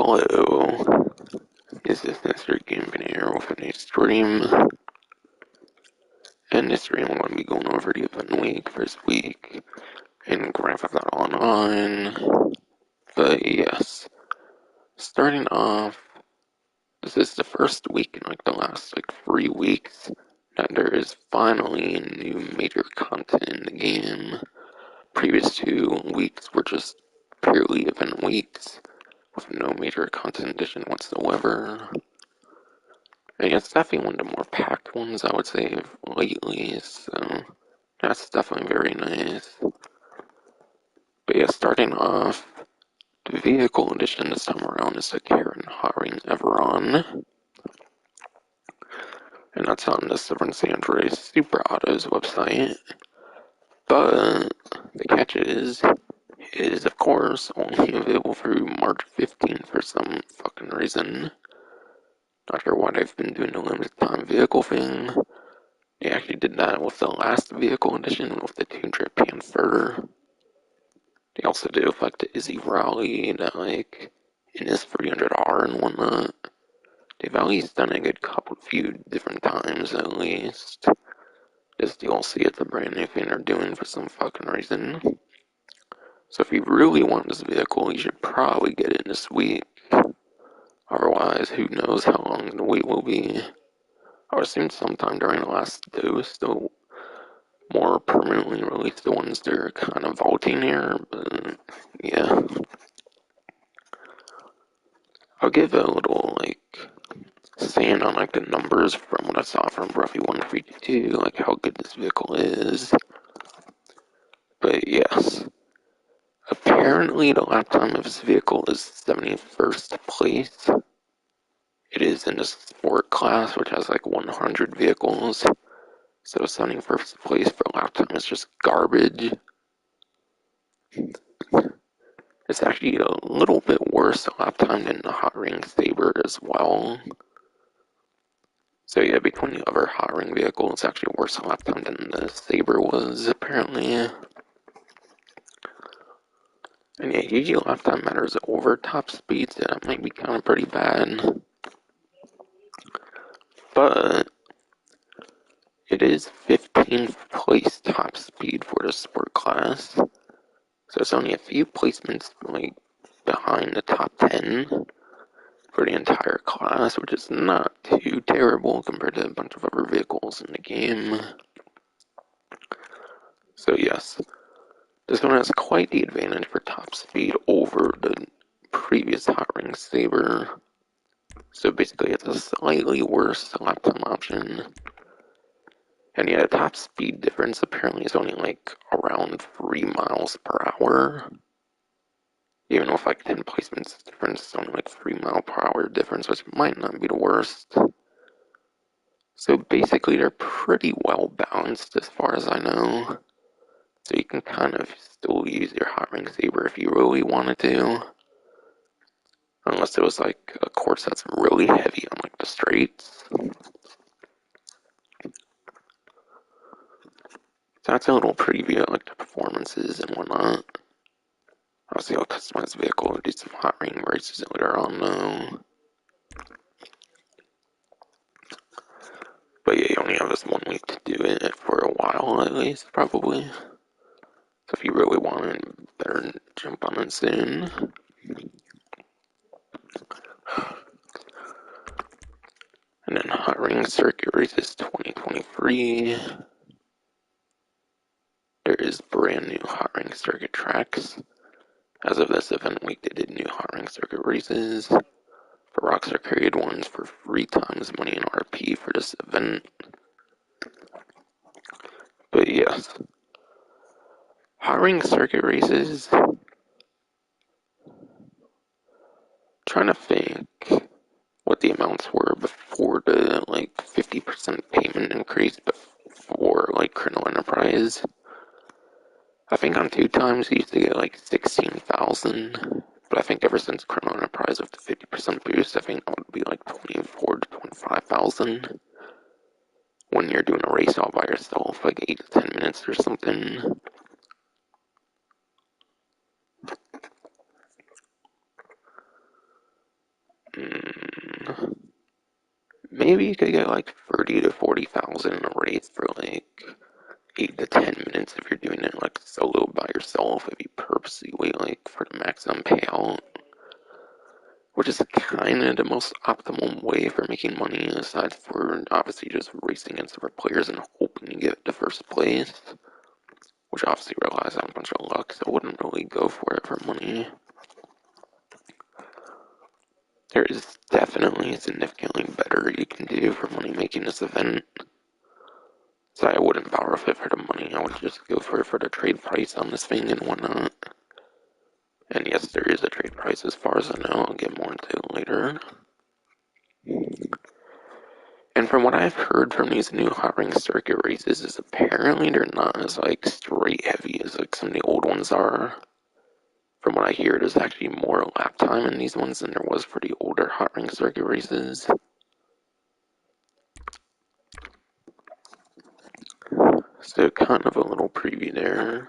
Hello, this is Mr. Gambin here with a new stream. And this stream I'm going to be going over the event week, first week, in Grand Theft Auto Online. But yes, starting off, this is the first week in like the last 3 weeks that there is finally new major content in the game. Previous 2 weeks were just purely event weeks, with no major content addition whatsoever. And it's definitely one of the more packed ones, I would say, lately, so that's definitely very nice. But yeah, starting off, the vehicle edition this time around is the Karin, Hotring, Everon. And that's on the San Andreas Super Autos website. But the catch is, it is of course only available through March 15th for some fucking reason. Not sure why they've been doing the limited time vehicle thing. They actually did that with the last vehicle edition with the 200 Panther. They also did with the Izzy Raleigh that in this 300R and whatnot. They've at least done a good few different times at least. This DLC it's a brand new thing they're doing for some fucking reason. So if you really want this vehicle, you should probably get it this week. Otherwise, who knows how long the wait will be. I would assume sometime during the last dose, they'll more permanently release the ones they're kind of vaulting here, but yeah. I'll give a little, saying on, the numbers from what I saw from Ruffy 132, how good this vehicle is. But yes. Apparently, the lap time of this vehicle is 71st place. It is in the sport class, which has 100 vehicles. So 71st place for lap time is just garbage. It's actually a little bit worse lap time than the Hotring Saber as well. So yeah, between the other Hotring vehicles, it's actually worse lap time than the Saber was, apparently. And yeah, usually lap time matters over top speed, so that might be kind of pretty bad. But it is 15th place top speed for the sport class. So it's only a few placements behind the top 10 for the entire class, which is not too terrible compared to a bunch of other vehicles in the game. So yes, this one has quite the advantage for top speed over the previous Hotring Saber. So basically it's a slightly worse lap time option. And yeah, the top speed difference apparently is only around 3 miles per hour. Even with 10 placements difference, it's only 3 mile per hour difference, which might not be the worst. So basically they're pretty well balanced as far as I know. So you can kind of still use your Hotring Saber if you really wanted to. Unless it was a course that's really heavy on the straights. So that's a little preview of the performances and whatnot. Obviously I'll customize the vehicle and do some Hotring races later on though. But yeah, you only have this 1 week to do it for a while at least, probably. So if you really want it, better jump on it soon. And then Hotring Circuit Races 2023. There is brand new Hotring Circuit tracks. As of this event week, they did new Hotring Circuit races. The Rockstar created ones for 3 times money in RP for this event. But yes, Hotring Circuit races. Trying to think what the amounts were before the 50% payment increase before Criminal Enterprise. I think on 2 times we used to get 16,000, but I think ever since Criminal Enterprise with the 50% boost, I think that would be 24 to 25,000 when you're doing a race all by yourself, 8 to 10 minutes or something. maybe you could get like 30 to 40,000 in a race for like 8 to 10 minutes if you're doing it like solo by yourself, if you purposely wait like for the maximum payout, which is kind of the most optimal way for making money aside for obviously just racing against other players and hoping you get the first place, which obviously relies on a bunch of luck, so I wouldn't really go for it for money. There is definitely significantly better you can do for money making this event. So I wouldn't borrow it for the money, I would just go for it for the trade price on this thing and whatnot. And yes, there is a trade price as far as I know, I'll get more into it later. And from what I've heard from these new Hotring circuit races is apparently they're not as like straight heavy as like some of the old ones are. From what I hear, there's actually more lap time in these ones than there was for the older Hotring circuit races. So kind of a little preview there.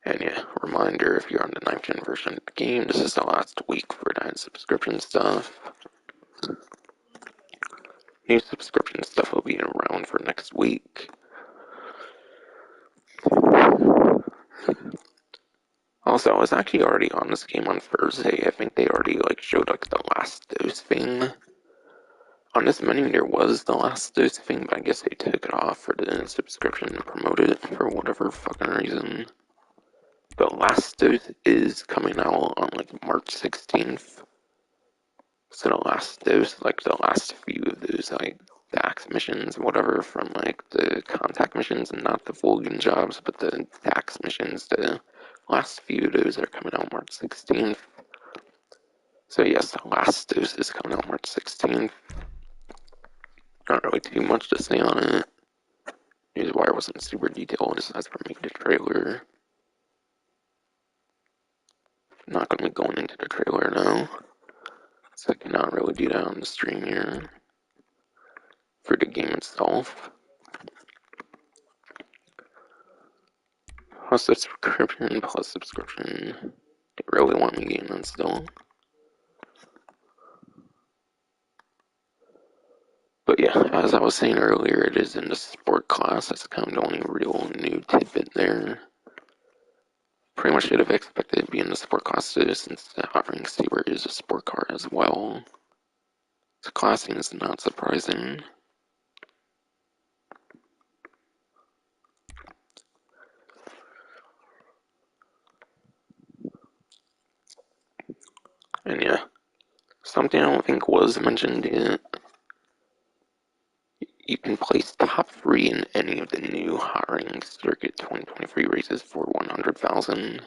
And yeah, reminder, if you're on the 9th gen version of the game, this is the last week for that subscription stuff. New subscription stuff will be around for next week. Also, I was actually already on this game on Thursday. I think they already like showed like the last dose thing. On this menu there was the last dose thing, but I guess they took it off for the subscription to promote it for whatever fucking reason. But last dose is coming out on like March 16th. So the last dose, like the last few of those like tax missions, whatever, from like the contact missions and not the Vulcan jobs, but the tax missions, the last few of those are coming out March 16th. So yes, the last dose is coming out March 16th. Not really too much to say on it. Newswire wasn't super detailed aside from making the trailer. Not gonna be going into the trailer now, so I cannot really do that on the stream here for the game itself. Plus subscription. They really want me getting that still. But yeah, as I was saying earlier, it is in the sport class. That's kind of the only real new tidbit there. Pretty much should have expected it to be in the sport class too, since the Hotring Saber is a sport car as well. So classing is not surprising. And yeah, something I don't think was mentioned yet. You can place top 3 in any of the new Hotring Circuit 2023 races for 100,000.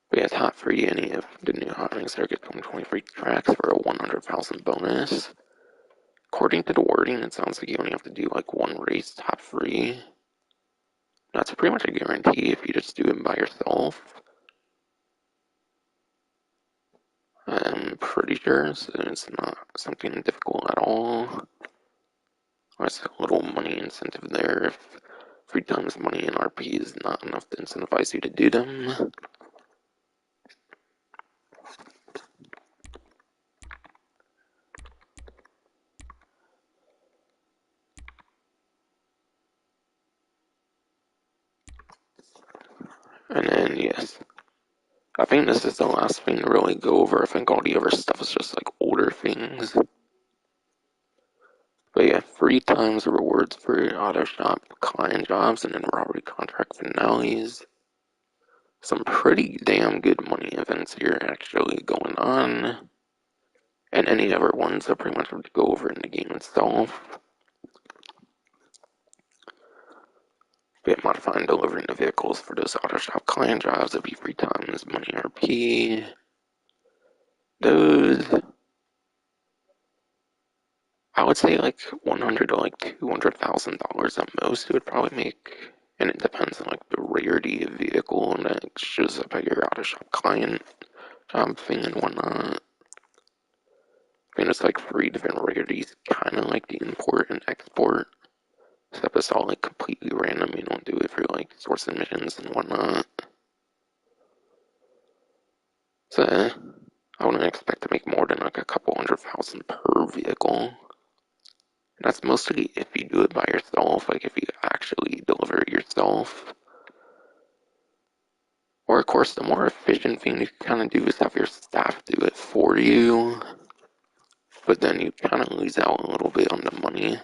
But yeah, top 3 any of the new Hotring Circuit 2023 tracks for a 100,000 bonus. According to the wording, it sounds like you only have to do like one race top 3. That's pretty much a guarantee if you just do it by yourself. I'm pretty sure, so it's not something difficult at all. There's a little money incentive there if 3 times money in RP is not enough to incentivize you to do them. And then, yes, I think this is the last thing to really go over. I think all the other stuff is just like older things. But yeah, 3 times the rewards for auto shop client jobs and then robbery contract finales. Some pretty damn good money events here actually going on. And any other ones I pretty much have to go over in the game itself. But modifying delivering the vehicles for those auto shop client jobs would be 3 times money RP. Those, I would say like 100 to like $200,000 at most it would probably make. And it depends on like the rarity of vehicle and that shows up at your auto shop client job thing and whatnot. I mean, it's like 3 different rarities, kind of like the import and export. Except it's all like completely random. You don't do it for like source missions and whatnot. So I wouldn't expect to make more than like a couple 100,000 per vehicle. And that's mostly if you do it by yourself, like if you actually deliver it yourself. Or of course, the more efficient thing you can kind of do is have your staff do it for you. But then you kind of lose out a little bit on the money.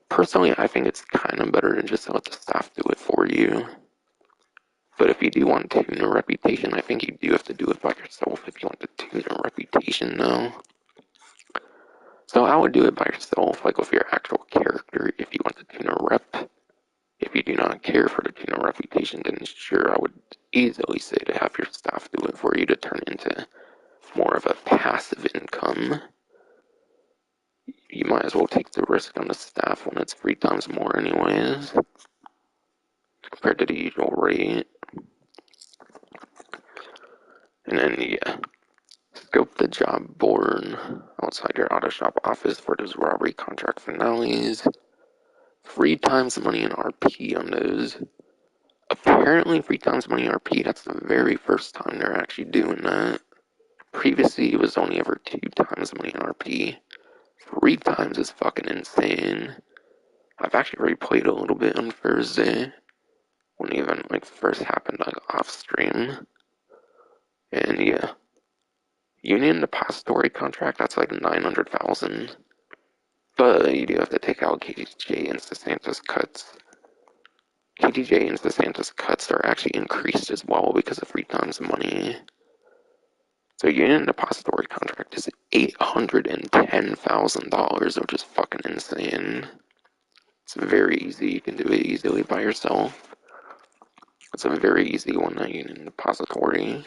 Personally, I think it's kind of better to just let the staff do it for you. But if you do want to tune a reputation, I think you do have to do it by yourself if you want to tune a reputation, though. So I would do it by yourself, like with your actual character, if you want to tune a rep. If you do not care for the tune a reputation, then sure, I would easily say to have your staff do it for you to turn into more of a passive income. You might as well take the risk on the staff when it's 3 times more anyways, compared to the usual rate. And then, yeah, scope the job board outside your auto shop office for those robbery contract finales. 3 times money in RP on those. Apparently 3 times money in RP, that's the very first time they're actually doing that. Previously, it was only ever 2 times money in RP. 3 times is fucking insane. I've actually already played a little bit on Thursday, when the event like first happened like off stream. And yeah. Union Depository contract, that's like 900,000. But you do have to take out KTJ and Santos cuts. KTJ and Santos cuts are actually increased as well because of 3 times the money. So Union Depository contract is $810,000, which is fucking insane. It's very easy. You can do it easily by yourself. It's a very easy one, that Union Depository.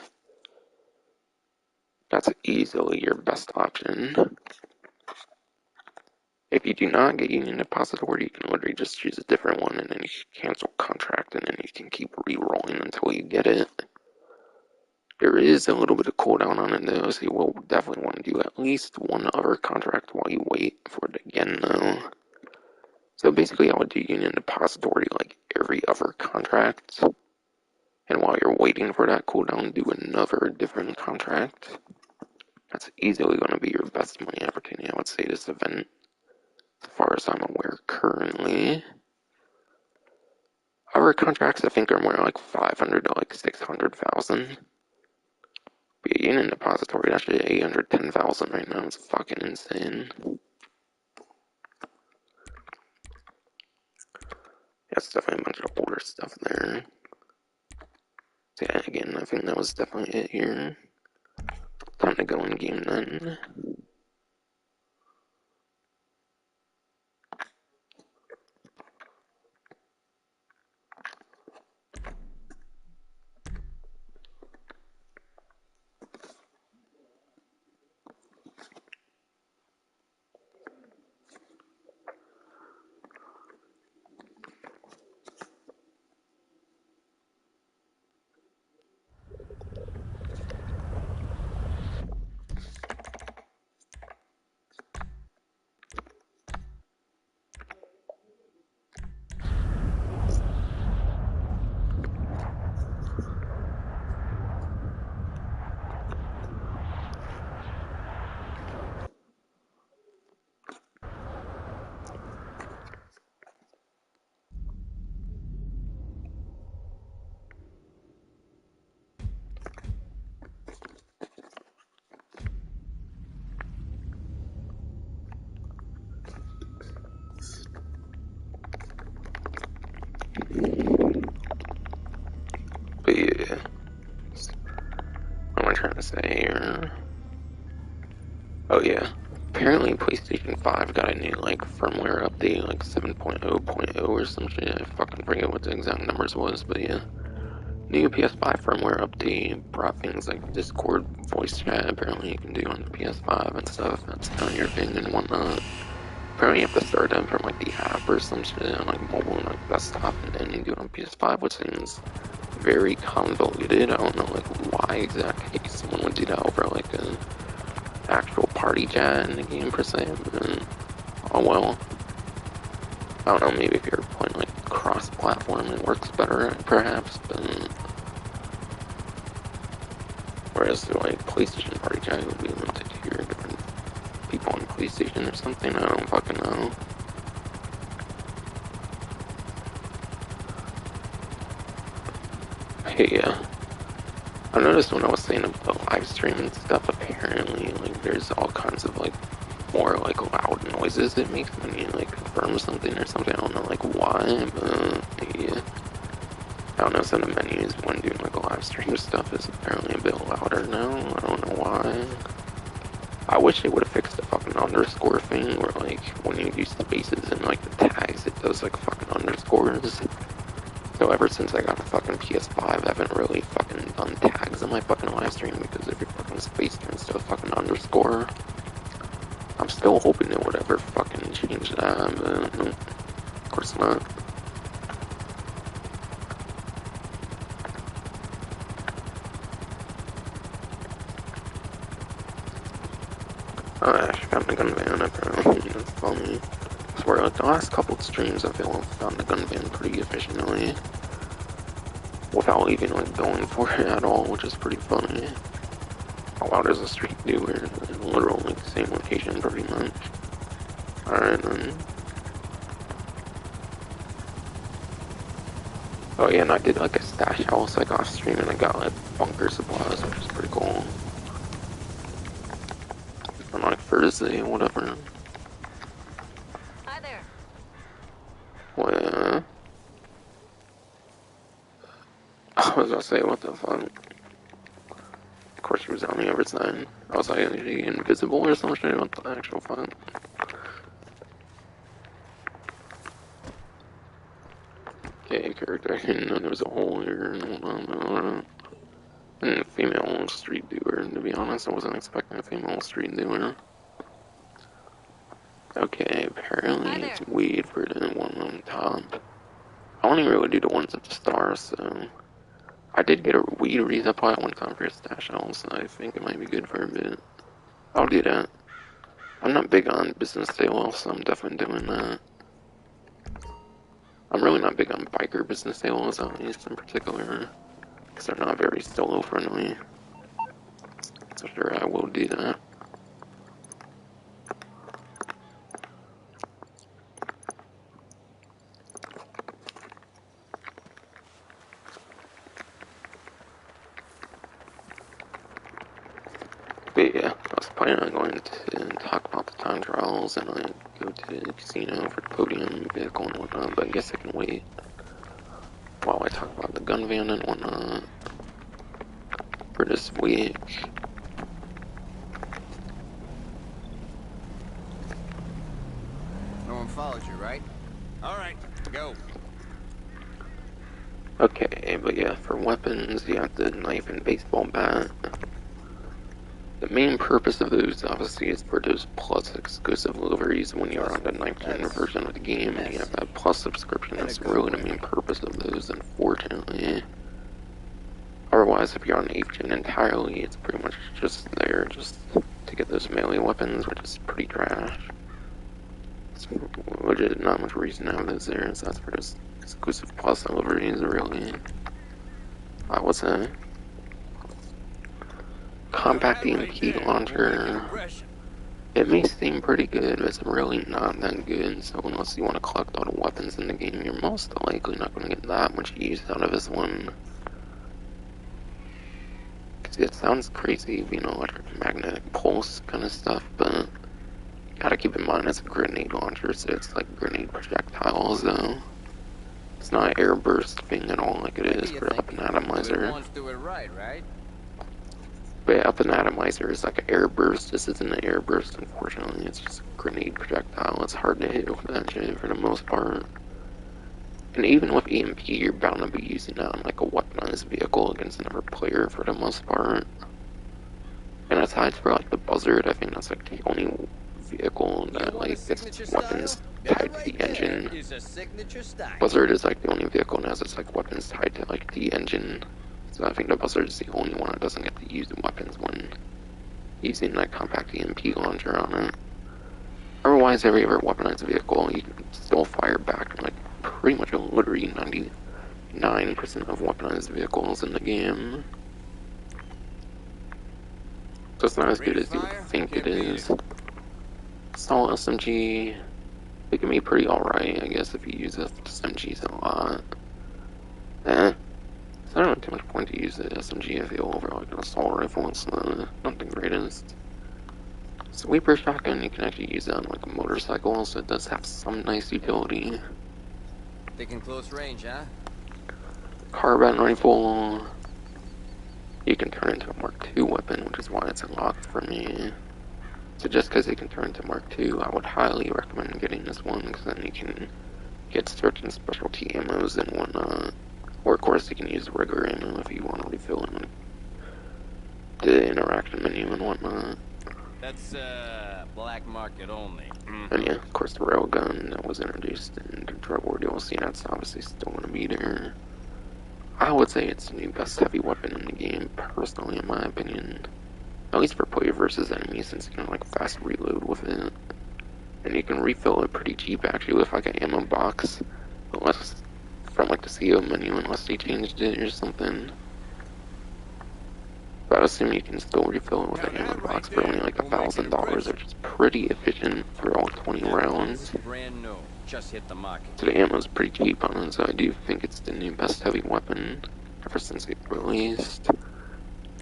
That's easily your best option. If you do not get Union Depository, you can literally just choose a different one, and then you can cancel contract, and then you can keep re-rolling until you get it. There is a little bit of cooldown on it though, so you will definitely want to do at least one other contract while you wait for it again though. So basically I would do Union Depository like every other contract, and while you're waiting for that cooldown, do another different contract. That's easily going to be your best money opportunity, I would say, this event, as far as I'm aware currently. Other contracts I think are more like 500 to like 600,000. But Union Depository, actually 810,000 right now. It's fucking insane. That's definitely a bunch of older stuff there. So yeah, again, I think that was definitely it here. Time to go in game then. But yeah, what am I trying to say here? Oh yeah, apparently PlayStation 5 got a new like firmware update, like 7.0.0 or some shit. I fucking forget what the exact numbers was, but yeah. New PS5 firmware update brought things like Discord voice chat, apparently you can do on the PS5 and stuff. That's down your thing and whatnot. Apparently you have to start them from like the app or some shit on like mobile and like desktop, and then you do it on PS5, which seems very convoluted. I don't know like why exactly someone would do that over like a actual party chat in the game per se, but oh well. I don't know, maybe if you're playing like cross-platform, it works better, perhaps, but whereas the like PlayStation Party Chat would be limited to your different people on PlayStation or something, I don't fucking know. Hey, I noticed when I was saying about the live stream and stuff, apparently, like, there's all kinds of, like, more, like, loud noises it makes when you, like, confirm something or something. I don't know, like, why, but, yeah. I don't know, some of the menus when doing, like, live stream stuff is apparently a bit louder now. I don't know why. I wish they would have fixed the fucking underscore thing, where, like, when you do spaces and, like, the tags, it does, like, fucking underscores. So ever since I got a fucking PS5, I haven't really fucking done tags on my fucking live stream because if your fucking space turns to a fucking underscore, I'm still hoping it would ever fucking change that, but no, of course not. Oh, I actually found the gun van apparently, that's funny. I swear, like the last couple of streams I feel I've found the gun van pretty efficiently. Without even like going for it at all, which is pretty funny. How loud is a street doer? Literally like the same location pretty much. Alright then. Oh yeah, and I did like a stash house like off stream and I got like bunker supplies, which is pretty cool. On like Thursday, whatever. Hi there. Well, I was gonna say, what the fuck? Of course she was on the other side. I was like, is she invisible or some shit? What the actual fuck? Okay, character, I didn't know there was a hole here. Female street doer, to be honest, I wasn't expecting a female street doer. Okay, apparently it's weed for the one on top. I only really do the ones at the stars, so... I did get a weed resupply at one time for a stash house, so I think it might be good for a bit. I'll do that. I'm not big on business sales, so I'm definitely doing that. I'm really not big on biker business sales, at least in particular, because they're not very solo friendly. So sure, I will do that. But yeah, I was planning on going to talk about the time trials and like go to the casino for the podium vehicle and whatnot, but I guess I can wait while I talk about the gun van and whatnot for this week. No one follows you, right? Alright, go. Okay, but yeah, for weapons, you have the knife and baseball bat. The main purpose of those, obviously, is for those plus exclusive liveries when you're on the 9th-gen version of the game, and you have that plus subscription. That's really the main purpose of those, unfortunately. Otherwise, if you're on 8th-gen entirely, it's pretty much just there just to get those melee weapons, which is pretty trash. Which is not much reason to have those there, so that's for just exclusive plus liveries, really. I would say. Compact EMP launcher. It may seem pretty good, but it's really not that good, so unless you want to collect all the weapons in the game, you're most likely not going to get that much use out of this one. Because it sounds crazy being an electromagnetic pulse kind of stuff, but you gotta keep in mind it's a grenade launcher, so it's like grenade projectiles, though. It's not an air burst thing at all like it is for the weapon atomizer. But up an atomizer is like an air burst. This isn't an air burst, unfortunately. It's just a grenade projectile. It's hard to hit with that shit for the most part. And even with EMP, you're bound to be using that on like a weaponized vehicle against another player for the most part. And aside for like the buzzard, I think that's like the only vehicle that like gets weapons tied to the engine. Buzzard is like the only vehicle that has its like weapons tied to like the engine. So I think the buzzard is the only one that doesn't get to use the weapons when using that compact EMP launcher on it. Otherwise, every other weaponized vehicle, you can still fire back like pretty much literally 99% of weaponized vehicles in the game. So it's not as good as you would think it is. Assault SMG, it can be pretty alright, I guess, if you use SMGs a lot. It's not really too much point to use the SMG if you over like an assault rifle. It's not the greatest. Sweeper shotgun, you can actually use that on like a motorcycle, so it does have some nice utility. Thinking close range, huh? Carbine rifle, you can turn into a Mark II weapon, which is why it's unlocked for me. So just because it can turn into Mark II, I would highly recommend getting this one, because then you can get certain specialty ammos and whatnot. Or of course you can use regular ammo if you want to refill in the interaction menu and whatnot. That's, black market only. And yeah, of course the railgun that was introduced in the Drug War DLC, that's obviously still going to be there. I would say it's the best heavy weapon in the game, personally, in my opinion. At least for player versus enemy, since you can like fast reload with it. And you can refill it pretty cheap actually with like an ammo box. Unless from like the CO menu, unless they changed it or something. But I assume you can still refill it with an ammo box for only like $1,000, which is pretty efficient for all 20 rounds. Brand new. Just hit the market. So the ammo's pretty cheap on it, so I do think it's the new best heavy weapon ever since it released.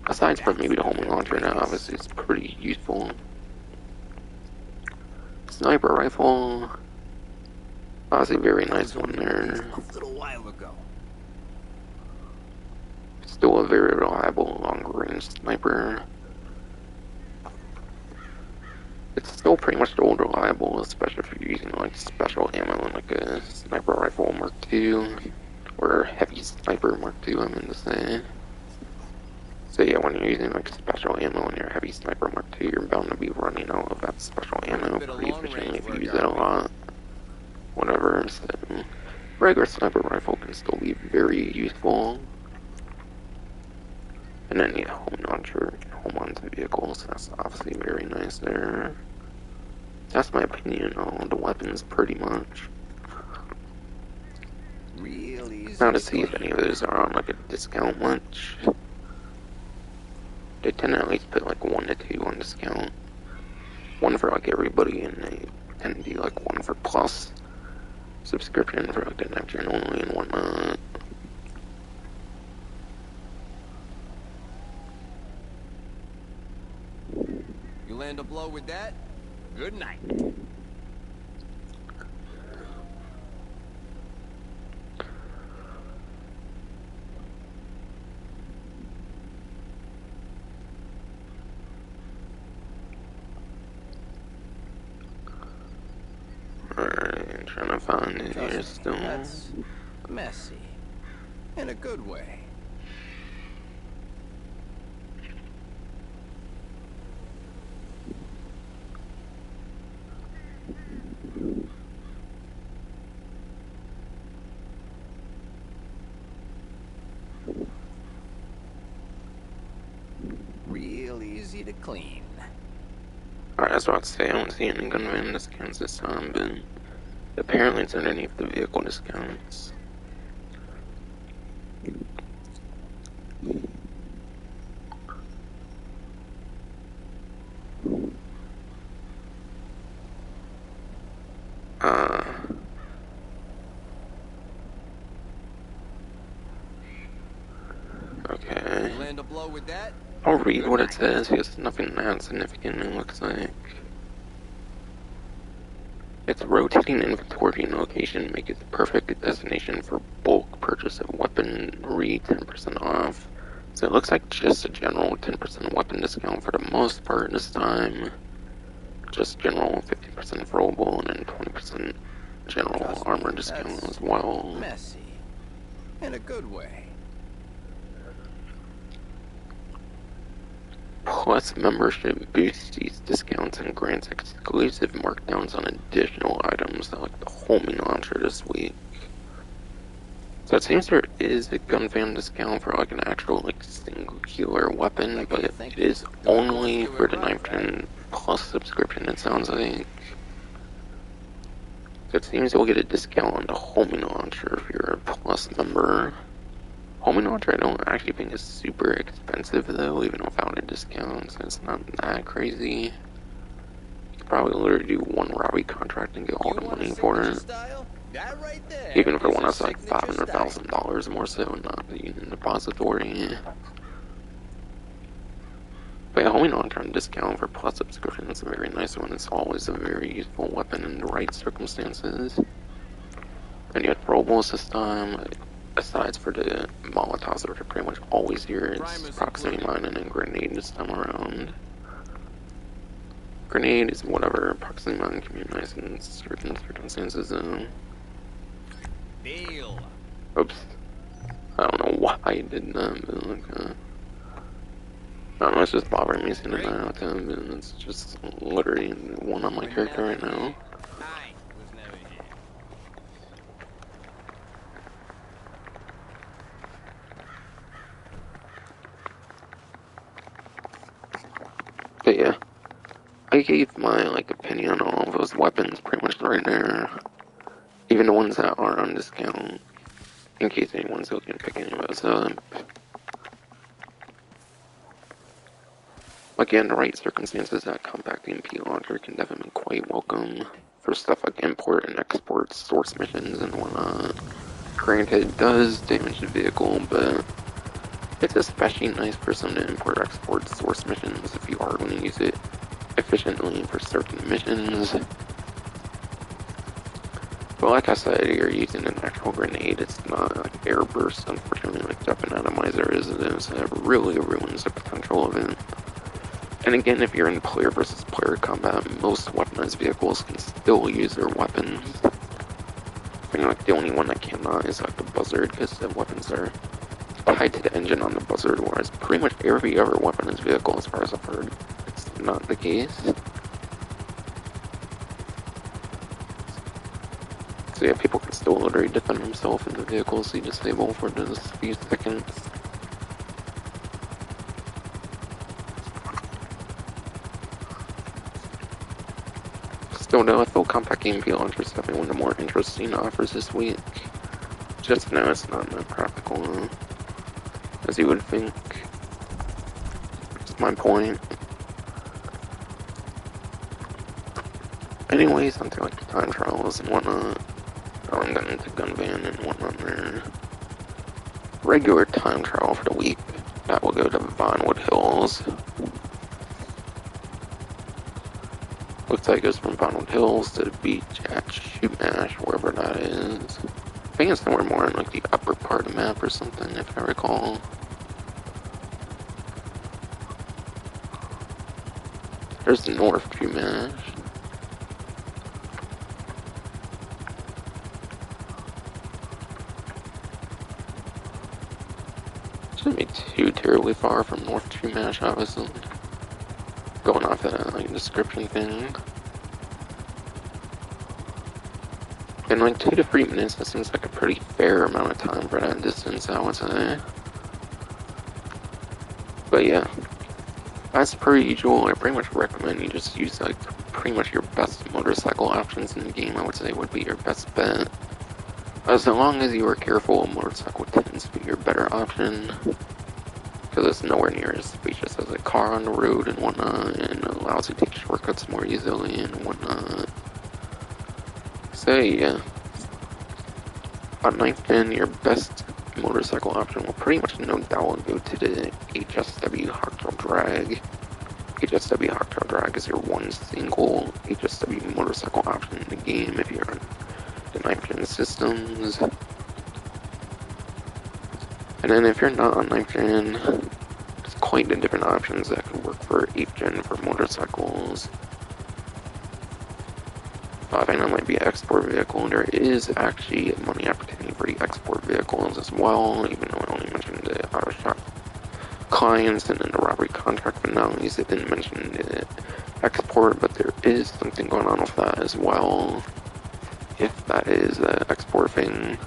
Aside from maybe the homing launcher now, obviously it's pretty useful. Sniper rifle, obviously very nice one there. A little while ago. Still a very reliable long-range sniper. It's still pretty much old reliable, especially if you're using like special ammo in like a sniper rifle Mark II, or heavy sniper Mark II, I meant to say. So yeah, when you're using like special ammo in your heavy sniper Mark II, you're bound to be running out of that special ammo pretty efficiently if you use it a lot. Whatever, so regular sniper rifle can still be very useful. And then yeah, home launcher, home onto vehicles, that's obviously very nice there. That's my opinion on the weapons pretty much. Real easy. Now to see if any of those are on like a discount much. They tend to at least put like 1 to 2 on discount. One for like everybody, and they tend to do like 1 for plus subscription for like the next gen only and whatnot. You land a blow with that? Good night. Alright, trying to find it here still. That's messy. In a good way. Real easy to clean. Alright, I was about to say, I don't see any gun van discounts this time, but apparently it's underneath the vehicle discounts. Okay. Land a blow with that? I'll read what it says because it's nothing that significant, it looks like. Its rotating inventory location makes it the perfect destination for bulk purchase of weaponry 10% off. So it looks like just a general 10% weapon discount for the most part this time. Just general 50% rollable and then 20% general armor discount as well. Messy. In a good way. Plus membership boosts these discounts and grants exclusive markdowns on additional items like the homing launcher this week. So it seems there is a gun van discount for like an actual like singular weapon, but it is only for the 9 plus subscription, it sounds like. So it seems you'll get a discount on the homing launcher if you're a Plus member. Homing launcher I don't actually think is super expensive though, even without a discount, so it's not that crazy. You could probably literally do one Robbie contract and get all the money for it. That right there Even for is one a that's like signature style. $500,000 more so, not the Union Depository. But yeah, homing launcher on discount for Plus subscription is a very nice one. It's always a very useful weapon in the right circumstances. And you have throwable system. Aside for the Molotovs, which are pretty much always here, it's proximity mine and then grenade this time around. Grenade is whatever, proximity mine can be nice in certain circumstances. Deal. Oops. I don't know why I did that, but like, I don't know, it's just bothering me seeing that out, and it's just literally one on my character right now. But yeah, I gave my like opinion on all those weapons pretty much right there. Even the ones that are on discount, in case anyone's looking to pick any of those up. Again, the right circumstances, that compact EMP launcher can definitely be quite welcome for stuff like import and export source missions and whatnot. Granted, it does damage the vehicle, but it's especially nice for some to import-export source missions if you are going to use it efficiently for certain missions. But like I said, you're using an actual grenade, it's not like airburst, unfortunately, like Weapon Atomizer is, so it really ruins the potential of it. And again, if you're in player versus player combat, most weaponized vehicles can still use their weapons. I think like the only one that cannot is like the Buzzard, because the weapons are tied to the engine on the Buzzard, whereas pretty much every other weaponized vehicle, as far as I've heard, it's not the case. So yeah, people can still literally defend themselves in the vehicles they disable for those few seconds. Still though, I feel compact EMP launcher is definitely one of the more interesting offers this week. Just now it's not that practical, as you would think. That's my point. Anyways, onto like time trials and whatnot. I'm getting into gun van and whatnot there. Regular time trial for the week. That will go to Vinewood Hills. Looks like it goes from Vinewood Hills to the beach at Shootmash, wherever that is. I think it's somewhere more in like the upper part of the map or something, if I recall. There's the North Shootmash. Shouldn't be too terribly far from North Shootmash, obviously. Going off of that like description thing. In like 2 to 3 minutes, that seems like a pretty fair amount of time for that distance, I would say. But yeah, as per usual, I pretty much recommend you just use like pretty much your best motorcycle options in the game. I would say would be your best bet. As long as you are careful, a motorcycle tends to be your better option, because it's nowhere near as spacious as a car on the road and whatnot, and allows you to take shortcuts more easily and whatnot. So yeah, on 9th gen, your best motorcycle option will pretty much no doubt go to the HSW Hardtail Drag. HSW Hardtail Drag is your one single HSW motorcycle option in the game if you're on the 9th gen systems. And then if you're not on 9th gen, there's quite a different options that could work for 8th gen for motorcycles. I think that might be an export vehicle, and there is actually a money opportunity for the export vehicles as well, even though I only mentioned the auto shop clients and then the robbery contract finales. It didn't mention the export, but there is something going on with that as well, if that is an export thing.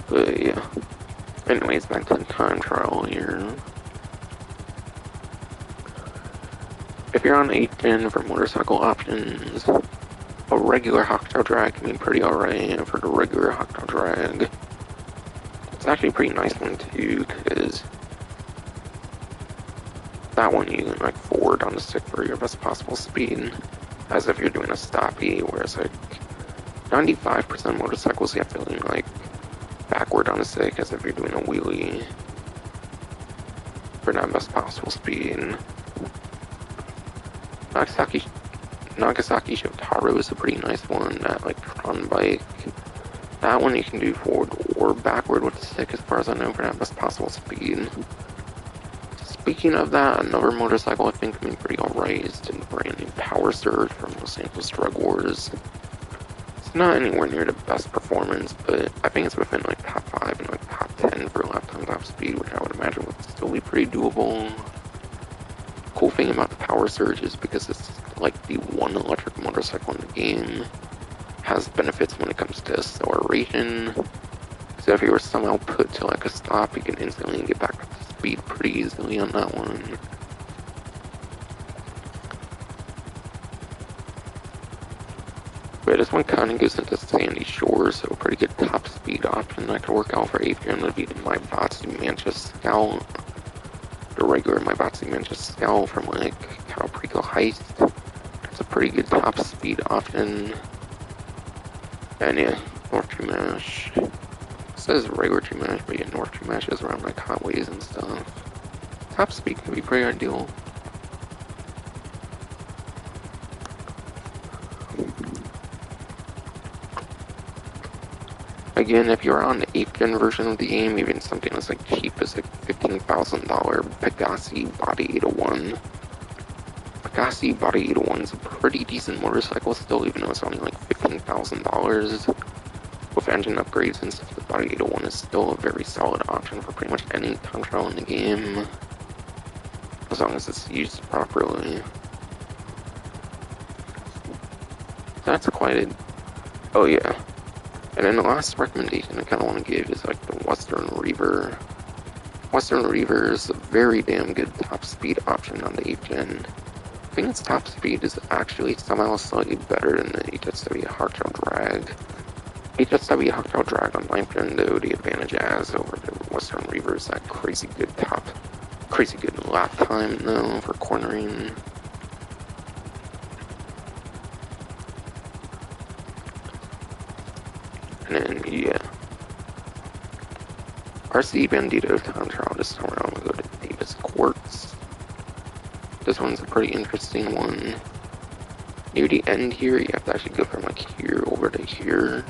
But yeah. Anyways, back to the time trial here. If you're on 8th gen for motorcycle options, a regular hostile drag can be pretty alright for the regular hostile drag. It's actually a pretty nice one too, because that one you can like forward on the stick for your best possible speed, as if you're doing a stoppie, whereas like 95% motorcycles you have to lean like backward on the stick as if you're doing a wheelie for that best possible speed. Nagasaki Shotaro is a pretty nice one, that like Tron bike. That one you can do forward or backward with the stick as far as I know for that best possible speed. Speaking of that, another motorcycle I think can be pretty alright is the brand new Power Surge from the Santos Drug Wars. It's not anywhere near the best performance, but I think it's within like top 5 and like top 10 for lap time top speed, which I would imagine would still be pretty doable. Cool thing about the Power Surge is because it's like the one electric motorcycle in the game, has benefits when it comes to acceleration. So if you were somehow put to like a stop, you can instantly get back up to speed pretty easily on that one. But this one kind of goes into sandy shores, so a pretty good top speed option that could work out for Adrian would be the Maibatsu Manchester Scout. The regular Maibatsu Manchester Scout from like Calprico Heist. It's a pretty good top speed option. And yeah, North Chumash. It says regular Chumash, but yeah, North Chumash is around like highways and stuff. Top speed can be pretty ideal. Again, if you're on the 8th gen version of the game, even something that's like cheap as like $15,000 Pegassi Body 801. Pegassi Body 801 is a pretty decent motorcycle still, even though it's only like $15,000. With engine upgrades and stuff, the Body 801 is still a very solid option for pretty much any time trial in the game, as long as it's used properly. That's quite a... Oh yeah. And then the last recommendation I kind of want to give is like the Western Reaver. Western Reaver is a very damn good top speed option on the 8th gen. I think its top speed is actually somehow slightly better than the HSW Hardtail Drag. HSW Hardtail Drag on 9th gen though, the advantage it has over the Western Reaver is that crazy good lap time though for cornering. And then, yeah. RC Bandito time trial this time around, we go to Davis Quartz. This one's a pretty interesting one. Near the end here, you have to actually go from like here over to here.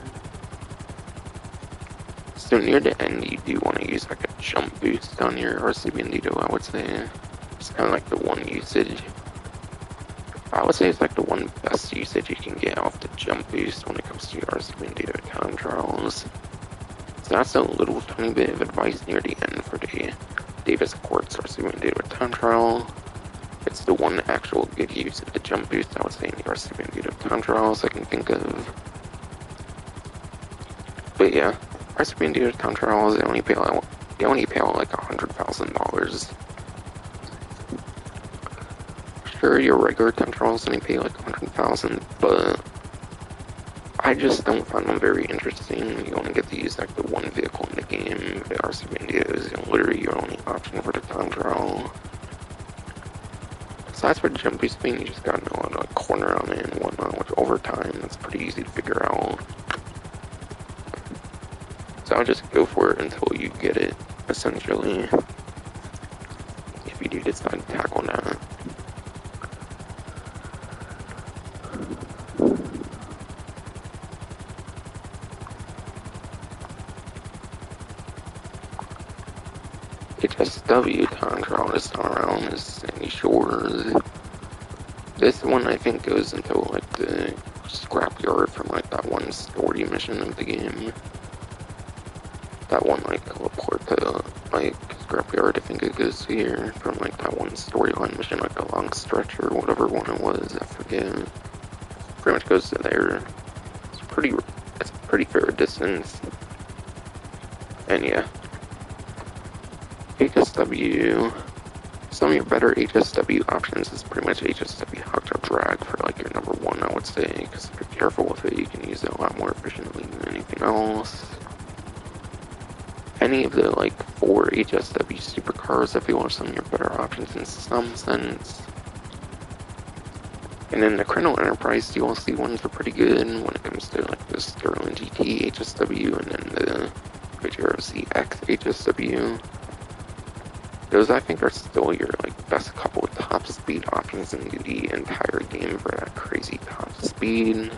So near the end, you do want to use like a jump boost on your RC Bandito, I would say. It's kind of like the one usage. I would say it's like the one best usage you can get off the jump boost when it comes to your RC Bandito time trials. So that's a little tiny bit of advice near the end for the Davis Quartz RC Bandito time trial. It's the one actual good use of the jump boost, I would say, in the RC Bandito time trials I can think of. But yeah, RC Bandito time trials, they only pay like $100,000. Sure, your regular time trials only pay like $100,000, but I just don't find them very interesting. You only get to use like the one vehicle in the game. The RC Bandito is literally your only option for the time trial. Besides for the jump boost thing, you just gotta know how to like corner on it and whatnot, which over time, that's pretty easy to figure out. So I'll just go for it until you get it, essentially. If you do decide to tackle that. HSW time trial this time around is Sandy Shores. This one I think goes until like the scrapyard from like that one story mission of the game. That one like Laporta like scrapyard, I think it goes here from like that one storyline mission, like a long stretch or whatever one it was, I forget. Pretty much goes to there. It's a pretty fair distance. And yeah. HSW, some of your better HSW options is pretty much HSW Hotring Drag for like your number one, I would would say, because if you're careful with it, you can use it a lot more efficiently than anything else. Any of the, like, 4 HSW supercars, I feel, are some of your better options in some sense. And then the Criminal Enterprise DLC ones are pretty good when it comes to, like, the Sterling GT HSW and then the HRC-X HSW. Those, I think, are still your, like, best couple of top speed options in the entire game for that crazy top speed.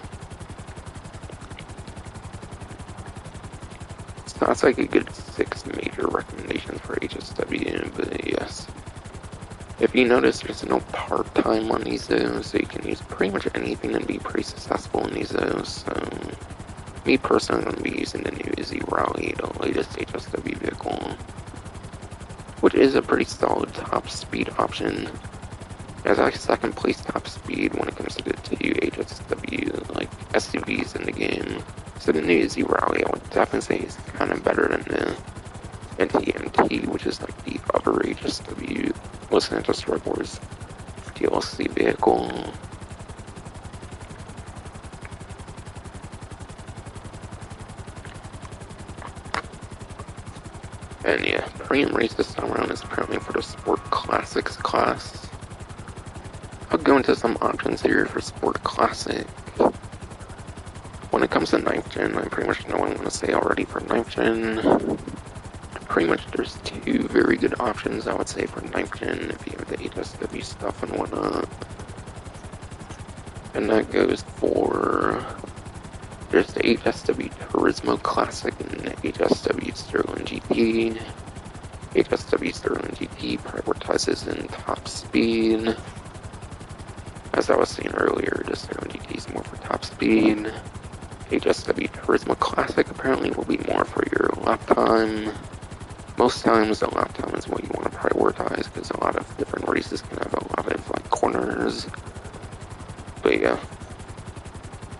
So that's like a good 6 major recommendations for HSW, but yes. If you notice, there's no part time on these zones, so you can use pretty much anything and be pretty successful in these zones. So, me personally, I'm going to be using the new Izzy Raleigh, the latest HSW vehicle, which is a pretty solid top speed option. As like second place top speed when it comes to the 2 HSW like SUVs in the game. So the new Izzy Raleigh, I would definitely say is kind of better than the NTMT, which is like the other HSW Los Santos Red Wars DLC vehicle. And yeah, premium race this time around is apparently for the Sport Classics class. I'll go into some options here for Sport Classic. When it comes to 9th gen, I pretty much know what I'm going to say already for 9th gen. Pretty much there's 2 very good options, I would say, for 9th gen if you have the HSW stuff and whatnot. And that goes for... There's the HSW Turismo Classic and the HSW Sterling GT. HSW Sterling GT prioritizes in top speed. As I was saying earlier, the Sterling GT is more for top speed. HSW Turismo Classic apparently will be more for your lap time. Most times the lap time is what you want to prioritize because a lot of different races can have a lot of like corners. But yeah,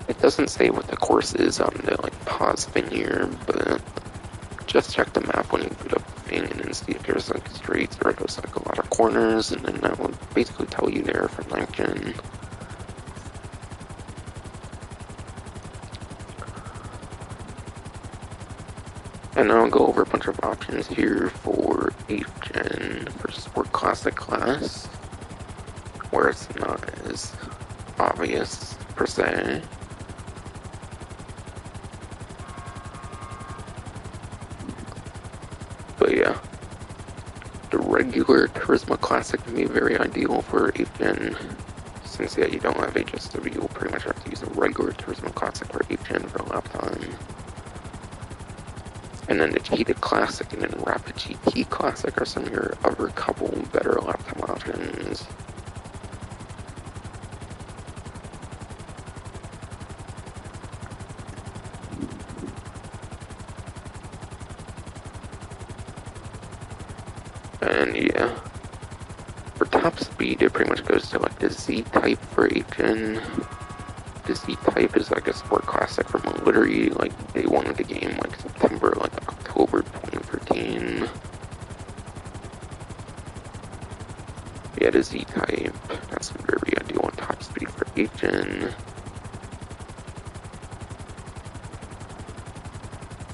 it doesn't say what the course is on the like pause thing here, but just check the map when you boot up the thing and then see if there's like streets or if there's like a lot of corners, and then that will basically tell you there for 9th gen. And I'll go over a bunch of options here for 8th gen for Sport Classic class, where it's not as obvious per se. But yeah, the regular Turismo Classic can be very ideal for 8th gen. Since yeah, you don't have HSW, you'll pretty much have to use a regular Turismo Classic for 8th gen for lap time. And then the Cheetah Classic and then Rapid GT Classic are some of your other couple better lap time options. And yeah, for top speed, it pretty much goes to like the Z-Type for 8th gen. The Z-Type is like a sport classic from literally like day 1 of the game, like September, like October 2013. Yeah, the Z-Type, that's very ideal on top speed for 8th gen.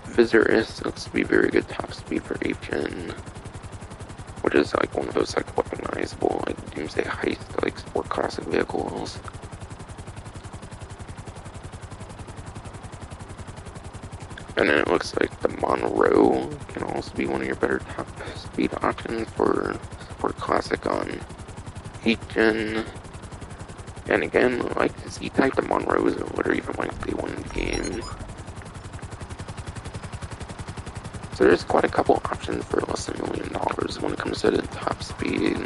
Visiris looks to be very good top speed for 8th gen, which is like one of those like weaponizable like doomsday heist like sport classic vehicles. And then it looks like the Monroe can also be one of your better top speed options for Sport Classic on 8th gen. And again, like the Z-Type, the Monroe is literally from like day 1 in the game. So there's quite a couple options for less than $1 million when it comes to the top speed.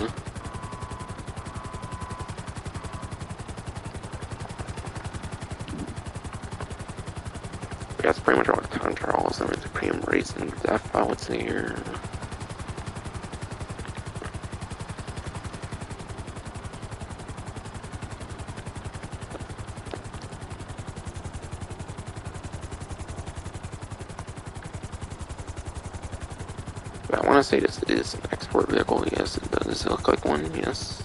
Yeah, that's pretty much all the time trials and the premium racing depth, I would say here. But I want to say this is an export vehicle. Yes, it does look like one. Yes.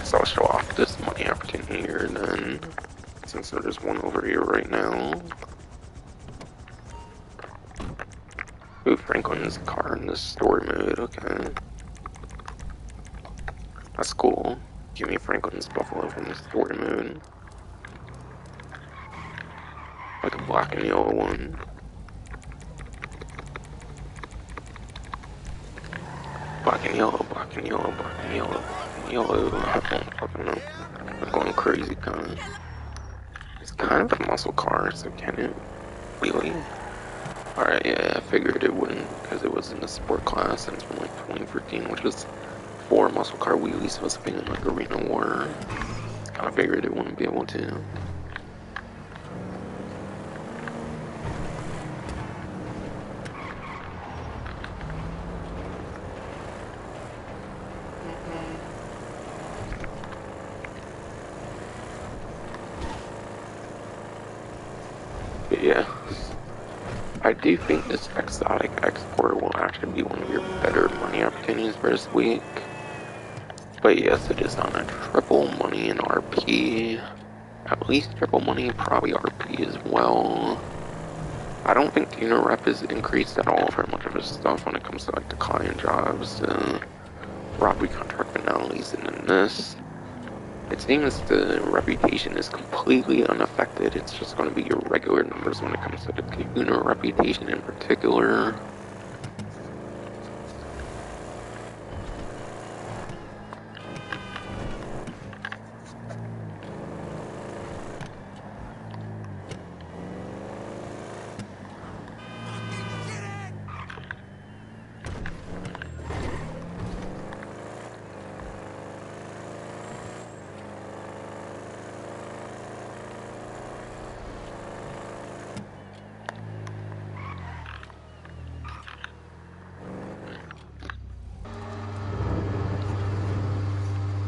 So I'll show off this money opportunity here then, since there's one over here right now. Ooh, Franklin's car in the story mode, okay. That's cool. Give me Franklin's Buffalo from the story mode. Like a black and yellow one. Black and yellow, black and yellow, black and yellow, black and yellow. I don't fucking know. I'm going crazy, kinda. It's kind of a muscle car, so can it really? Alright, yeah, I figured it wouldn't, because it was in the sport class, and it's from like 2013, which was before muscle car wheelies supposed to be in like Arena War. I figured it wouldn't be able to. But yeah, I do think this exotic export will actually be one of your better money opportunities for this week. But yes, it is on a triple money and RP. At least triple money, probably RP as well. I don't think tuner rep is increased at all for much of his stuff when it comes to like the client jobs, robbery contract finales, and then this. It seems the reputation is completely unaffected. It's just going to be your regular numbers when it comes to the tuner reputation in particular.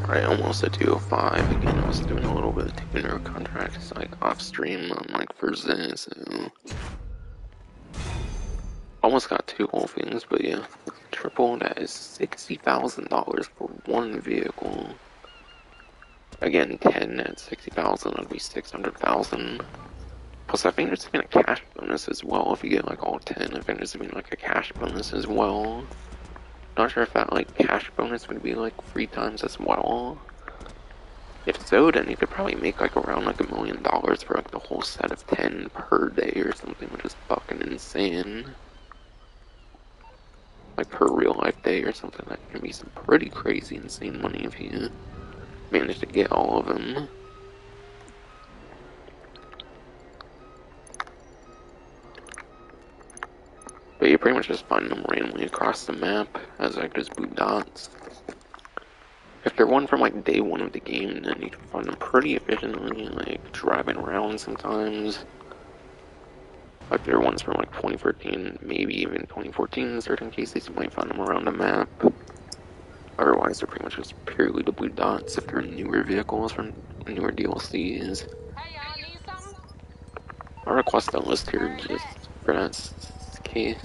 Alright, almost at 205. Again, I was doing a little bit of tuner contracts like off stream on like Thursday, so almost got two whole things, but yeah. Triple, that is $60,000 for one vehicle. Again, 10 at 60,000 would be 600,000. Plus, I think there's even a cash bonus as well if you get like all 10. I think there's even like a cash bonus as well. Not sure if that like cash bonus would be like 3 times as well. If so, then you could probably make like around like $1 million for like the whole set of 10 per day or something, which is fucking insane. Like per real life day or something. That can be some pretty crazy insane money if you manage to get all of them. But you pretty much just find them randomly across the map as like just blue dots. If they're one from like day one of the game, then you can find them pretty efficiently, like driving around sometimes. Like they're ones from like 2013, maybe even 2014 in certain cases, you might find them around the map. Otherwise, they're pretty much just purely the blue dots if they're newer vehicles from newer DLCs. Hey, y'all need something? I'll request a list here just for that case.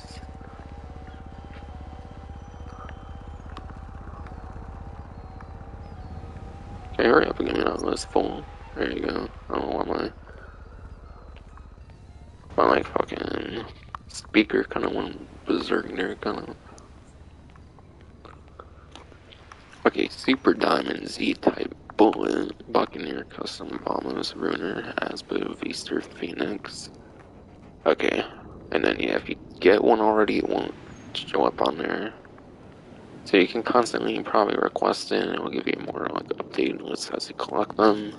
Okay, hurry up and get me that list full. There you go. I don't know why my like fucking speaker kind of went berserk there, kind of. Okay, Super Diamond Z-Type Bullet, Buccaneer Custom Bombers, Ruiner, Asbo, Feaster, Phoenix. Okay, and then yeah, if you get one already, it won't show up on there. So you can constantly probably request it, and it will give you more like updated lists as you collect them.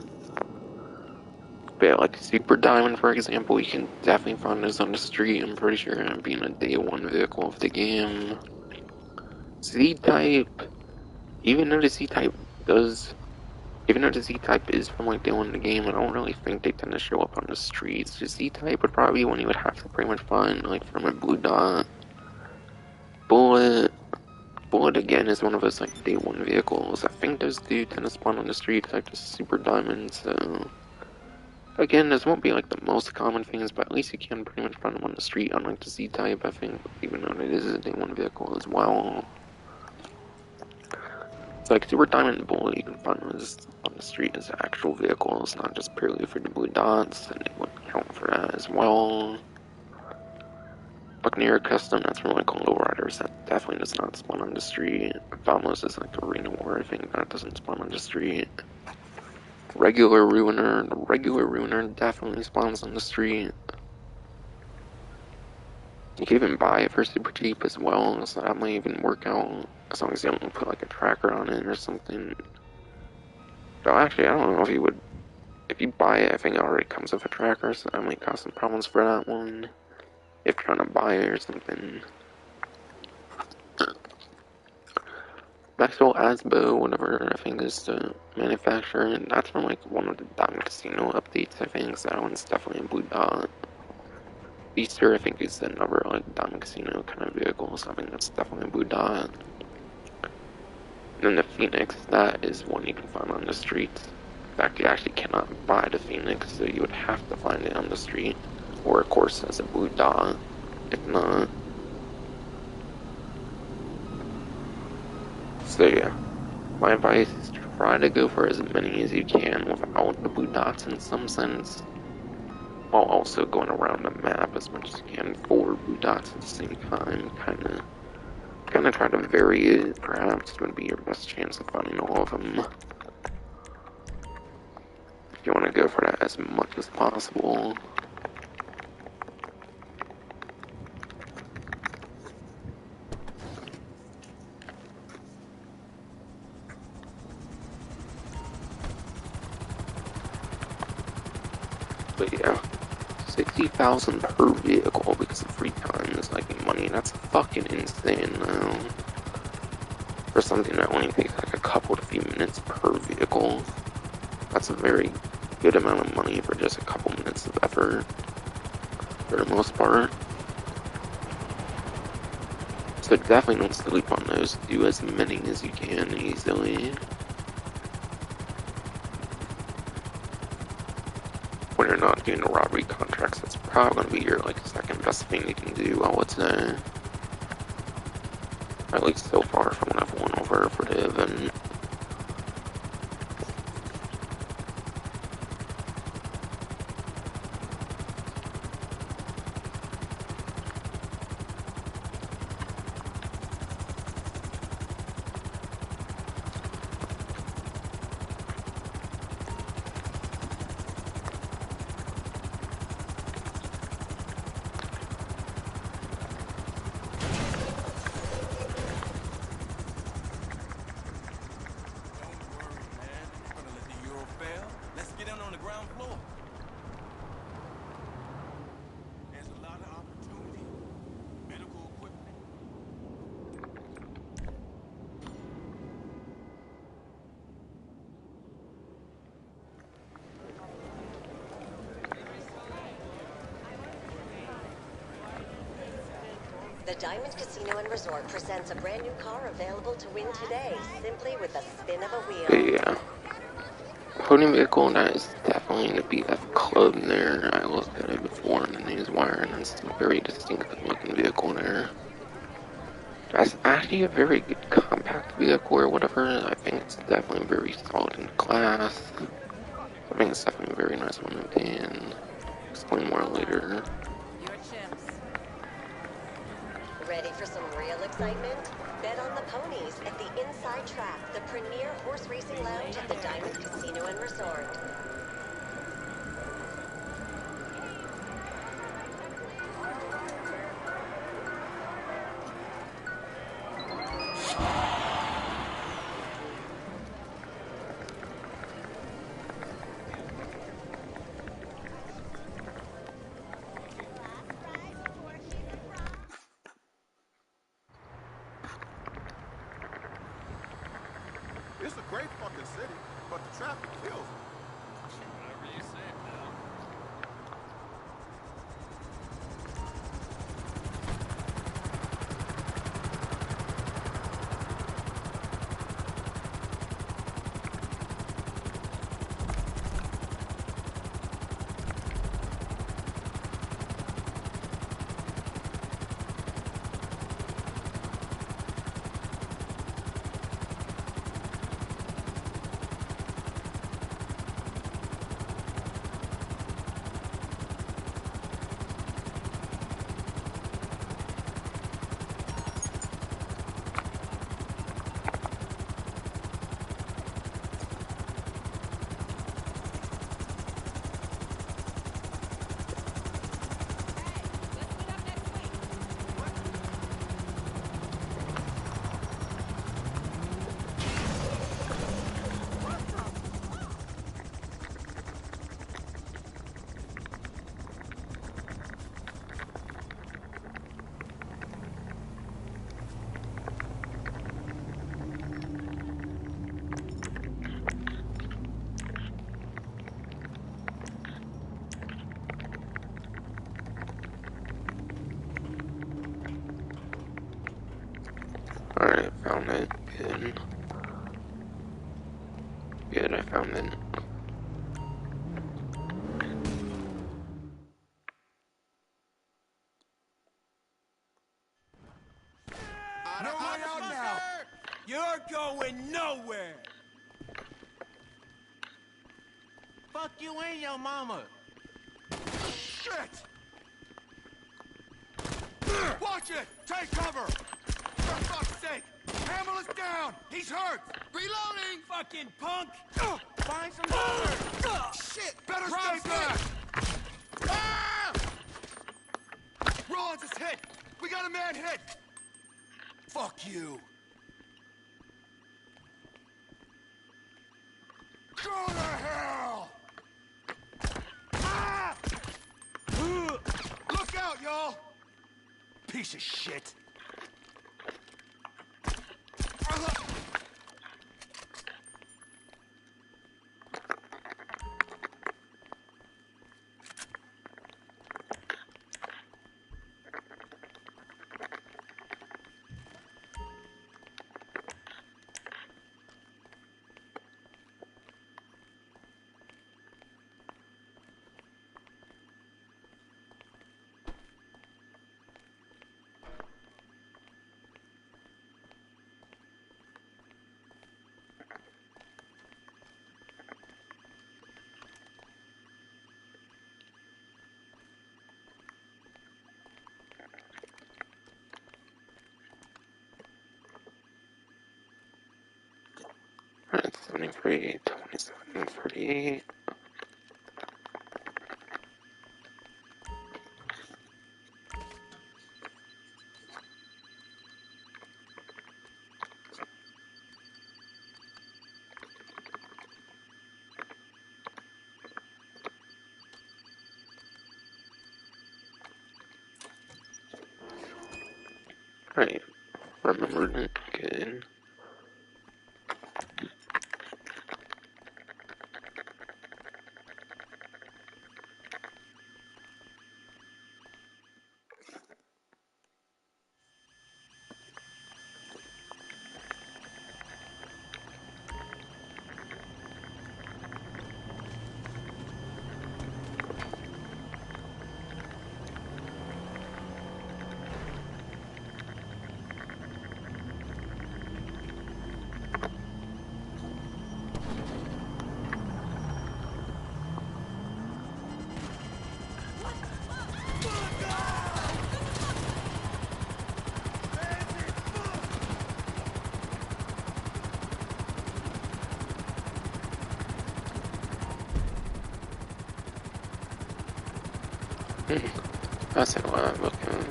But yeah, like Super Diamond, for example, you can definitely find this on the street. I'm pretty sure it being a day one vehicle of the game. Z-Type, even though the Z-Type does, even though the Z-Type is from like day one of the game, I don't really think they tend to show up on the streets. The Z-Type would probably be one you would have to pretty much find like from a blue dot. Bullet again is one of those like day one vehicles. I think those do tend to spawn on the streets like the Super Diamond, so again, this won't be like the most common things, but at least you can pretty much find them on the street, unlike the Z-Type, I think, even though it is a day one vehicle as well. It's like Super Diamond and Bullet, you can find those on the street as actual vehicles, not just purely for the blue dots, and it would count for that as well. Buccaneer Custom, that's for like lowriders, that definitely does not spawn on the street. Vamos is like Arena War, I think that doesn't spawn on the street. Regular Ruiner, the regular Ruiner definitely spawns on the street. You can even buy it for super cheap as well, so that might even work out, as long as you don't put like a tracker on it or something. So actually, I don't know if you would, if you buy it, I think it already comes with a tracker, so that might cause some problems for that one, if you're trying to buy it or something. Maxwell Asbo, whatever, I think is the manufacturer, and that's from like one of the Diamond Casino updates, I think, so that one's definitely a blue dot. Beaster, I think, is another like Diamond Casino kind of vehicle, so I think that's definitely a blue dot. And then the Phoenix, that is one you can find on the streets. In fact, you actually cannot buy the Phoenix, so you would have to find it on the street, or of course as a blue dot, if not. So yeah, my advice is try to go for as many as you can without the blue dots in some sense, while also going around the map as much as you can for blue dots at the same time. Kind of try to vary it. Perhaps would be your best chance of finding all of them. If you want to go for that as much as possible. But yeah, 60,000 per vehicle because of free time is like money. That's fucking insane now. For something that only takes like a couple to few minutes per vehicle. That's a very good amount of money for just a couple minutes of effort, for the most part. So definitely don't sleep on those. Do as many as you can easily. When you're not doing the robbery contracts, that's probably going to be your like second best thing you can do, I would say. At least so far from what I've won over for the event. The Diamond Casino and Resort presents a brand new car available to win today, simply with a spin of a wheel. Yeah. Podium vehicle, that is definitely in the BF Club there. I looked at it before in the newswire, and it's a very distinctive looking vehicle there. That's actually a very good compact vehicle or whatever. I think it's definitely very solid in class. I think it's definitely a very nice one to obtain. Explain more later. Ready for some real excitement? Bet on the ponies at the Inside Track, the premier horse racing lounge at the Diamond Casino and Resort. It's a great fucking city, but the traffic kills it. Whatever you say, pal. Fuck you and your mama. Shit! Watch it! Take cover! For fuck's sake! Hammer is down! He's hurt! Reloading! Fucking punk! Find some cover! Shit! Better stay back! Ah! Rollins is hit! We got a man hit! Fuck you! Go to hell! Ah! Look out, y'all! Piece of shit! Alright, 73, 27, 38. Alright, remembered it. Good. That's a lot of looking.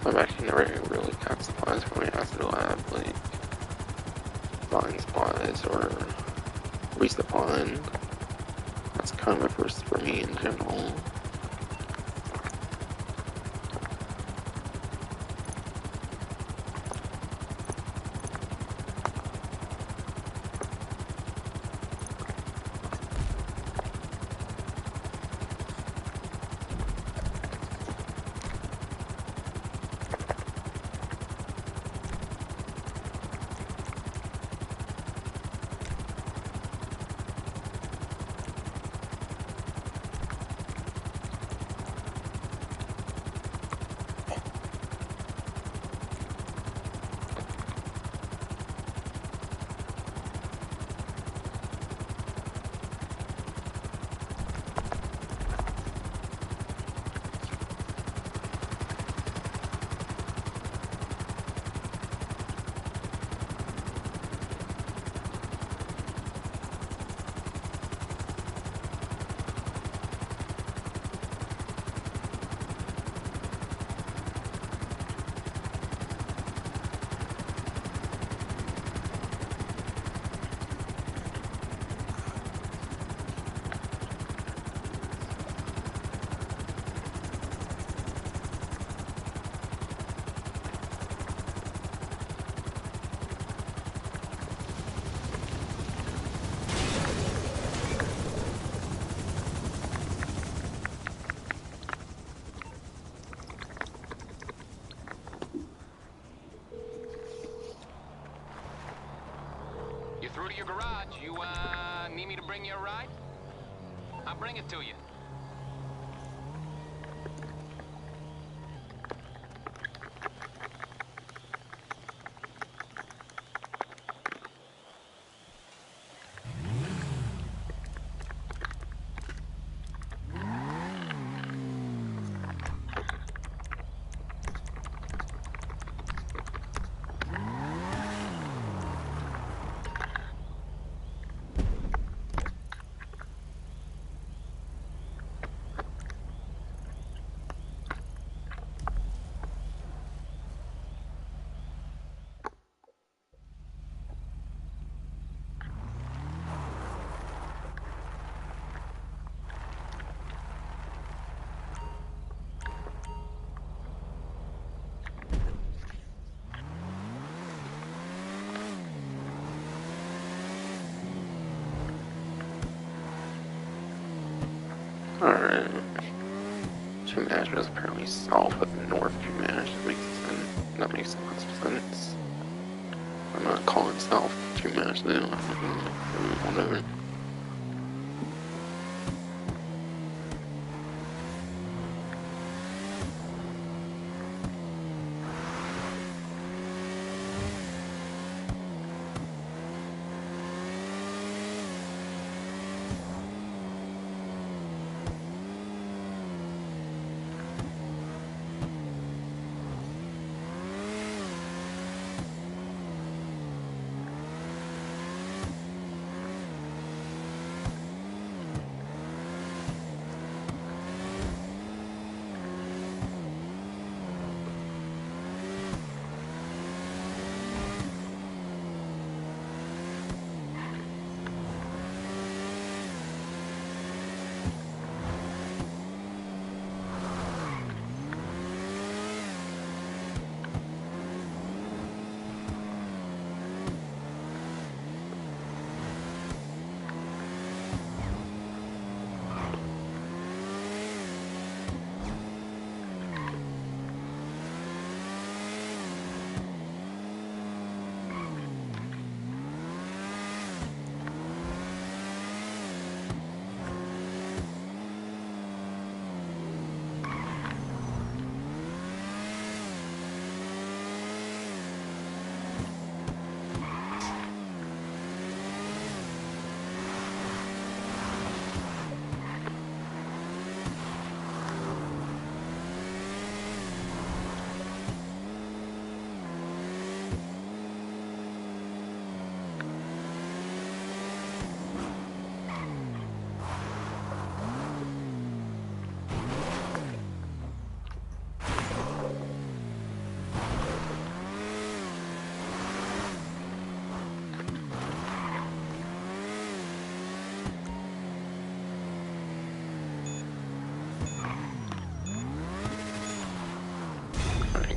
I've actually never really got supplies from the acid lab, like buying supplies or resupplying. That's kind of a first for me in general. Through to your garage. You, need me to bring you a ride? I'll bring it to you. Chumash is apparently south of North Chumash. That makes sense. That makes lots of sense. I'm not calling South Chumash then. Whatever.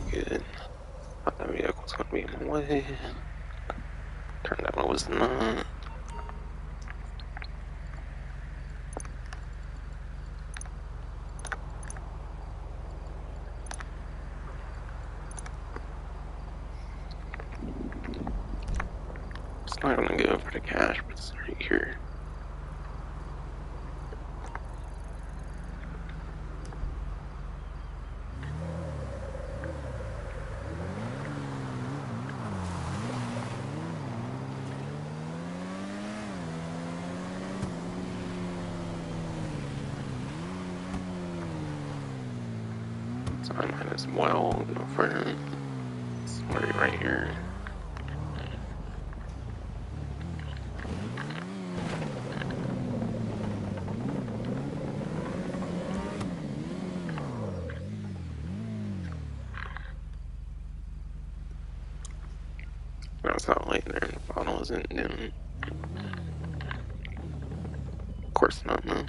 Good. Thought that vehicle was gonna be in my way. Turned out it was not. It's not gonna go for the cash, but it's right here. So I might as well go for it. It's right here. I was out late there and the bottle wasn't doing. Of course not, no.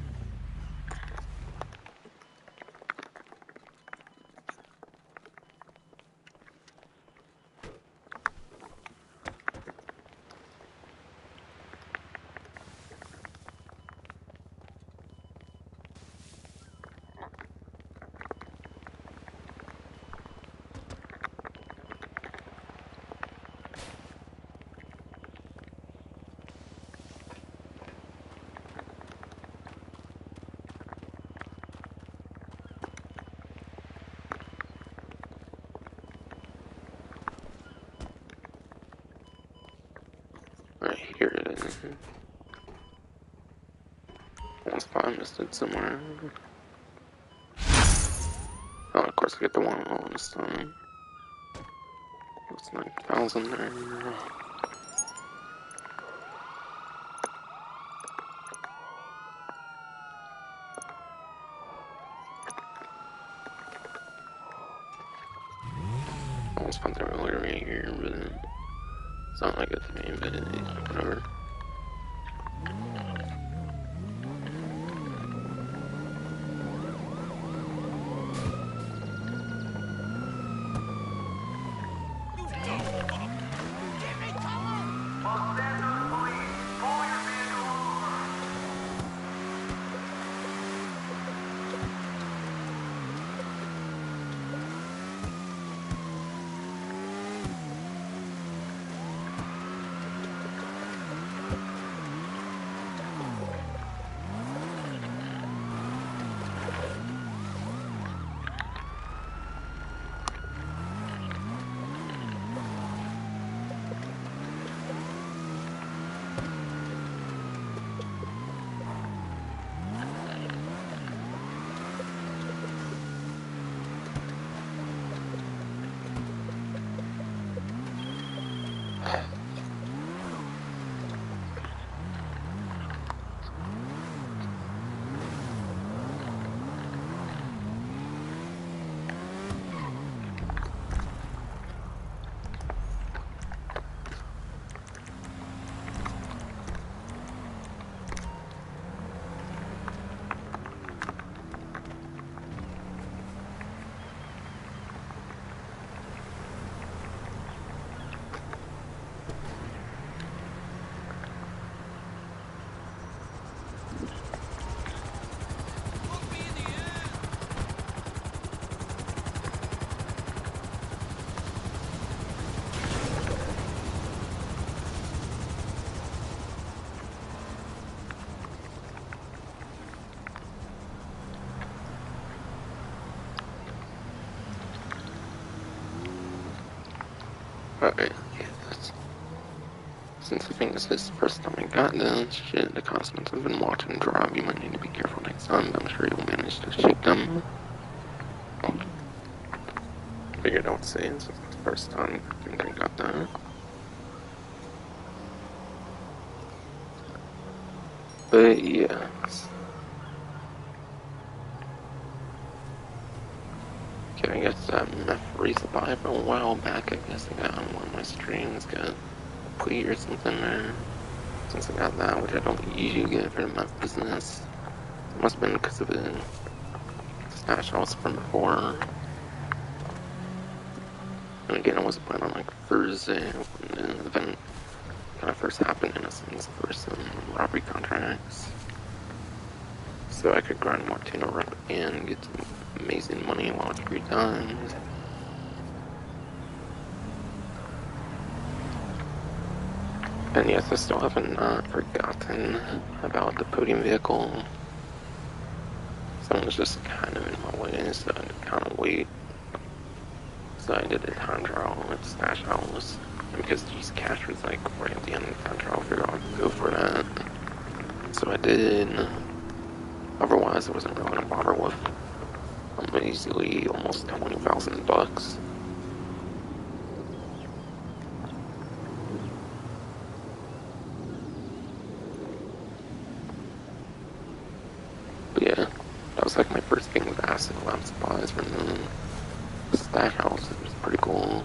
Right here it is. Almost thought I missed it somewhere. Oh, of course I get the one all this time. It's 9,000 there. Almost found the earlier right here, but it's not like it's me, but whatever. since I think this is the first time I got this, shit, the constants I've been watching drive, you might need to be careful next time, but I'm sure you'll manage to shake them. Figured I would say it since it's the first time I got that. But yeah. Okay, I guess that meth resupply from a while back, I guess I got on one of my streams, got a plea or something there. Since I got that, which I don't usually get for the meth business. It must have been because of the stash house from before. And again, I was planning on like Thursday when the event kind of first happened in a sense for some robbery contracts. So I could grind more Tino rep and get some amazing money while it's free times. And yes, I still haven't forgotten about the podium vehicle. Someone's just kind of in my way, so I had to kind of wait. So I did a time trial at Stash House. And because G's cash was like right at the end of the time trial, I figured I'd go for that. So I did. Otherwise, I wasn't really gonna bother with easily almost 20,000 bucks. But yeah, that was like my first thing with acid lab supplies from the Stash House. It was pretty cool.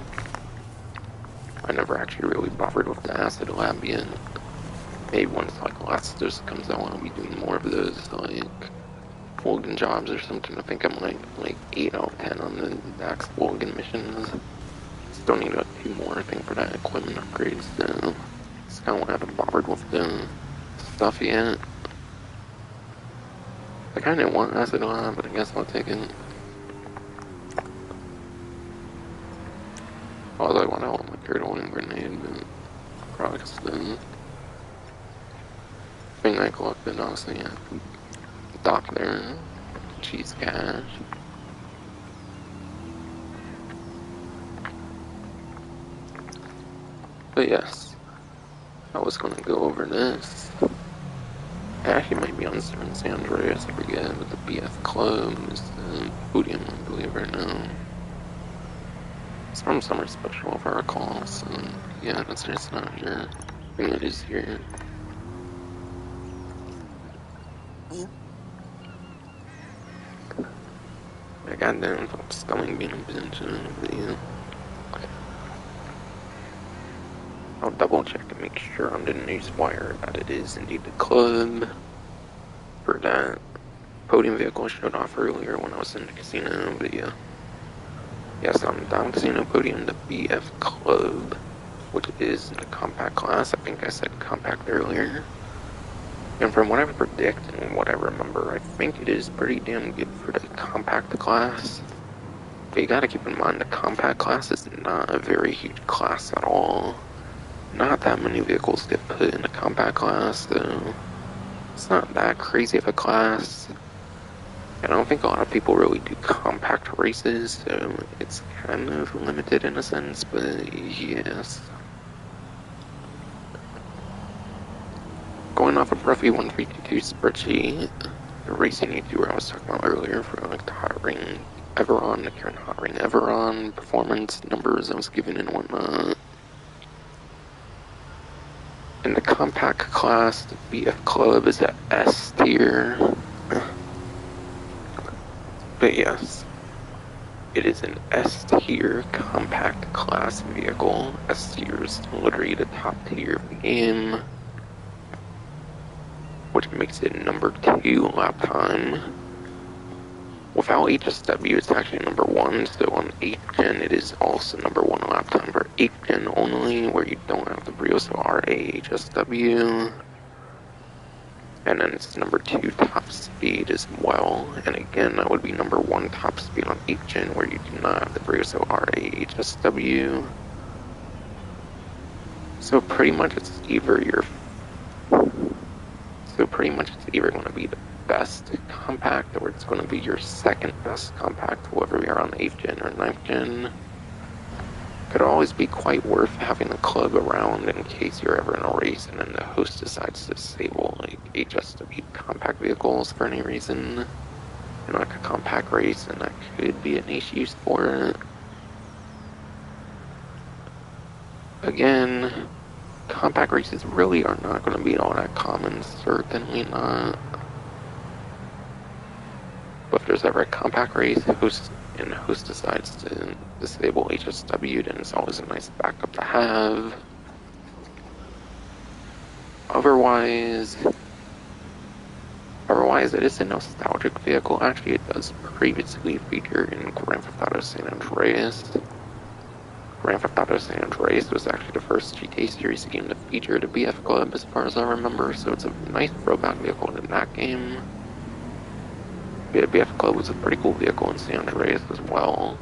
I never actually really bothered with the acid lab yet. Maybe once like Elastos comes out, I'll be doing more of those like Wolgan jobs or something. I think I'm like 8 out of 10 on the Dax Wolgan missions. Still need like 2 more, I think, for that equipment upgrades. So just kind of haven't bothered with the stuff yet. I kind of want acid lab, but I guess I'll take it. Although I want out my turtle and grenade, but probably still. Thing I collected, honestly, yeah. Dock there. Cheese cash. But yes, I was gonna go over this. I actually might be on San Andreas, I forget, but the BF Club is the podium, I believe, right now. It's from Summer Special, if I recall, so yeah, that's it's not here. I think it is here. I got down from stomach being a bitch, but yeah. I'll double check to make sure on the newswire that it is indeed the club. For that podium vehicle showed off earlier when I was in the casino, but yeah. Yes, I'm down casino podium, the BF Club, which is in the compact class. I think I said compact earlier. And from what I predict and what I remember, I think it is pretty damn good for the compact class. But you gotta keep in mind the compact class is not a very huge class at all. Not that many vehicles get put in the compact class, so it's not that crazy of a class. And I don't think a lot of people really do compact races, so it's kind of limited in a sense, but yes. Going off of roughly 152 spreadsheet, the racing YouTuber I was talking about earlier for like the Hotring Everon, the Karin Hotring Everon performance numbers I was giving and whatnot. In the compact class, the BF Club is at S tier. But yes, it is an S tier compact class vehicle. S tier is literally the top tier of the game, which makes it number 2 lap time. Without HSW, it's actually number 1, so on 8th gen, it is also number 1 lap time for 8th gen only, where you don't have the Brioso RA HSW. And then it's number 2 top speed as well, and again, that would be number 1 top speed on 8th gen, where you do not have the Brioso RA HSW. So pretty much it's either going to be the best compact, or it's going to be your second best compact, whether you're on 8th gen or 9th gen. could always be quite worth having a club around in case you're ever in a race and then the host decides to disable like HSW compact vehicles for any reason in like a compact race, and that could be a niche use for it. Again, compact races really are not going to be all that common, certainly not. But if there's ever a compact race, the host decides to disable HSW, then it's always a nice backup to have. Otherwise, it is a nostalgic vehicle. Actually, it does previously feature in Grand Theft Auto San Andreas. Grand Theft Auto San Andreas was actually the first GTA series game to feature the BF Club, as far as I remember, so it's a nice throwback vehicle in that game. The BF Club was a pretty cool vehicle in San Andreas as well.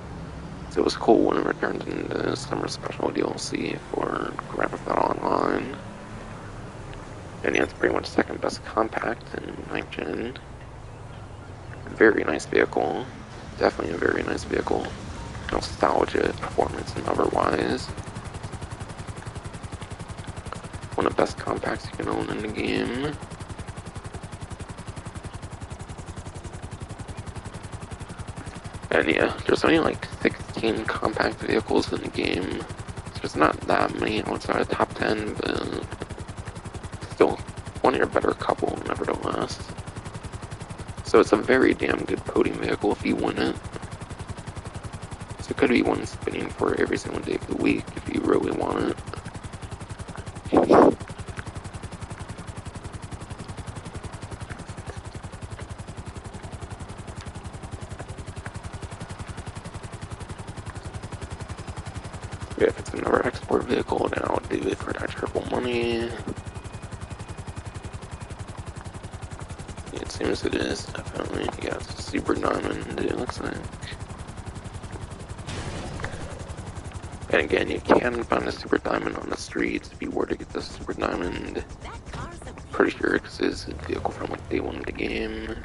So it was cool when it returned in the summer special DLC for Grand Theft Auto Online. And yeah, it's pretty much second best compact in 9th gen. Very nice vehicle. Definitely a very nice vehicle. Nostalgia, performance, and otherwise. One of the best compacts you can own in the game. And yeah, there's only like 16 compact vehicles in the game. There's not that many outside of the top 10, but still one of your better couple, nevertheless. So it's a very damn good podium vehicle if you win it. So it could be one spinning for every single day of the week if you really want it. Yeah, if it's another export vehicle, then I'll do it for that triple money. It seems it is, definitely. Yeah, it's a super diamond, it looks like. And again, you can find a super diamond on the streets if you were to get the super diamond. Pretty sure it's a vehicle from like day one of the game.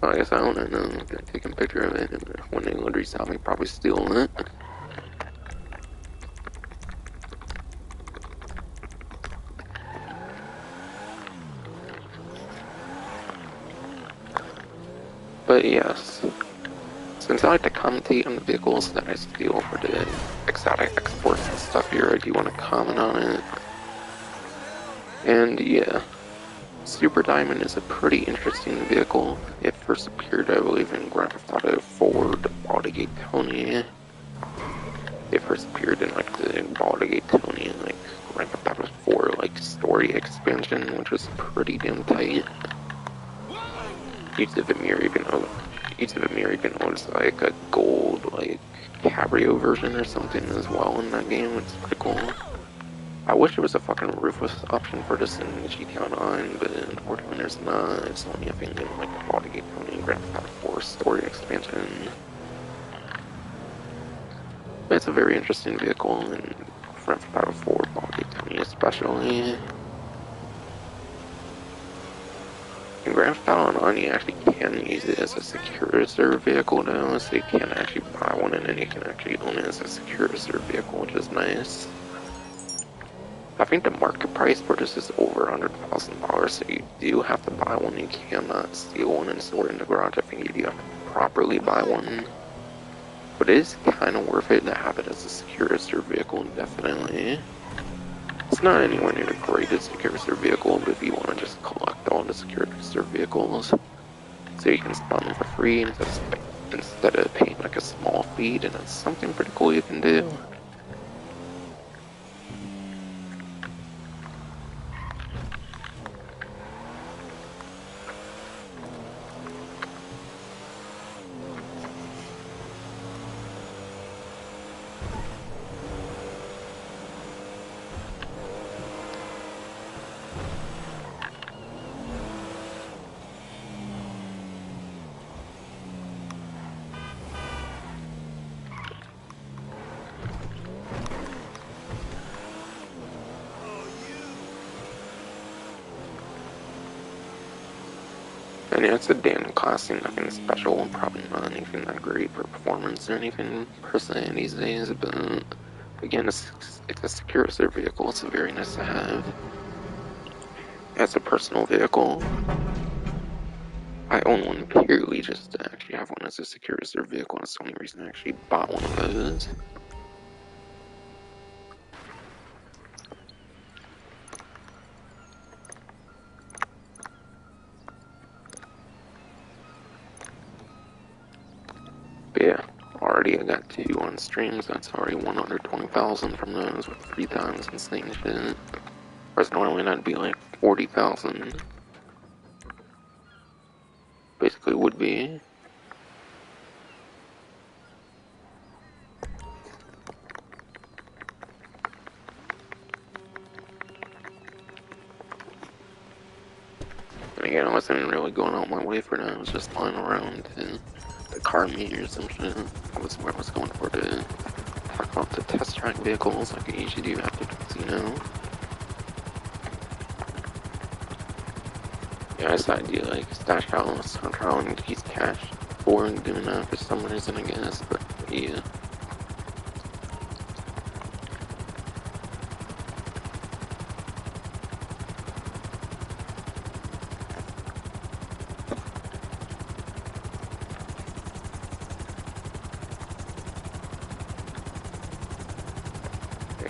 Well, I guess I don't know. I'm gonna take a picture of it, and when they would resell me, probably stealing it. But yes, since I like to commentate on the vehicles that I steal for the exotic exports and stuff here, I do want to comment on it. And yeah, Super Diamond is a pretty interesting vehicle. It first appeared, I believe, in Grand Theft Auto 4, the Baldigate Tony. It first appeared in like the Baldigate Tony and like Grand Theft Auto 4 like story expansion, which was pretty damn tight. Each of them here even owns like a gold like cabrio version or something as well in that game. It's pretty cool. I wish there was a fucking roofless option for this in GTA Online, but unfortunately there's not. It's only a thing in like the Baldigate Tony and Grand Theft Auto 4 story expansion. But it's a very interesting vehicle in Grand Theft Auto 4 Baldigate Tony especially. In Grand Theft Auto Online, you actually can use it as a secure reserve vehicle now, so you can actually buy one and then you can actually own it as a secure reserve vehicle, which is nice. I think the market price for this is over $100,000, so you do have to buy one. You cannot steal one and store it in the garage. I think you do have to properly buy one. But it is kind of worth it to have it as a secure reserve vehicle, definitely. It's not anywhere near the greatest secure reserve vehicle, but if you want to just collect all the secure reserve vehicles, so you can spawn them for free instead of paying like a small fee, then that's something pretty cool you can do. And yeah, it's a damn classy, nothing special, and probably not anything that great for performance or anything per se these days, but again, it's a secure reserve vehicle, it's very nice to have. As a personal vehicle, I own one purely just to actually have one as a secure reserve vehicle, and that's the only reason I actually bought one of those. But yeah, already I got 2 on streams, that's already 120,000 from those with 3 times insane shit. Whereas normally that'd be like 40,000. Basically would be. And again, I wasn't really going out my way for that, I was just flying around to the car meet or some shit. That was where I was going for to talk about the test track vehicles like I usually do after the casino. Yeah, I decided to like stash out on trial and use cash for doing that for some reason, I guess, but yeah.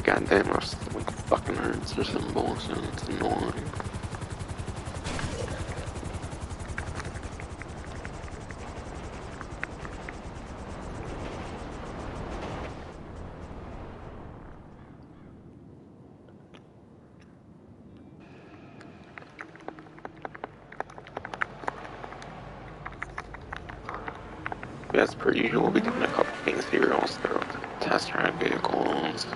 Goddamn, I like fucking hurts or some bullshit, it's annoying. As per usual, we'll be doing a couple things here. I'll start with the test drive vehicles.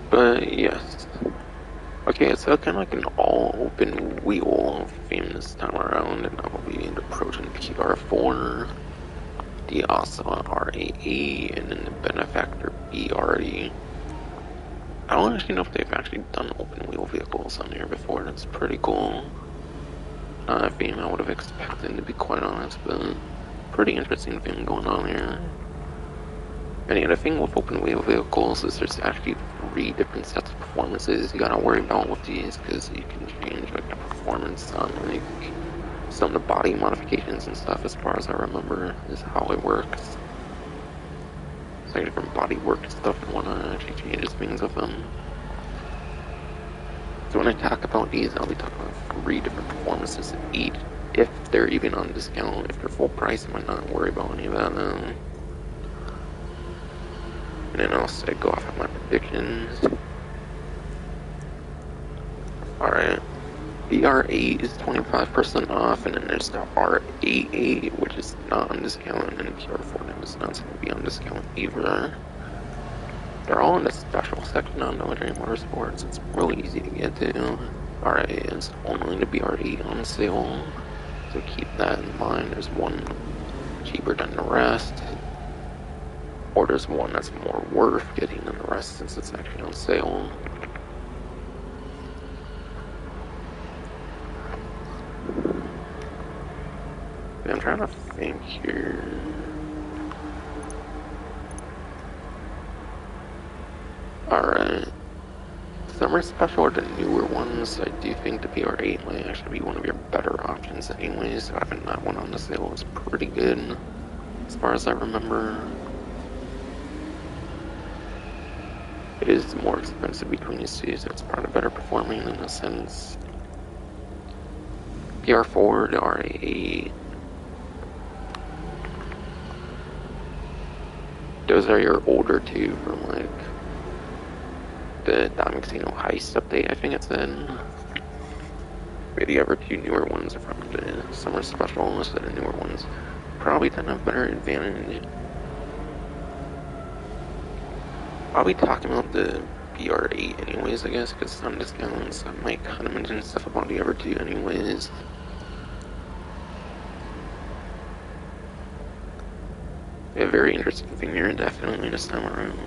But yes. Okay, it's kind of like an all-open wheel theme this time around, and I will be approaching PR4, the Asa RAE, and then the Benefactor BRE. I don't actually know if they've actually done open wheel vehicles on here before. That's pretty cool. Not a theme I would have expected, to be quite honest, but pretty interesting thing going on here. And yeah, the thing with open wheel vehicles is there's actually 3 different sets of performances you gotta worry about with these, because you can change like the performance on like some of the body modifications and stuff, as far as I remember, is how it works. It's like different body work and stuff and whatnot actually changes things with them. So when I talk about these, I'll be talking about 3 different performances each, if they're even on discount. If they're full price, I might not worry about any of that. And then I'll say go off of my predictions. Alright. BR8 is 25% off, and then there's the R88, which is not on discount, and then PR4 is not going to be on discount either. They're all in the special section on Military Motorsports. It's really easy to get to. Alright, it's only the BR8 on sale, so keep that in mind. There's one cheaper than the rest. Or there's one that's more worth getting than the rest since it's actually on sale. I'm trying to think here. Alright. Summer Special are the newer ones. I do think the PR8 might actually be one of your better options anyways. So having that one on the sale is pretty good, as far as I remember. It is more expensive between these two, so it's probably better performing in a sense. PR4, the RA8. Those are your older two from like the Diamond Casino Heist update, I think it's in. Maybe the other 2 newer ones are from the Summer Special, so the newer ones probably tend to have better advantage. I'll be talking about the BR8 anyways, I guess, because it's on discounts. I might kind of mention stuff about the other 2 anyways. A very interesting thing here, definitely this time around.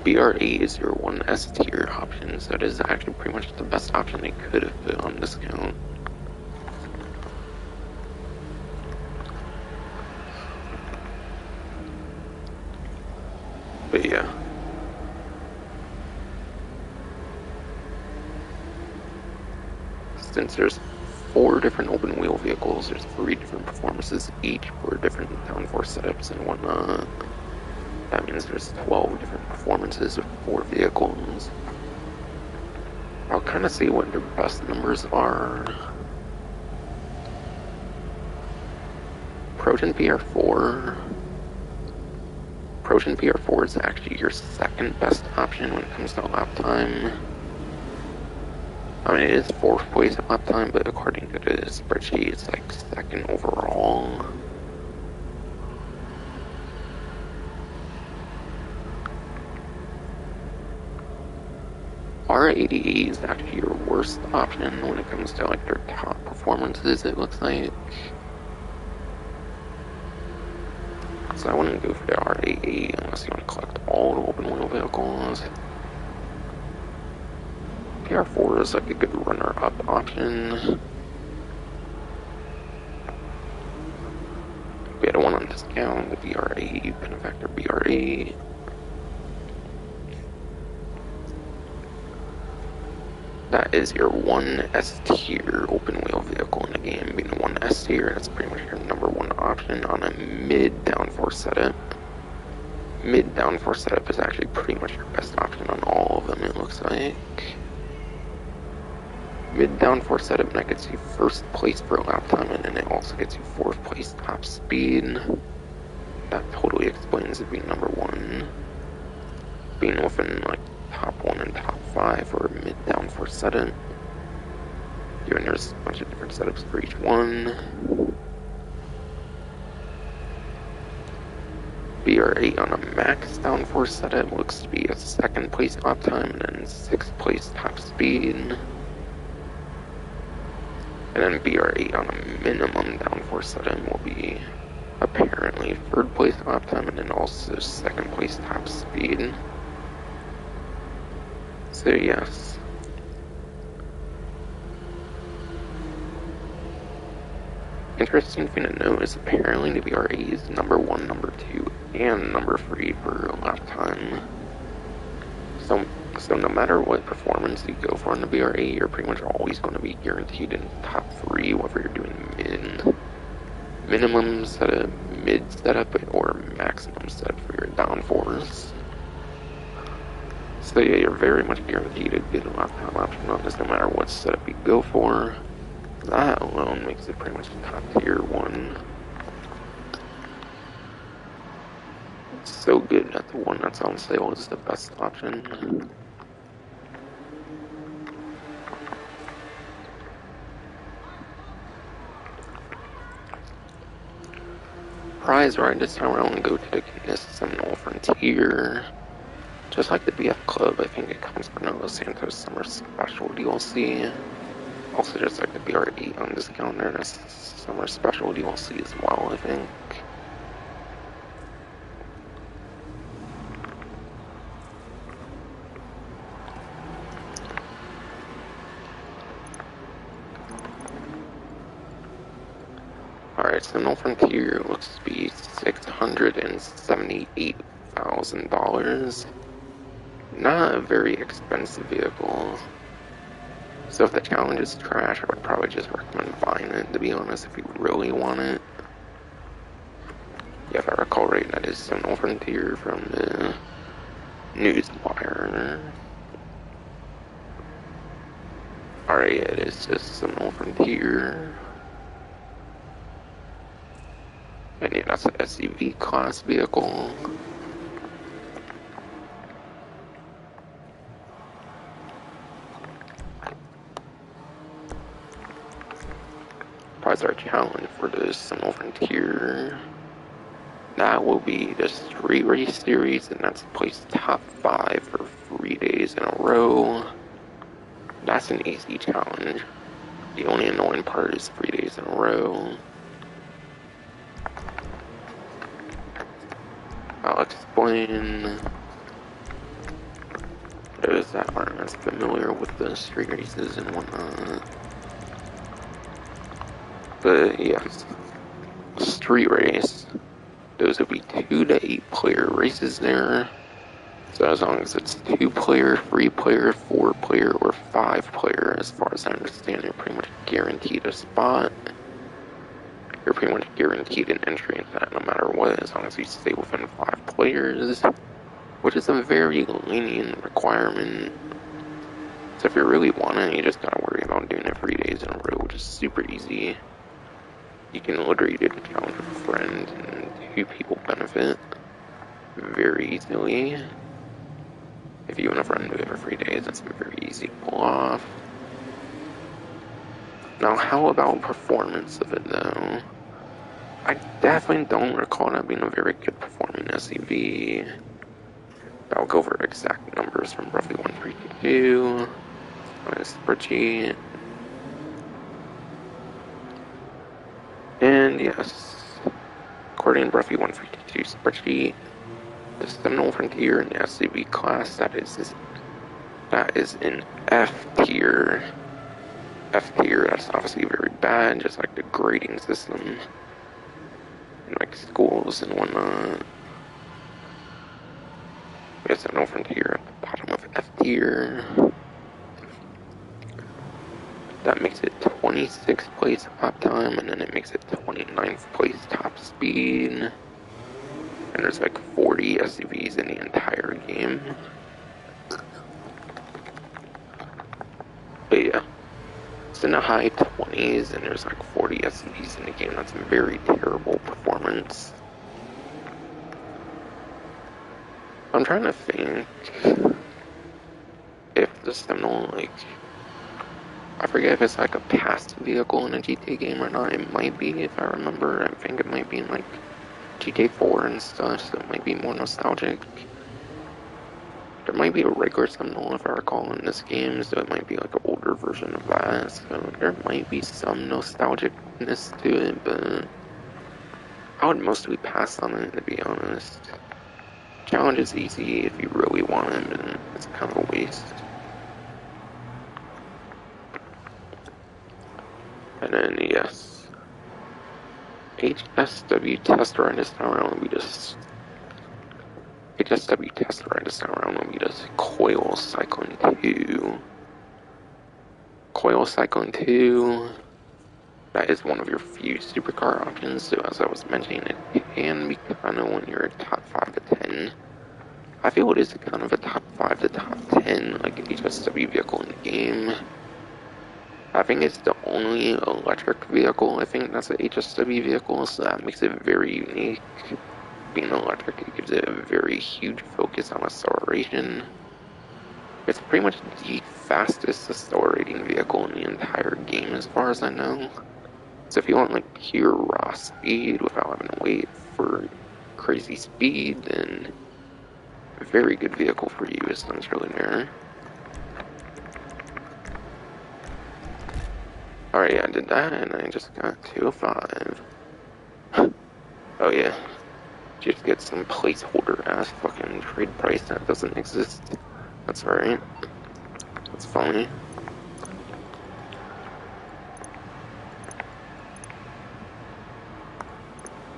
BR8 is your 1S tier option, so it is actually pretty much the best option they could have put on discount. But yeah. Since there's 4 different open wheel vehicles, there's 3 different performances each for different downforce setups and whatnot. That means there's 12 different performances with 4 vehicles. I'll kind of see what their best numbers are. Proton PR4 is actually your second best option when it comes to lap time. I mean, it is 4th place at lap time, but according to the spreadsheet, it's like 2nd overall. R88 is actually your worst option when it comes to like their top performances, it looks like. So I wouldn't go for the R88 unless you want to collect all the open wheel vehicles. PR4 is like a good runner-up option. We had one on discount, the BR8, Benefactor BR8. That is your 1S tier open wheel vehicle in the game. Being a 1S tier, that's pretty much your number 1 option on a mid downforce setup. Mid downforce setup is actually pretty much your best option on all of them, it looks like. Mid downforce setup, that gets you 1st place for lap time, and then it also gets you 4th place top speed. That totally explains it being number 1. Being within like top 1 and top 5 for a mid downforce setup. And there's a bunch of different setups for each one. BR8 on a max downforce setup looks to be a 2nd place lap time and then 6th place top speed. And then BR8 on a minimum downforce setup will be apparently 3rd place lap time and then also 2nd place top speed. So yes. Interesting thing to note is apparently the BR8 is number 1, number 2, and number 3 for lap time. So no matter what performance you go for on the BR8, you're pretty much always going to be guaranteed in the top 3, whether you're doing minimum setup, mid setup, or maximum setup for your downforce. So yeah, you're very much guaranteed to get a lap time option on this no matter what setup you go for. That alone makes it pretty much a top tier 1. It's so good that the one that's on sale is the best option. Prize ride this time around, go to the Seminole Frontier. Just like the BF Club, I think it comes from the Santos Summer Special DLC. Also, just like the BR8 on discount, there's a Summer Special DLC as well, I think. Alright, Seminole Frontier looks to be $678,000. Not a very expensive vehicle. So if the challenge is trash, I would probably just recommend buying it, to be honest, if you really want it. Yeah, if I recall right, that is Seminole Frontier from the Newswire. Alright, yeah, it is just Seminole Frontier. And yeah, that's an SUV class vehicle. Prize our challenge for the Seminole Frontier. That will be the street race series, and that's placed top 5 for 3 days in a row. That's an easy challenge. The only annoying part is 3 days in a row. I'll explain. that aren't as familiar with the street races and whatnot. But yes, street race. Those would be 2 to 8 player races there. So as long as it's 2 player, 3 player, 4 player, or 5 player, as far as I understand, you're pretty much guaranteed a spot. You're pretty much guaranteed an entry into that no matter what, as long as you stay within 5 players, which is a very lenient requirement. So if you really want it, you just gotta worry about doing it 3 days in a row, which is super easy. You can literally do the challenge with a friend, and 2 people benefit very easily. If you and a friend do it for 3 days, that's very easy to pull off. Now, how about performance of it, though? I definitely don't recall that being a very good performing SUV. I'll go over exact numbers from roughly 132 on a spreadsheet. And yes, according to roughly 152 spreadsheet, the Seminole Frontier in the SUV class, that is in F tier. F tier, that's obviously very bad, just like the grading system in like schools and whatnot. We have Seminole Frontier at the bottom of F tier. That makes it 26th place top time, and then it makes it 29th place top speed. And there's like 40 SUVs in the entire game. But yeah, it's in the high 20s, and there's like 40 SUVs in the game. That's a very terrible performance. I'm trying to think if the Seminole, like, I forget if it's like a past vehicle in a GTA game or not. It might be, if I remember. I think it might be in like GTA 4 and stuff, so it might be more nostalgic. There might be a regular Seminole, if I recall, in this game, so it might be like an older version of that, so there might be some nostalgicness to it, but I would mostly pass on it, to be honest. Challenge is easy if you really want it, and it's kind of a waste. And then, yes, HSW test ride this time around will be just HSW test ride this time around will be just Coil Cycling 2. Coil Cycling 2, that is one of your few supercar options, so as I was mentioning, it can be kind of when you're a top 5 to 10. I feel it is kind of a top 5 to top 10, like HSW vehicle in the game. I think it's the only electric vehicle, I think that's an HSW vehicle, so that makes it very unique. Being electric, it gives it a very huge focus on acceleration. It's pretty much the fastest accelerating vehicle in the entire game as far as I know. So if you want like pure raw speed without having to wait for crazy speed, then a very good vehicle for you is really there. Alright, yeah, I did that, and I just got 205. Oh yeah, just get some placeholder ass fucking trade price that doesn't exist. That's alright. That's fine.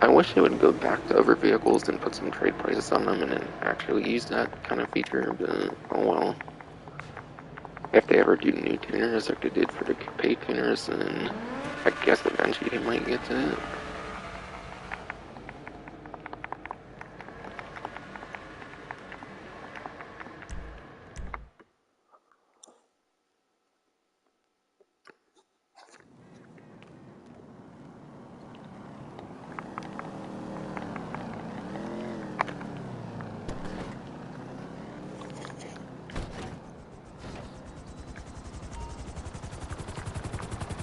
I wish it would go back to other vehicles and put some trade prices on them and then actually use that kind of feature, but oh well. If they ever do new tuners like they did for the coupe tuners, then I guess eventually they might get to it.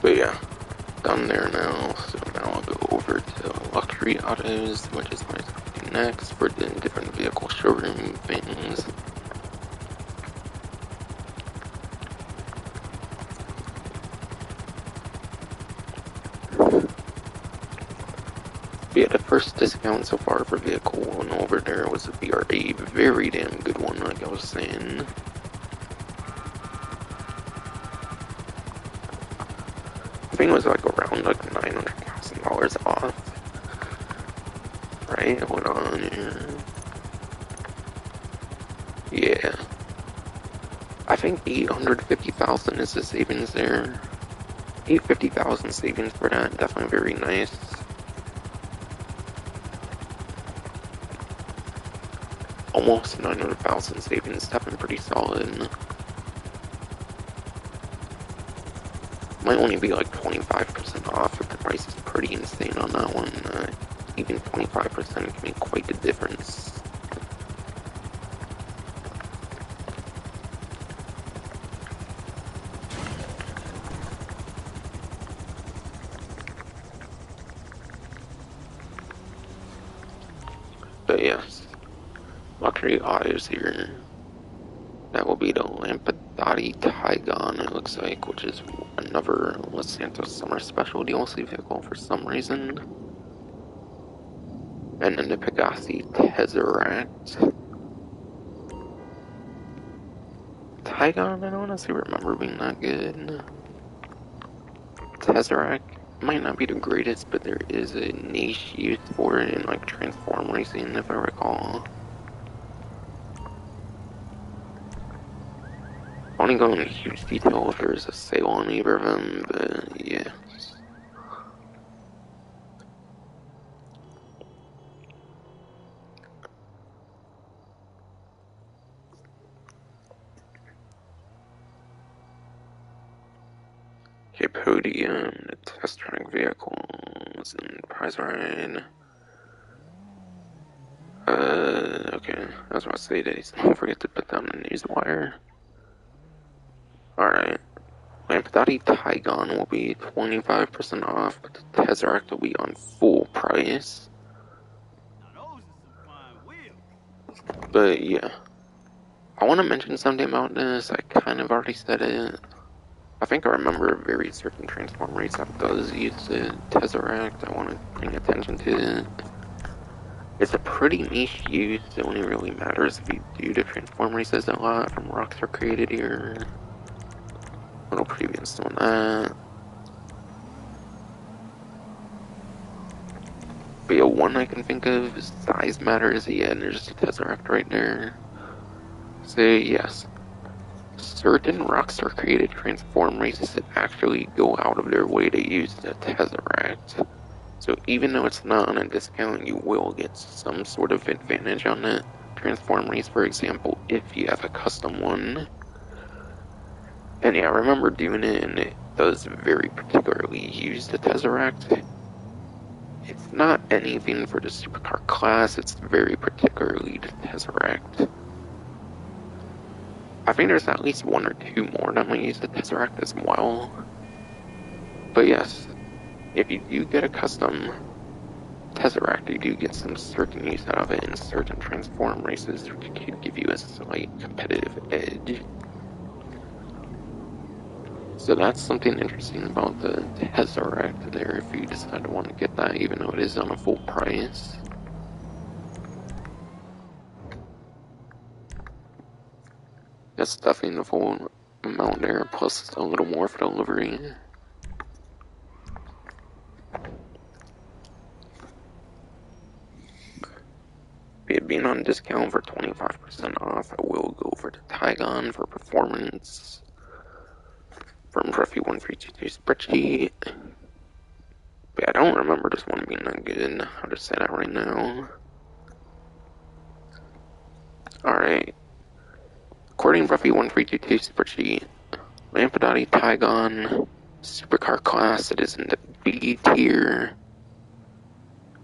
But yeah, done there now, so now I'll go over to luxury autos, which is what I do next for the different vehicle showroom things. But yeah, the first discount so far for vehicle one over there was a BRA, very damn good one, like I was saying. I think it was like around like $900,000 off. Right, hold on here. Yeah. I think 850,000 is the savings there. 850,000 savings for that, definitely very nice. Almost 900,000 savings, definitely pretty solid. Might only be like 25% off, but the price is pretty insane on that one. Even 25% can make quite the difference. But yes, luxury autos here. That will be the Lampadati Tygon, it looks like, which is another Los Santos Summer Special DLC vehicle for some reason. And then the Pegassi Tesseract. Tygon, I don't honestly remember being that good. Tesseract might not be the greatest, but there is a niche use for it in like transform racing, if I recall. I won't go into huge detail if there's a sale on either of them, but yeah. Okay, podium, the test track vehicles, and prize ride. Okay, I was about to say that. Don't forget to put down the newswire. Alright. Lampadati Tygon will be 25% off, but the Tesseract will be on full price. But yeah. I want to mention something about this. I kind of already said it. I think I remember a very certain transform race that does use the Tesseract. I want to bring attention to it. It's a pretty niche use. It only really matters if you do the transform races a lot from rocks are created here. A little previous on that. But yeah, one I can think of is size matters. Yeah, and there's a Tesseract right there. So yes, certain Rockstar created transform races that actually go out of their way to use the Tesseract. So even though it's not on a discount, you will get some sort of advantage on that transform race, for example, if you have a custom one. And yeah, I remember doing it, and it does very particularly use the Tesseract. It's not anything for the supercar class, it's very particularly the Tesseract. I think there's at least one or two more that might use the Tesseract as well. But yes, if you do get a custom Tesseract, you do get some certain use out of it in certain transform races, which could give you a slight competitive edge. So that's something interesting about the Tesseract there, if you decide to want to get that, even though it is on a full price. That's definitely the full amount there, plus a little more for delivery. It being on discount for 25% off, I will go for the Tygon for performance from Ruffy 1322 spreadsheet. But I don't remember this one being that good. I'll just say that right now. Alright. According to Ruffy 1322 spreadsheet, Lampadati Tygon supercar class, it is in the B tier.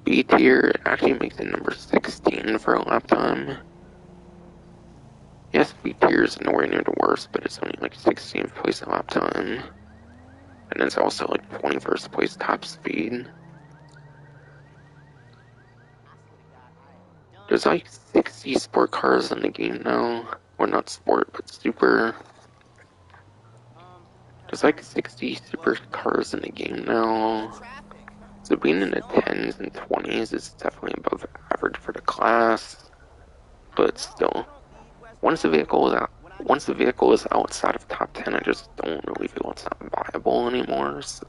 B tier actually makes it number 16 for a lap time. Yes, B tier is nowhere near the worst, but it's only like 16th place lap time. And it's also like 21st place top speed. There's like 60 sport cars in the game now. Or not sport, but super. There's like 60 super cars in the game now. So being in the 10s and 20s is definitely above average for the class. But still, once once the vehicle is outside of top 10, I just don't really feel it's not viable anymore. So,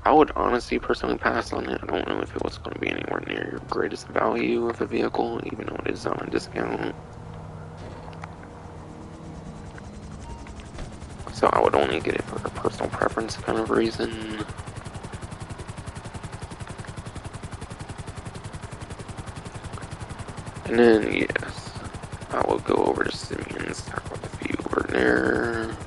I would honestly personally pass on it. I don't really feel it's going to be anywhere near your greatest value of a vehicle, even though it is on a discount. So I would only get it for a personal preference kind of reason. And then, yes, I will go over to Simeon's, talk about the few over there.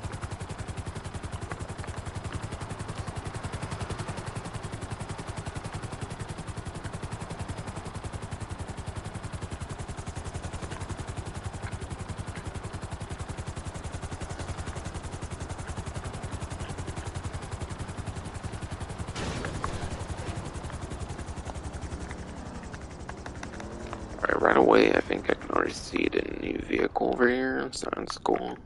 Alright, right away, I think I can already see the new vehicle over here, so that's cool.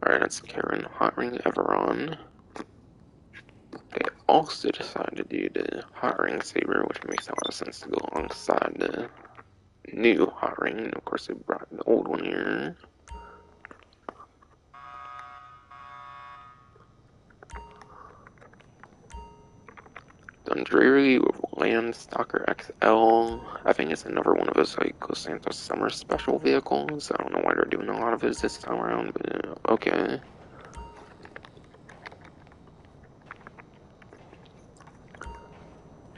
Alright, that's Karin, Hotring, Everon. They also decided to do the Hotring Saber, which makes a lot of sense to go alongside the new Hotring. Of course, they brought the old one here. Dundreary Landstalker XL. I think it's another one of those like Santos summer special vehicles. I don't know why they're doing a lot of this time around, but okay.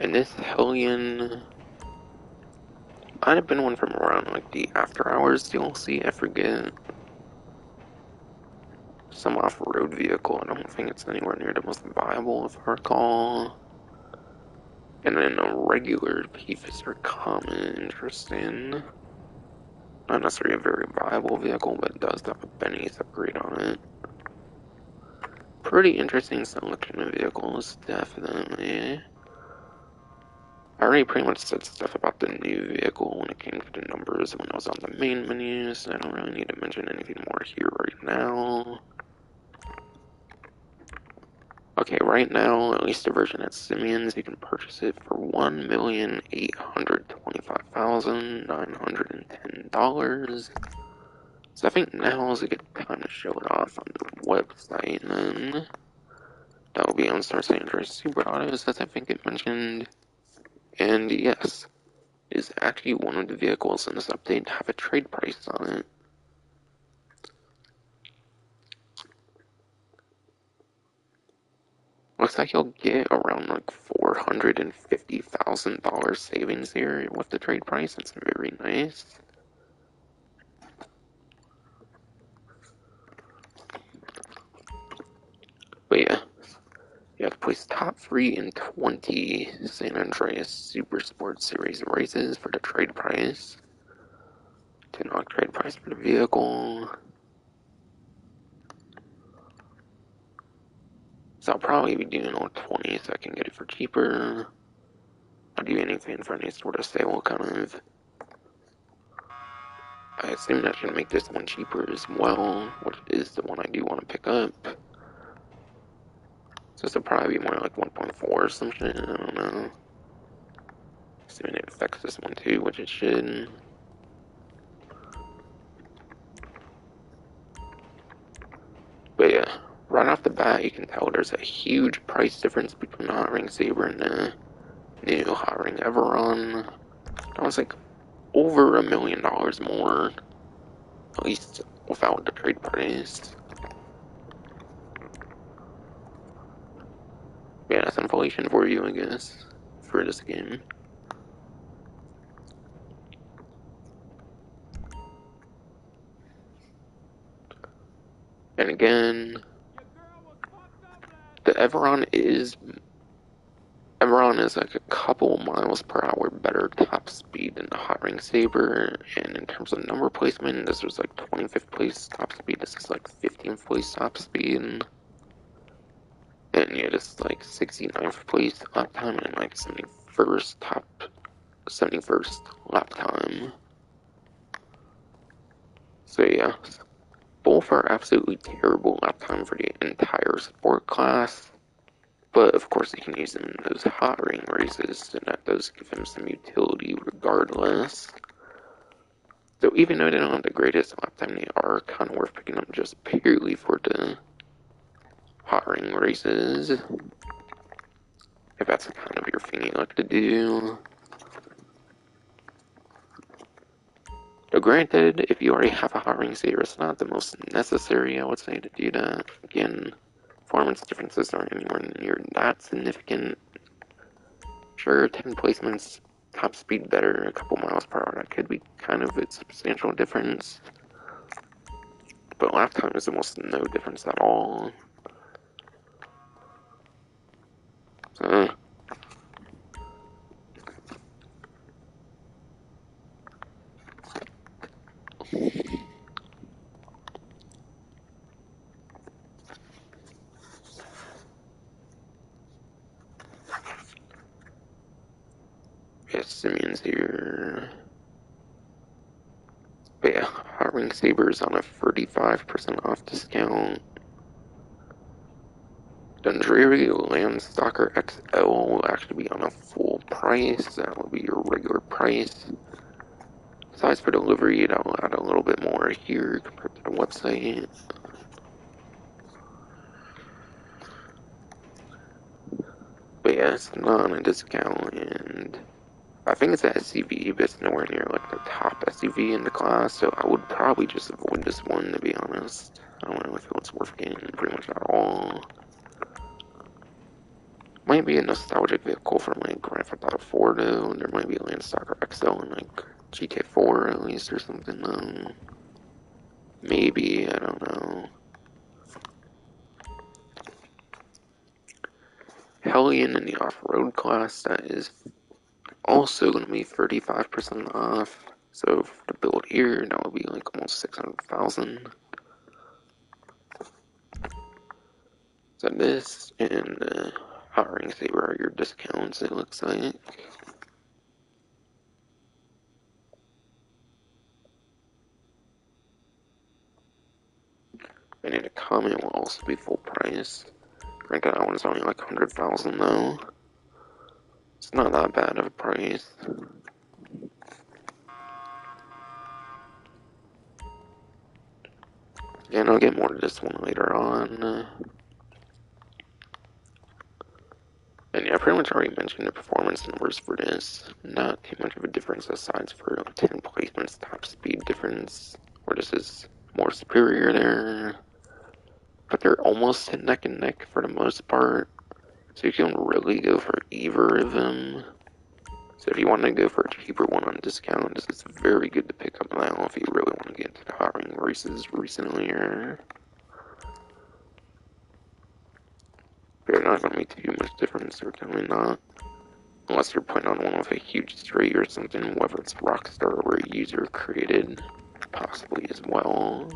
And this Hellion might have been one from around like the After Hours DLC. I forget. Some off-road vehicle. I don't think it's anywhere near the most viable, if I recall. And then a regular P-Fist or common, interesting. Not necessarily a very viable vehicle, but it does have a Benny's upgrade on it. Pretty interesting selection of vehicles, definitely. I already pretty much said stuff about the new vehicle when it came to the numbers when I was on the main menu, so I don't really need to mention anything more here right now. Okay, right now, at least the version at Simeon's, you can purchase it for $1,825,910. So I think now is a good time to show it off on the website, and then that will be on Star San Andreas Super Autos, as I think it mentioned. And yes, it is actually one of the vehicles in this update to have a trade price on it. Looks like you'll get around like $450,000 savings here with the trade price. That's very nice. But yeah, you have to place top 3 in 20 San Andreas Super Sports Series races for the trade price. $10 trade price for the vehicle. So I'll probably be doing all 20 so I can get it for cheaper. I'll do anything for any sort of sale kind of. I assume that should make this one cheaper as well, which is the one I do want to pick up. So this will probably be more like 1.4 or some shit, I don't know. Assuming it affects this one too, which it should. But yeah, right off the bat, you can tell there's a huge price difference between the Hotring Saber and the new Hotring Everon. That was like over $1 million more, at least without the trade price. Yeah, that's inflation for you, I guess, for this game. And again, the Everon is like a couple miles per hour better top speed than the Hotring Saber, and in terms of number placement, this was like 25th place top speed, this is like 15th place top speed, and yeah, this is like 69th place lap time, and like 71st lap time. So yeah, both are absolutely terrible lap time for the entire sport class. But of course, you can use them in those Hotring races, and that does give them some utility regardless. So even though they don't have the greatest lap time, they are kind of worth picking up just purely for the Hotring races. If that's kind of your thing you like to do. Though granted, if you already have a Hotring saver, it's not the most necessary, I would say, to do that. Again, performance differences aren't anywhere near that significant. Sure, 10 placements, top speed better, a couple miles per hour, that could be kind of a substantial difference. But lap time is almost no difference at all. So, yes, Simeon's here. But yeah, Hotring Saber's on a 35% off discount. Dundreary Landstalker XL will actually be on a full price. That will be your regular price. Size for delivery, that'll add a little bit more here compared to the website. But yeah, it's not on a discount, and I think it's a SUV, but it's nowhere near like the top SUV in the class, so I would probably just avoid this one, to be honest. I don't really feel it's worth getting pretty much at all. Might be a nostalgic vehicle from like Grand Theft Auto 4 though. There might be a Landstalker XL in like GTA 4 at least or something though. Maybe, I don't know. Hellion in the off-road class, that is also going to be 35% off. So for the build here, that would be like almost 600,000. So this and Hotring Saber are your discounts, it looks like. And in a comment will also be full price. Granted, that one's only like 100,000 though. It's not that bad of a price. And I'll get more to this one later on. And yeah, I pretty much already mentioned the performance numbers for this. Not too much of a difference aside for like 10 placements top speed difference, where this is more superior there. But they're almost neck and neck for the most part. So you can really go for either of them. So if you want to go for a cheaper one on discount, this is very good to pick up now if you really want to get into the Hotring races recently. There's not going to be too much difference, certainly not. Unless you're putting on one with a huge street or something, whether it's Rockstar or a user created, possibly as well.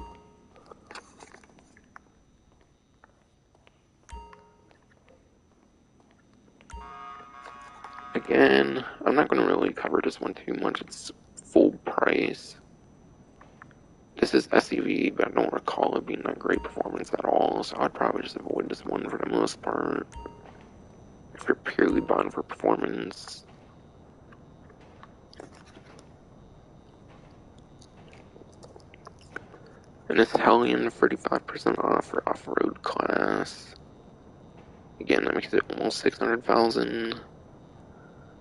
Again, I'm not going to really cover this one too much, it's full price. This is SUV, but I don't recall it being that great performance at all, so I'd probably just avoid this one for the most part. If you're purely buying for performance. And this Hellion 35% off for off-road class. Again, that makes it almost 600,000.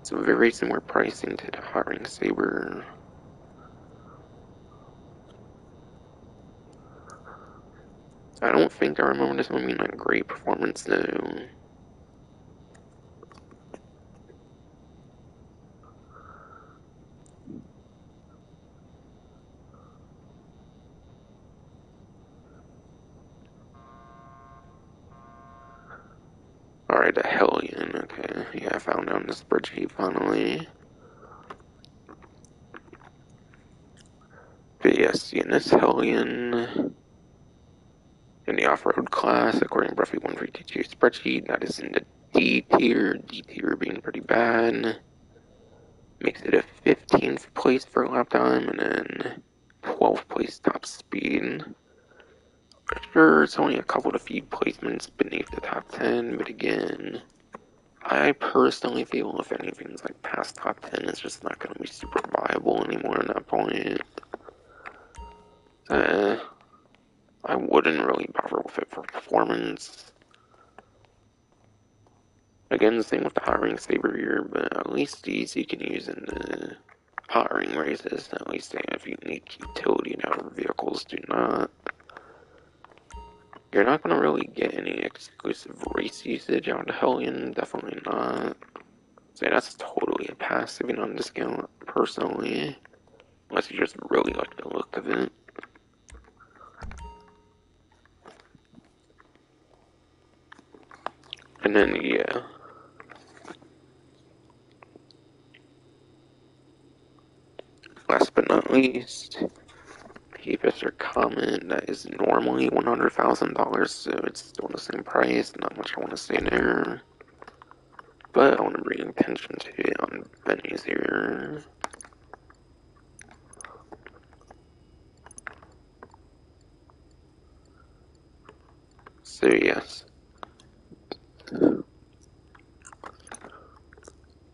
So very similar pricing to the Hotring Saber. I don't think I remember this one being like great performance though. Alright, the Hellion, okay. Yeah, I found out in the spreadsheet finally. But yes, in this Hellion, in the off-road class, according to Bruffy 152 spreadsheet, that is in the D tier, D tier being pretty bad. Makes it a 15th place for lap time, and then 12th place top speed. Sure, it's only a couple to few placements beneath the top 10, but again, I personally feel if anything's like past top 10, it's just not going to be super viable anymore at that point. I wouldn't really bother with it for performance. Again, same with the Hotring Saber here, but at least these you can use in the Hotring races. At least they have unique utility and other vehicles do not. You're not going to really get any exclusive race usage out of Hellion, definitely not. So yeah, that's totally a pass if you're on discount, personally. Unless you just really like the look of it. And then, yeah. Last but not least, P-Fister Comet, that is normally $100,000, so it's still the same price, not much I want to say there. But I want to bring attention to it on venues here. So yes.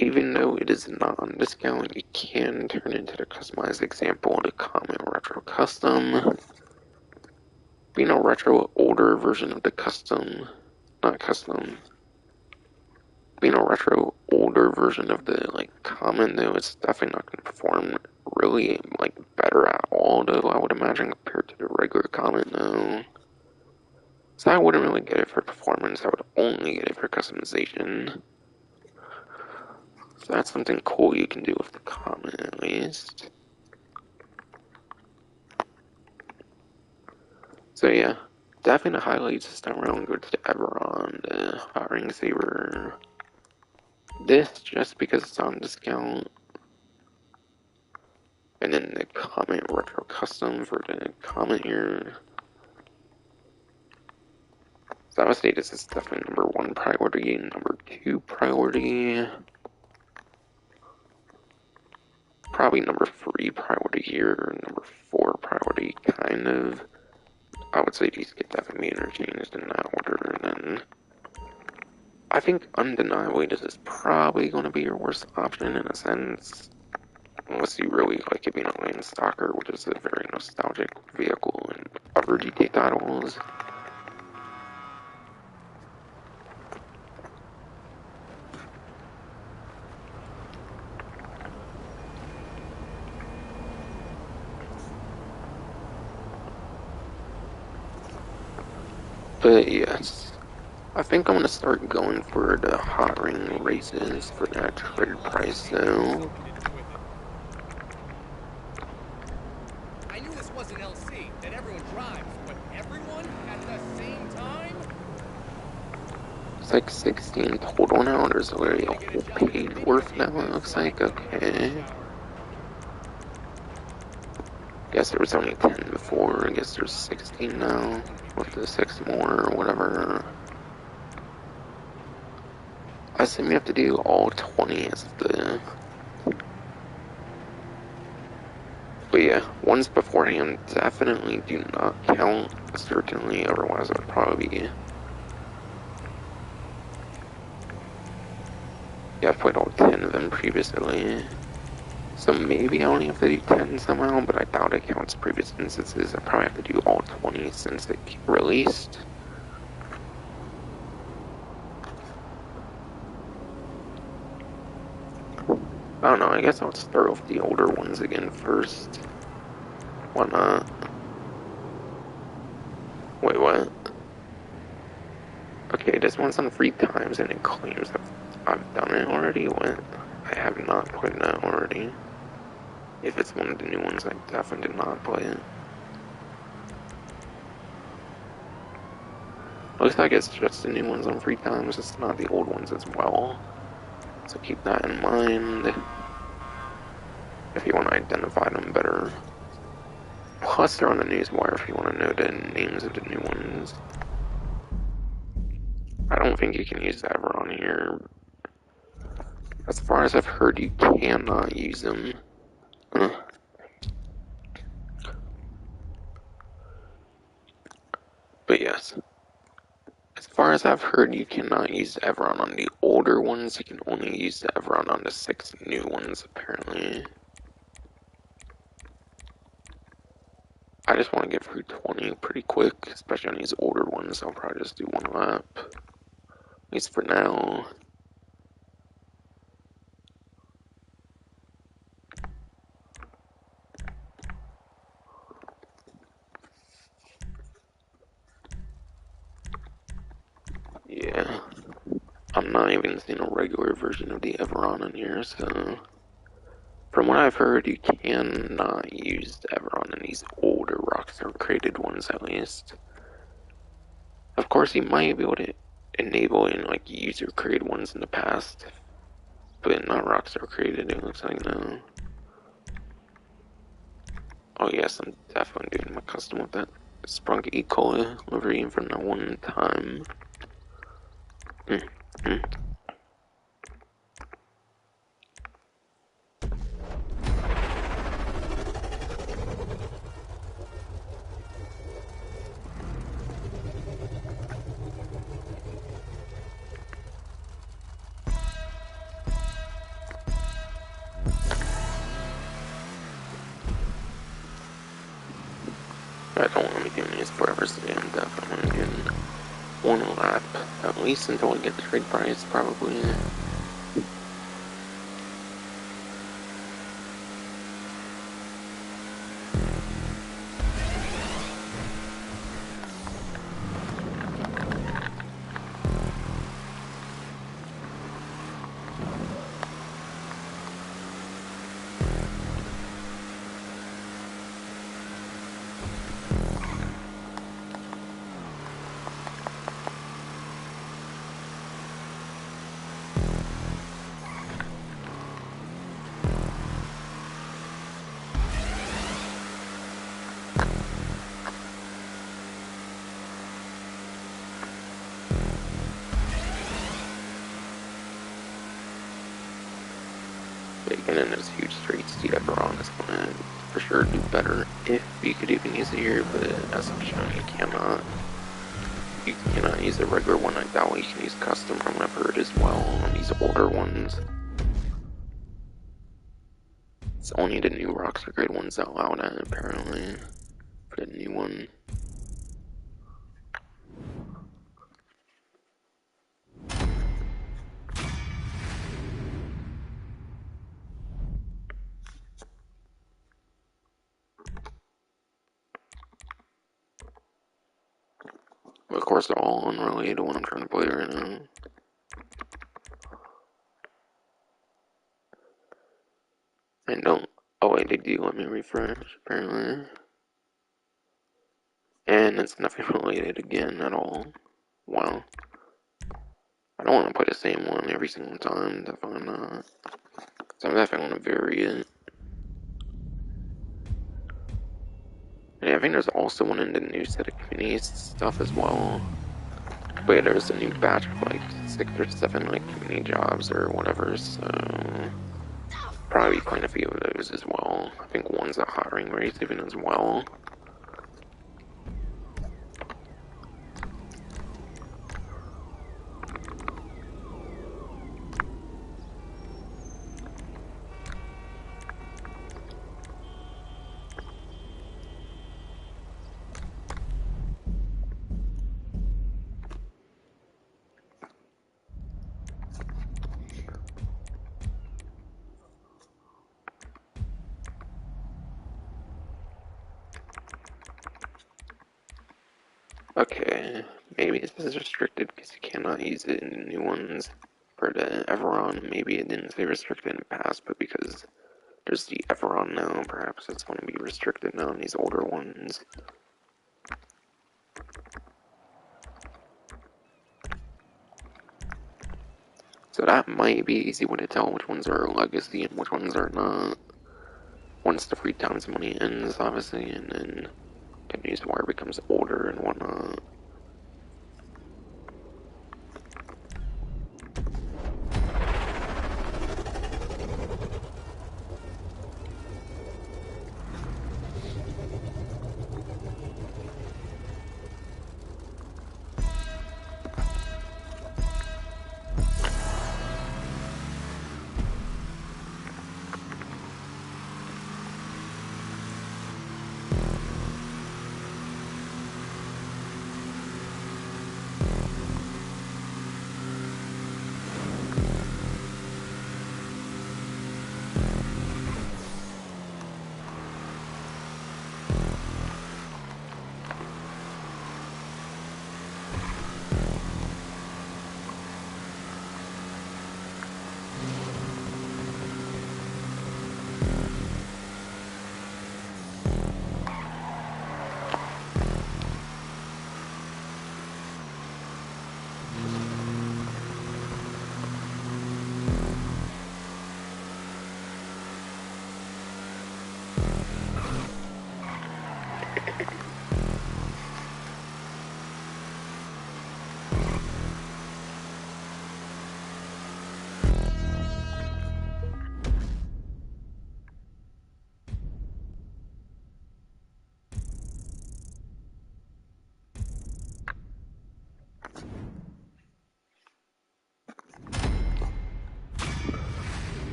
Even though it is not on discount, you can turn into the customized example the Comet Retro Custom. Being a retro older version of the custom, not custom, being a retro older version of the like Comet though, it's definitely not going to perform really like better at all though, I would imagine, compared to the regular Comet though. So I wouldn't really get it for performance, I would only get it for customization. So that's something cool you can do with the Comet at least. So yeah, definitely the highlights this time around go to the Everon, the Hotring Saber. This just because it's on discount. And then the Comet Retro Custom for the Comet here. So I would say this is definitely number 1 priority, number 2 priority. Probably number 3 priority here, number 4 priority, kind of. I would say these could definitely be interchanged in that order, and then I think undeniably this is probably going to be your worst option in a sense. Unless you really like it being a Lane Stalker, which is a very nostalgic vehicle in other GTA titles. But yes, I think I'm gonna start going for the Hotring races for that trade price though. I knew this wasn't LC, that everyone drives, but everyone at the same time? It's like 16 total now, there's already a whole page worth now, it looks like, okay. Guess there was only 10 before, I guess there's 16 now, with the 6 more or whatever. I assume you have to do all 20 as the... But yeah, ones beforehand definitely do not count, certainly, otherwise it would probably be... Yeah, I've played all 10 of them previously. So maybe I only have to do 10 somehow, but I doubt it counts previous instances. I probably have to do all 20 since they released. I don't know, I guess I'll start with the older ones again first. Why not? Wait, what? Okay, this one's on free times and it claims that I've done it already? What? I have not played that already. If it's one of the new ones, I definitely did not play it. Looks like it's just the new ones on free times, it's not the old ones as well. So keep that in mind if you want to identify them better. Plus they're on the newswire if you want to know the names of the new ones. I don't think you can use Everon here. As far as I've heard, you cannot use them. But yes, as far as I've heard, you cannot use Everon on the older ones. You can only use the Everon on the 6 new ones, apparently. I just want to get through 20 pretty quick, especially on these older ones. I'll probably just do one lap, at least for now. Yeah, I'm not even seeing a regular version of the Everon in here, so... From what I've heard, you cannot use the Everon in these older Rockstar created ones, at least. Of course, you might be able to enable in like user created ones in the past, but not Rockstar created, it looks like no. Oh yes, I'm definitely doing my custom with that Sprunk E. Cola livery from that one time. I don't want to be doing these forever, so yeah, I'm definitely doing one lap, at least until I get the trade price, probably. Getting in this huge straight seat Everon is gonna for sure do better if you could even use it here, but as I'm showing, you cannot. You cannot use a regular one like that one. You can use custom from what I've heard as well on these older ones. It's only the new Rockstar grade ones that allow that, apparently, for the new one. But of course, they're all unrelated to what I'm trying to play right now. And don't. Oh wait, they do let me refresh, apparently. And it's nothing related again at all. Wow. I don't want to play the same one every single time, definitely not. So I'm definitely going to vary it. And I think there's also one in the new set of community stuff as well. But yeah, there's a new batch of like 6 or 7 like community jobs or whatever, so probably playing a few of those as well. I think one's a Hotring race even as well. Okay, maybe this is restricted because you cannot use it in the new ones. For the Everon, maybe it didn't say restricted in the past, but because there's the Everon now, perhaps it's going to be restricted now in these older ones. So that might be an easy way to tell which ones are legacy and which ones are not. Once the free times money ends, obviously, and then the news wire becomes older and whatnot.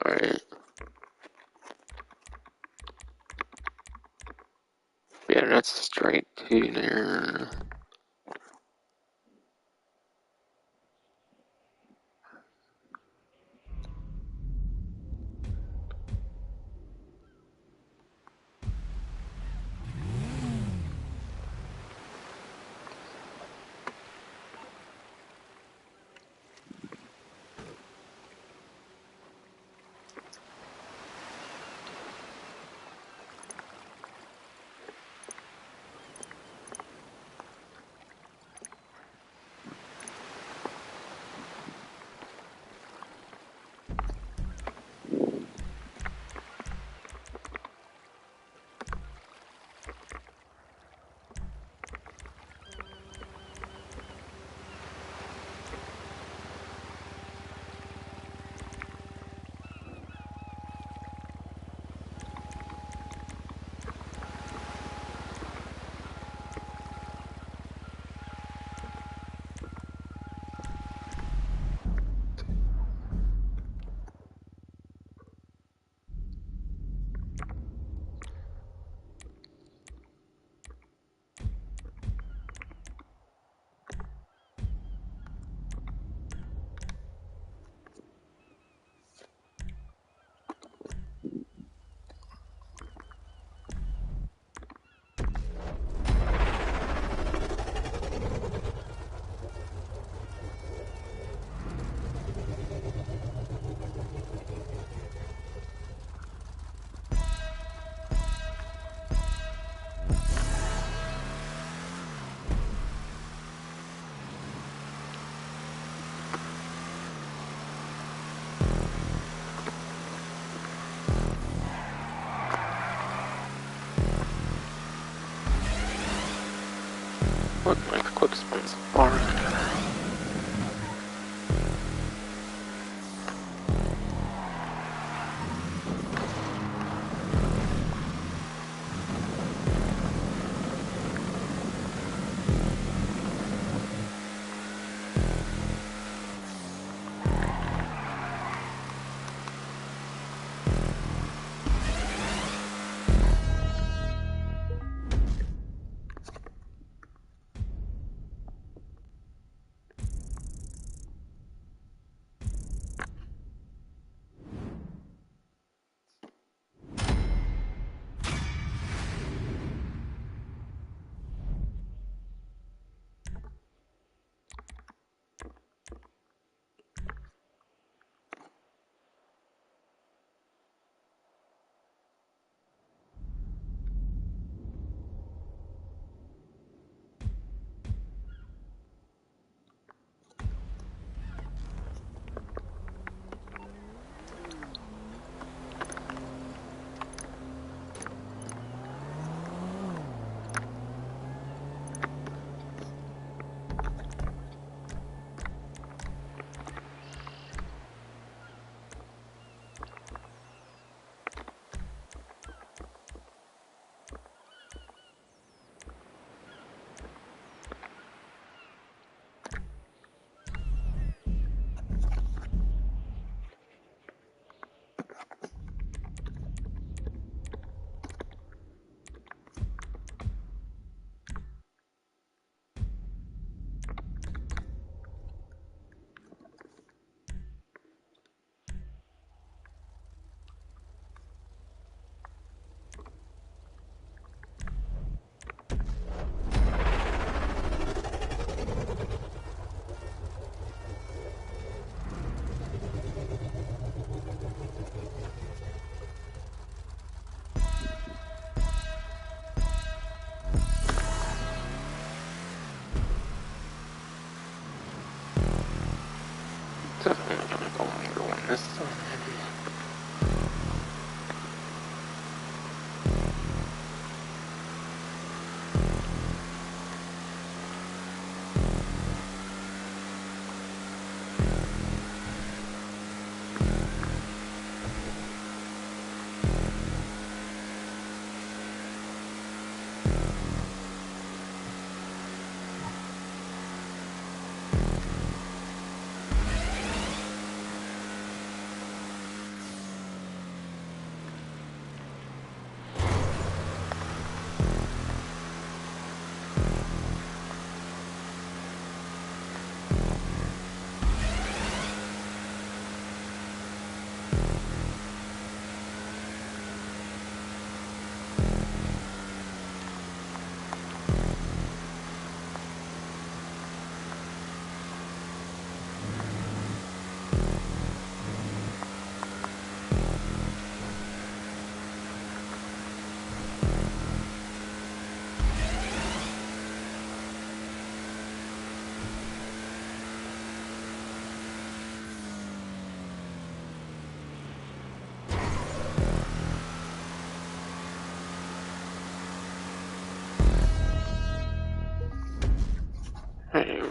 Alright. Yeah, that's straight to there. What my quick spins are.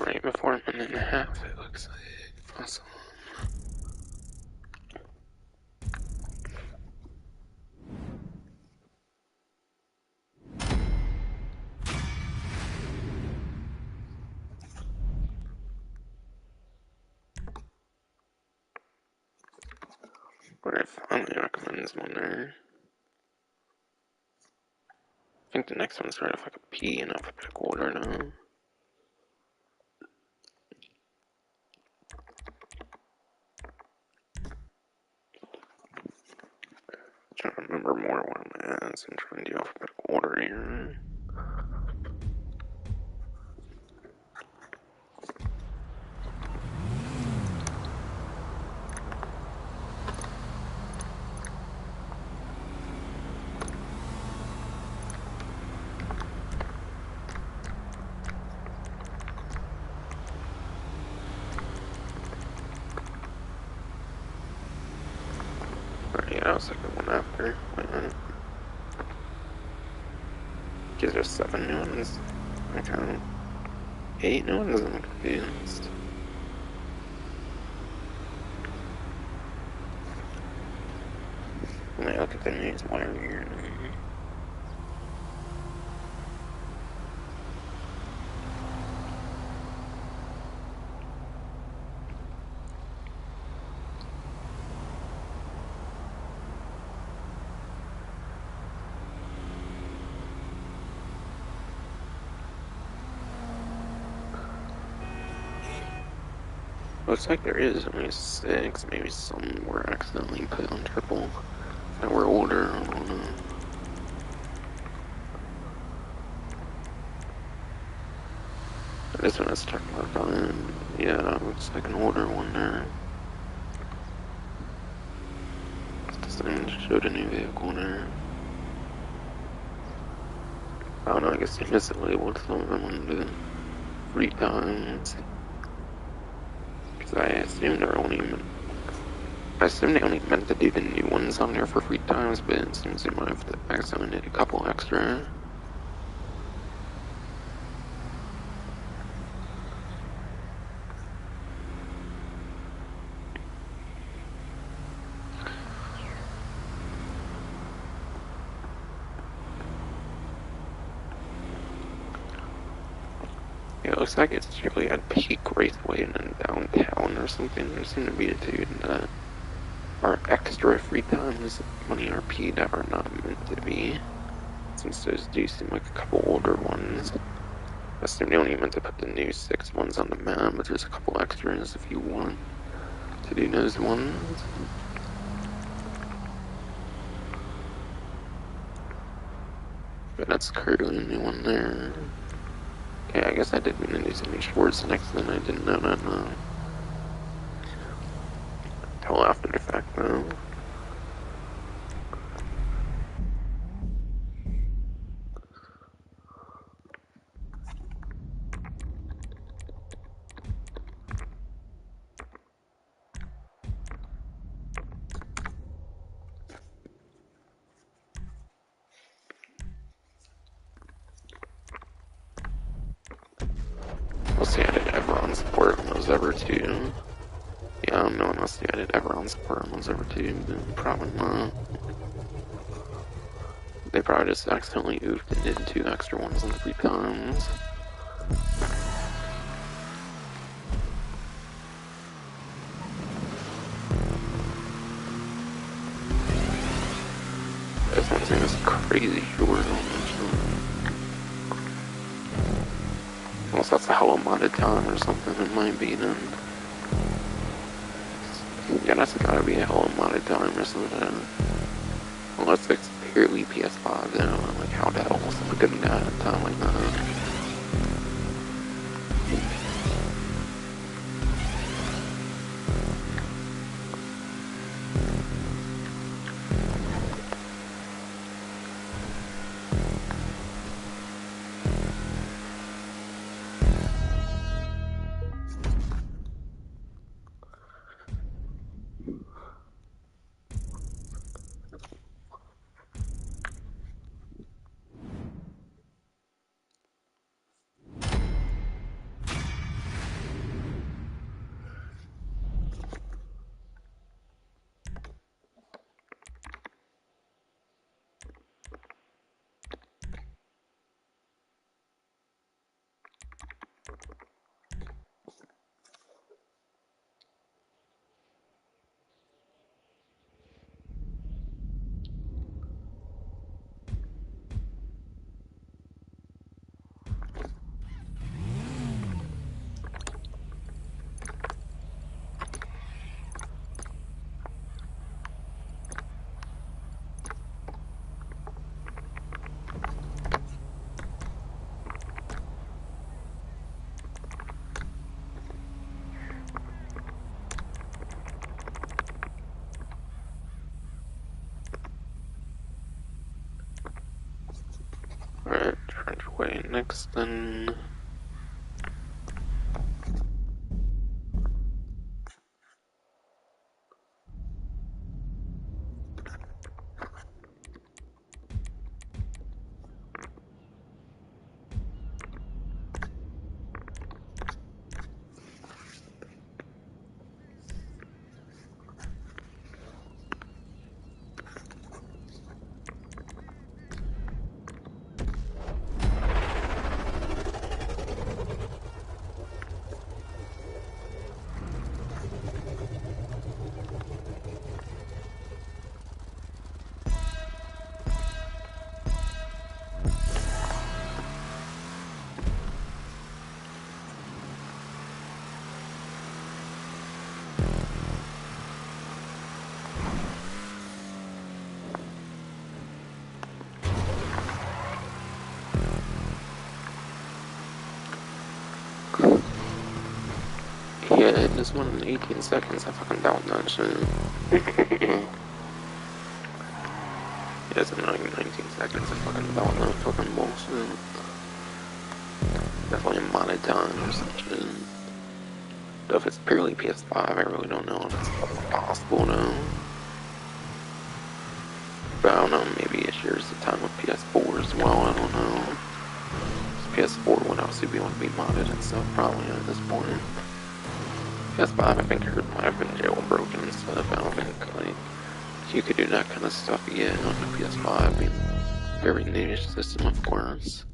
Right before a minute and a half, it looks like. Awesome. What I finally recommends one there. I think the next one's right off like a P in alphabetical order now. Trying to remember more where I'm at, so I'm trying to do alphabetical order here. Yeah, that was like the one after. Because there's 7 new ones. Okay. 8 new ones? I'm confused. Let me look at the news wire here. Looks like there is only 6. Maybe some were accidentally put on triple. That were older, I don't know. This one is starting to work on. Yeah, that looks like an older one there. This thing showed a new vehicle there. I don't know, I guess they mislabeled some of them on the free times. Because I assumed they only meant to do the new ones on there for free times, but it seems they might have accidentally did a couple extra. Yeah, it looks like it's usually at Peak Raceway and then downtown or something. There seem to be the two that are extra free times on ERP that are not meant to be. Since those do seem like a couple older ones. I assume they only meant to put the new 6 ones on the map, but there's a couple extras if you want to do those ones. But that's currently a new one there. Okay, I guess I did mean to do something Schwartz next, then I didn't know that until after the fact though. support modes ever too. Yeah, I don't know unless they added Everon support modes ever too, but probably not. They probably just accidentally oofed and did 2 extra ones in 3 times. This one's thing is crazy short. Unless that's a hell amount of time or something, it might be then. Yeah, that's gotta be a hell amount of time or something. Unless it's purely PS5, then I don't know, like how that almost look at that at a time like that. Alright, Trenchway next then. Yeah, this one in 18 seconds, I fucking doubt that shit. Yeah, it's in like 19 seconds, I fucking doubt that fucking bullshit. Definitely a modded time or some shit. Though if it's purely PS5, I really don't know if it's possible though. But I don't know, maybe it shares the time with PS4 as well, I don't know. PS4 would obviously want to be modded and stuff, probably at this point. PS5, I think it might have been jailbroken and stuff. I don't think like you could do that kind of stuff again on the PS5. I mean, very niche system, of course.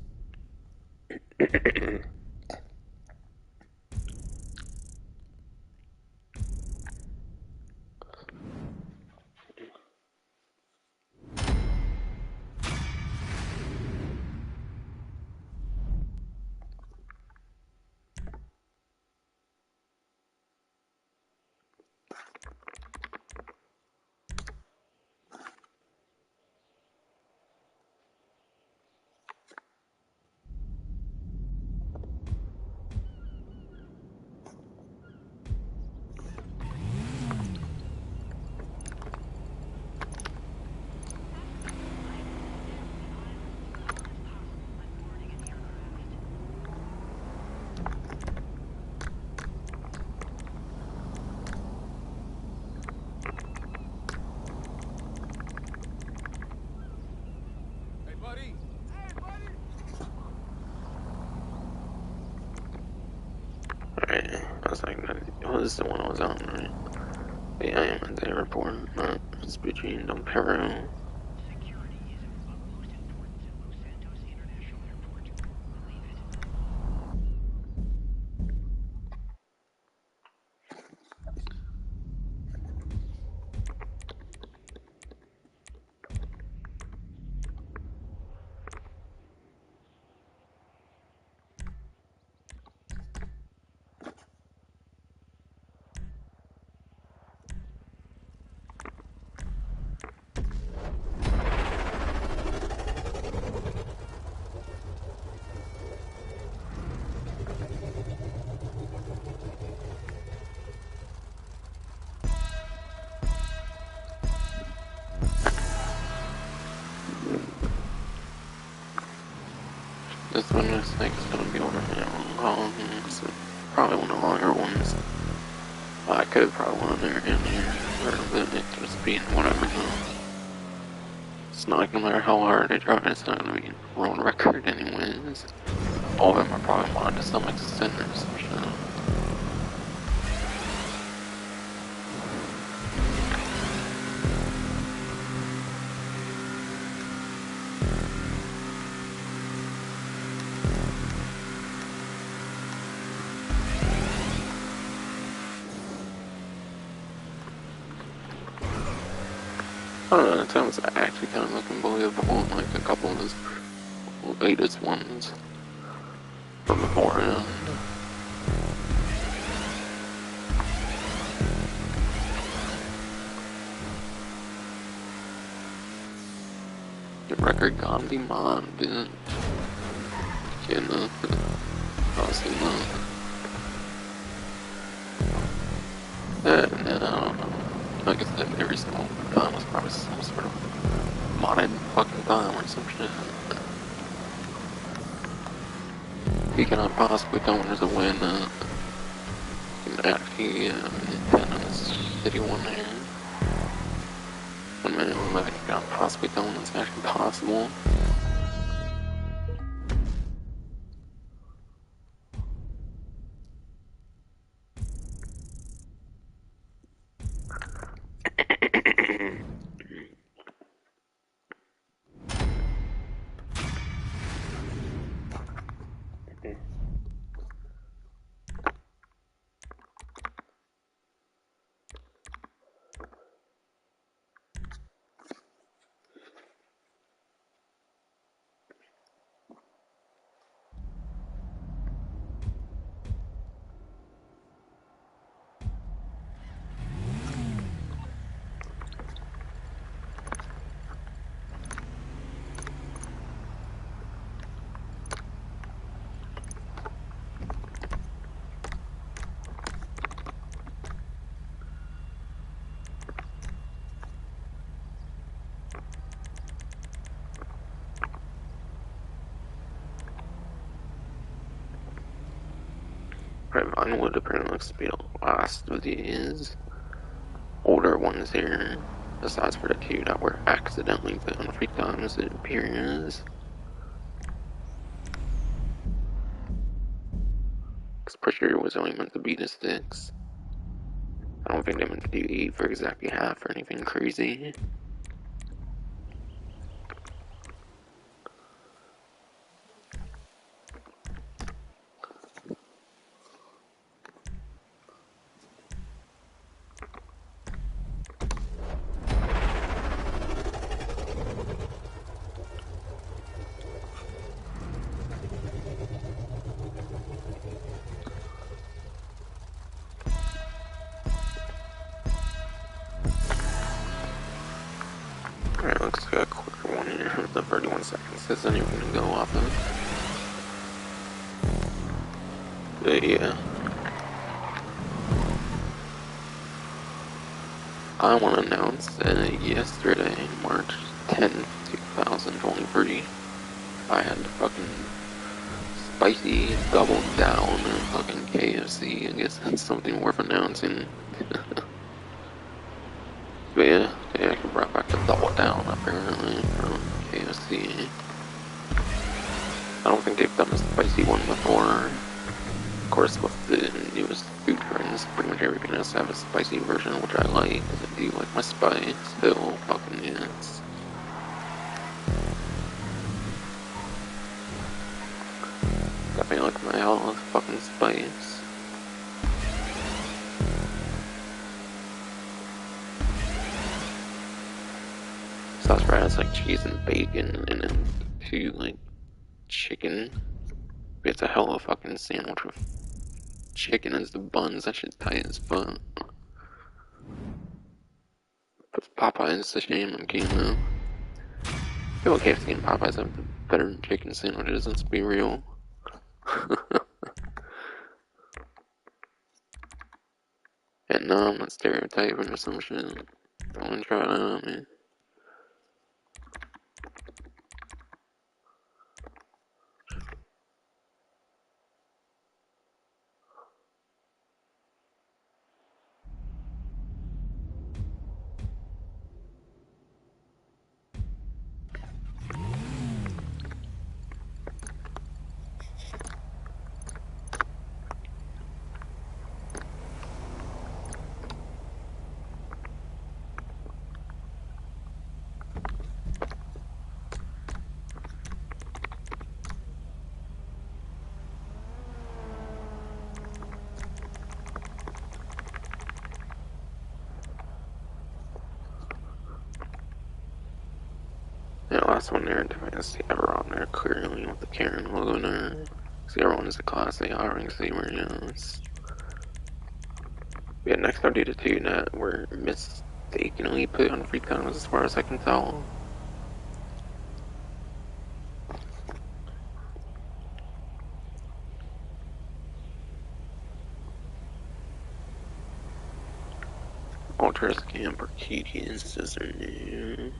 was like, it was the one I was on, right? But yeah, I am at the airport, not between Peru. Security is of utmost importance at Los Santos International Airport. Believe it. This one looks like it's gonna be one of the long ones, probably one of the longer ones. I could probably one of there in here, or it just being whatever. It's not like no matter how hard I drive, it's not gonna be a world record anyways. All of them are probably modded to some extent or some shit. I don't know, that sounds actually kind of looking believable, like a couple of his latest ones from beforehand. Your record can't be mine, bitch. You know, honestly, no. No, I don't know. Like I said, every single time was probably some sort of modded fucking time or some shit. You cannot possibly tell when there's a win, you can actually, intend on this shitty one here. I mean, you cannot possibly tell when it's actually possible. Right, Vinewood apparently looks to be the last of these older ones here, besides for the two that were accidentally put on free times, it appears. Cause pretty sure it was only meant to be the 6. I don't think they meant to do 8 for exactly half or anything crazy. Alright, looks like a quicker one here with the 31 seconds. There's anything to go off of. But yeah. I want to announce that yesterday, March 10th, 2023, I had the fucking spicy double down and fucking KFC. I guess that's something worth announcing. But yeah, they actually brought back the double down apparently from KFC. I don't think they've done a spicy one before. Of course, with the newest food trends, pretty much everything has to have a spicy version, which I like, because I do like my spice. Hell fucking yes. Definitely like my hell fucking spice. Sauce fry has like cheese and bacon, and then 2 like chicken. It's a hell of a fucking sandwich with chicken as the buns. That shit's tight as fuck. But Popeyes, the shame I'm getting though. I feel like KFC and Popeyes have the better chicken sandwiches, let's be real. And no, I'm not stereotyping or some shit. Don't wanna try that on me. Yeah, last one there, I see Everon there clearly with the Karin logo there. See, everyone is a class A Hotring steamer, yes. Yeah, next I did a 2 that were mistakenly put on free times as far as I can tell. Ultras Camp or Keys is their name.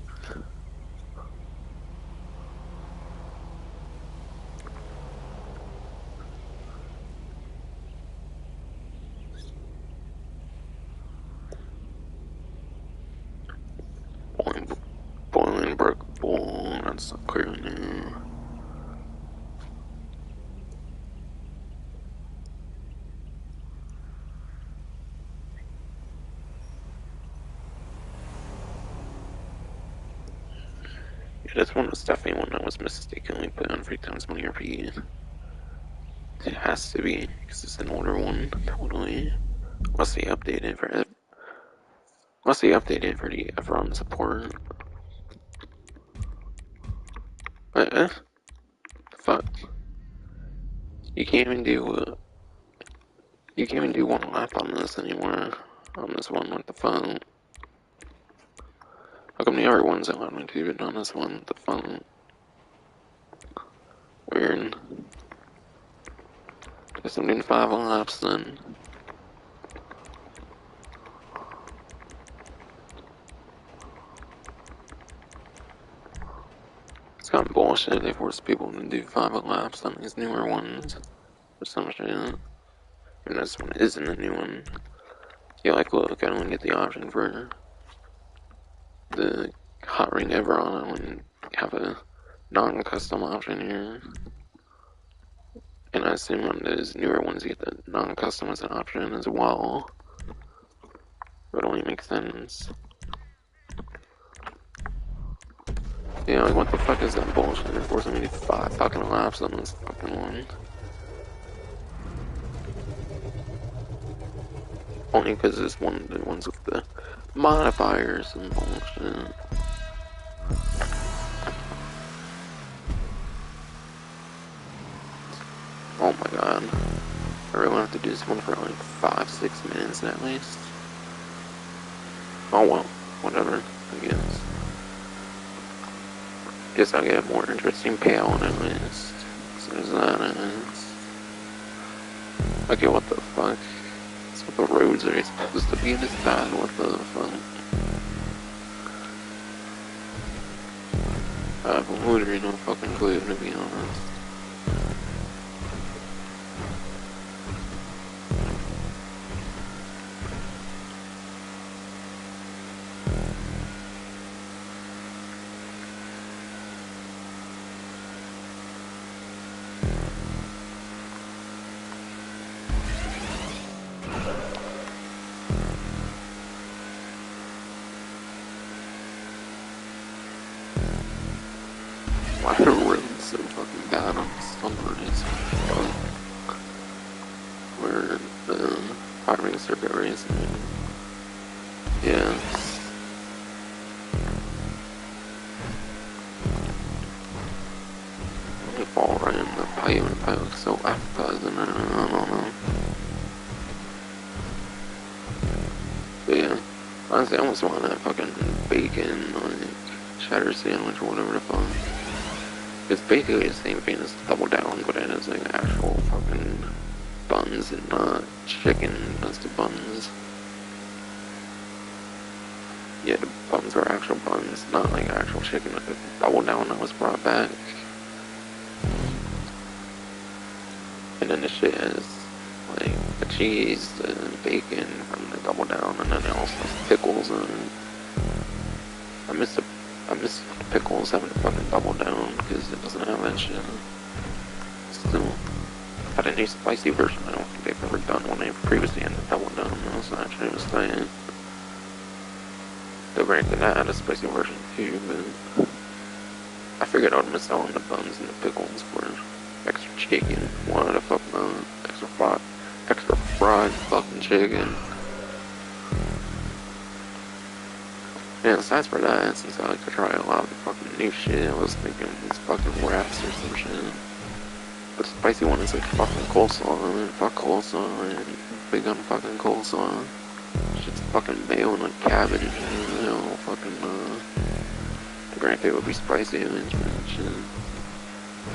Bolingbrook Bowl, that's not clearly new. Yeah, this one was definitely one that was mistakenly put on free times money RP. It has to be, because it's an older one, totally. Must be updated for it. Must be updated for the Everon support. Fuck. You can't even do you can't even do 1 lap on this anymore. On this one with the phone. How come the other ones allowed me to, but on this one with the phone? Weird. Guess I'm doing 5 laps then. It's kind of bullshit. They force people to do 5 laps on these newer ones. Or some shit. And this one isn't a new one. Yeah, like, look, I only get the option for the Hotring Everon. I only have a non-custom option here. And I assume on those newer ones you get the non-custom as an option as well. That only makes sense. Yeah, like what the fuck is that bullshit? They're forcing me to do 5 fucking laps on this fucking one. Only because it's one of the ones with the modifiers and bullshit. Oh my god. I really have to do this one for like 5-6 minutes at least. Oh well, whatever, I guess. Guess I'll get a more interesting payout at least. So there's that is. Okay, what the fuck? That's what the roads are supposed to be this bad, what the fuck? I have literally no fucking clue, to be honest. why the road's so fucking bad on summer is where the Hotring circuit racing. Yeah. You fall right in the pipe and the pipe looks so appetizing. I don't know. But yeah, honestly, I almost want that fucking bacon, like, cheddar sandwich or whatever the fuck. It's basically the same thing as Double Down, but it has like actual fucking buns and not chicken dusted buns. Yeah, the buns are actual buns, not like actual chicken like the Double Down that was brought back. And then the shit has like the cheese, the bacon from the Double Down, and then it also has pickles and I miss the pickles having a fucking Double Down because it doesn't have that shit. Still, had a new spicy version. I don't think they've ever done one. They've previously had the Double Down. That's actually a mistake. Though granted, I had a spicy version too, but I figured I would miss out on the buns and the pickles for extra chicken. Why the fuck not? Extra fried fucking chicken. Yeah, aside for that, since I like to try a lot of the fucking new shit, I was thinking these fucking wraps or some shit. But the spicy one is like fucking coleslaw, and fuck coleslaw, and big on fucking coleslaw. Shit's fucking mayo and like cabbage, and you know, fucking, granted it would be spicy and shit.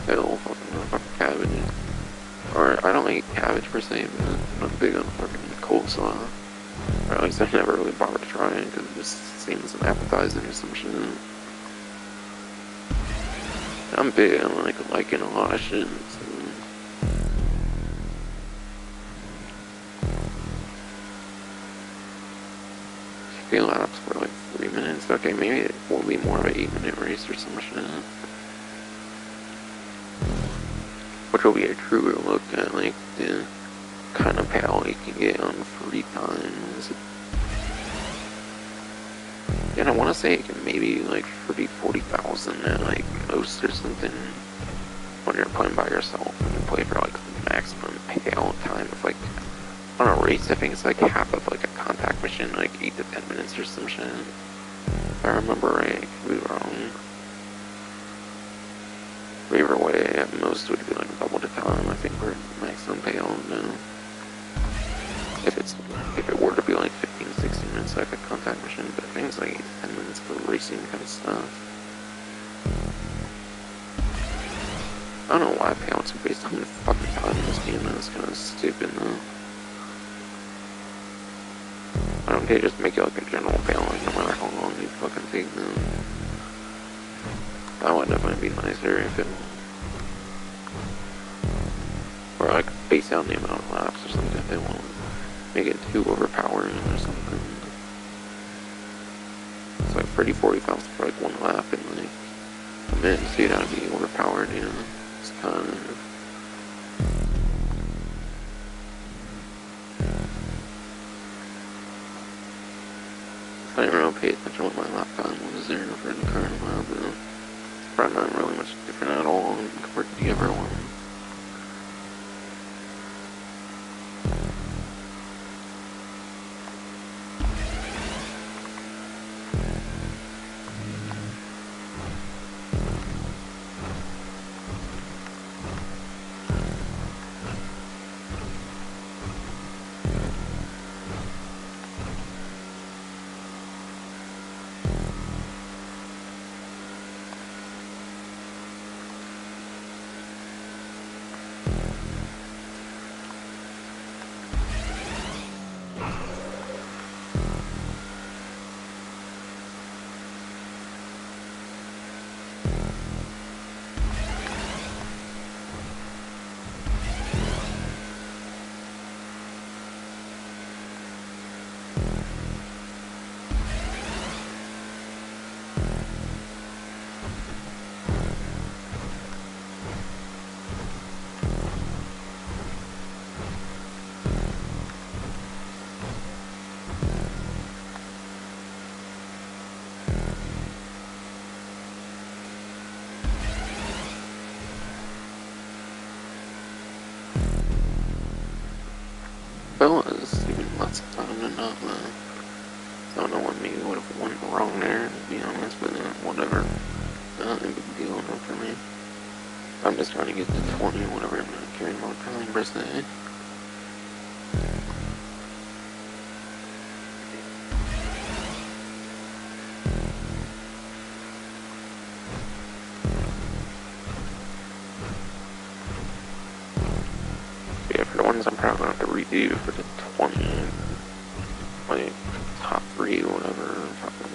Hell, fucking cabbage. Or, I don't like cabbage per se, but I'm not big on fucking coleslaw. Or at least I've never really bothered to try it, because it just seems an appetizing or some shit. I'm big on like liking a lot of shit, so. Few laps for like 3 minutes. Okay, maybe it will be more of an 8-minute race or some shit. Which will be a truer look at like the kind of power you can get on free times. And I want to say it can maybe like 40,000 at like most or something when you're playing by yourself and you play for like the maximum payout time of like on a race. I think it's like half of like a contact mission, like 8 to 10 minutes or some shit. If I remember right, I could be wrong. But either way, at most would be like double the time. I think for maximum payout now. If it were to be like 15, 16 minutes like a contact mission, but I think it's like 8 to 10 minutes for racing kind of stuff. I don't know why payouts are based on the fucking time in this game. That's kind of stupid though. Why don't they just make it like a general payout, like no matter how long you fucking take them? That would definitely be nicer if it, or like base down the amount of laps or something if they won't make it too overpowering or something. It's like 40,000 for like one lap and like a minute, so you'd have to be overpowered, you know? It's kind of. I didn't really pay attention to what my lap time was there for the current lap, but it's probably not really much different at all compared to the Everon. was even less time than not, I don't know what maybe would have went wrong there, to be honest, but whatever. Not a big deal enough for me. I'm just trying to get to 20, whatever, I'm not caring about time per se. Yeah, for the ones I'm probably gonna have to redo for the 20, like, top 3 or whatever, fucking,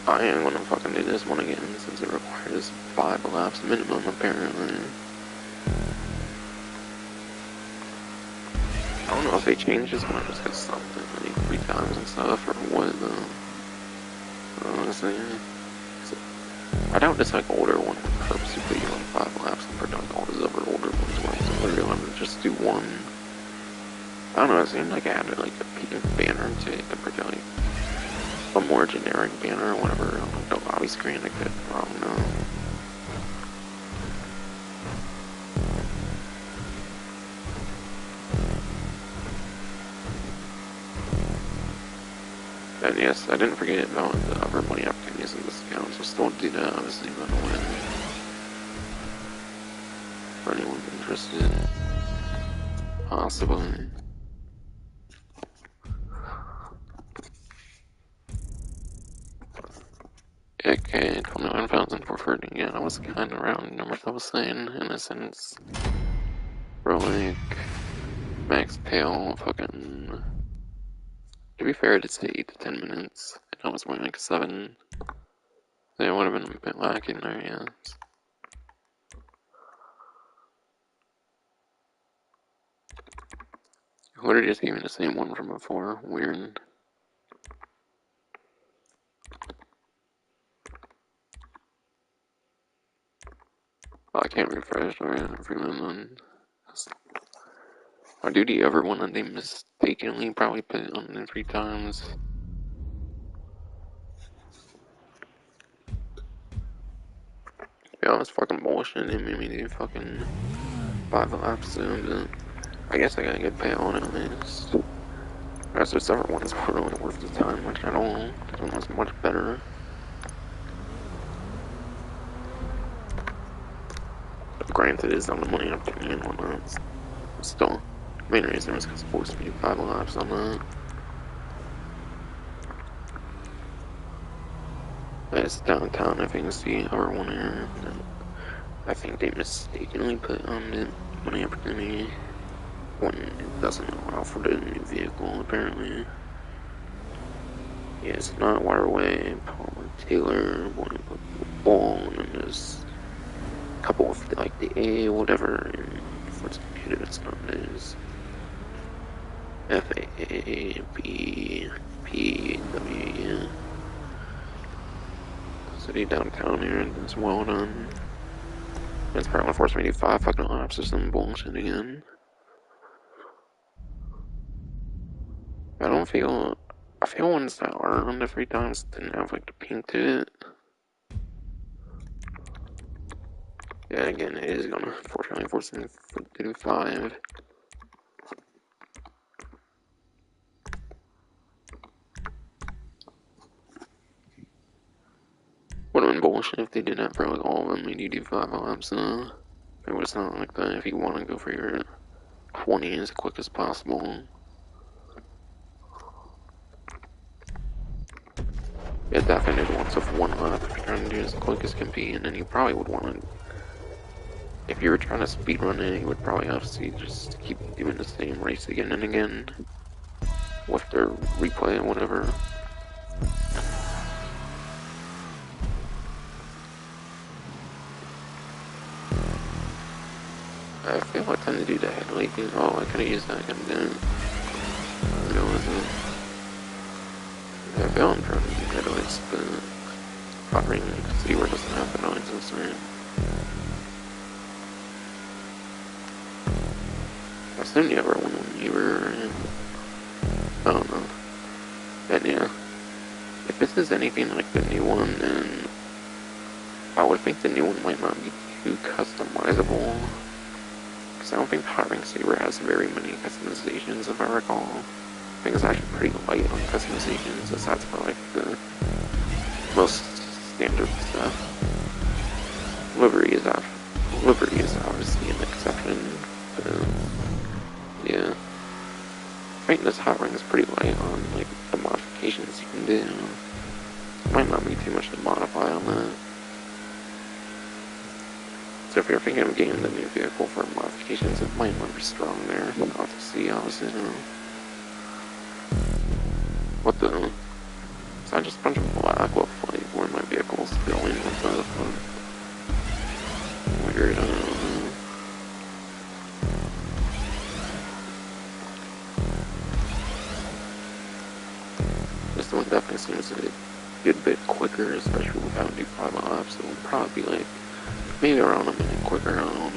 I am gonna fucking do this one again, since it requires 5 laps minimum, apparently. I don't know if they changed this one or just got something like 3 times and stuff, or what, though. Honestly, I doubt this like older one would purposely put you on 5 laps compared to like all these other older ones where it's literally going to just do one. I don't know, it seemed like I had like a pink banner to it compared to like a more generic banner or whatever on like the lobby screen. I could wrong now. And yes, I didn't forget about the other money opportunities and discounts, so still do that, obviously, by the way. For anyone interested, possibly. Okay, 29,000 for 30, yeah, that was kind of around numbers I was saying, in a sense. For like, max tail, fucking... To be fair, it's 8 to 10 minutes, and I was more like 7. So it would have been a bit lacking there, yes. Literally just gave me the same one from before, weird. Oh, I can't refresh, alright, for them. I do the other one and they mistakenly probably put it on there 3 times. Yeah, that's fucking bullshit. They made me do fucking 5 laps soon, but I guess I gotta get paid on it at least. As this other one is really worth the time, which I don't. This one was much better. Granted, it's on the money up to me and whatnot. Still, main reason was because it forced me to do 5 laps on that. It's downtown, I think it's the other one here. I think they mistakenly put on the money opportunity when it doesn't allow for the new vehicle, apparently. Yeah, it's not Waterway, Palmer, Taylor, Ball, and then there's a couple of like the A, whatever, and for its computer, it's not this. FAA, B, P, W, yeah. City downtown here, and it's well done. It's probably gonna force me to do 5 fucking laps or some bullshit again. I feel ones that are on the 3 times didn't have like the pink to it. Yeah, again, it is gonna fortunately force me to do 5. Would have been bullshit if they did that for like all of them, made you do 5 laps. It was not like that if you want to go for your 20 as quick as possible. Yeah, definitely wants of 1 lap if you're trying to do as quick as can be, and then you probably would want to, if you were trying to speed run it, you would probably have to just keep doing the same race again and again with their replay and whatever. I feel I tend to do that headlighting. Oh, I could have used that. I could have done it. No, I feel I'm trying to do headlights, but Hotring City where it doesn't have the noise, that's right. I assume the other one when you were in. I don't know. And yeah, if this is anything like the new one, then I would think the new one might not be too customizable. Because I don't think the Hotring Saber has very many customizations, if I recall. I think it's actually pretty light on customizations, aside from like the most standard stuff. Livery is obviously an exception, but yeah. I think this Hotring is pretty light on like the modifications you can do. Might not be too much to modify on that. So if you're thinking of getting the new vehicle for modifications, it might not be strong there. I'll have to see, obviously. What the? Is that just a bunch of black? What flight were my vehicles going with the weird, I don't know. This one definitely seems to be a bit quicker, especially without new 5 laps. So it'll probably be like maybe around a minute quicker, I don't know.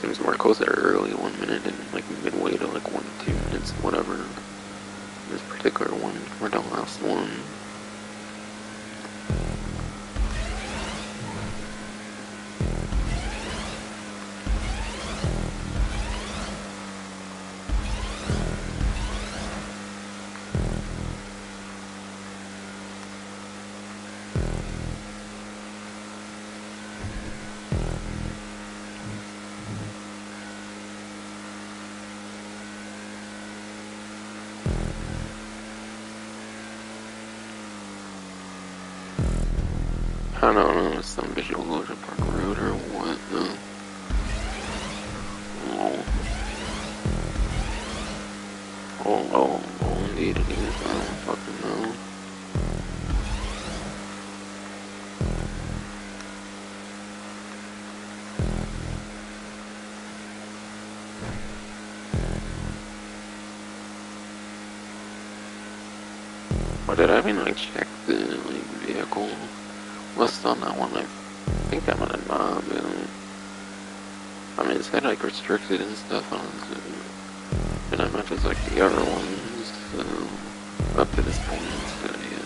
Seems more closer to early 1 minute and like midway to like 1 to 2 minutes, whatever. This particular one, or the last one. I don't know, some visual illusion park road or what, though. Indeed it is, I don't fucking know. But did I even like check the like vehicle list on that one? I think I'm gonna not, but I mean, it's had like restricted and stuff on it, so, and I meant it's like the other ones, so, up to this point, so yeah.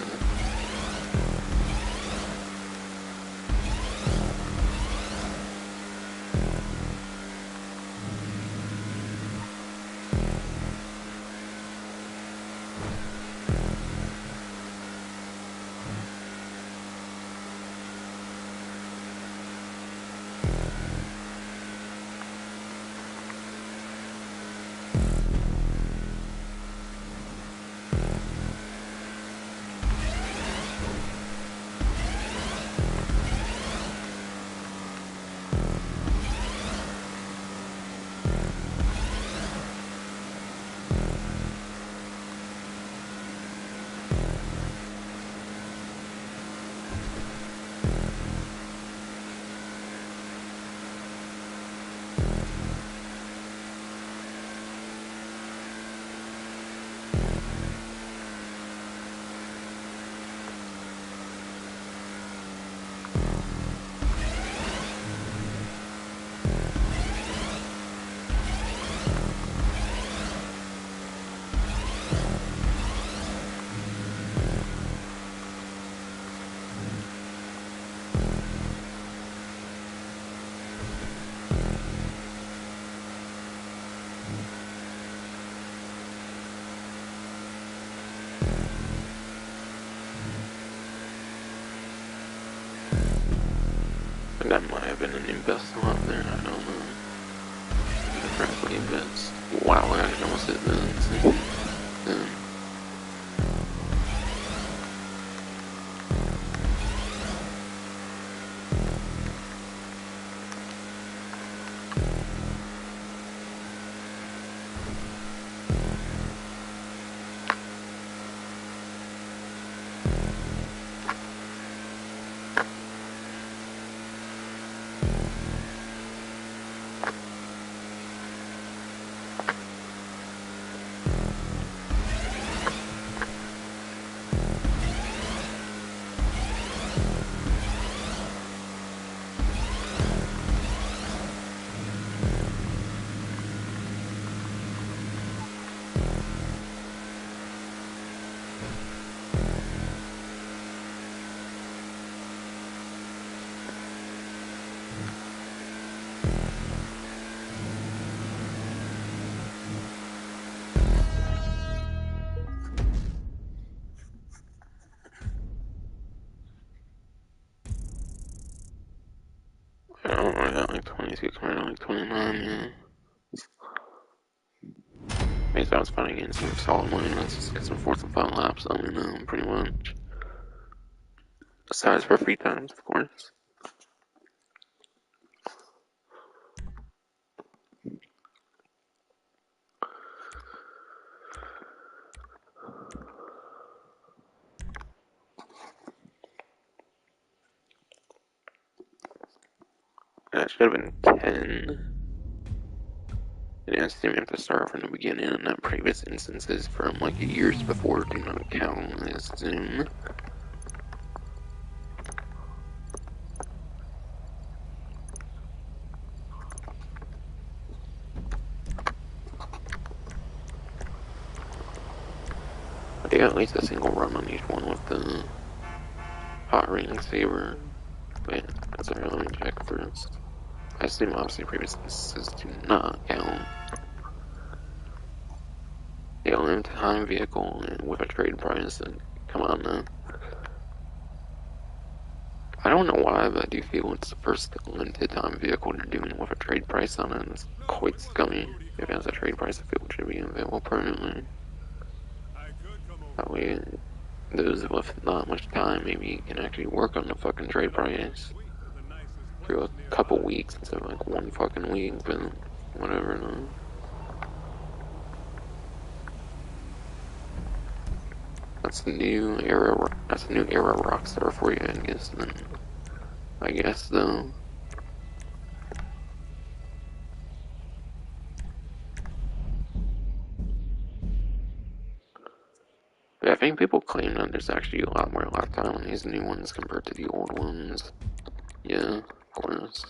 That might have been an investment out there, I don't know. Frankly, but it's, wow, I actually almost hit that. Yeah. like 22, coming out like 29, yeah. Makes I was fighting against some solid lane, let's just get some 4th and 5 laps on me pretty much. Besides for free times, of course. That should have been 10. It assume you have to start from the beginning, and that previous instances from like years before do not count, I assume. But they got at least a single run on each one with the Hotring saber. Wait, that's a let me check first. I assume obviously previous instances do not count. The limited time vehicle and with a trade price, and come on now. I don't know why, but I do feel it's the first limited time vehicle they're doing with a trade price on it. It's quite scummy. If it has a trade price, I feel it should be available permanently. That way, those with not much time maybe can actually work on the fucking trade price for a couple weeks instead of like one fucking week, but whatever, no. That's the new era. That's the new era Rockstar for you, I guess. Then, I guess though. But I think people claim that there's actually a lot more lap time on these new ones compared to the old ones. Yeah, of course.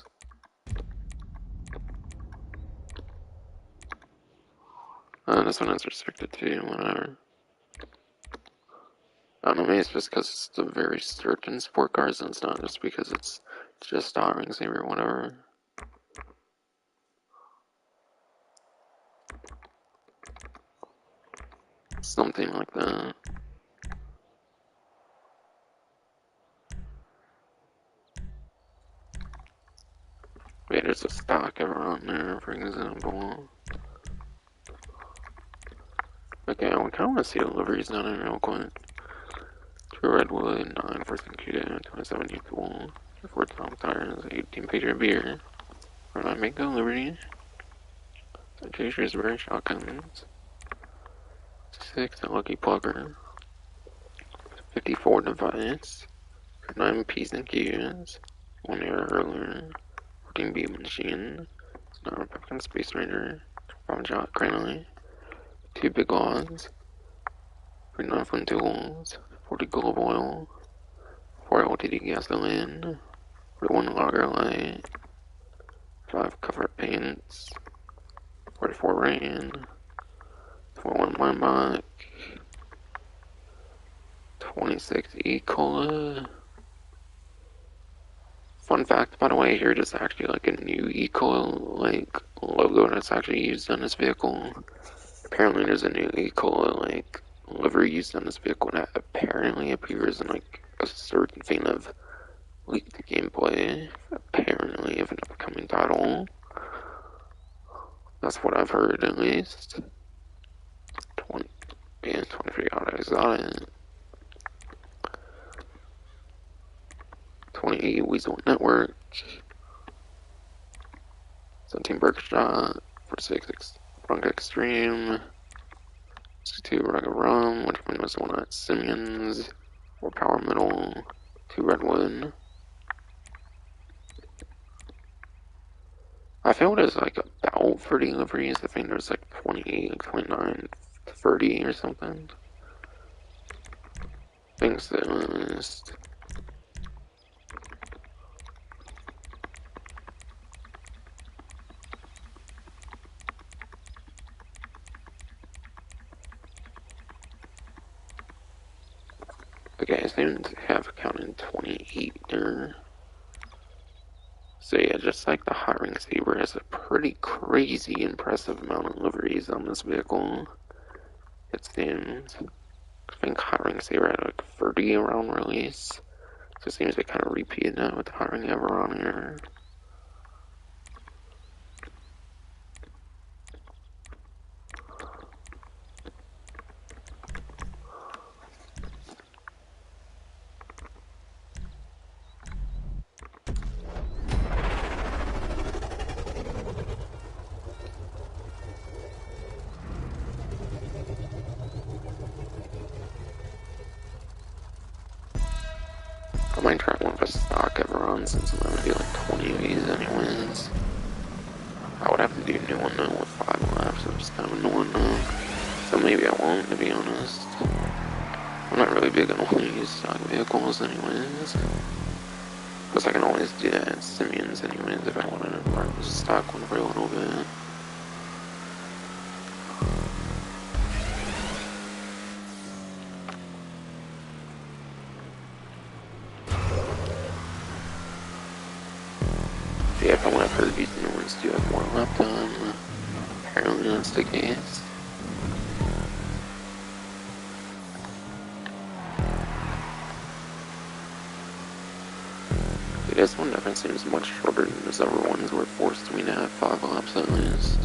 This one is restricted too. Whatever. I don't know. Maybe it's just because it's the very certain sport cars, and it's not just because it's just Hotring Saber or whatever. Something like that. Wait, there's a stock Everon there, for example. Okay, I kind of want to see the liveries down there real quick. 2 Redwood, 9 for Cuda, 27 Youthful, 4 Tom Tires, 18 Patriot Beer. Where did I make the livery? Chasers, Bear Shotguns. 6 Lucky Plugger. 54 Device. 9 P's and Q's. 1 Air Hurler. 14 Beam Machine. 9 Pumpkin Space Ranger. 5 Jot Cranley. 2 Big Logs. 3 Flint Tools. 40 Globe Oil. 4 LTD Gasoline. 41 Lager Light. 5 Cover Paints. 44 Rain. 21 Mindbot. 26 E-Cola. Fun fact, by the way, here is actually like a new E-Cola like logo that's actually used on this vehicle. Apparently there's a new E-Cola like livery used on this vehicle that apparently appears in like a certain thing of leaked gameplay, apparently of an upcoming title. That's what I've heard at least. 23 auto exotic. 28 Weasel Network. 17 Berkshot. 46 Bronco Extreme. 62 Rugged Rum. Which one was the one at Simeon's? 4 Power Metal. 2 Redwood. I feel there's like about 30 liveries. I think there's like 28, 29, 30 or something. Things that list. Okay, I seem to have counted 28 there. So yeah, just like the Hotring Saber has a pretty crazy impressive amount of liveries on this vehicle. It seems. I think Hotring Saber had like 30 around release. So it seems they kind of repeated that with Hotring Everon here. I might try one of the stock Everon since I'm gonna do like 20 of these anyways. I would have to do a new one though with 5 laps, which is kind of annoying though. So maybe I won't, to be honest. I'm not really big on wanting to use stock vehicles anyways. Because I can always do that at Simeon's anyways if I wanted to run the stock one for a little bit. Yeah, if I want to further these new ones do have more lap time, apparently that's the case. Yeah, this one definitely seems much shorter than those other ones where it forced me to have 5 laps at least.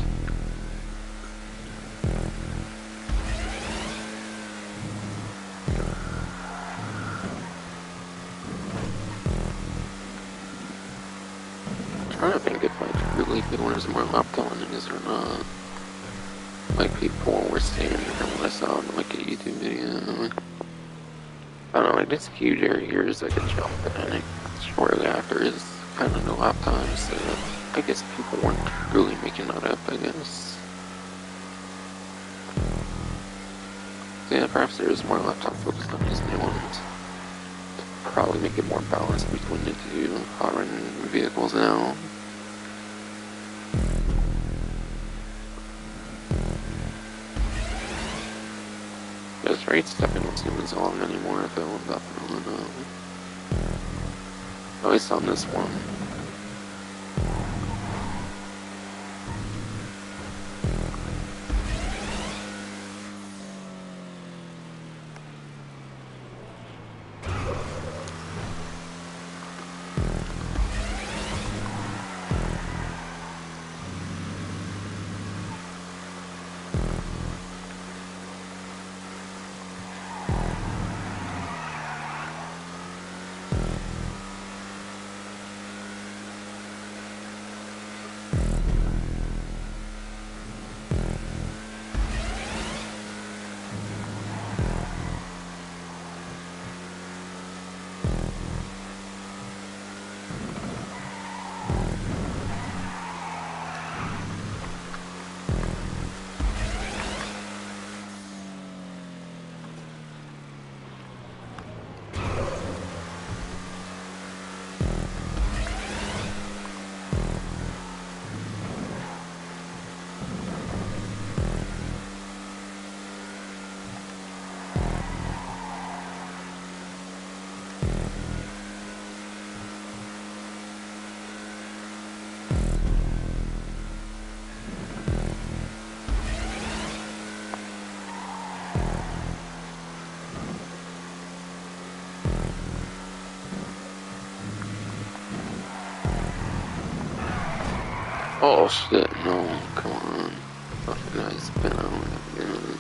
I'm trying to think if I really feel there's more lap times or not. Like people were saying from what I saw in like a YouTube video. I don't know, like this huge area here is like a jump and then shortly after is kind of no lap time, so I guess people weren't really making that up, I guess. So yeah, perhaps there is more lap time focused on these new ones. Probably make it more balanced between the two Hotring vehicles now. This race definitely don't seem as long anymore, if it will definitely know. At least on this one. Oh shit, no, come on. Fucking guys, spin out again.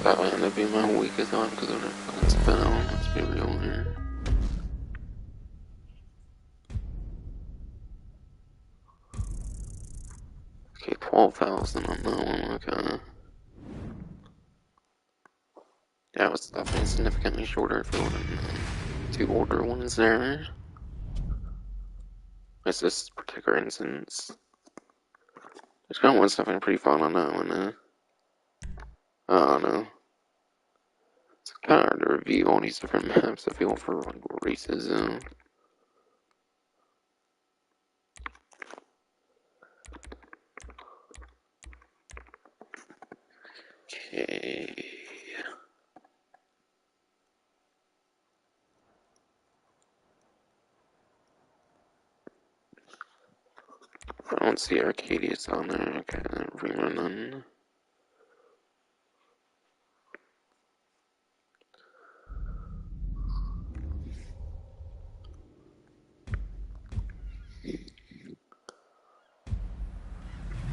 That might end up being my weakest one because of that fucking spin out. Let's be real here. Okay, 12,000 on that one, okay. That was definitely significantly shorter for one of the 2 older ones there. It's this particular instance. There's kind of one stuff pretty fun on that one, I don't know. It's kind of hard to review all these different maps, I feel, for like races, Okay. I don't see Arcadius on there. Okay, rerun then.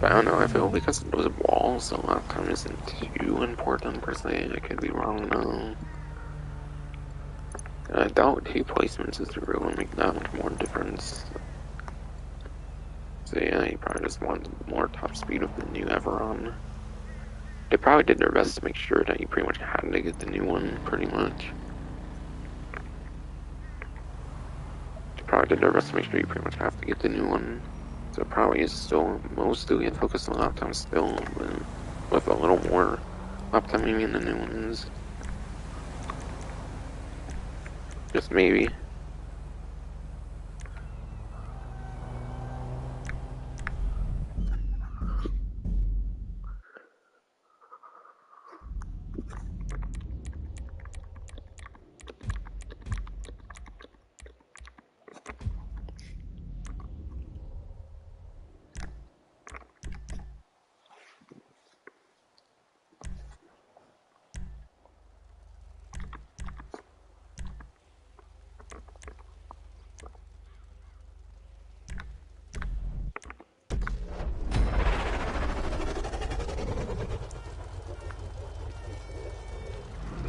But I don't know, I feel because those walls a lot of times isn't too important per se. I could be wrong though. And I doubt two placements is to really make that much more difference. So yeah, he probably just wants more top speed with the new Everon. They probably did their best to make sure that you pretty much had to get the new one, pretty much. They probably did their best to make sure you pretty much have to get the new one. So it probably is still mostly focused on laptop still, but with a little more laptop maybe in the new ones. Just maybe.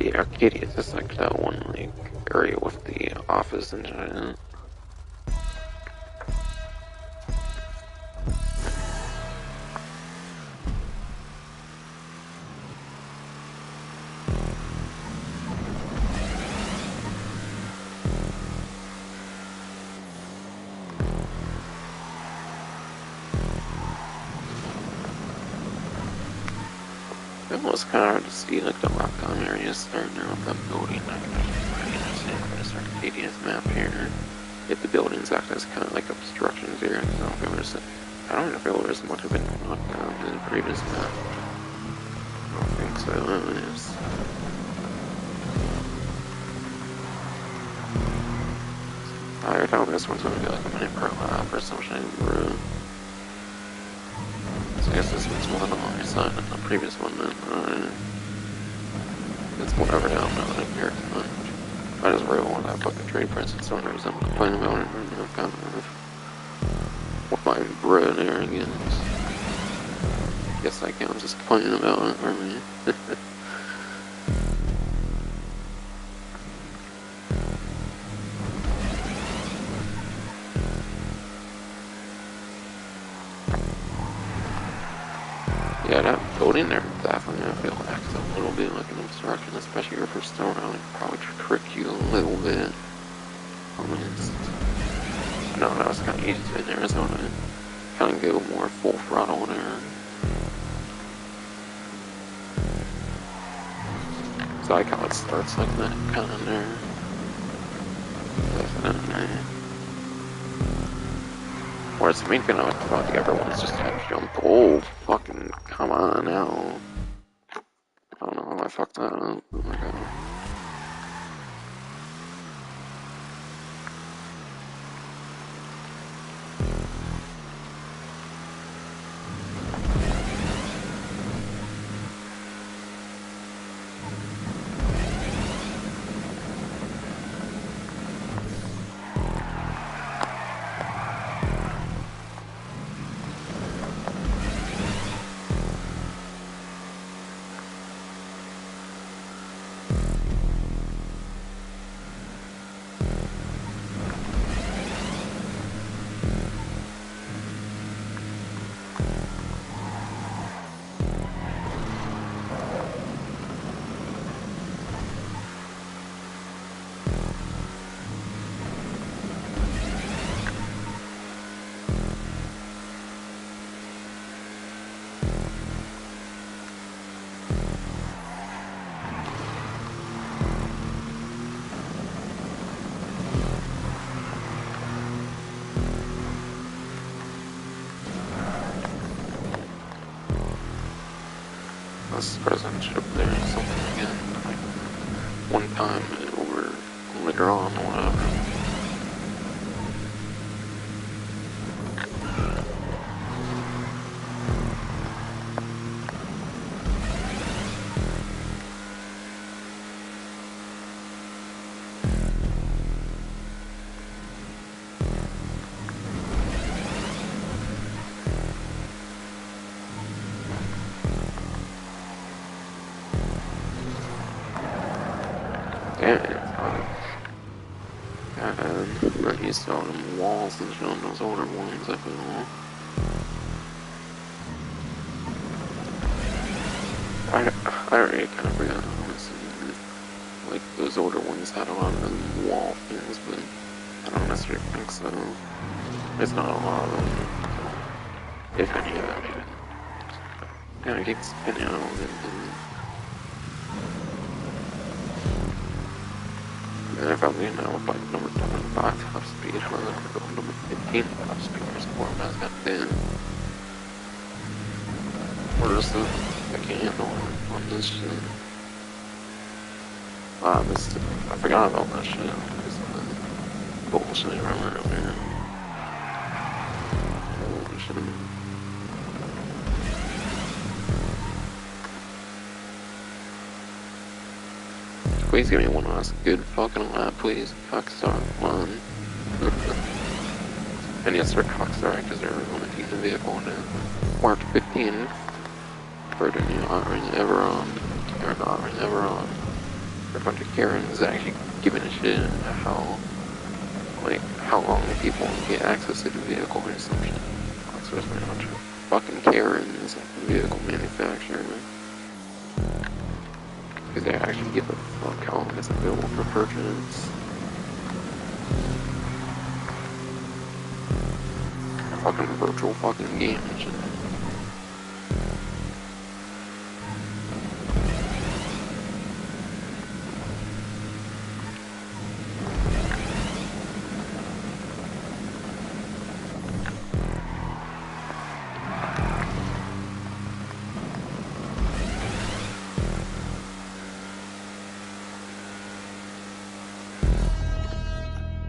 The arcade is just like that one like area with the office and shit. It was kind of hard to see like the lockdown area starting there with that building. I can pretty understand this Arcadia's map here. If the buildings act as kind of like obstructions here, I don't know if it was. I don't know if it was much of a lockdown in the previous map. I don't think so. It is. I thought this one's gonna be like a minute per lap or some shit, bro. So I guess this one's more on the longer side than the previous one then. It's whatever now, I'm not really care too much. I just really want that fucking trade price and so I'm complaining about it right now, kind of. With my bread arrogance. Guess I can, I'm just complaining about it, really. Yeah, that building there definitely, I feel, acts a little bit like an obstruction, especially if you're still around. It probably trick you a little bit. Almost. No, that was kind of easy in Arizona. Kind of go more full throttle there. So I like how it starts like that, kind of there. Definitely. Whereas the main thing I like about the Everon is just that jump. Oh, fucking come on now. I don't know how I fucked that up. Oh my god. This president up there or something again. Like one time over later on or whatever. still on them walls and shit on those older ones, I feel. I already kind of forgot, honestly. Like, those older ones had a lot of them wall things, but I don't necessarily think so. It's not a lot of them, if any of them even. Kind of keeps spinning out of it. And if I'm getting out with like number 25 top speed, I'm gonna go number 15 top speed or something as that then. Or just I can't handle on this shit. I forgot about that shit. It's bullshit right earlier. Holy shit. Please give me one last good fucking lap, please. Cockstar, one. And yes, sir, Cockstar, because they're going to take the vehicle to March 15 for the new Hotring Everon. Or not Hotring Everon. For a bunch of Karens actually giving a shit how long people get access to the vehicle or some shit. So there's a bunch of fucking Karens at the vehicle manufacturer. Because they actually give a fuck how long it's available for purchase. A fucking virtual fucking game and shit.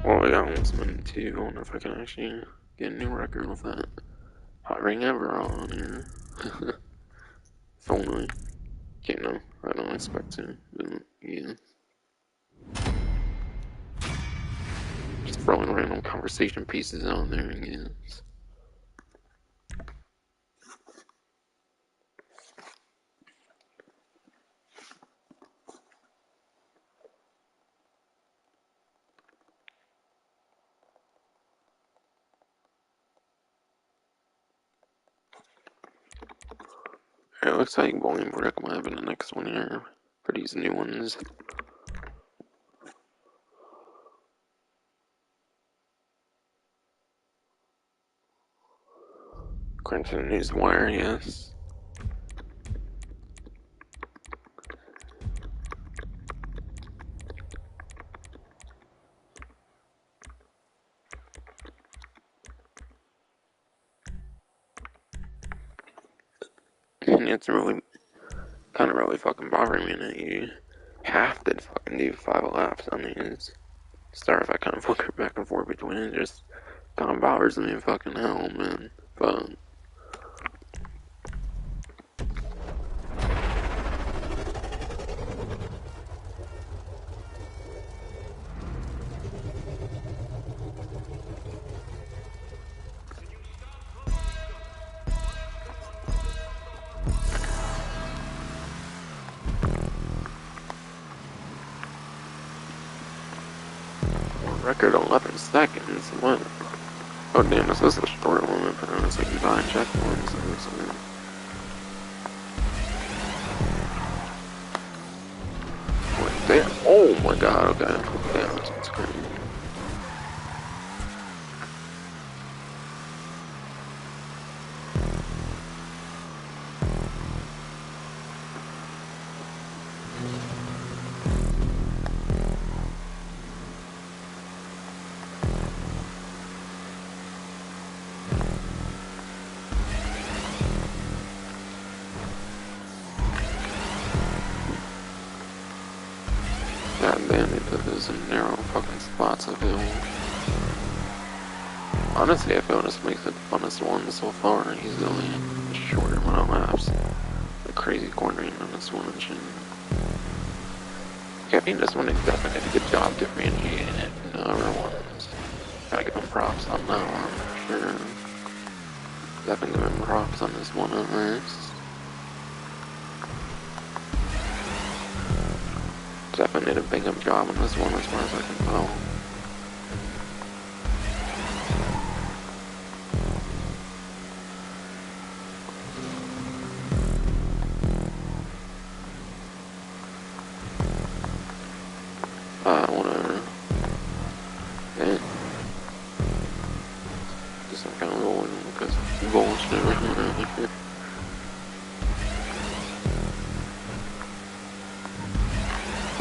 Well, yeah, almost minute two. I wonder if I can actually get a new record with that Hotring Everon on here. If only. Okay, no, I don't expect to. But, yeah. Just throwing random conversation pieces on there, I guess. It looks like Bolingbrook might have been the next one here for these new ones. According to the Newswire, yes. And it's really, kind of really fucking bothering me that you have to fucking do 5 laps on these. Sorry if I kind of flicker back and forth between it, just kind of bothers me fucking hell, man. But record 11 seconds. What? Oh damn, this is a short one. I was like 9 checkpoints or something. Wait, damn. Oh my god, okay. Damn, that's crazy. God damn, they put this in narrow fucking spots, I feel. Honestly, I feel this makes it the funnest one so far, easily. The shorter amount of laps. The crazy cornering on this one and shit. Okay, I think this one is definitely did a good job differentiating it from the other ones. Gotta give them props on that one, for sure. Definitely give them props on this one at least. Definitely did a big up job on this one as far as I can tell.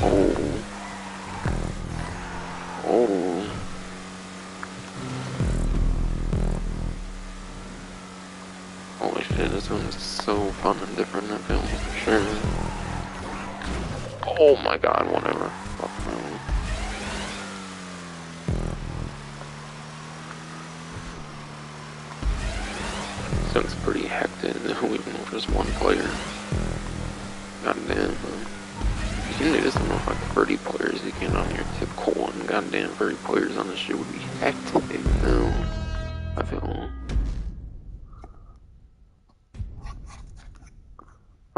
Oh. Oh. Holy shit, this one's so fun and different, I feel, for sure. Oh my god, whatever. Fuck no. Sounds pretty hectic, even with just one player. Goddamn, you can do this with like 30 players, you can on your typical one. Goddamn, 30 players on this shit would be hectic, no. I feel.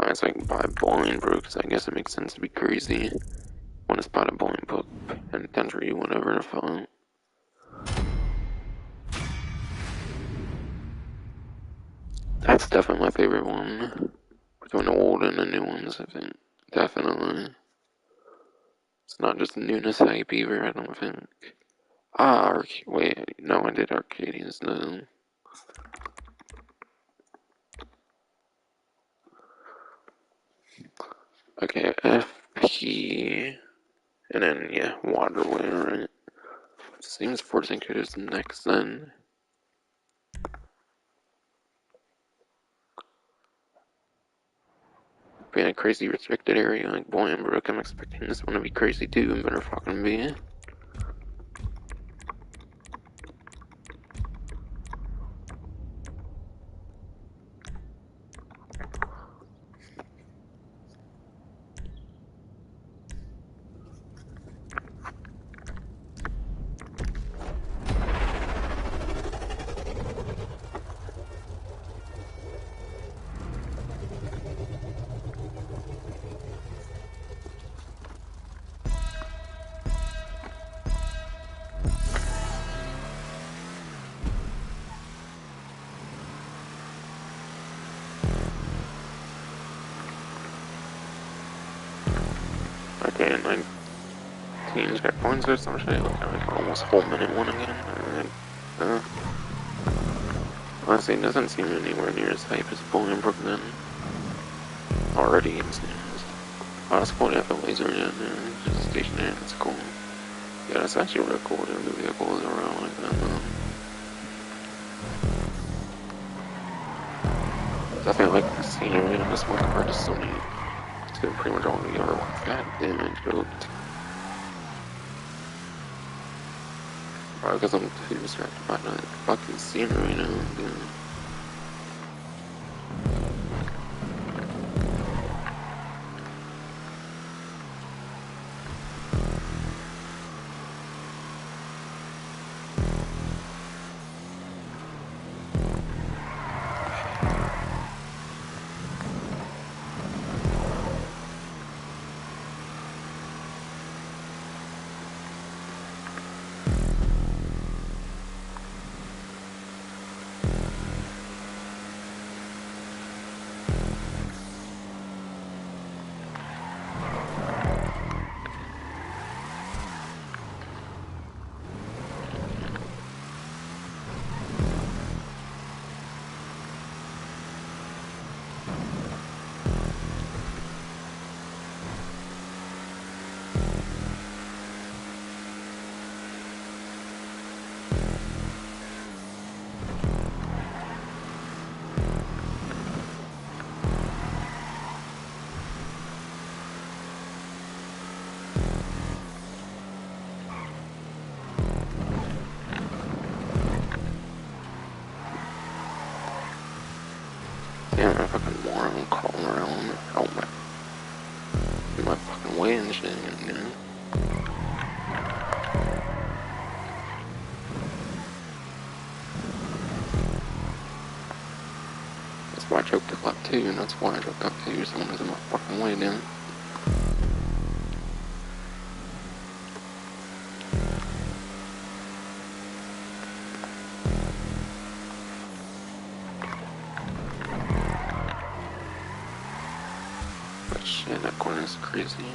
It's like buy a bowling book, because I guess it makes sense to be crazy. When it's buy a bowling book, penitentiary, whatever the fuck. That's definitely my favorite one. Between the old and the new ones, I think. Definitely. It's not just newness hype either, I don't think. Wait, no, I did Arcadians, no. Okay, FP, and then, yeah, Waterway, right? Seems Fortune is next then. Being a crazy restricted area like Bolingbrook, I'm expecting this one to be crazy too, and better fucking be. Okay, 19 checkpoints or some shit, like almost full minute one again. Honestly, it doesn't seem anywhere near as hype as Bolingbrook then. Already, it seems. That's cool, they have a laser yet, just stationary, that's cool. Yeah, that's actually really cool, the vehicles around like that, I feel like the scenery in this one compared to Sony. It's pretty much all the other ones. God damn it, joked. Probably because I'm too distracted by the fucking scenery now, dude. Damn, I fucking moron crawling around. Oh my fucking way and shit, you know? That's why I choked it up too, and that's why I choked up too. Someone was in my fucking way, dude. But shit, that corner is crazy.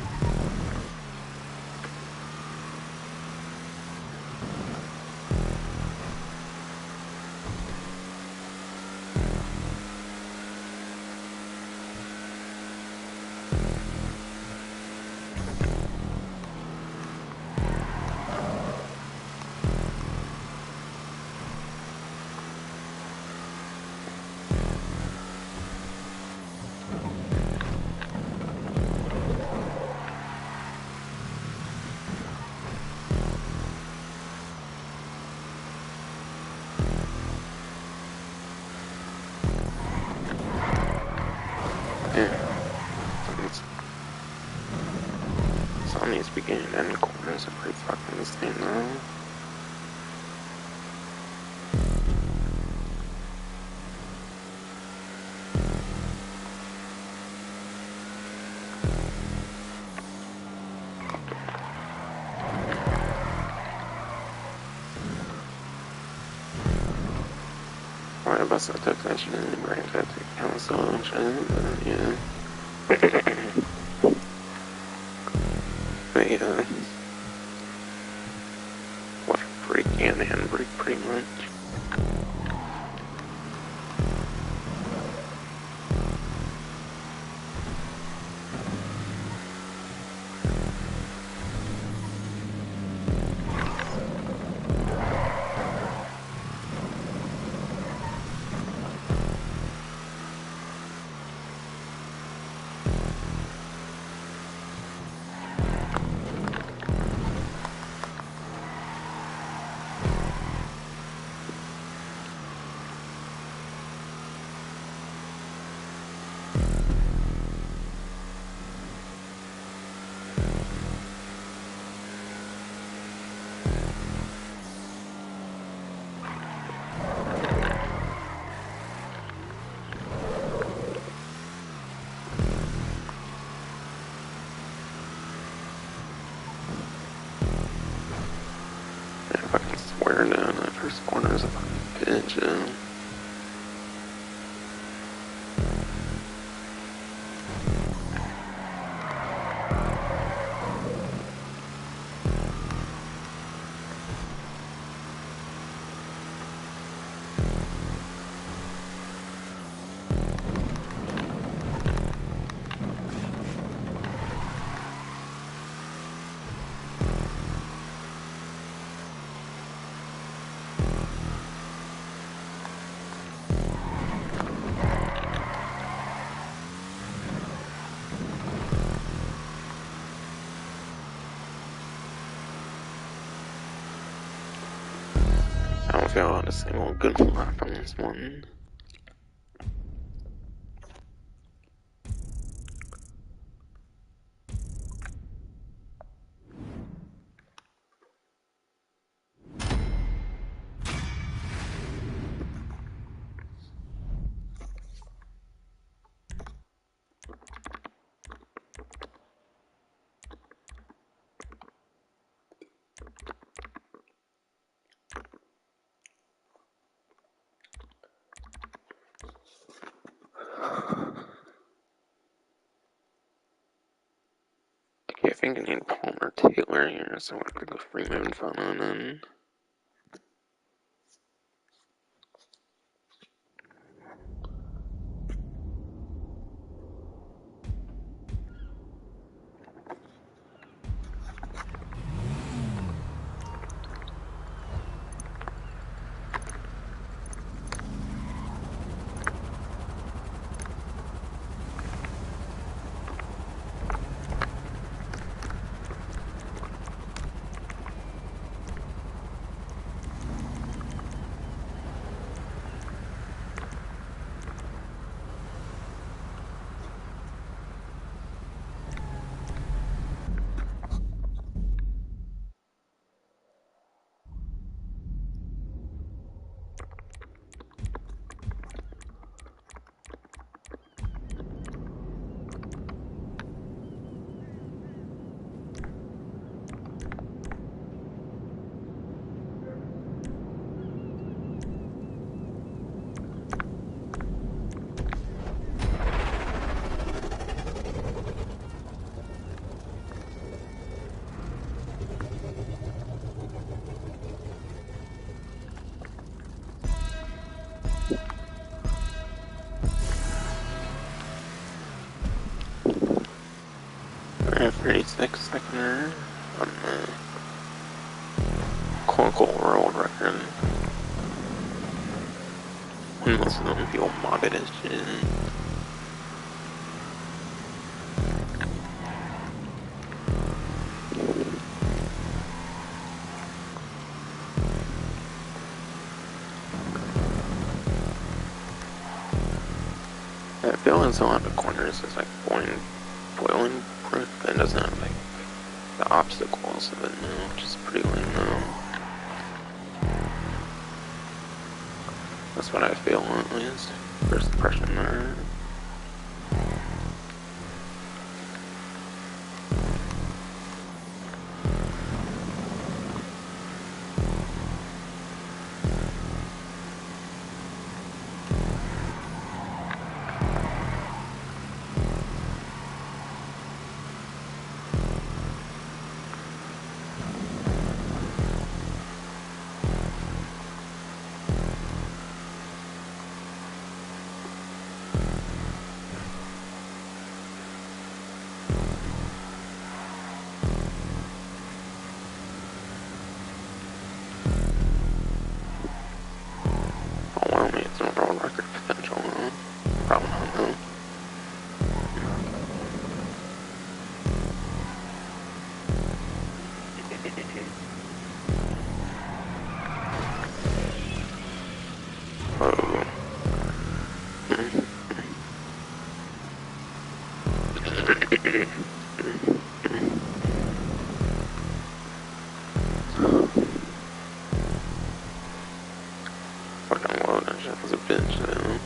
beginning and corners are pretty fucking the same though. Right, bus I took that shit and brain that to council and shit, but yeah. But yeah. Left brake and handbrake pretty much. If I can swear down that first corner is a fucking bitch, I don't feel out a single good lap on this one. Okay, I think I need Palmer Taylor here, so I'm gonna go Freeman phone and we're at 36 seconder on the quote-unquote world record. When most of them feel modded as shit. That feeling so out of the corners is like boiling proof and doesn't have like the obstacles of it now, which is pretty lame now. That's what I feel, at least. First impression there. Oh wow, made some world record potential. Probably not though. Oh. Fucking low, that shit was a bitch though.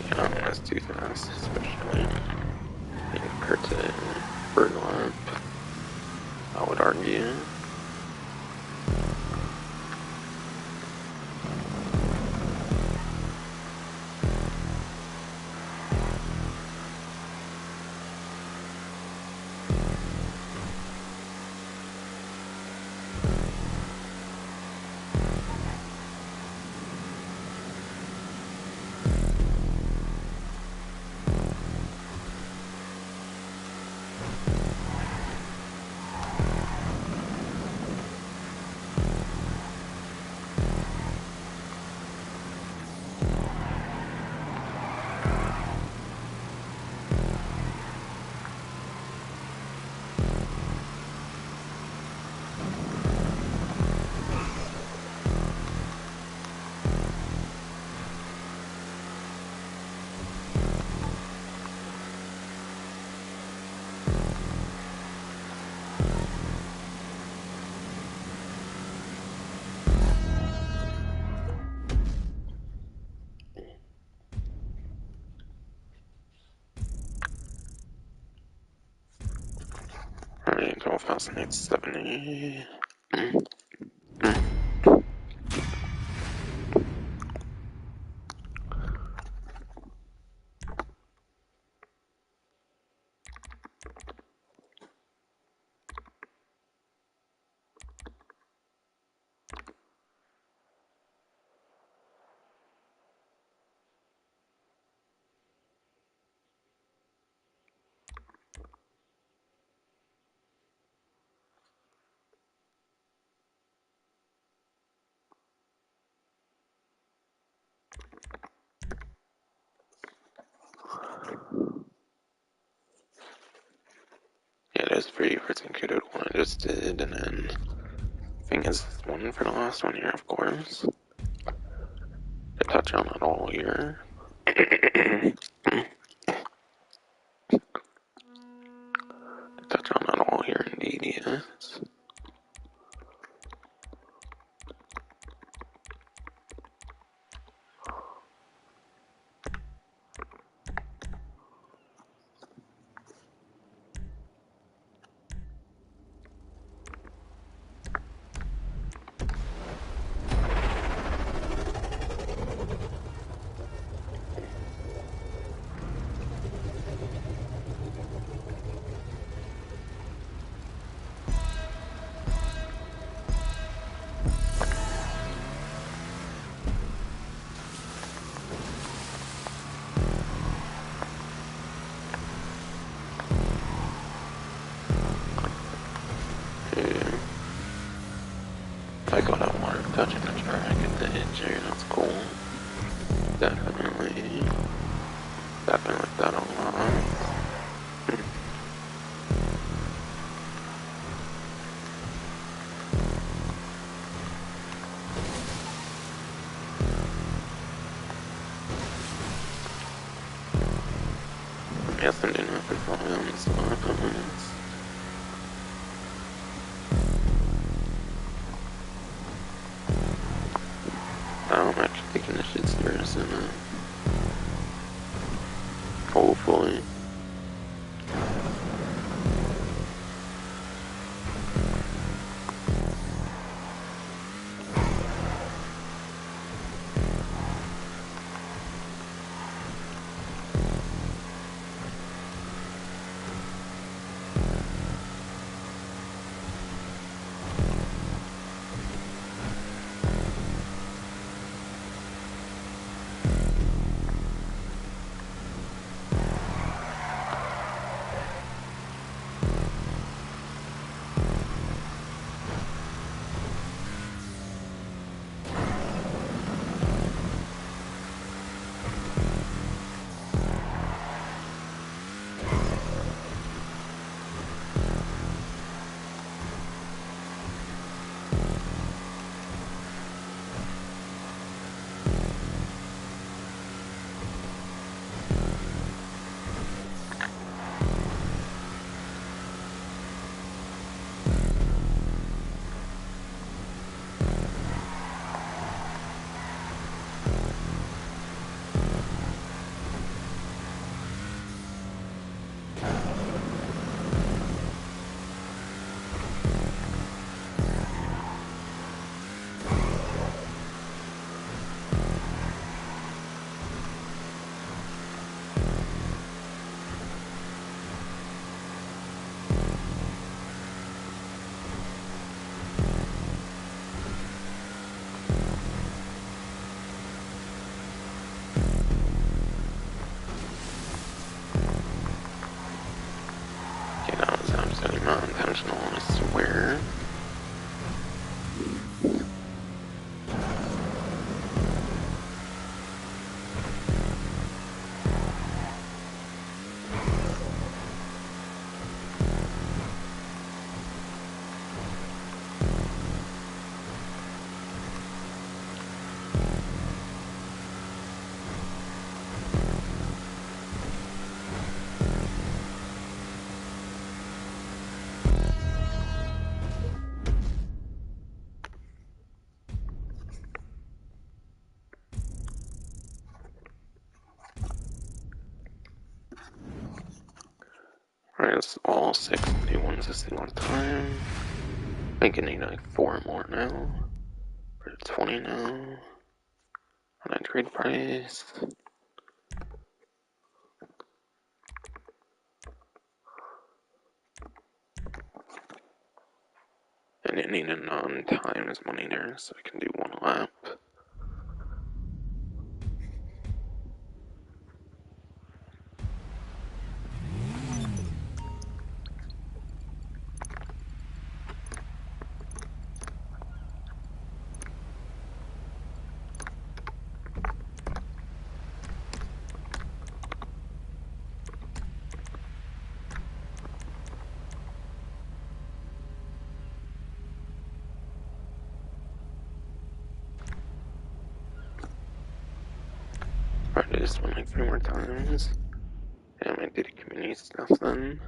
Yeah, that's too fast, especially compared to bird lap, I would argue. Alright, 12,870. Yeah, it is pretty freaking good at what I just did, and then thing is, one for the last one here, of course. To touch on it all here. Touch on it all here, indeed, yes. guess I didn't have to follow them, so I'm actually taking this shit serious and hopefully. Okay, that was absolutely not intentional, I swear. Alright, it's all 6 new ones at the one time. I think I need like 4 more now. We're at 20 now. And I trade price. And I need a non-times money there so I can do 1 lap. Alright, I just went like 3 more times. And I did community stuff then.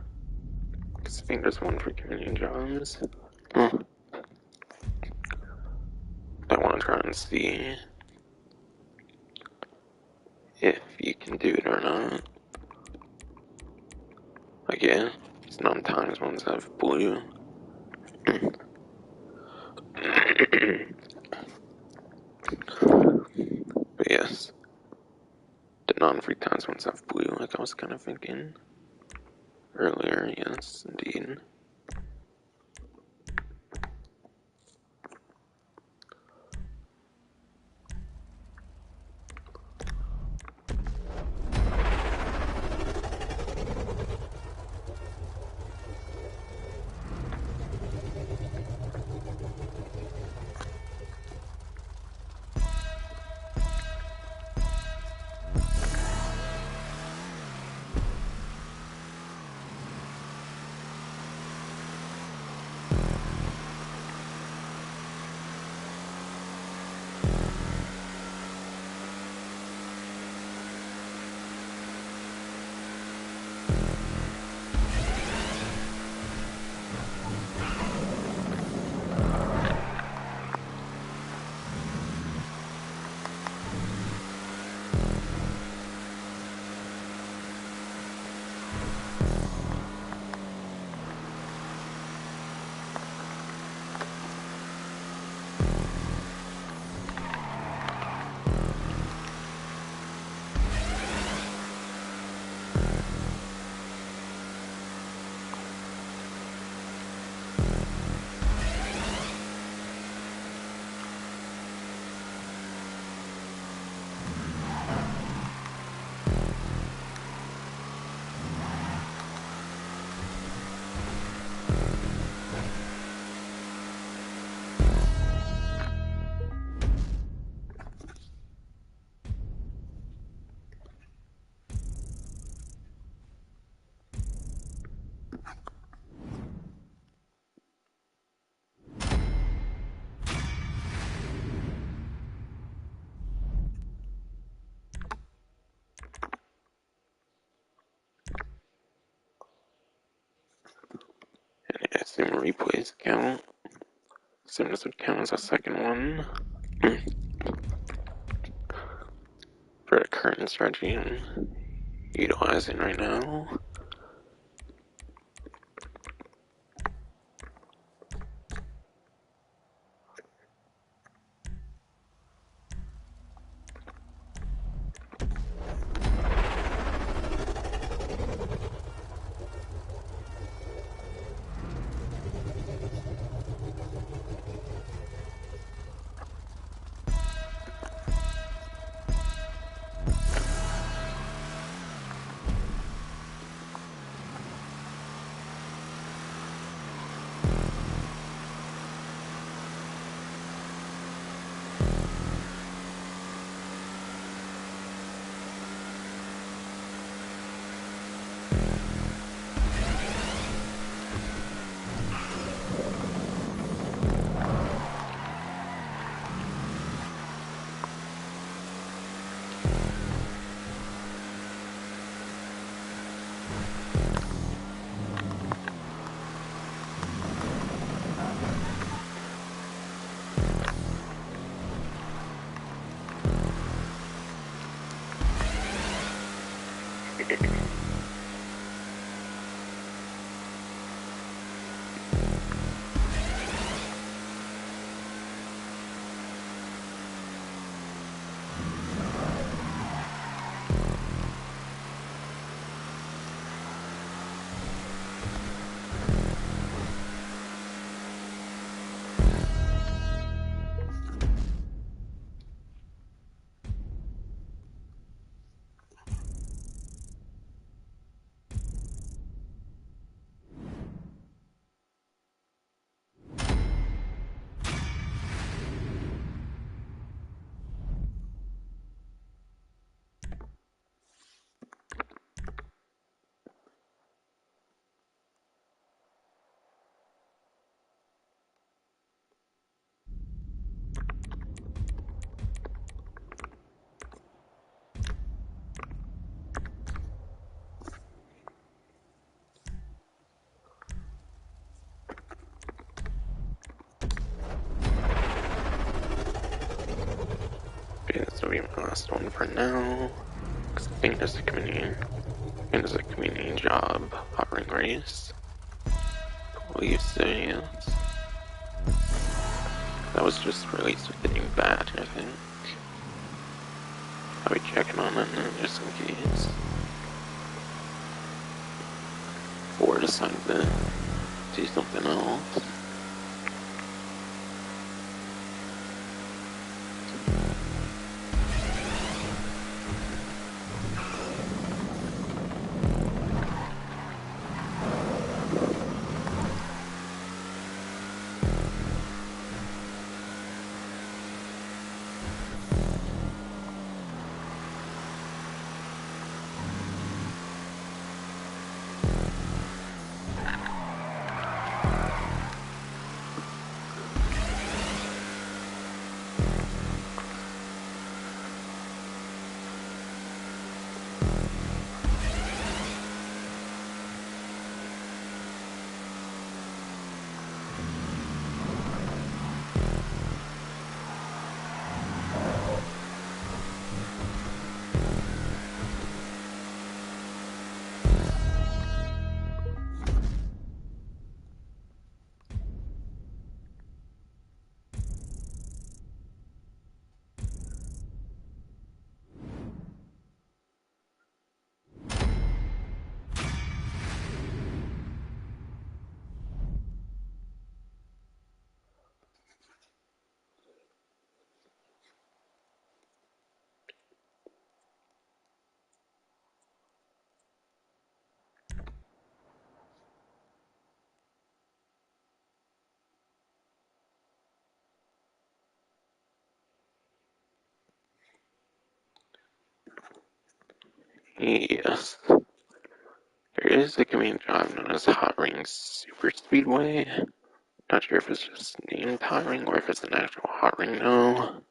Because I think there's one for community jobs. I want to try and see if you can do it or not. Like, yeah, it's non-times ones have blue. But yes, the non-free times ones have blue, like I was kind of thinking earlier. Yes, indeed. And I assume replays count. Assume this would count as a second one. For the current strategy I'm utilizing right now. Okay, this will be my last one for now. Because I think there's a community job Hotring race. I believe so, yes. That was just released with the new badge, I think. I'll be checking on it just in case. Or decide to do something else. Yes. There is a command job known as Hotring Super Speedway. Not sure if it's just named Hotring or if it's an actual Hotring though.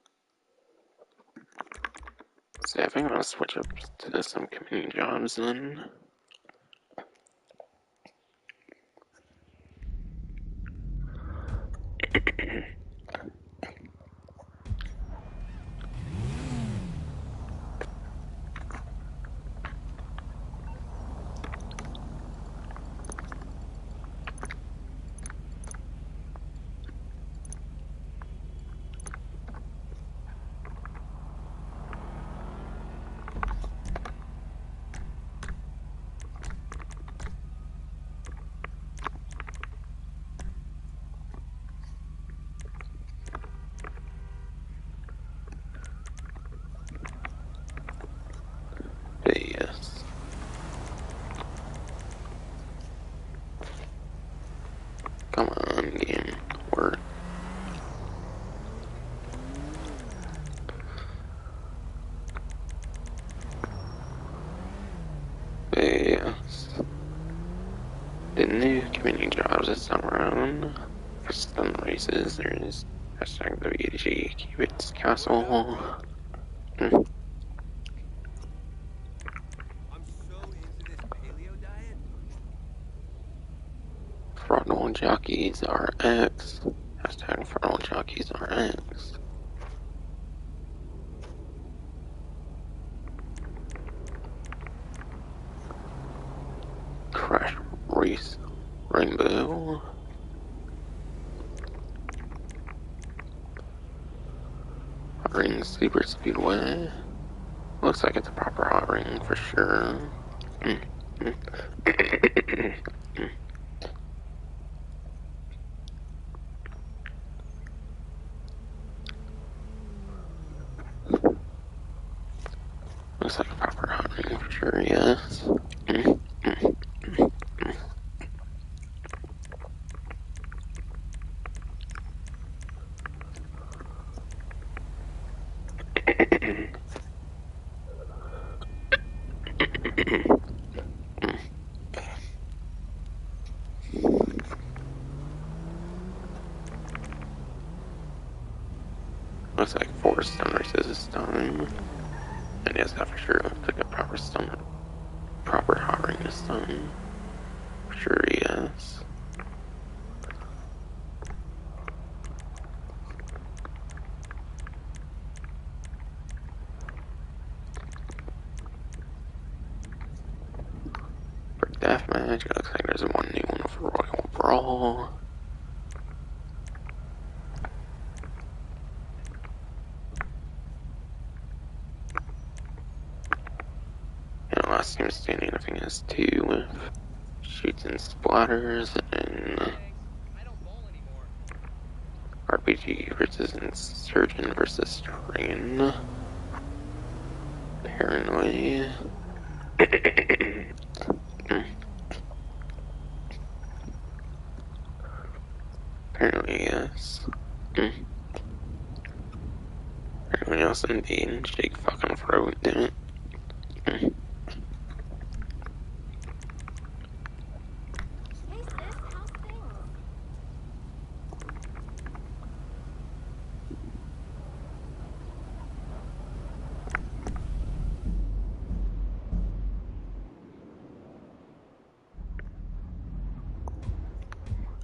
So I think I'm gonna switch up to some command jobs then. But yes. Come on, game. Work. But yes. The new community jobs this summer around. For stun races, there's hashtag WDG Cubits Castle. I'm so into this paleo diet. Frontal Jockeys RX. Hashtag Frontal Jockeys RX. Crash Race Rainbow. Ring Super Speedway. Looks like it's a proper hot ring for sure. Looks like a proper hot ring for sure, yes. Looks like 4 stun races this time. And yes, that for sure looks like a proper hot ring this time. For sure, yes. For deathmatch, it looks like there's one new one for Royal Brawl. And last team standing, I think, is 2 with shoots and splatters and Thanks. I don't bowl anymore. RPG versus Insurgent versus Train. Apparently. Apparently, yes. Apparently, yes, indeed. Shake fucking throat, damn it. Hey sis, how's things?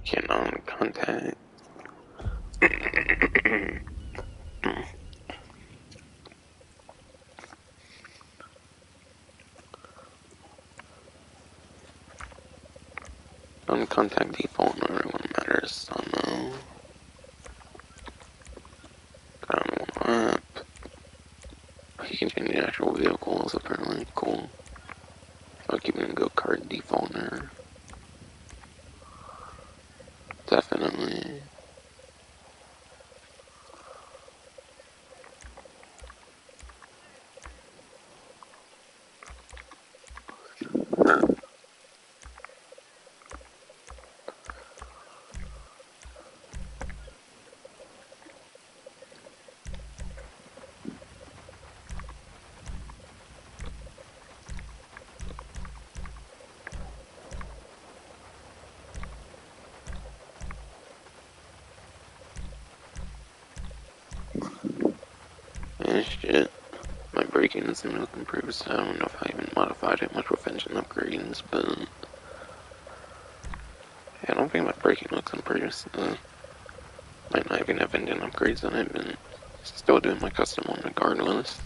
Canon contact. On contact default, not everyone matters, so no. Got on one map. You can change the actual vehicles, apparently. Cool. I'll keep it in go kart default there. Definitely. shit. My braking isn't look improved, so I don't know if I even modified it much with engine upgrades, but yeah, I don't think my braking looks improved, so might not even have engine upgrades on it, but still doing my custom one regardless.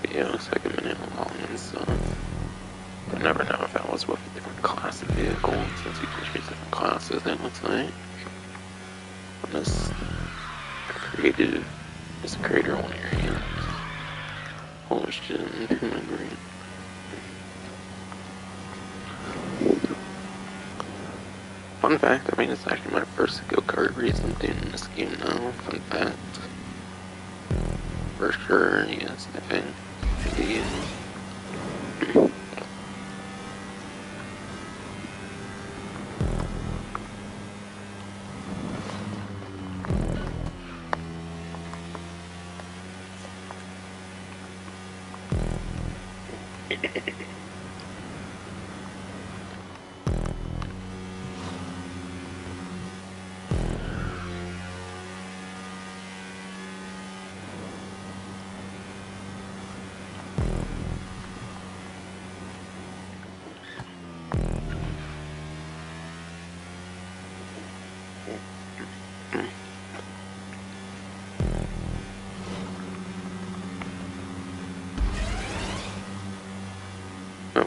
But yeah, looks like a minute long and stuff. I never know if that was with a different class of vehicle, since you can choose different classes, it looks like. On this creative, this creator one area. Holy shit, I'm agree. Fun fact, I mean, it's actually my first go-kart race I'm doing in this game now. Fun fact. For sure, yes, I think. Indeed. Oh,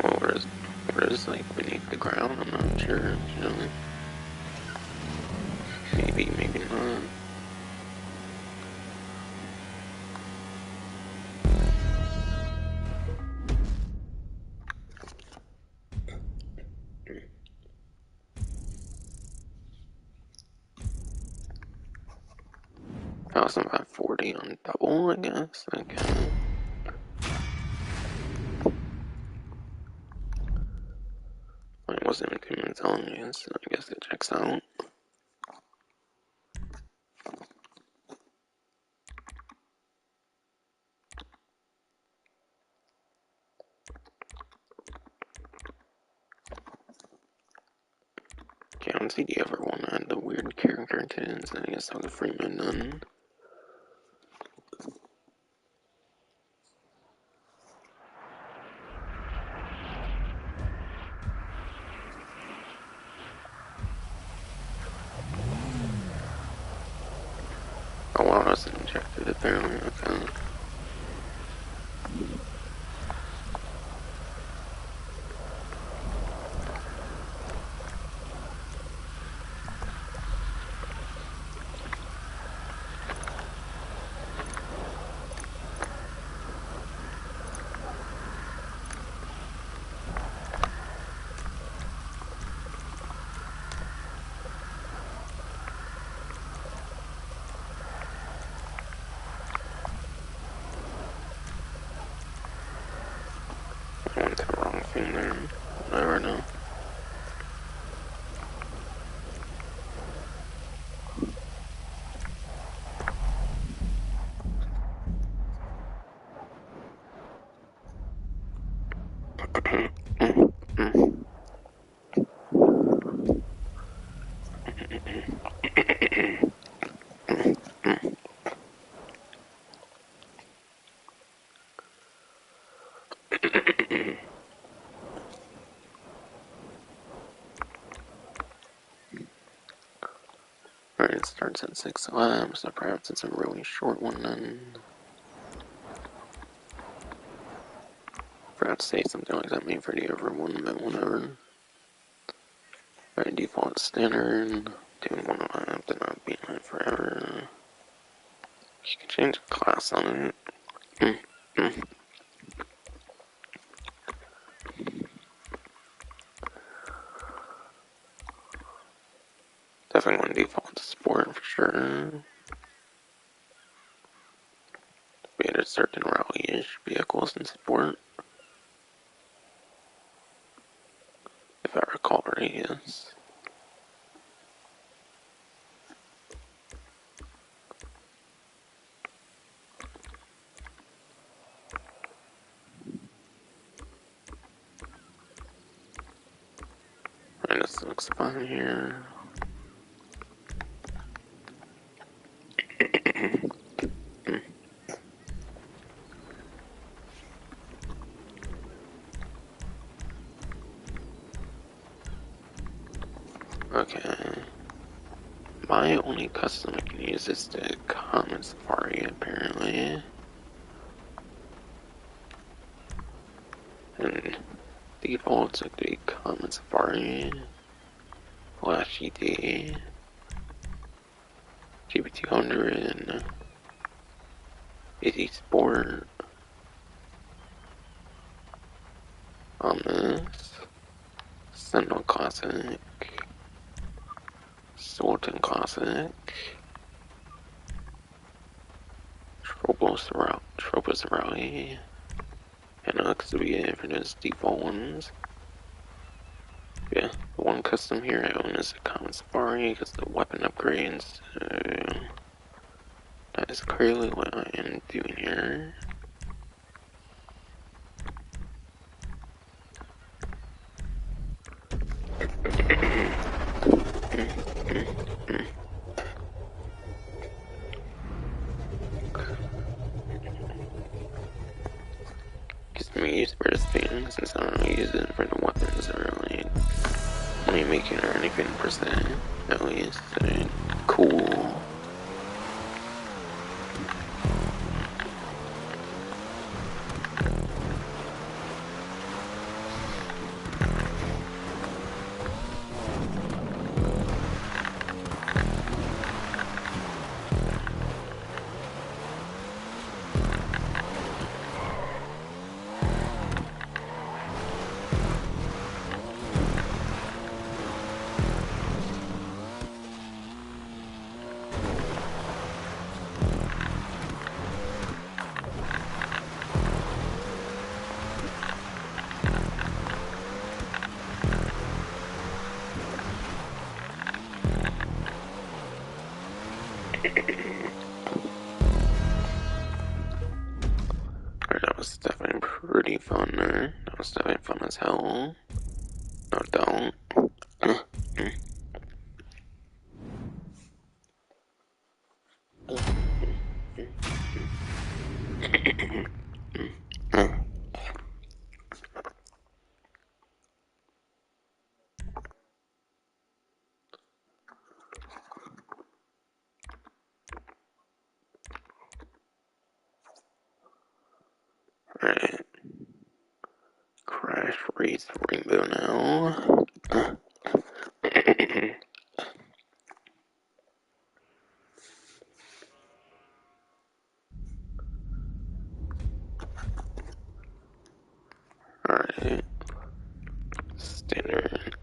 what is like beneath the ground? I'm not sure, actually. Maybe, maybe not. Also, 540 on double, I guess. Okay. I wasn't even 2 minutes on yet, so I guess it checks out. Okay, I don't see the Everon had the weird character tunes, I guess that was Freeman done. Oh wow, that's injected apparently, okay. I went to the wrong thing there. Whatever now. Alright, it starts at 6 laps, so perhaps it's a really short one then. Forgot to say something like that made for the over one, but whatever. By default standard, doing one lap, then not being on it forever. You can change the class on it. Definitely want to default to sport for sure. Be at a certain rally-ish vehicles in sport. If I recall right, yes. Alright, this looks fine here. Okay. My only custom I can use is the Common Safari, apparently. And defaults like the Common Safari, Flash GT, GB200, and Easy Sport on this. Sentinel Classic, Sultan Classic, Tropos Rally, and XWA for those default ones. Yeah, the one custom here I own is a Common Safari because the weapon upgrades. So that is clearly what I am doing here. Gives me use for this thing since I don't use it for the weapons or like money making or anything per se. At least, cool. That was definitely pretty fun there. That was definitely fun as hell. No doubt. Alright. Crash Race Rainbow now. Alright. Standard.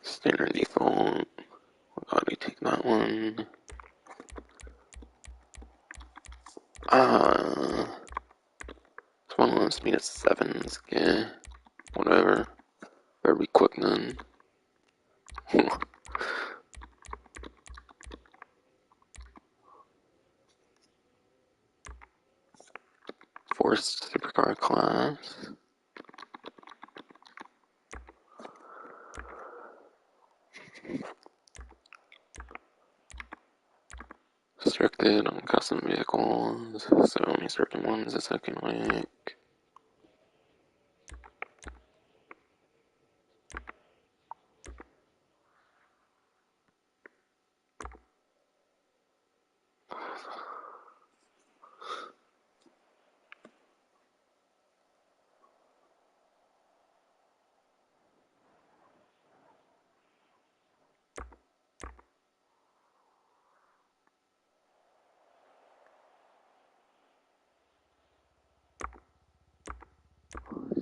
Standard default. I'll probably take that one. This one wants me to 7s. Yeah. Whatever. Better be quick then. Forced supercar class. Restricted on custom vehicles, so only certain ones that I can like.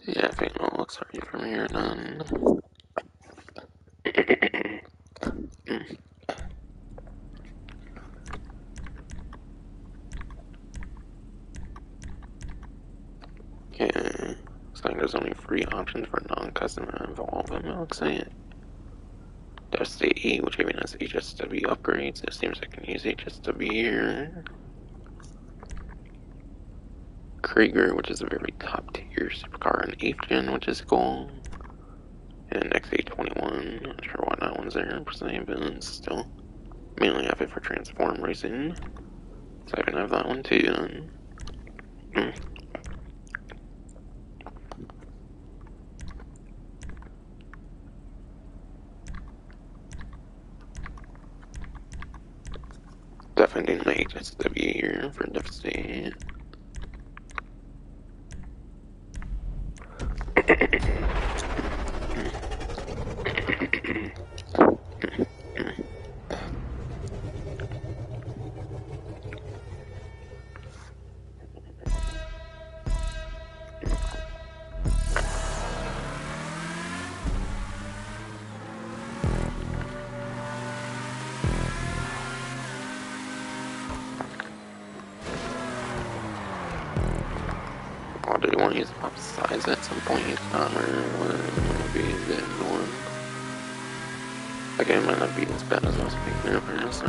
Yeah, I think it looks right from here then. Okay. Looks like there's only 3 options for non-customer involvement, it looks like. That's the E, which even has HSW upgrades. It seems I can use HSW here. Krieger, which is a very top tier supercar in 8th gen, which is cool. And XA21, not sure why that one's there per se, but it's still mainly have it for transform racing. So I can have that one too. Definitely didn't make HSW here for Devastating. Or do you want to use pop size at some point? Or would be a bit annoying. Again, it might not be as bad as I was thinking at first.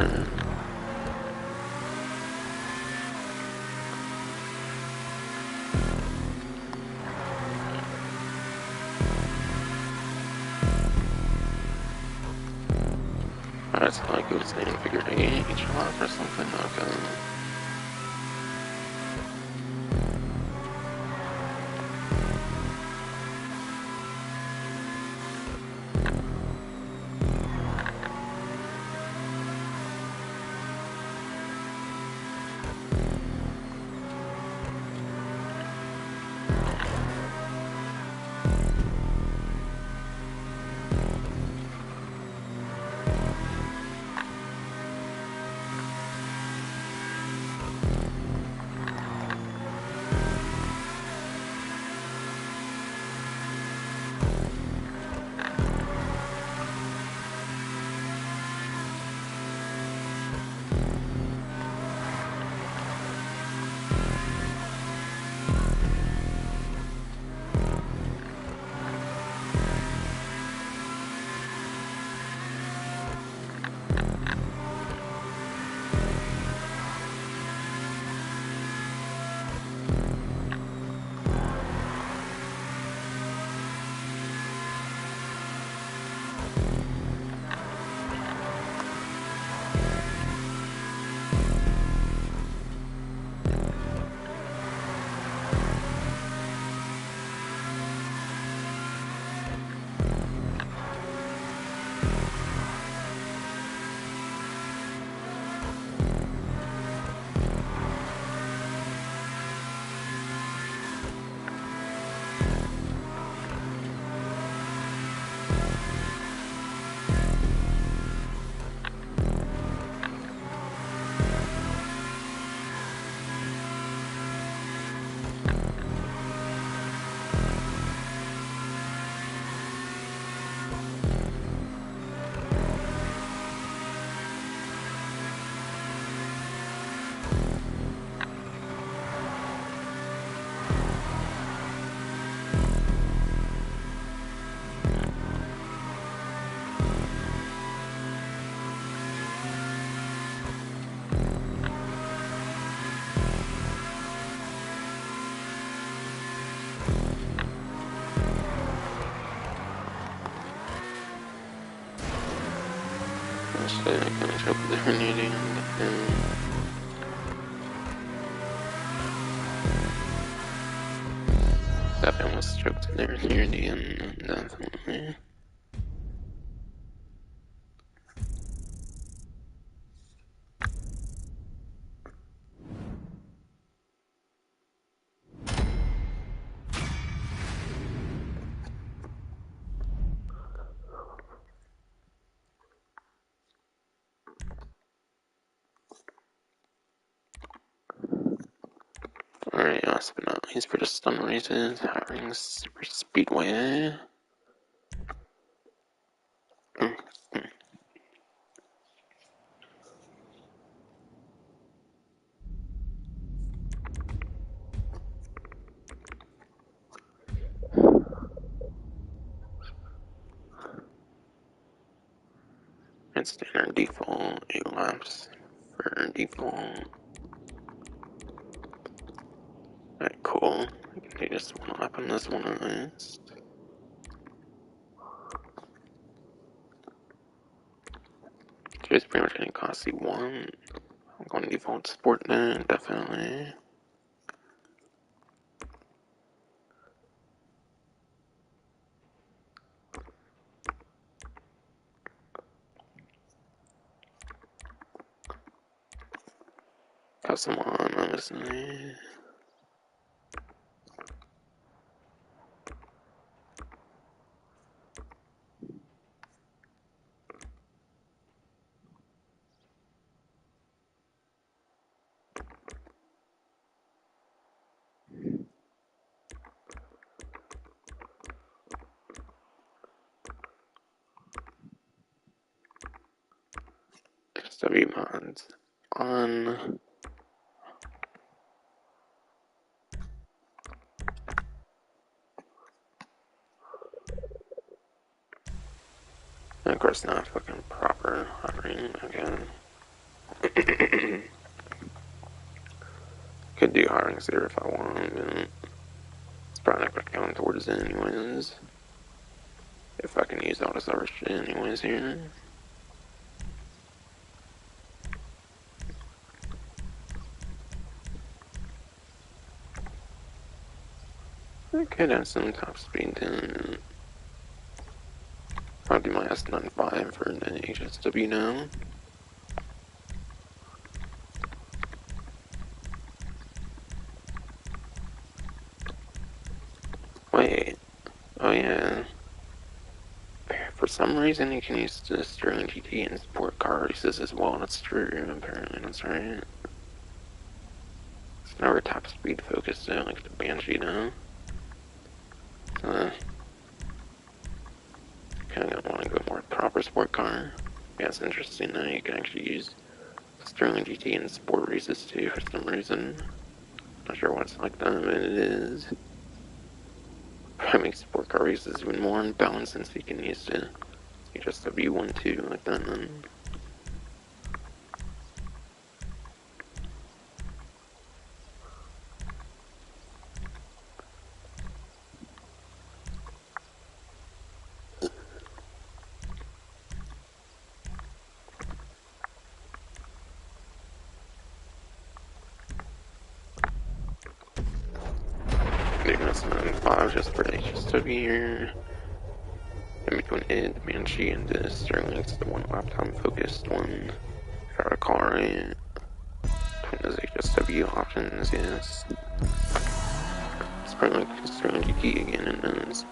Alright, so like it was saying, figure 8 each lot or something. Okay. Actually, I kind of trouble there near the end. That almost choked there near the end, definitely. Alright, last but not least for the stun races, hiring Super Speedway. And standard default, 8 laps for default. Alright, cool. I can do just one lap on this one at least. So it's pretty much gonna cost you one. I'm going default sport then, definitely. Custom on, honestly. XW mods on. And of course, not fucking proper Hotring again. Could do Hotring here if I want, but it's probably not gonna count towards it anyways. If I can use all this other shit anyways here. I could have some top speed then. I'll do my S95 for the HSW now. Wait. Oh yeah. For some reason you can use the Sterling GT in sport car races as well. That's true, apparently, that's right. It's never top speed focused though, like the Banshee now. Kinda want to go more proper sport car. Yeah, it's interesting that you can actually use Sterling GT in sport races too for some reason. Not sure why it's like that, but it is. Probably makes sport car races even more unbalanced since you can use the HSW1 too like that then. Maybe that's 95 just for HSW here. In between it, the Banshee, and the Sterling, it's the one lifetime focused one. If I recall right. Between those HSW options, yes. It's probably like Sterling GT again in those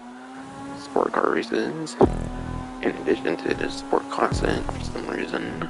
sport car races. In addition to the sport classic for some reason.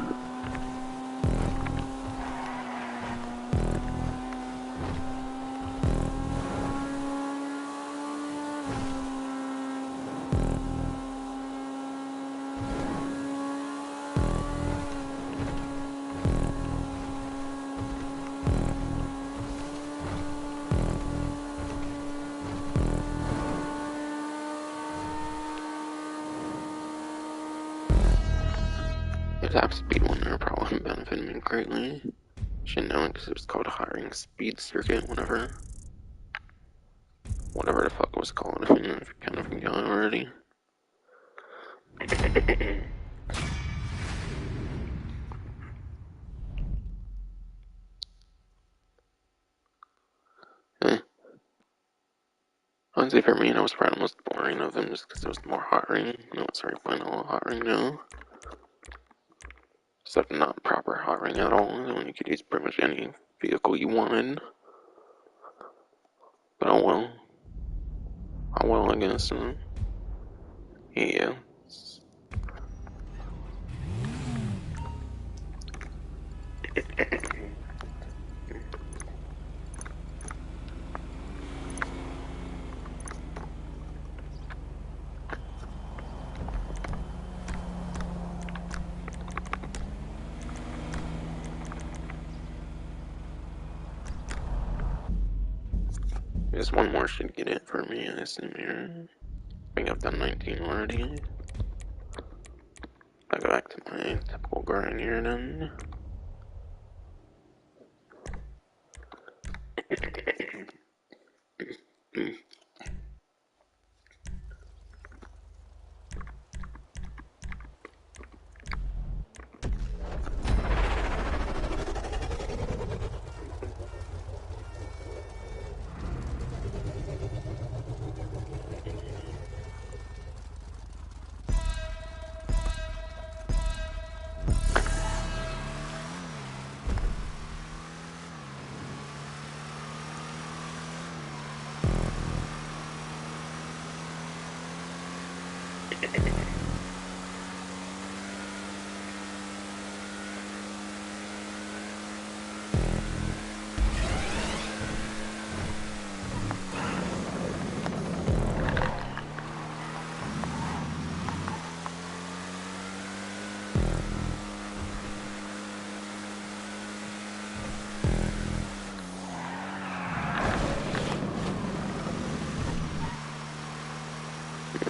The top speed one there probably benefited me greatly. Should know it because it was called Hiring Speed Circuit, whatever the fuck it was called, if you kind of forgot already. eh. Honestly, for me, that was probably the most boring of them just because it was more hot ring. No, it's already playing a little hot ring now. Except not proper hot ring at all. Then you could use pretty much any vehicle you wanted. But oh well. Oh well, I guess. Yeah. Just one more should get it for me, I assume here. I think I've done 19 already. I go back to my typical grind here then.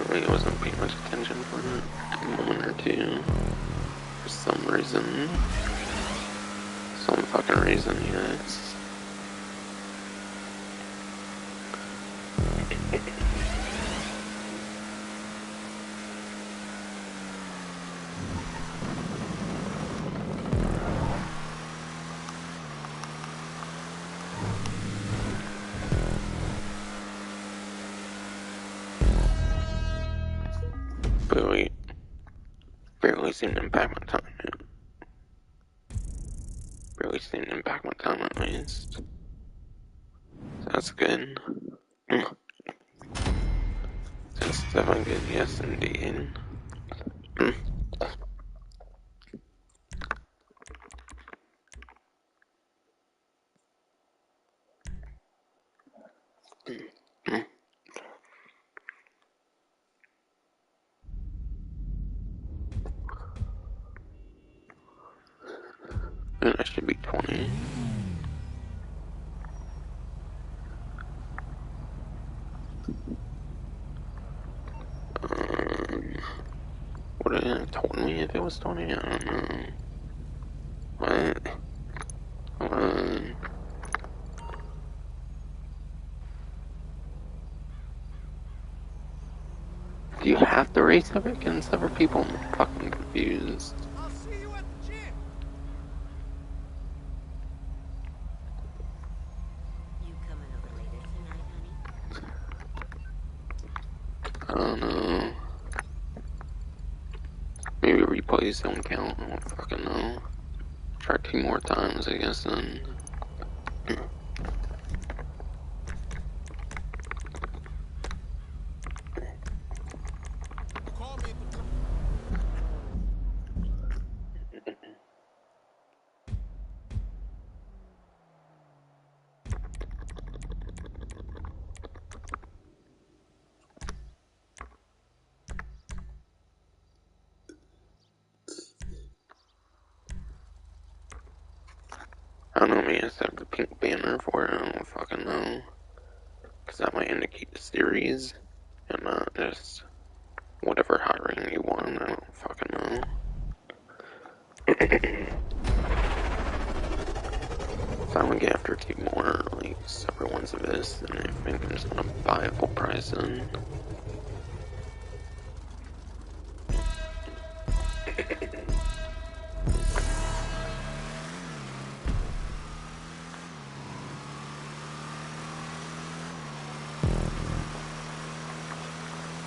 I wasn't paying much attention for a moment or two. For some reason. Some fucking reason, yes. But wait, barely seemed to impact my time. Barely seemed to impact my time at least. So that's good. That's definitely good, yes indeed. And I should be 20. Would it have told me if it was 20? I don't know. What? Hold on. Do you have to race up against other people? I'm fucking confused. I'll see you at the gym. You coming over later tonight, honey? I don't know. Maybe replays don't count. I don't fucking know. Try 2 more times, I guess, then. Call me at the... I don't know, maybe I set the pink banner for it. I don't fucking know. Because that might indicate the series and not just whatever Hotring you want. I don't fucking know. If I would get after 2 more, like, separate ones of this, then I think I'm just gonna buy a full price in.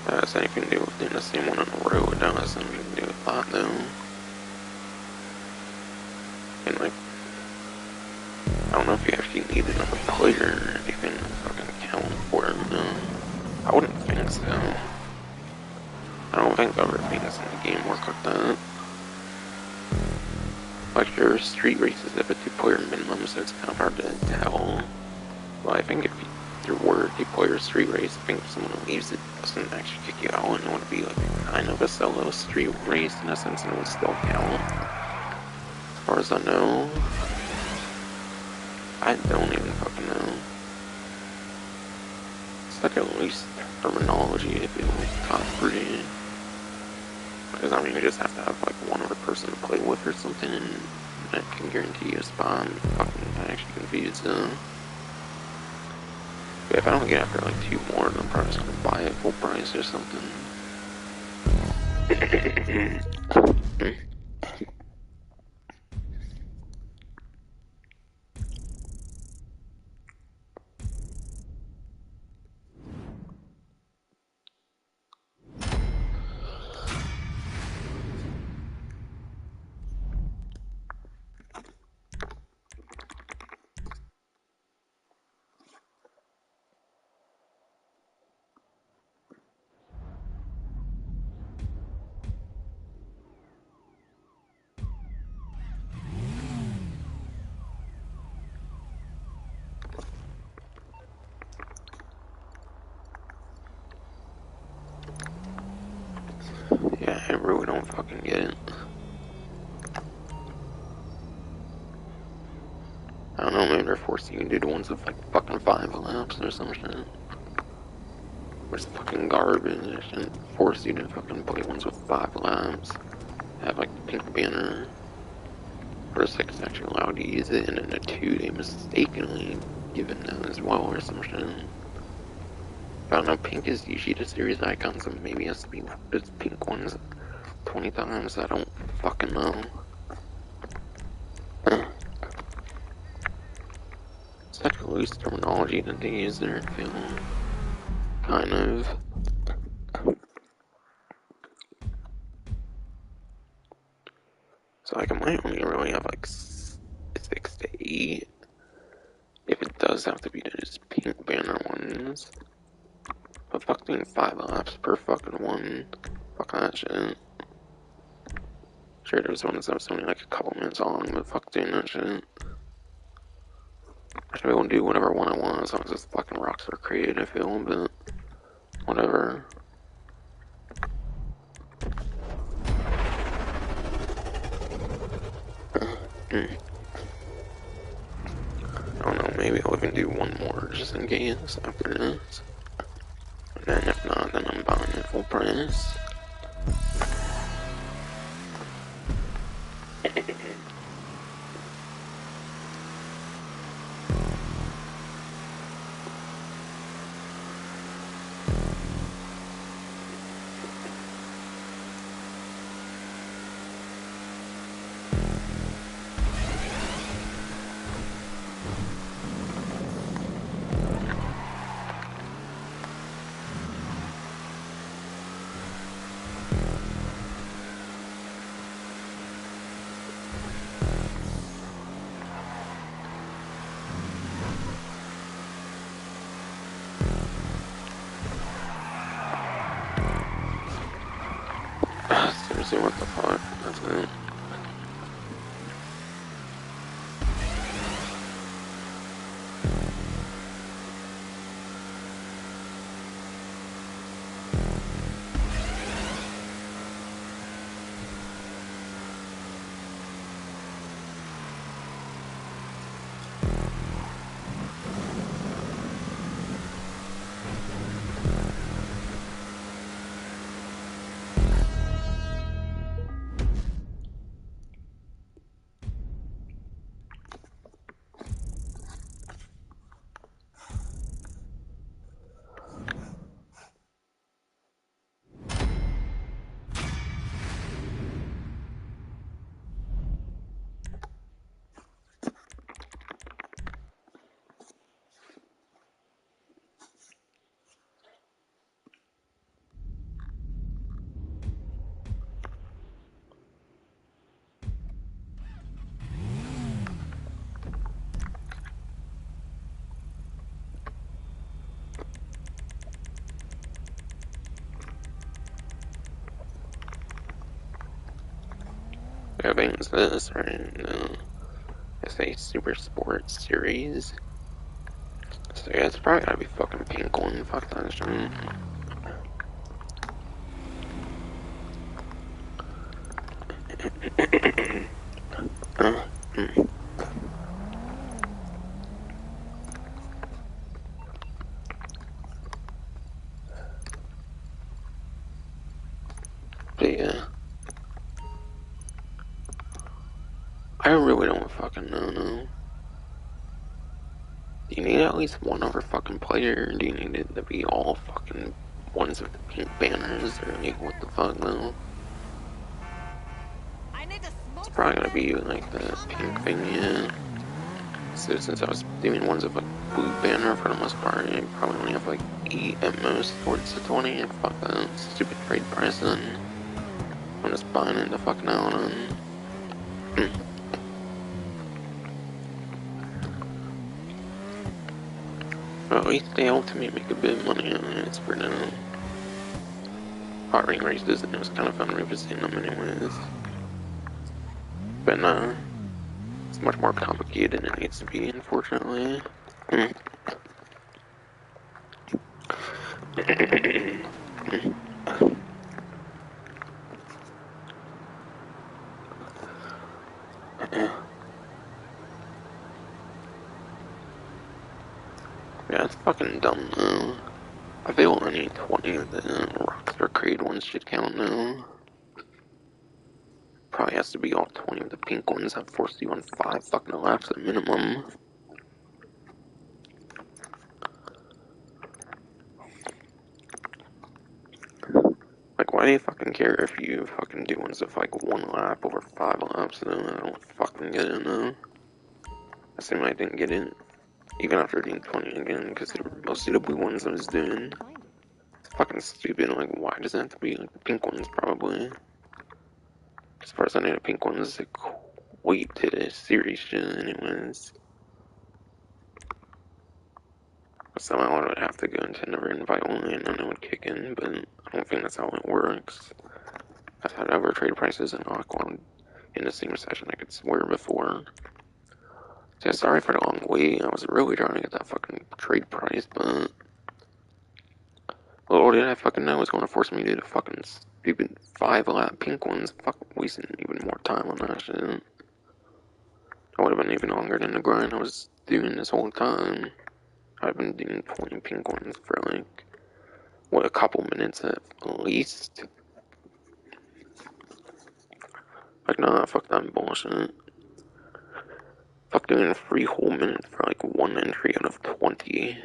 That has anything to do with doing the same one on the road. That has anything to do with that, though. And, like, I don't know if you actually need another player or anything to fucking count for it, no. I wouldn't think so. I don't think other things in the game work like that. Like, your street races have a 2-player minimum, so it's kind of hard to tell. Well, I think if there were a 2-player street race, I think if someone leaves it doesn't actually kick you out, and it would be like kind of a solo street race in a sense, and it would still count. As far as I know. I don't even fucking know. such a loose terminology if it was top 3. Because I mean, you just have to have like one other person to play with or something, and that can guarantee you a spot. I'm fucking actually confused. But if I don't get after like 2 more, then I'm probably just gonna buy it full price or something. Yeah, I really don't fucking get it. I don't know, maybe they're forcing you to do the ones with like fucking 5 laps or some shit. Which is fucking garbage. They shouldn't force you to fucking play ones with 5 laps. Have like the pink banner. For 6 actually allowed to use it, and then the 2 they mistakenly given them as well or some shit. I don't know, pink is usually the series icon, so maybe it has to be just pink ones 20 times. I don't fucking know. Such a loose terminology that they use there, I feel. Kind of. So like I might only really have like 6 to 8. If it does have to be those pink banner ones. But fuck doing 5 laps per fucking one. Fuck that shit. Sure, there's ones that was only like a couple minutes long, but fuck doing that shit. I should be able to do whatever one I want as long as it's fucking Rockstar created, I feel, but whatever. I don't know, maybe I'll even do one more just in case after this. And then if not, then I'm buying it full price. Seriously, what the fuck? That's it. I think it's this, right? No. It's a Super Sports Series. So yeah, it's probably gotta be fucking pink one. Fuck that shit. fucking no. Do you need at least one other fucking player? Or do you need it to be all fucking ones with the pink banners? Or like, what the fuck, though? I need to It's smoke probably gonna something. be like the pink thing, yeah. So since I was doing ones with like blue banner for the most part, I probably only have like 8 at most towards the 20. Fuck that stupid trade price then. I'm just buying into fucking out on. Well, at least they ultimately make a bit of money on it for now. Hotring races, and it was kind of fun revisiting them anyways. But nah, it's much more complicated than it needs to be, unfortunately. Yeah, it's fucking dumb though. I feel any 20 of the Rockstar Creed ones should count now. Probably has to be all 20 of the pink ones that force you on 5 fucking laps at minimum. Like, why do you fucking care if you fucking do ones with like 1 lap over 5 laps though? I don't fucking get it now. I seem like I didn't get it, even after doing 20 again, because they were mostly the blue ones I was doing. It's fucking stupid, like, why does it have to be like the pink ones, probably? As far as I know, the pink ones equate to the series shit, anyways. Somehow I would have to go into never invite only and then it would kick in, but I don't think that's how it works. I've had other trade prices in Aqua in the same session I could swear before. So yeah, sorry for the long wait. I was really trying to get that fucking trade price, but little did I fucking know it was going to force me to do the fucking stupid 5 lap pink ones. Fuck, wasting even more time on that shit. I would have been even longer than the grind I was doing this whole time. I've been doing 20 pink ones for like, what, a couple minutes at least? Like, nah, fuck that bullshit. Fuck doing 3 whole minutes for like 1 entry out of 20.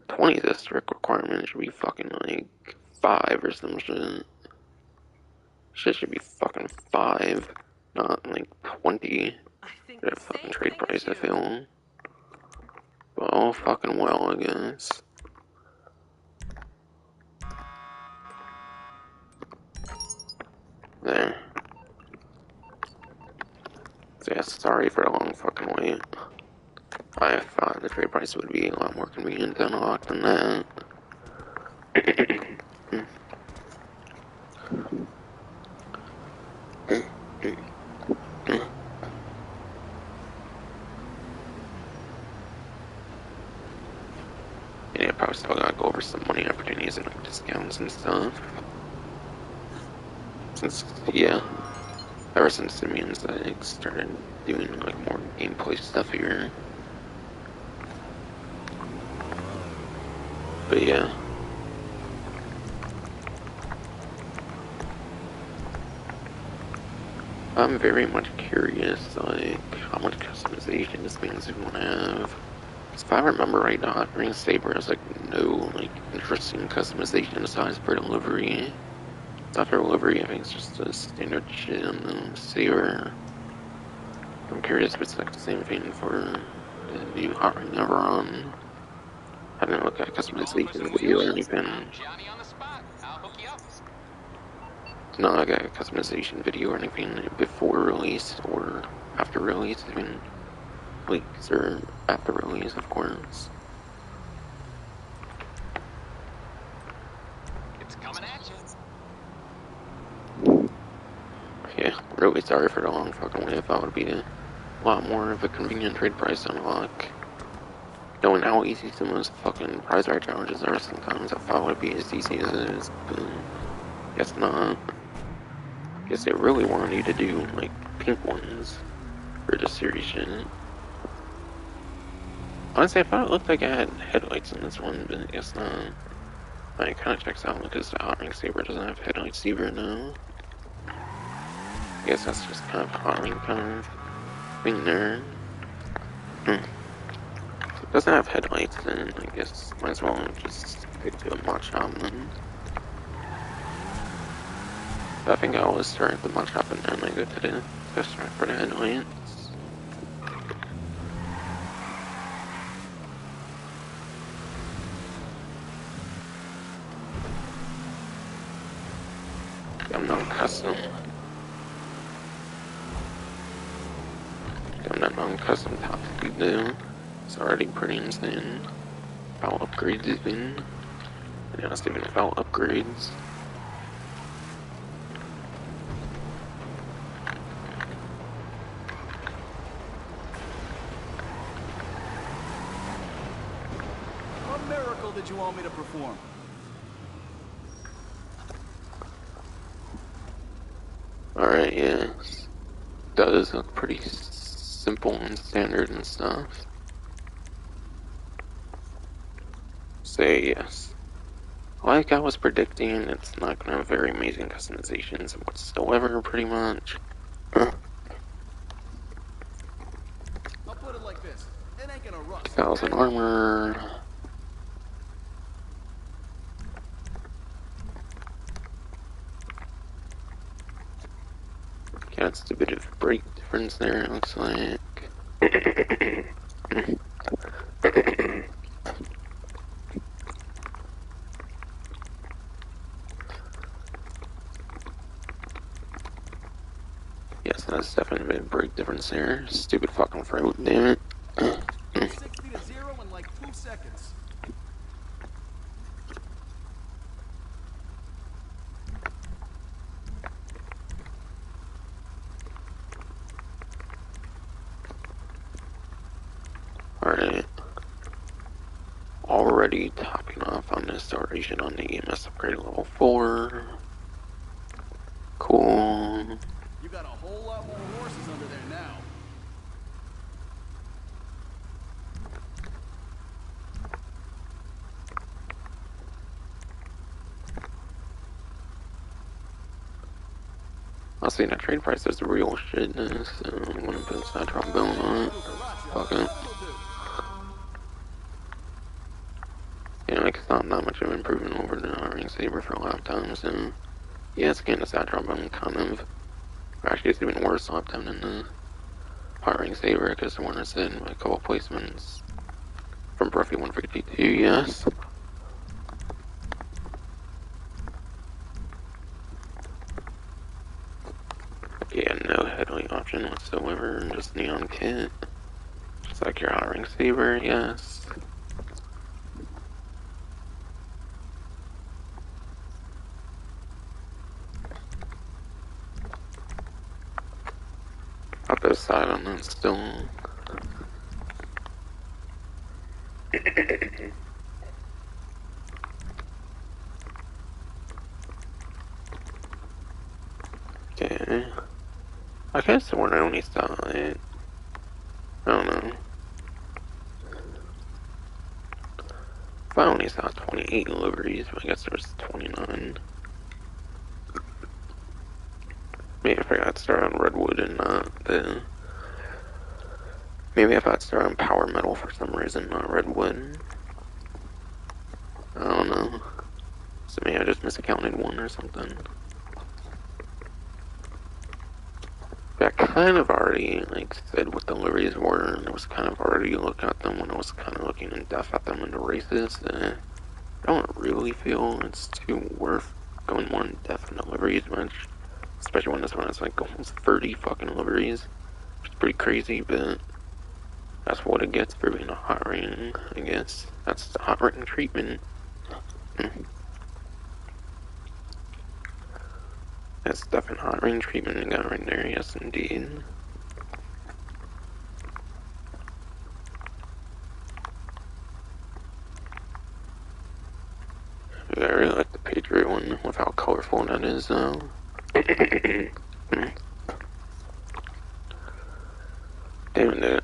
20 is a strict requirement. It should be fucking like 5 or some shit. Shit should be fucking 5, not like 20. I think Get the a fucking same trade thing as price, I you. feel. But all fucking well, I guess. There. So yeah, sorry for the long fucking wait. I thought the trade price would be a lot more convenient to unlock than that. Yeah, probably still gotta go over some money opportunities and like discounts and stuff. Since, yeah, ever since Simeon's like started doing like more gameplay stuff here. But yeah. I'm very much curious, like, how much customization this thing's gonna have. If I remember right, the Hotring Saber has like no like interesting customization aside for delivery. After delivery, I think it's just a standard shit on the Saber. I'm curious if it's like the same thing for the new Hotring Everon. I didn't look at Calling for customization some video or wheels? anything. I'm Johnny on the spot. I'll hook you up. Not like a customization video or anything before release or after release. I mean, weeks or after release, of course. It's coming at you. Yeah, really sorry for the long fucking wait. I thought it would be a lot more of a convenient trade price to unlock. Knowing how easy some of those fucking prize right challenges are sometimes, I thought it would be as easy as it is, but guess not. Guess they really wanted you to do, like, pink ones for the series shit. Honestly, I thought it looked like I had headlights in this one, but I guess not. It kinda checks out because the Hotring Saber doesn't have headlights either now. I guess that's just kind of Hotring kind of thing there. Doesn't have headlights, then I guess might as well just stick to a mod shop then. I think I was start at the mod shop and then I go to the test track for the headlights. I'm not custom. I'm not non-custom top speed though. It's already pretty insane. Foul upgrades even. And yeah, it's even foul upgrades. What miracle did you want me to perform? Alright, yeah. Does look pretty simple and standard and stuff. Say yes. Like I was predicting, it's not gonna have very amazing customizations whatsoever, pretty much. I'll put it like this. It ain't gonna rust. 1,000 armor. Yeah, it's a bit of a break difference there, it looks like. Yes, that's definitely a bit of a break difference there. Stupid fucking throat, damn it. 60 to 0 in like 2 seconds. Alright. Already topping off on this duration on the EMS upgrade level 4. Cool. You got a whole lot more horses under there now. I'll see that trade price is the real shit, so I'm gonna put a side trombone on it. Fuck it. Yeah, like it's not that much of an improvement over the Hotring Saber for a lot of times, so yeah, it's getting a side trombone kind of. Actually, it's even worse lap time than the Hotring Saber, because the one I said in a couple placements from Bruffy 152, yes. Yeah, no headlight option whatsoever, just neon kit. Just like your Hotring Saber, yes. I'll go side on that still. Okay. I guess when I only saw it. I don't know. If I only saw 28 liveries, I guess there was 29. Maybe if I got started on Redwood and not the... Maybe if I got started on Power Metal for some reason, not Redwood. I don't know. So maybe I just miscounted one or something. But I kind of already, like, said what the liveries were, and I was kind of already looking at them when I was kind of looking in depth at them in the races. I don't really feel it's too worth going more in depth in the liveries much. Especially when this one has like almost 30 fucking liveries. It's pretty crazy, but that's what it gets for being a hot ring, I guess. That's the hot ring treatment. That's definitely hot ring treatment you got right there, yes indeed. I really like the Patriot one with how colorful that is though. Damn it.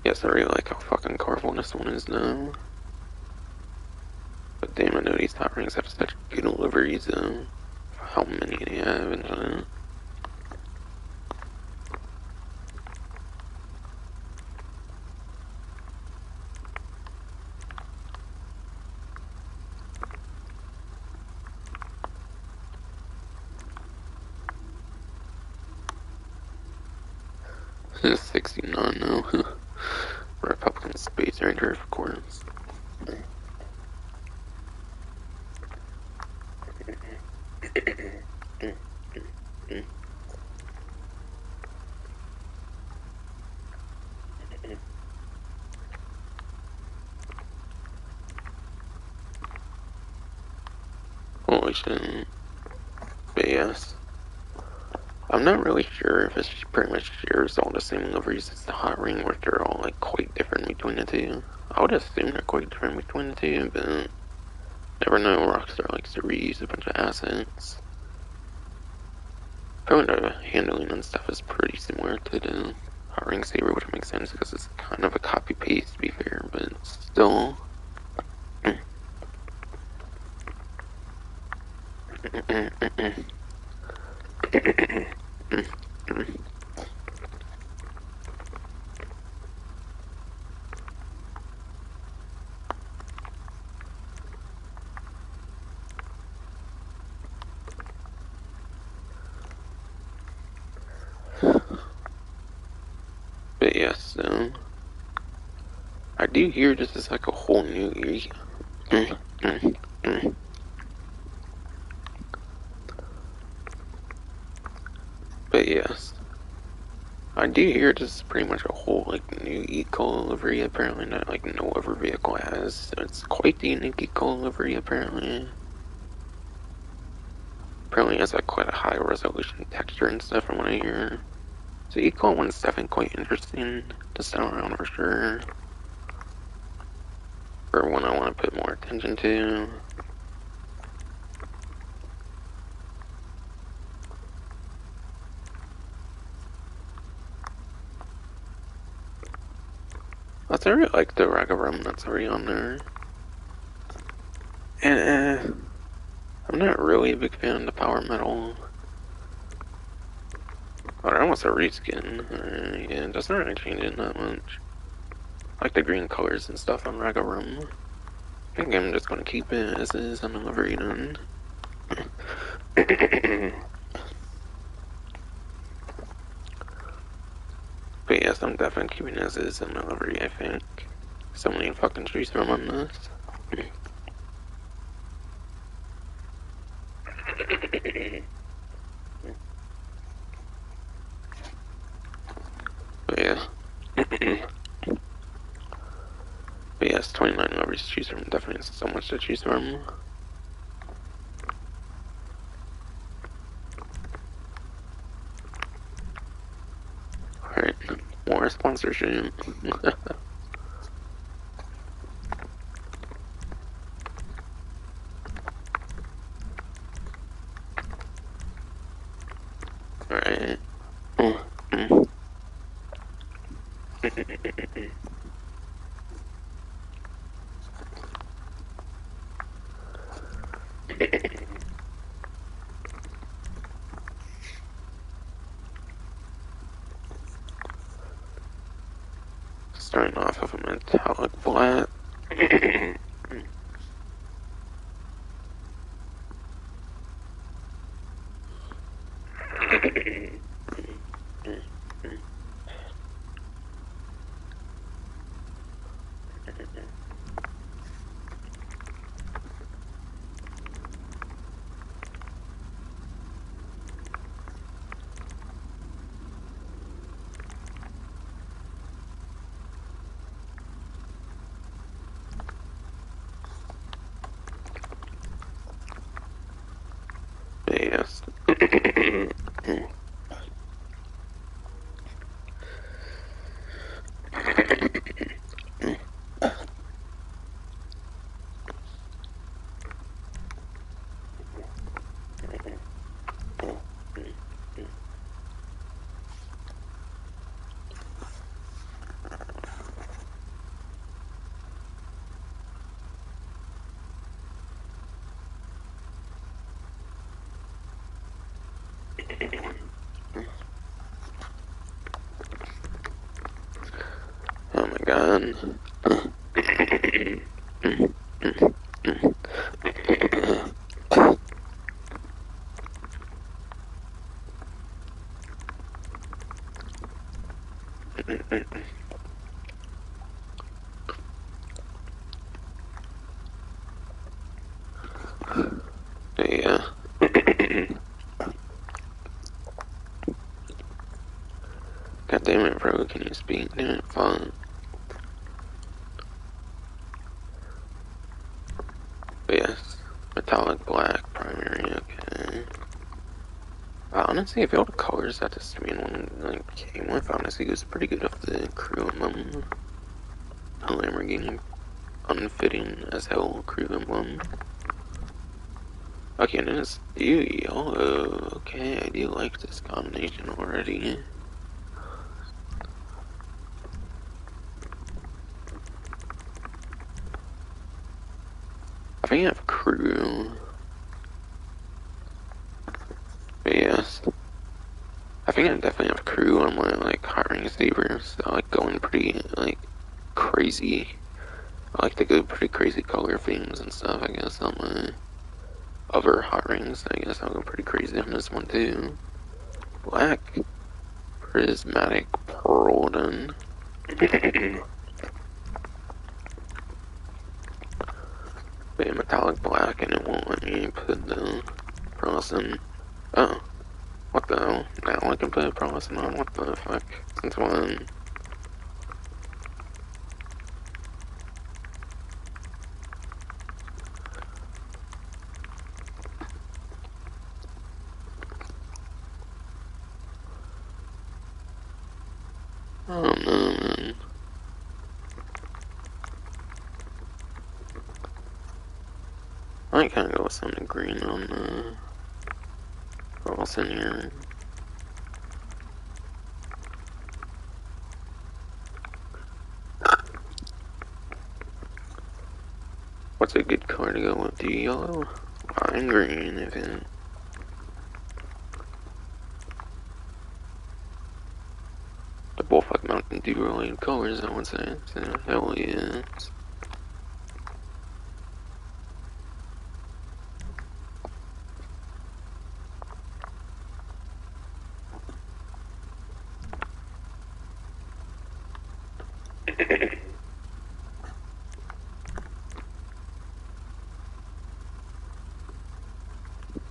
Yes, I really like how fucking colorful this one is now. But damn, I know these top rings have such good liveries though. how many they have in it. It's 69 now. Republican Space Ranger, of course. Holy shit. But yes. I'm not really sure if it's pretty much shares all the same liveries as the Hotring, or if they're all like quite different between the two. I would assume they're quite different between the two, but never know. Rockstar likes to reuse a bunch of assets. Probably the handling and stuff is pretty similar to the Hotring Saber, which makes sense because it's kind of a copy paste to be fair, but still. But yes, so I do hear this is like a whole new But yes, I do hear this is pretty much a whole like new eco livery. Apparently, that like no other vehicle has. So it's quite the unique eco livery. Apparently, it has like quite a high resolution texture and stuff from what I hear. So eco one's definitely quite interesting to sell around for sure. For one I want to put more attention to. Plus, I really like the Ragarum that's already on there. And I'm not really a big fan of the Power Metal. But I almost a reskin. Yeah, it doesn't really change it that much. I like the green colors and stuff on Ragarum. I think I'm just gonna keep it as is on the livery then. But yes, I'm definitely keeping it as is on the livery, I think. So many fucking trees from on this. But yeah. But yes, 29 liveries to choose from. Definitely so much to choose from. Alright, more sponsorship. Alright. Starting off with a metallic black. Yes. Oh my god. Yeah. God damn it, bro. Can you speak? Damn it, fuck. But yes. Metallic black primary, okay. Honestly, I feel the colors that the main one like came with honestly was pretty good of the crew emblem. A Lamborghini unfitting as hell crew emblem. Okay, and then it's yellow. Okay, I do like this combination already. I think I have crew. But yes. I think I definitely have crew on my like Hotring sabers. I like going pretty like crazy. I like to go pretty crazy color themes and stuff, I guess, on my other Hotrings. I guess I'll go pretty crazy on this one too. Black prismatic pearl then. But metallic black and it won't let me put the Protestant. Oh, what the hell? Now I can put Protestant on, what the fuck? Since when? Oh no, man. I might kinda go with something green on the Protestant here. What's a good color to go with? The yellow? Lime green, if it. The Bullfuck Mountain Dew related colors, I would say. So, hell yeah.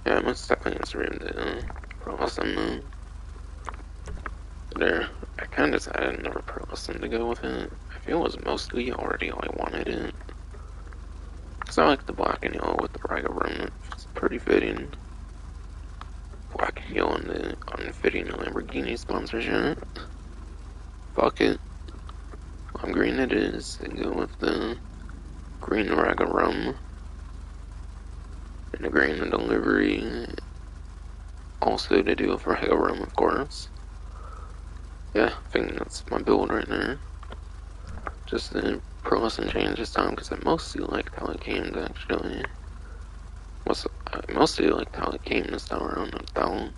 Yeah, I most definitely inserted the Protestant there. I kinda decided another Protestant to go with it. I feel it was mostly already how I wanted it. Cause I like the black and yellow with the Riga remnant. It's pretty fitting. Black and yellow and the unfitting Lamborghini sponsorship. Fuck it. Lime green it is. And go with the green Riga rum. And the green delivery. Also to do with Riga rum, of course. Yeah, I think that's my build right there. Just the Protestant change this time because I mostly liked how it came actually. I mostly liked how it came this time around though.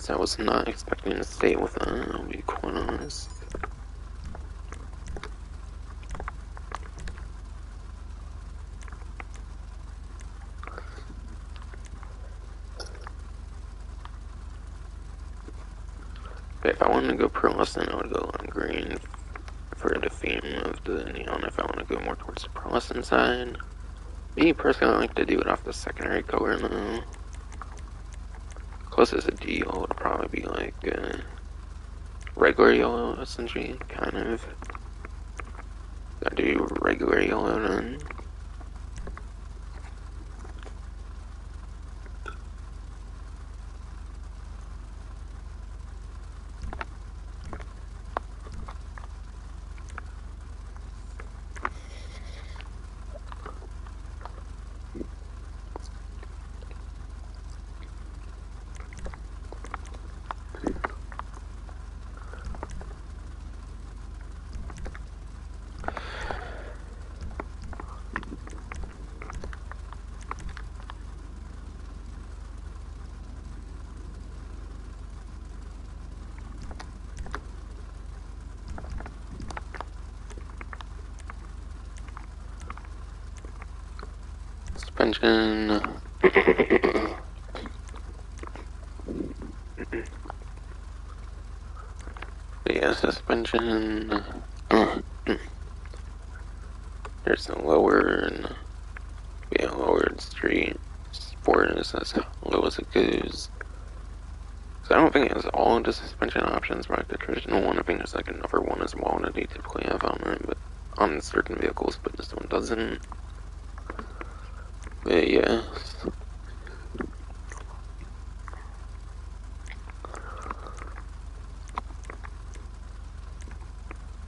I was not expecting to stay with it, I'll be quite honest. But if I wanted to go Protestant, I would go on green for the theme of the neon. If I want to go more towards the Protestant side, me personally, I like to do it off the secondary color though. Closest to D yellow would probably be like regular yellow, essentially, kind of. I do regular yellow then. suspension. Yeah, suspension. There's the lowered street. Sport is as low as it goes. So I don't think it has all of the suspension options like the traditional one. I think there's like another one as well that they typically have on it, but on certain vehicles, but this one doesn't. But yeah.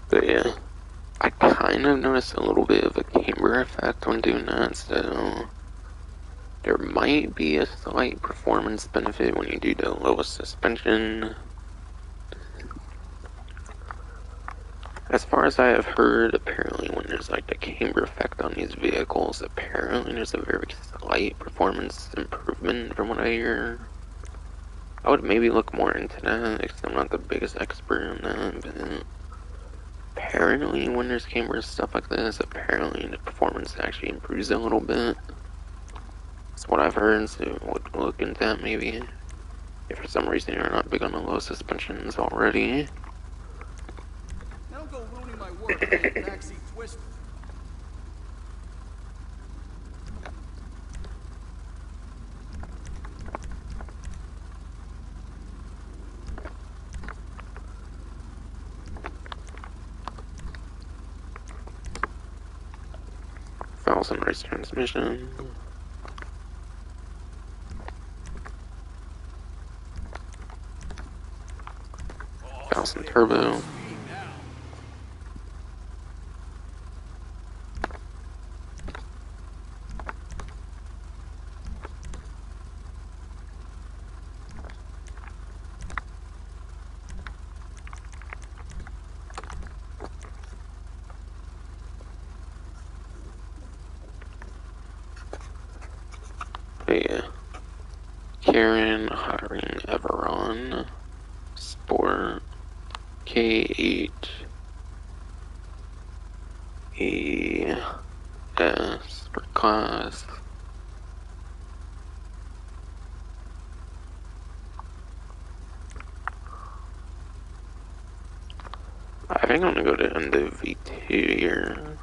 But yeah. I kind of noticed a little bit of a camber effect when doing that, so there might be a slight performance benefit when you do the lowest suspension. As far as I have heard, apparently when there's like the camber effect on these vehicles, apparently there's a very slight performance improvement from what I hear. I would maybe look more into that, because I'm not the biggest expert on that, but apparently when there's camber stuff like this, apparently the performance actually improves a little bit. That's what I've heard, so would look into that maybe. If for some reason you're not big on the low suspensions already. Now don't go ruining my work with your backseat twister. Valves and race transmission. Valves and turbo. Yeah. Karin, Hotring, Everon, Sport, K8, ES for class. I think I'm gonna go to Endo V2 here.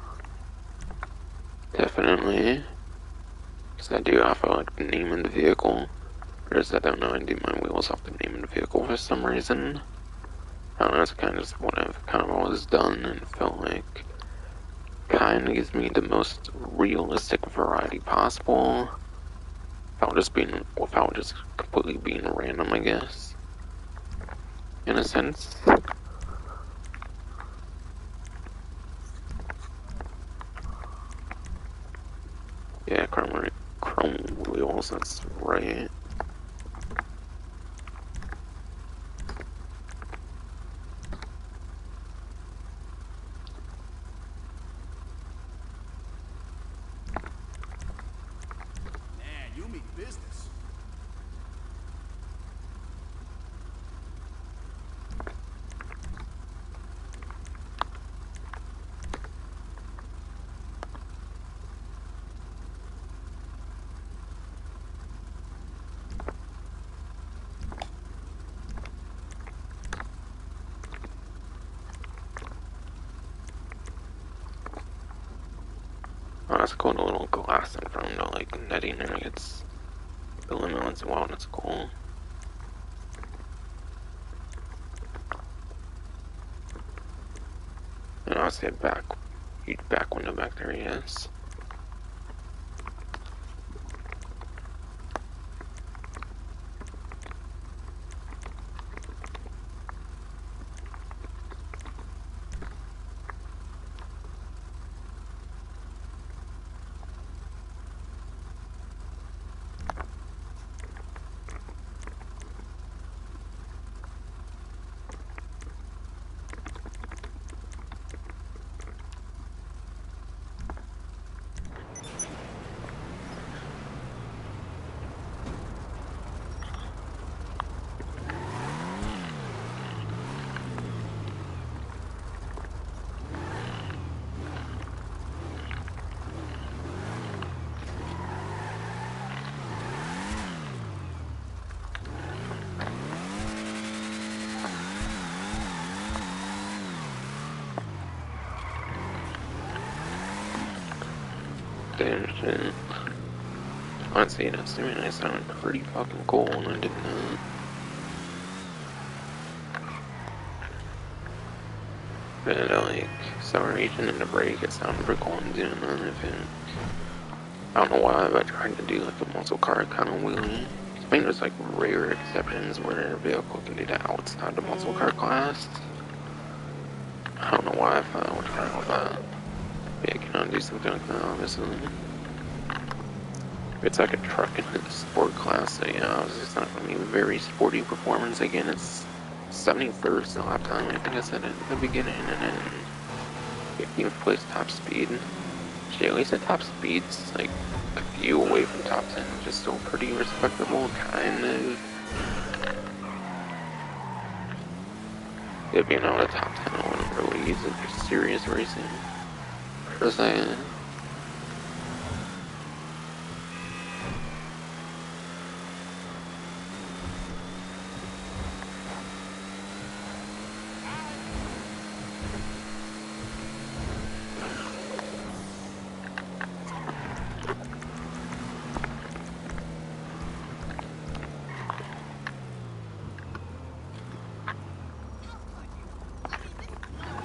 Definitely. Because I do off of like the name of the vehicle. Whereas I don't know, I do my wheels off the name of the vehicle for some reason. I don't know, it's kind of just what I've kind of always done and felt like kind of gives me the most realistic variety possible. Without just completely being random, I guess. In a sense. Yeah, chrome wheels, that's right. Man, you mean business. Oh, that's cool, the little glass in front of the like netting there gets building on as well, that's cool. And I see a huge back window back there, yes. it and shit. Honestly, that's I mean, it sounded pretty fucking cool when I did that. But like, acceleration and the brake, it sounded pretty cool in doing that, I think. I don't know why, but I tried to do like a muscle car kind of wheelie. I mean, there's like rare exceptions where a vehicle can do that outside the muscle car class. I don't know why I thought I would try with that. Yeah, I cannot do something like that, obviously. It's like a truck in the sport class, so yeah, it's not going to be a very sporty performance. Again, it's 71st lap time, I think I said it at the beginning, and then 15th place top speed. Actually, at least the top speed's like a few away from top 10, which is still pretty respectable, kind of. If you know the top 10, I wouldn't really use it for serious racing, per se.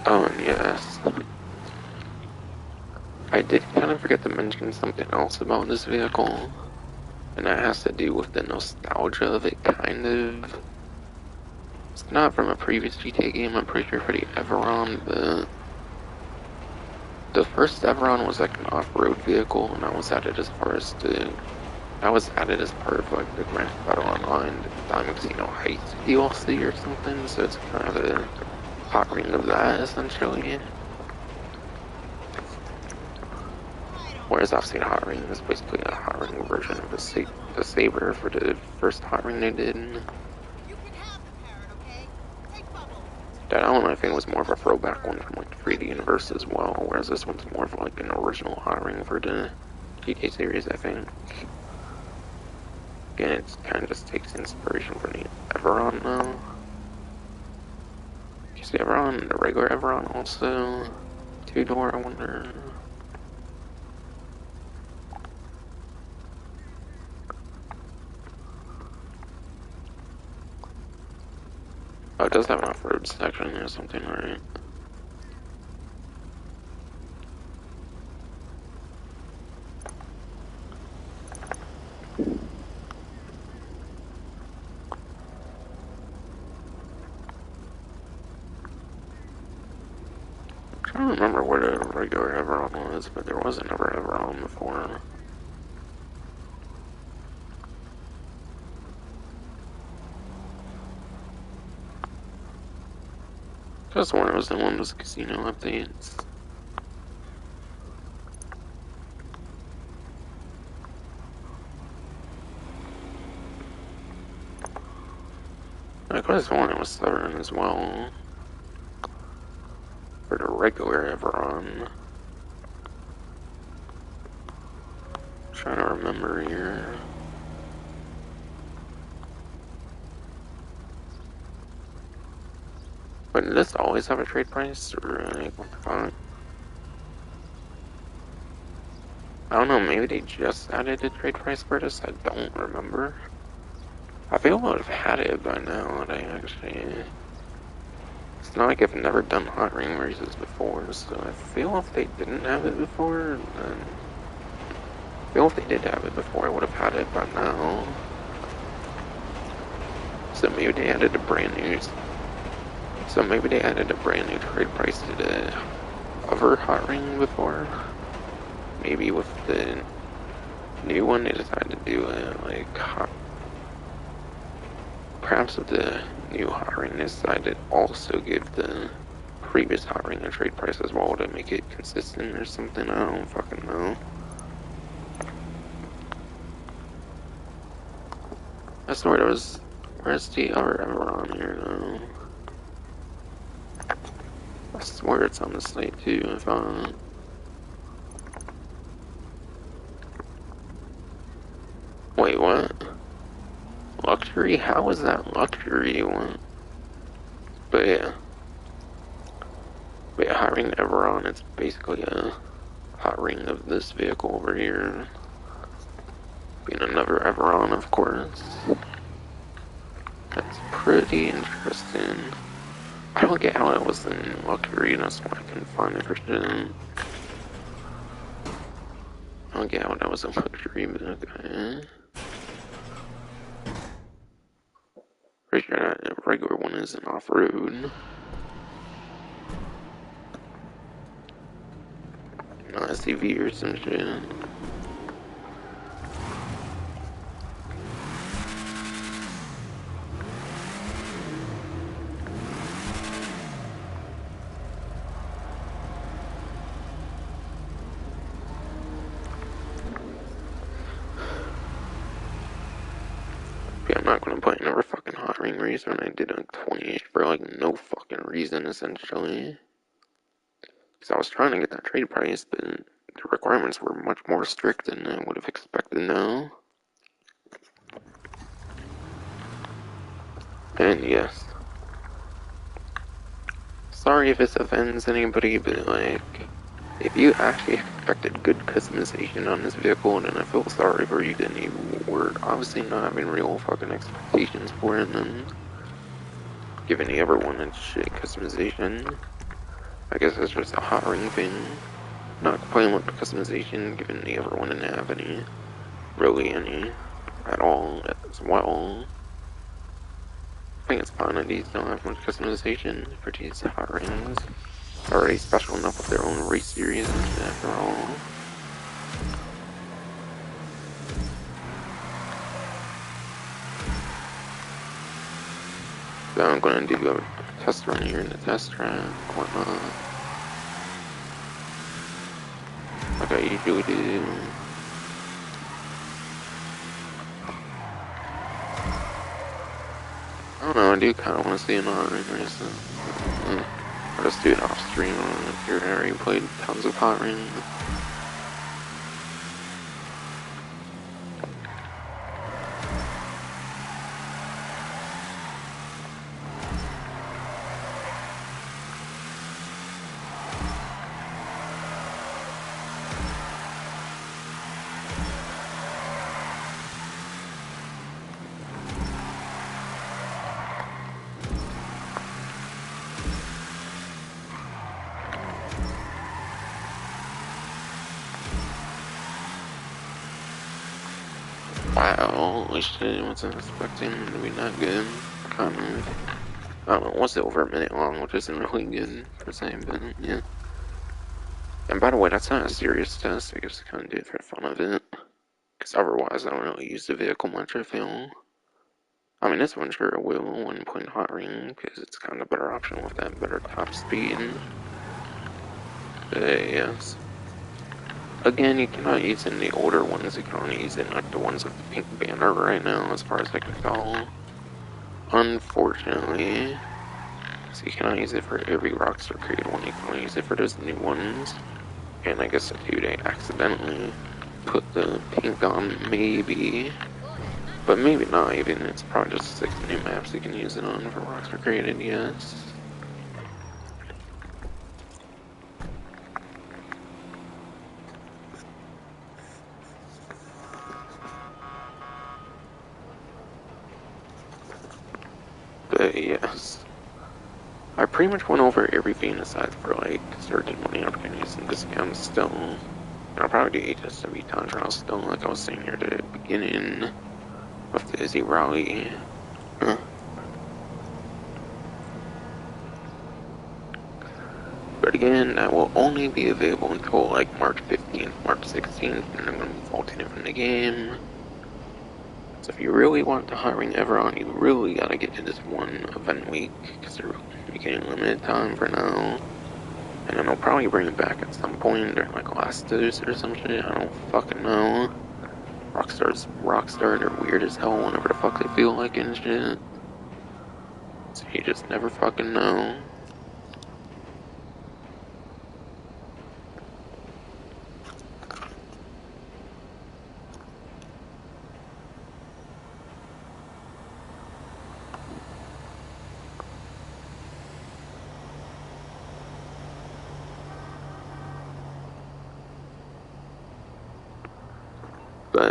Oh, and yes, I did kind of forget to mention something else about this vehicle, and that has to do with the nostalgia of it, kind of. It's not from a previous GTA game, I'm pretty sure for the Everon, but the first Everon was like an off-road vehicle, and that was added as part of like the Grand Theft Auto Online, the Diamond Casino Heist DLC or something, so it's kind of a hot ring of that, essentially. Whereas obviously the Hot Ring is basically a Hot Ring version of the Saber for the first Hot Ring they did. That one I think was more of a throwback one from like the 3D universe as well, whereas this one's more of like an original Hot Ring for the GTA series, I think. Again, it kind of just takes inspiration from the Everon though. Is the Everon, the regular Everon also two-door, I wonder? Oh, it does have an off-road section or something, right? I don't remember what a regular Everon was, but there was another Everon before. Just one of the one was casino updates. I could have sworn it was Southern as well. For the regular Everon. Trying to remember here. But did this always have a trade price, or like, what the fuck? I don't know, maybe they just added a trade price for this, I don't remember. I feel I would have had it by now, and I actually... It's not like I've never done Hot Ring races before, so I feel if they didn't have it before, then... I feel if they did have it before, I would have had it by now. So maybe they added a brand new... So maybe they added a brand new trade price to the other Hot Ring before. Maybe with the new one they decided to do it like hot. Perhaps with the new Hot Ring they decided to also give the previous Hot Ring a trade price as well to make it consistent or something. I don't fucking know. I swear there was... Where's the other Everon here though? I swear it's on the site too, if I... Wait, what? Luxury? How is that luxury one? But yeah. But yeah, hiring Everon, it's basically a hot ring of this vehicle over here. Being another Everon, of course. That's pretty interesting. I don't get how it was in Luxury, that's why I couldn't find it for shit. I don't get how that was in Luxury, but okay. Pretty sure that regular one is an off-road. Not SUV or some shit. Yeah, I'm not gonna play another fucking hot ring race when I did a 20 for like no fucking reason, essentially. Because I was trying to get that trade price, but the requirements were much more strict than I would have expected now. And yes, sorry if this offends anybody, but like, if you actually expected good customization on this vehicle, then I feel sorry for you, then you were obviously not having real fucking expectations for it, and then giving everyone a shit customization. I guess it's just a hot ring thing. Not complaining with the customization, given everyone didn't have any, really any, at all as well. I think it's fine that these don't have much customization for these hot rings. They're already special enough with their own race series and shit after all. So I'm gonna do a test run here in the test track, whatnot. Like I usually do. I don't know, I do kinda wanna see an hot ring race. I'll just do it off stream if you're already played tons of hot rings. Wow, holy shit, I wasn't expecting it to be that good. Kind of. I don't know, what's it over a minute long, which isn't really good per se, but yeah. And by the way, that's not a serious test, I just kind of do it for the fun of it. Because otherwise, I don't really use the vehicle much, I feel. I mean, this one sure will when playing Hot Ring, because it's kind of a better option with that better top speed. But yes. Again, you cannot use it in the older ones, you can only use it in like the ones with the pink banner right now, as far as I can tell. Unfortunately. So you cannot use it for every Rockstar created one, you can only use it for those new ones. And I guess if they accidentally put the pink on, maybe. But maybe not even, it's probably just 6 new maps you can use it on for Rockstar created, yes. But yes. I pretty much went over everything aside for like certain money opportunities and discounts still. I'll probably do HSW time trials still, like I was saying here at the beginning of the Izzy Rally. But again, that will only be available until like March 15th, March 16th, and I'm going to be vaulting it from the game. So if you really want the hiring Everon, you really gotta get to this one event week, because they're making it limited time for now. And then they'll probably bring it back at some point during like last dose or some shit, I don't fucking know. Rockstar, they're weird as hell whenever the fuck they feel like and shit. So you just never fucking know.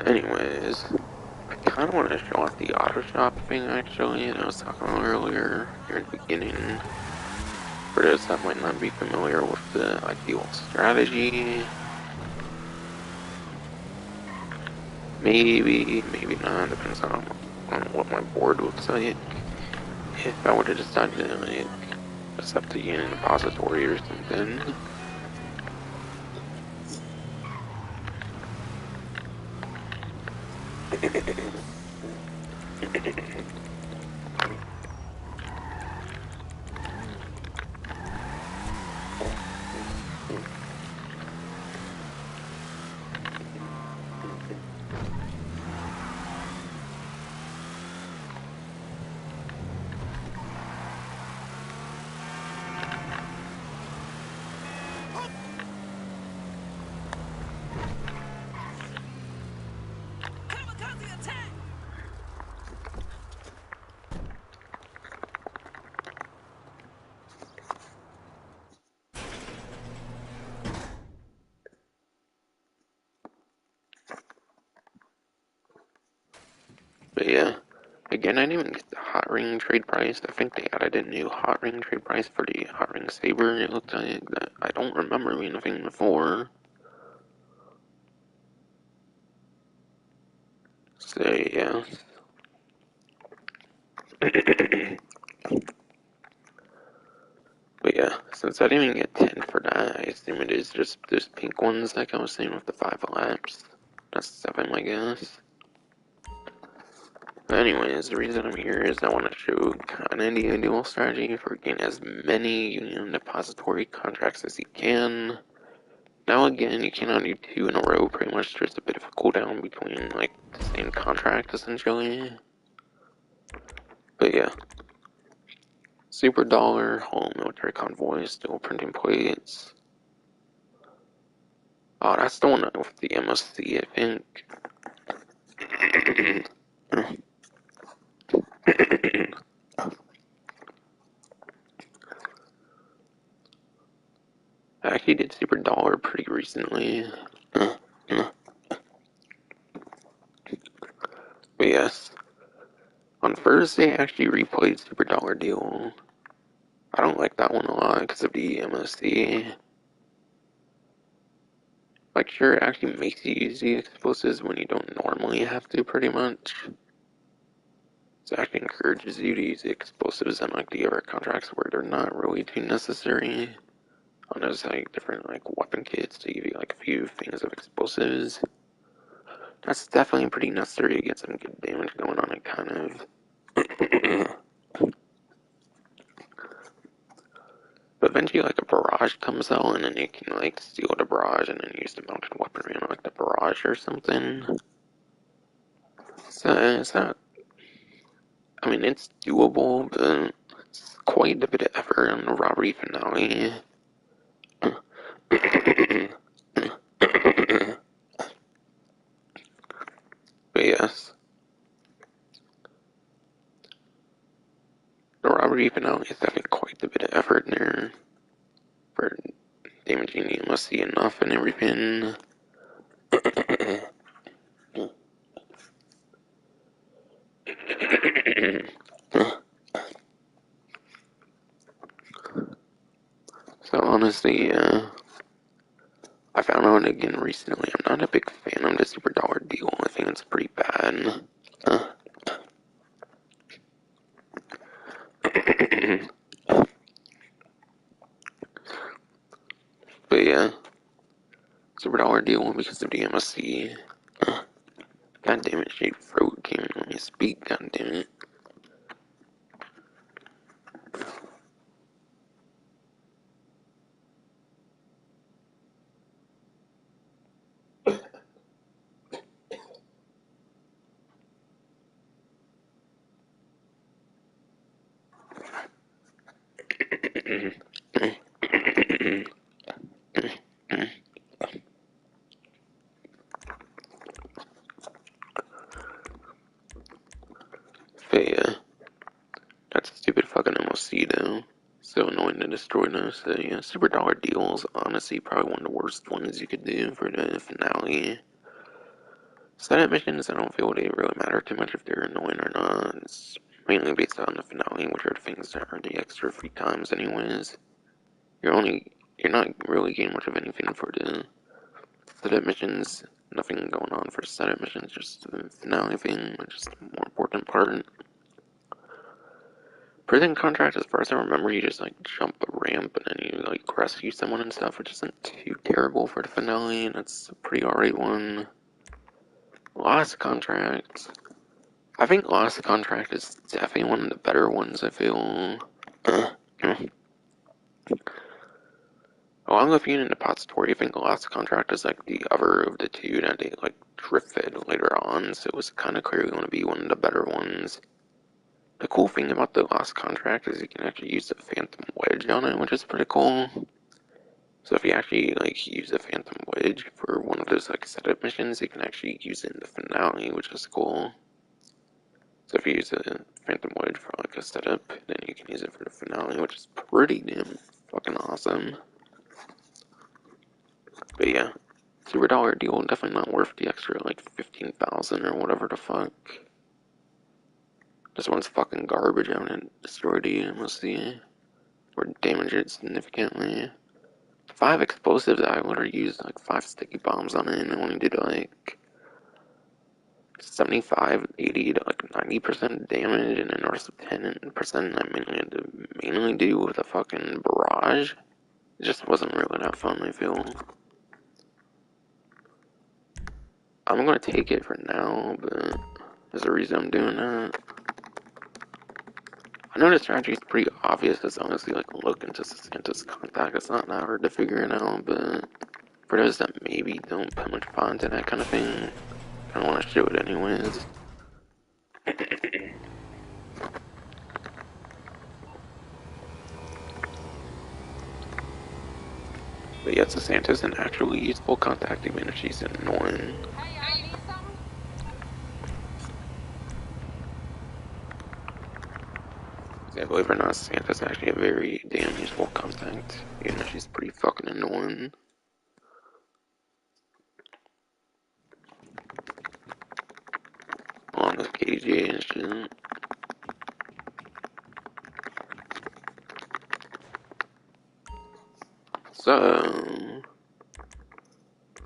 But anyways, I kind of want to show off the auto shop thing actually that I was talking about earlier here in the beginning. For those that might not be familiar with the ideal strategy, maybe not, depends on what my board looks like. If I were to decide to like set up the unit depository or something. But yeah, again, I didn't even get the Hotring trade price. I think they added a new Hotring trade price for the Hotring Saber. It looked like that. I don't remember being a thing before. So yeah. But yeah, since I didn't even get 10 for that, I assume it is just those pink ones like I was saying with the 5 laps. That's 7, I guess. But anyways, the reason I'm here is I want to show kind of the ideal strategy for getting as many Union Depository contracts as you can. Now again, you cannot do 2 in a row, pretty much there's a bit of a cooldown between like the same contract essentially. But yeah. Super Dollar, Whole Military Convoy, still printing plates. Oh, that's the one with the MSC, I think. I actually did Super Dollar pretty recently. But yes, on Thursday I actually replayed Super Dollar Deal. I don't like that one a lot because of the MSC. Like, sure, it actually makes you use the explosives when you don't normally have to, pretty much. So it actually encourages you to use the explosives in like the other contracts where they're not really too necessary. On those like different like weapon kits to give you like a few things of explosives. That's definitely pretty necessary to get some good damage going on it, kind of. But eventually, like a barrage comes out, and then you can like steal the barrage and then use the mounted weaponry on like the barrage or something. So it's not. I mean, it's doable, but it's quite a bit of effort on the robbery finale. But yes, the robbery finale is definitely quite a bit of effort in there for damaging the MSC enough and everything. So honestly, I found out again recently, I'm not a big fan of the Super Dollar Deal. I think it's pretty bad. But yeah, Super Dollar Deal because of the MSC. God damn it, Shade Throat can't let me speak, god damn it. But yeah, that's a stupid fucking MSC though. So annoying to destroy those. So yeah, Super Dollar Deal is honestly probably one of the worst ones you could do for the finale. Setup missions, I don't feel they really matter too much if they're annoying or not. It's mainly based on the finale, which are the things that are the extra free times anyways. You're not really getting much of anything for the setup missions. Nothing going on for setup missions, just the finale thing, which is the more important part. Prison contract, as far as I remember, you just like jump a ramp and then you like rescue someone and stuff, which isn't too terrible for the finale, and it's a pretty alright one. Lost contract. I think Lost Contract is definitely one of the better ones, I feel. Along with being an depository, I think Lost Contract is like the other of the two that they like drifted later on, so it was kind of clearly going to be one of the better ones. The cool thing about the Lost Contract is you can actually use the Phantom Wedge on it, which is pretty cool. So if you actually like use the Phantom Wedge for one of those like setup missions, you can actually use it in the finale, which is cool. So if you use a Phantom Wedge for like a setup, then you can use it for the finale, which is pretty damn fucking awesome. But yeah, $0 deal, definitely not worth the extra like 15,000 or whatever the fuck. This one's fucking garbage. I haven't destroyed it mostly, or damaged it significantly. 5 explosives, I literally used like 5 sticky bombs on it and it only did like 75, 80 to like 90% damage, and then the rest of 10% I mainly do with a fucking barrage. It just wasn't really that fun, I feel. I'm gonna take it for now, but there's a reason I'm doing that. I know the strategy is pretty obvious as long as you like look into Santos contact. It's not that hard to figure it out, but for those that maybe don't put much thought into that kind of thing, I don't want to show it anyways. But yeah, so Santos an actually useful contact even if she's annoying. Hey, y'all need something? Yeah, believe it or not, Santa's actually a very damn useful contact, even though she's pretty fucking annoying. Along with KJ and shit. So,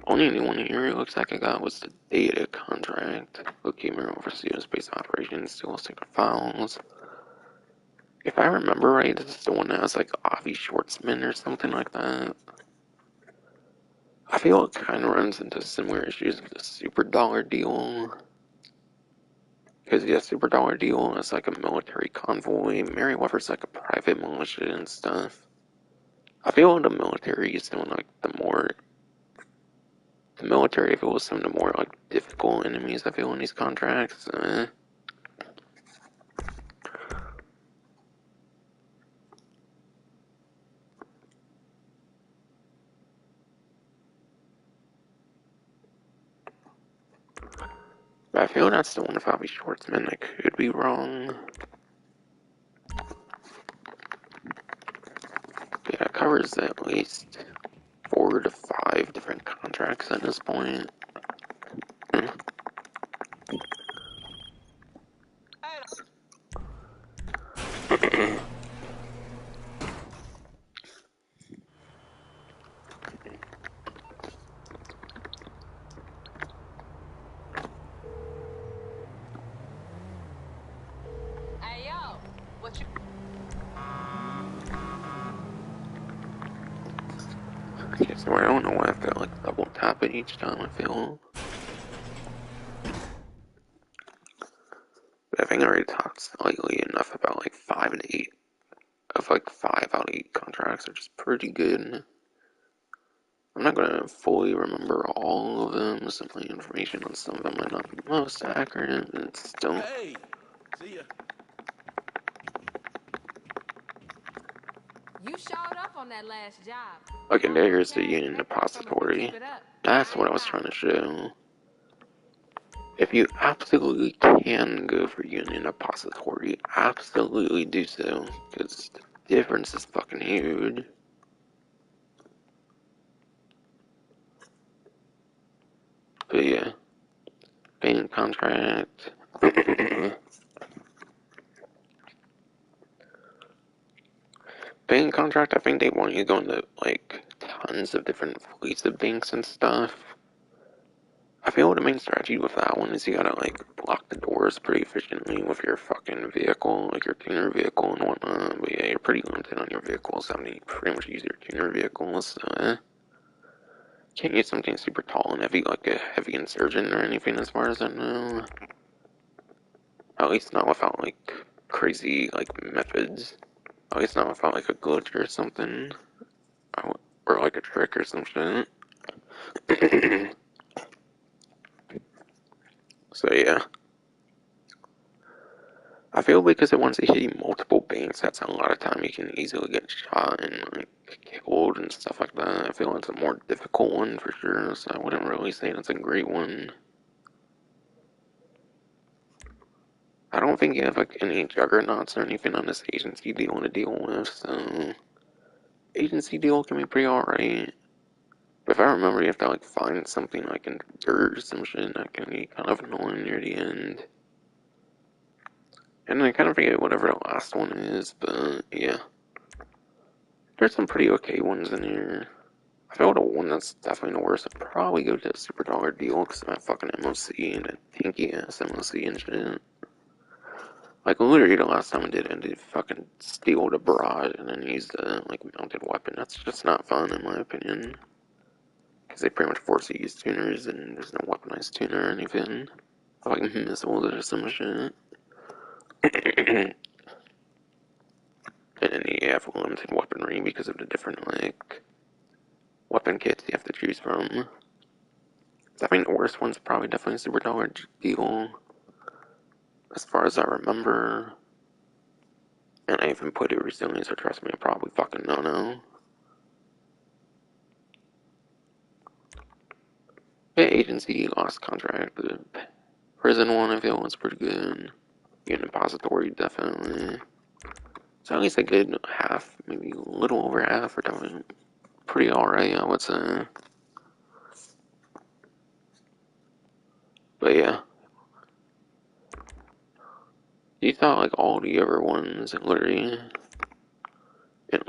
only one here it looks like I got was the data contract. Bookkeeper oversees space operations, still secret files. If I remember right, this is the one that has like Avi Schwartzman or something like that. I feel it kind of runs into similar issues with the super dollar deal. Because yeah, super dollar deal is like a military convoy. Merryweather's like a private militia and stuff. I feel the military is doing like the military. I feel was some of the more like difficult enemies. I feel in these contracts. But I feel that's the one with Avi Schwartzman. I could be wrong. Yeah, it covers at least 4 to 5 different contracts at this point. Hey, yo, what you... Okay, so I don't know why I have to like double tap it each time I feel. But I think I already talked slightly enough about like 5 and 8 of like 5 out of 8 contracts, which is pretty good. I'm not gonna fully remember all of them, some of the information on some of them might not be most accurate, but it's still. Hey, see ya. You showed up on that last job. Okay, Got more there's the cash Union than that comes from if you Depository. keep it up. That's I what I ain't was trying lying. to show. If you absolutely can go for Union Depository, absolutely do so, because the difference is fucking huge. But yeah, Paint contract. Bank contract, I think they want you to go into, like, tons of different fleets of banks and stuff. I feel the main strategy with that one is you gotta, like, block the doors pretty efficiently with your fucking vehicle, like your tuner vehicle and whatnot. But yeah, you're pretty limited on your vehicles. I mean, you pretty much use your tuner vehicles, so can't use something super tall and heavy, like a heavy insurgent or anything as far as I know. At least not without, like, crazy, like, methods. At least not without, like, a glitch or something. Or like a trick or some shit. So yeah. I feel because it wants to hit you multiple banks, that's a lot of time you can easily get shot and like killed and stuff like that. I feel it's a more difficult one for sure, so I wouldn't really say it's a great one. I don't think you have like any juggernauts or anything on this agency deal to deal with, so agency deal can be pretty alright. But if I remember, you have to like find something like in dirt or some shit that can be kind of annoying near the end. And I kind of forget whatever the last one is, but yeah. There's some pretty okay ones in here. I feel the one that's definitely the worst would probably go to the Super Dollar deal because of that fucking MOC and a tinky ass MOC and shit. Like, literally the last time I did it, I did fucking steal the barrage and then use the, like, mounted weapon. That's just not fun, in my opinion. Because they pretty much force you to use tuners and there's no weaponized tuner or anything. Like, missiles or some shit. And then you have limited weaponry because of the different, like, weapon kits you have to choose from. I think the worst one's probably definitely Super Dollar Deal, as far as I remember. And I even played it recently, so trust me, I probably fucking don't know. Yeah, agency, lost contract, the prison one I feel was pretty good. Unit depository, definitely. So at least a good half, maybe a little over half, or definitely pretty alright, I would say. But yeah. You thought like all the other ones, literally, and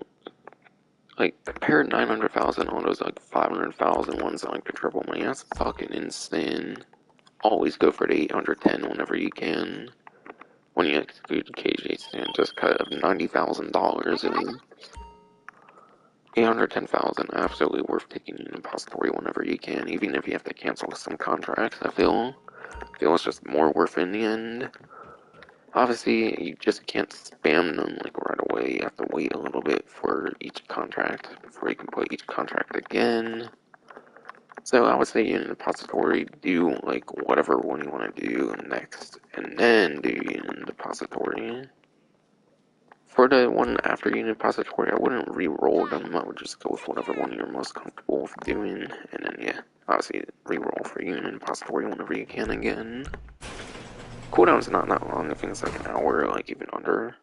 like compare 900,000 on those like 500,000 ones on like the triple money. That's fucking insane. Always go for the 810 whenever you can. When you exclude KJ Santos cut of $90,000, it was 810,000. Absolutely worth taking an impository whenever you can, even if you have to cancel some contracts. I feel it's just more worth in the end. Obviously, you just can't spam them like right away. You have to wait a little bit for each contract before you can play each contract again. So I would say in the depository, do like whatever one you want to do next, and then do unit depository. For the one after unit depository, I wouldn't re-roll them. I would just go with whatever one you're most comfortable with doing, and then yeah, obviously re-roll for unit depository whenever you can again. Cooldown's not that long. I think it's like an hour, like even under.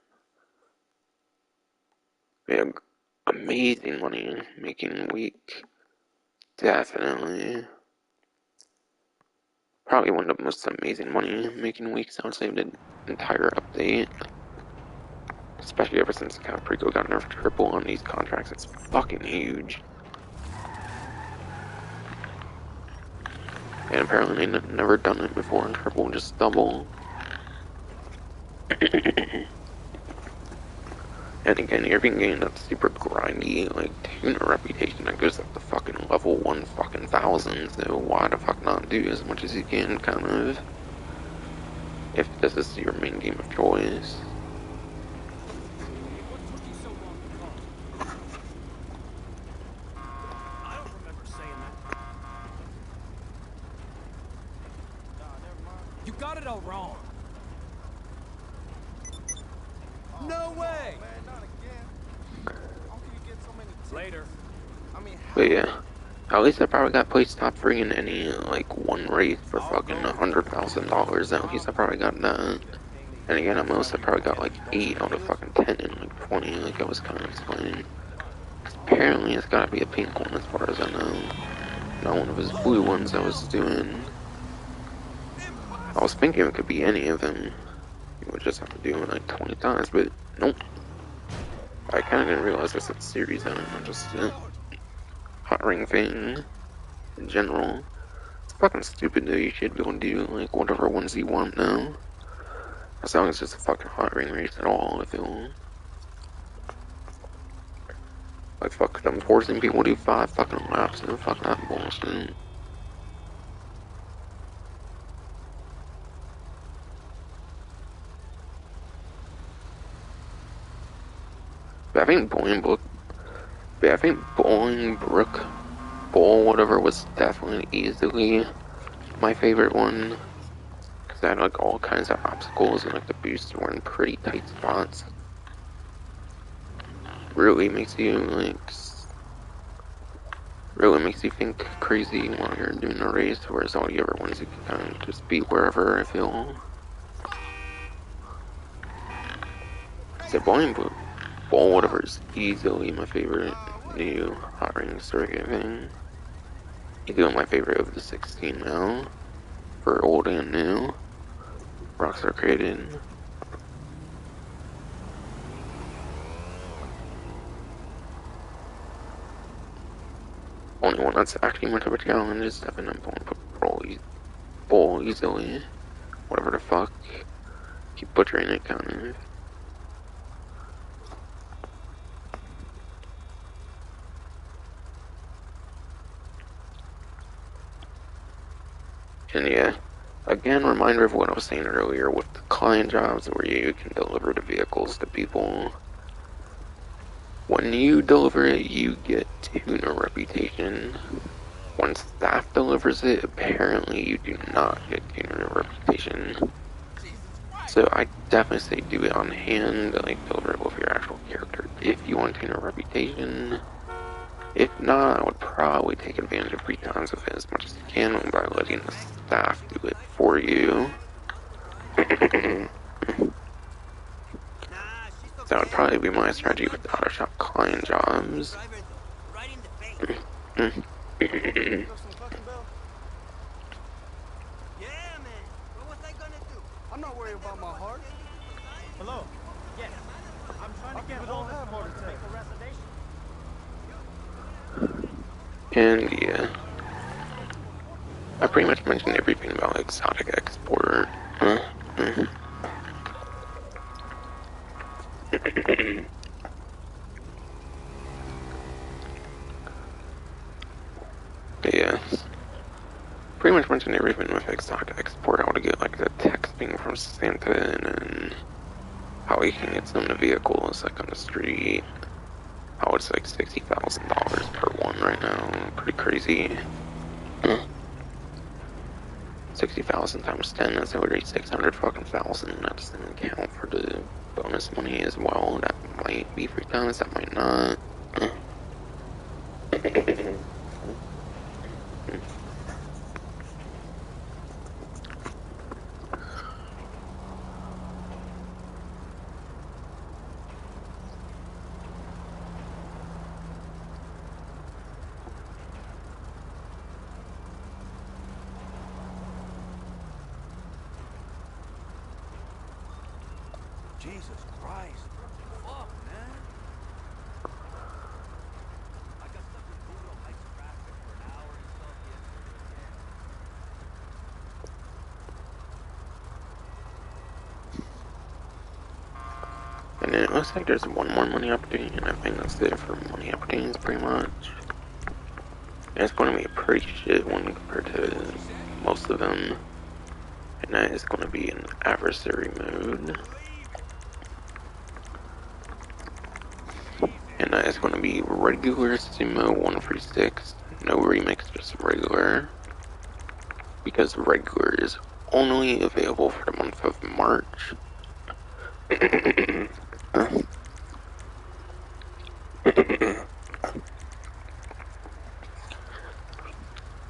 Yeah, amazing money making week. Definitely. Probably one of the most amazing money making weeks I would say of the entire update. Especially ever since Caprico got nerfed triple on these contracts. It's fucking huge. And apparently they've never done it before in triple, just double. And again, you're being getting that super grindy, like, tuner reputation that goes up to fucking level 1 fucking 1,000, so why the fuck not do as much as you can, kind of, if this is your main game of choice. I don't remember saying that. You got it all wrong. No way! Man, not again. How can you get so many tickets? Later. I mean, But yeah, at least I probably got placed top 3 in any, like, one race for fucking $100,000, at least I probably got that. And again, at most I probably got like 8 out of fucking 10 and like 20, like I was kind of explaining. Apparently it's gotta be a pink one as far as I know. Not one of his blue ones I was doing. I was thinking it could be any of them. You would just have to do it like 20 times, but nope. I kinda didn't realize that's a series on it, not just a Hotring thing in general. It's fucking stupid though, you should be able to do like whatever ones you want now. As long as it's a fucking Hotring race at all, I feel. Like fuck them forcing people to do 5 fucking laps and fuck that bullshit. But I think Bolingbrook Bowl, whatever, was definitely easily my favorite one. Because I had like all kinds of obstacles and like the boosts were in pretty tight spots. Really makes you think crazy while you're doing a race, whereas all the other ones you can kind of just be wherever, I feel. So Bolingbrook Bowl, whatever, is easily my favorite new Hot Ring circuit thing. Easily my favorite of the 16 now, for old and new. Rockstar created. Only one that's actually much of a challenge is 7 and Bowl easily. Whatever the fuck. Keep butchering it, kind of. And yeah, again, reminder of what I was saying earlier with the client jobs where you can deliver the vehicles to people. When you deliver it, you get tuner reputation. When staff delivers it, apparently you do not get tuner reputation. So I definitely say do it on hand, like deliver it with your actual character if you want tuner reputation. If not, I would probably take advantage of free times of it as much as you can by letting the staff do it for you. That would probably be my strategy with the auto shop client jobs. I'm not worried about my heart. Hello? Yes. I'm trying to get hold of someone to make a reservation. And yeah, I pretty much mentioned everything about exotic export. But yeah, pretty much mentioned everything with exotic export. How to get like the texting from Santa and how you can get some of the vehicles like on the street. How it's like $60,000 per one right now. Pretty crazy. 60,000 times 10, that's already 600 fucking thousand. That doesn't count for the bonus money as well. That might be free times, that might not. Jesus Christ. Fuck, man. I got stuck in Google Heights traffic for an hour and stuff yesterday. And then it looks like there's one more money opportunity, and I think that's it for money opportunities pretty much. And it's going to be a pretty shit one compared to most of them. And that is going to be an adversary mode. And that is going to be regular Sumo 136, no remix, just regular. Because regular is only available for the month of March.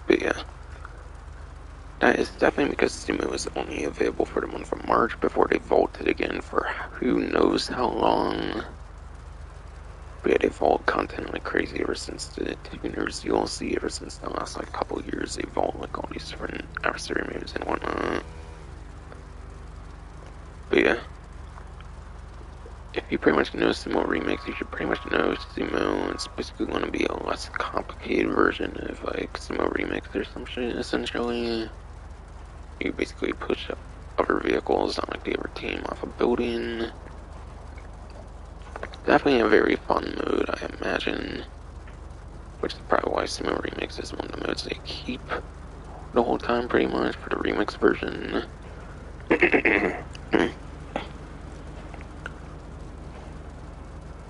But yeah, that is definitely because Sumo is only available for the month of March before they vaulted again for who knows how long. But yeah, they vault content like crazy ever since the Tuners DLC, ever since the last like couple years. They vault like all these different adversary moves and whatnot. if you pretty much know Sumo Remix, you should pretty much know Sumo. It's basically going to be a less complicated version of like Sumo Remix or some shit, essentially. You basically push up other vehicles on like the other team off a building. Definitely a very fun mode, I imagine. Which is probably why Sumo Remix is one of the modes they keep the whole time, pretty much, for the remix version.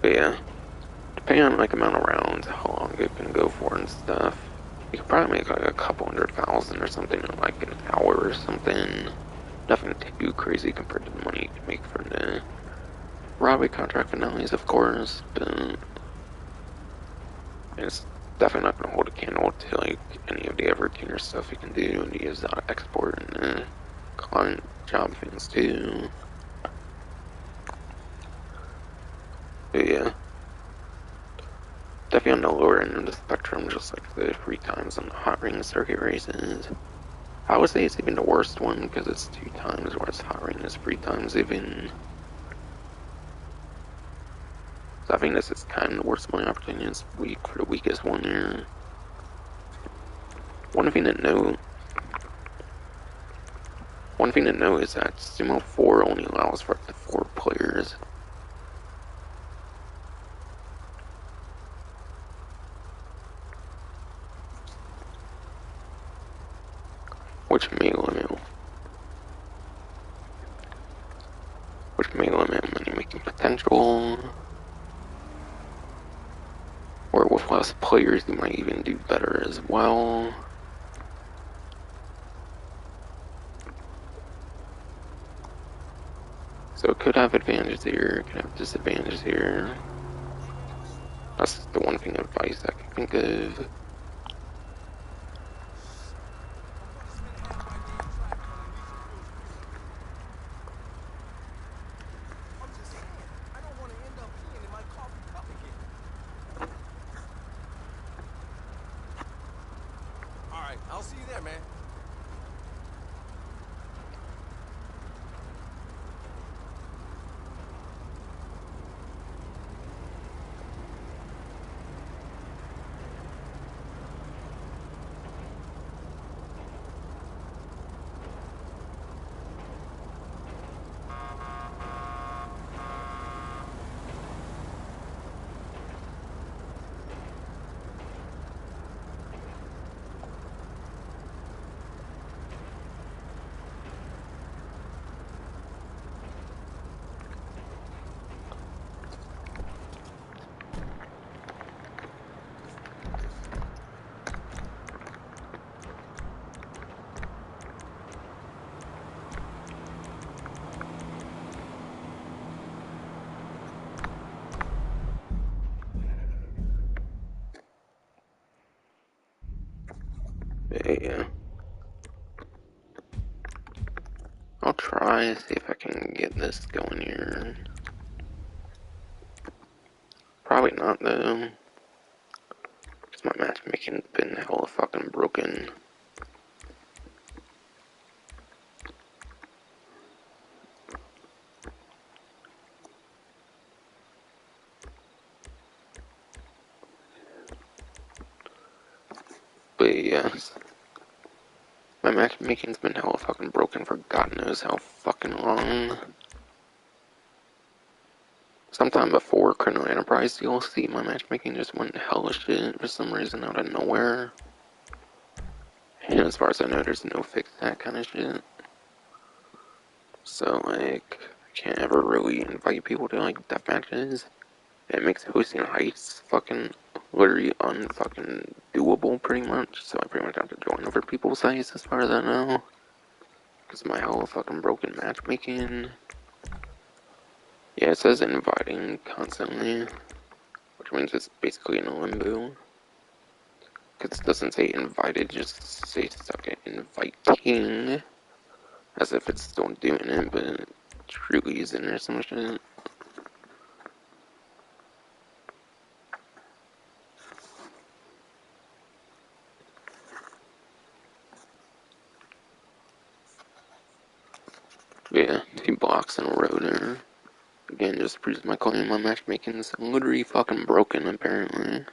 But yeah, depending on like amount of rounds, how long it can go for and stuff, you could probably make like a couple 100,000 or something in like an hour or something. Nothing too crazy compared to the money you can make from the robbery contract finales, of course, but it's definitely not going to hold a candle to like any of the Everton or stuff you can do and the exotic export and the client job things too. But yeah, definitely on the lower end of the spectrum, just like the 3 times on the Hotring circuit races. I would say it's even the worst one because it's 2 times, whereas Hotring is 3 times even. So I think this is kind of the worst money opportunity this week for the weakest one here. One thing to note is that Sumo 4 only allows for up to 4 players. Which may limit money making potential. Or with less players you might even do better as well. So it could have advantages here, it could have disadvantages here. That's the one thing of advice I can think of. Alright, I'll see you there, man. Yeah. I'll try to see if I can get this going here. Probably not though. Because my matchmaking's been hella fucking broken. But yes. My matchmaking's been hella fucking broken for God knows how fucking long. Sometime before Criminal Enterprise DLC, my matchmaking just went hella shit for some reason out of nowhere. And as far as I know, there's no fix to that kind of shit. So, like, I can't ever really invite people to, like, death matches. It makes hosting heists fucking literally unfucking doable pretty much. So I pretty much have to join other people's sites as far as I know. Because of my whole fucking broken matchmaking. Yeah, it says inviting constantly. Which means it's basically in a limbo. Because it doesn't say invited, just say stuck at inviting. As if it's still doing it, but it truly isn't or some shit. Yeah, 2 blocks in a row there. Again, just proves my claim my matchmaking is literally fucking broken, apparently.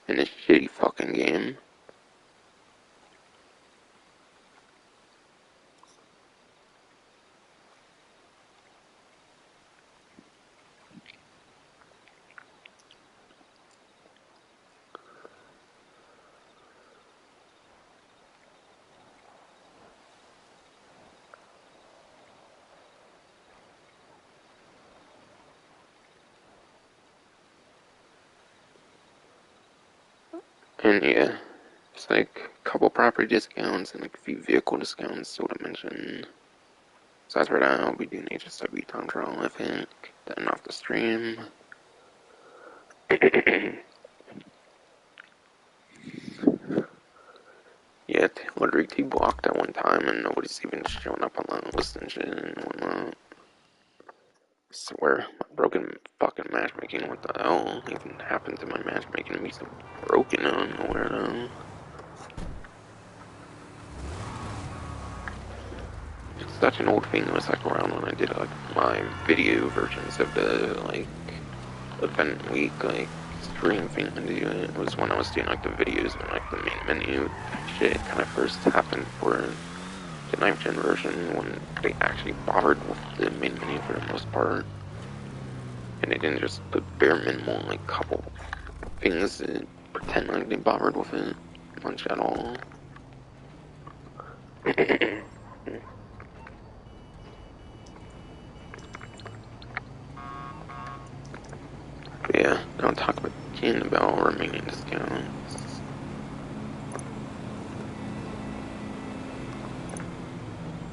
In this shitty fucking game. And yeah, it's like a couple property discounts and like a few vehicle discounts, so to mention. So as for now, I'll be doing HSW time trial, I think. Then off the stream. Yeah, literally T-blocked at one time and nobody's even showing up on that list and shit and whatnot. I swear, my broken fucking matchmaking, what the hell even happened to my matchmaking to be so broken out of nowhere though? It's such an old thing. It was like around when I did like my video versions of the like event week like stream thing I do. It was when I was doing like the videos and like the main menu shit kind of first happened for the 9th gen version when they actually bothered with the main menu for the most part. And they didn't just put bare minimal like couple things to pretend like they bothered with it much at all. But yeah, now talk again about remaining discounts.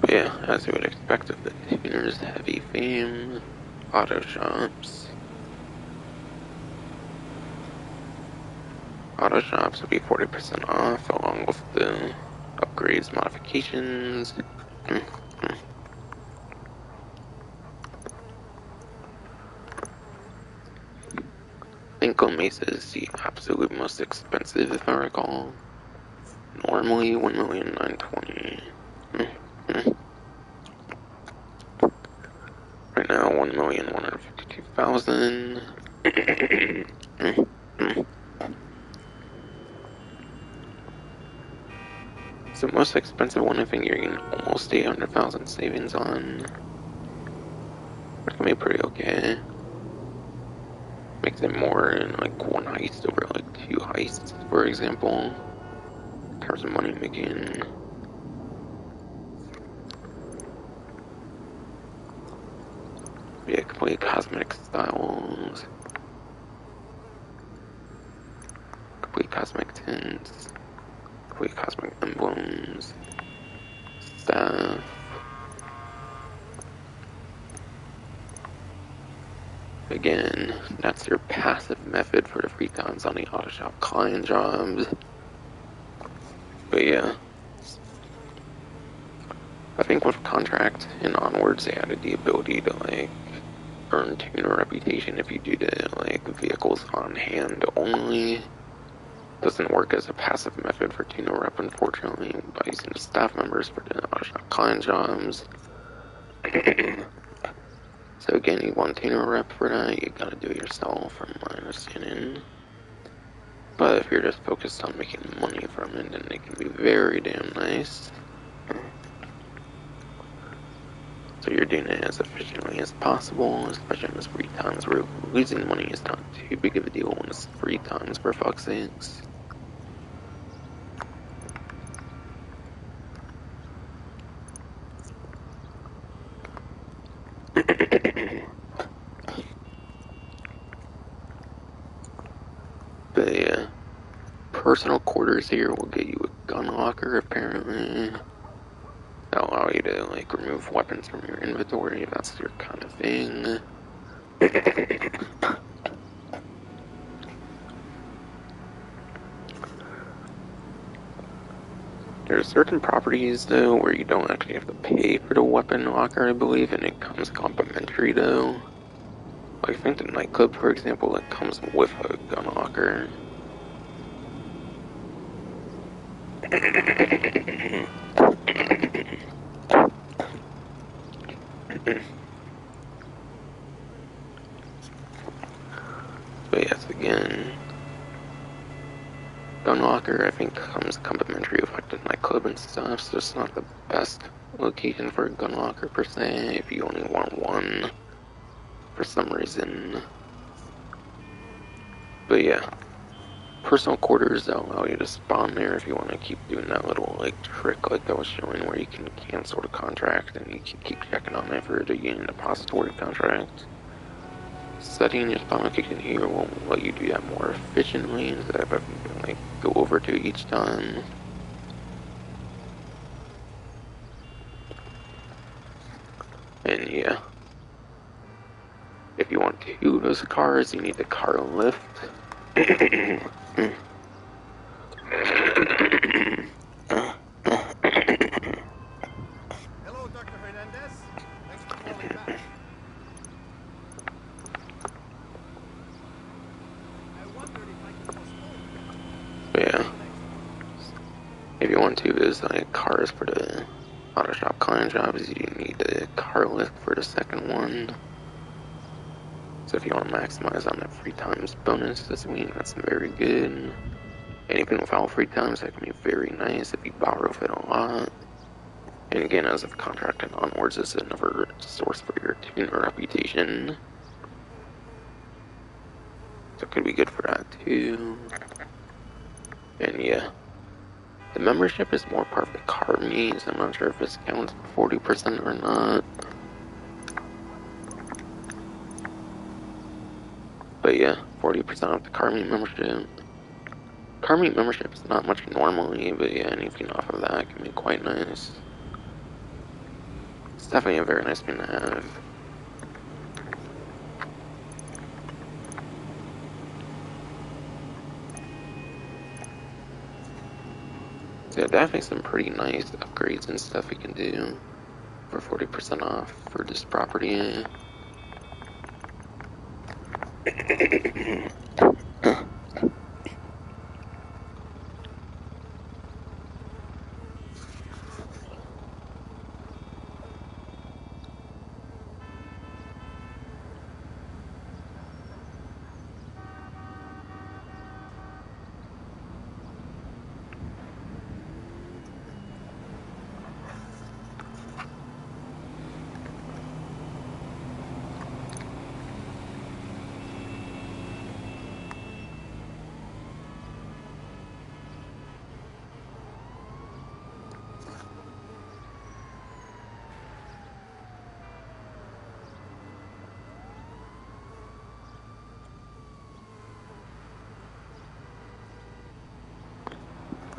But yeah, as you would expect of the tuner's heavy theme, auto shops. Auto shops will be 40% off along with the upgrades, modifications. I think Mesa is the absolute most expensive if I recall. Normally 1,920,000. Right now 1,152,000. It's the most expensive one. I think you're getting almost 800,000 savings on. Which can be pretty okay. Makes it more in like one heist over like two heists, for example. In terms of money making. Yeah, complete cosmetic styles. Complete cosmetic tints. Complete cosmetic emblems. Staff. Again, that's your passive method for the free times on the auto shop client jobs. But yeah. I think with contract and onwards, they added the ability to like earn tuner reputation if you do the like vehicles on hand only. Doesn't work as a passive method for tuner rep, unfortunately, by using the staff members for the auto shop client jobs. So again, you want tuner rep for that, you gotta do it yourself, from my understanding. But if you're just focused on making money from it, then it can be very damn nice. So you're doing it as efficiently as possible, especially in this free times where losing money is not too big of a deal when it's free times, for fuck's sakes. But yeah, personal quarters here will get you a gun locker, apparently. That'll allow you to like remove weapons from your inventory if that's your kind of thing. There are certain properties though where you don't actually have to pay for the weapon locker, I believe, and it comes complimentary though. Like I think the nightclub, for example, it comes with a gun locker. But yes, again, gun locker I think comes complimentary with like the nightclub and stuff, so it's not the best location for a gun locker per se if you only want one for some reason. But yeah, personal quarters that allow you to spawn there if you want to keep doing that little like trick like I was showing where you can cancel the contract and you can keep checking on it for the Union Depository contract. Setting your spawn location here won't let you do that more efficiently instead of having to like go over to each time. And yeah, if you want two of those cars, you need the car lift. Hello, Dr. Hernandez. Thanks for calling back. I wondered if I could postpone. But yeah, if you want to, there's like cars for the auto shop client jobs. You need the car lift for the second one. So if you want to maximize on that free times bonus this week, that's very good. Anything without free times, that can be very nice if you borrow it a lot. And again, as of contracting onwards, it's another source for your tuner reputation. So it could be good for that too. And yeah, the membership is more part of the car meets. I'm not sure if this counts 40% or not. But yeah, 40% of the car meet membership. Car meet membership is not much normally, but yeah, anything off of that can be quite nice. It's definitely a very nice thing to have. So yeah, definitely some pretty nice upgrades and stuff we can do for 40% off for this property.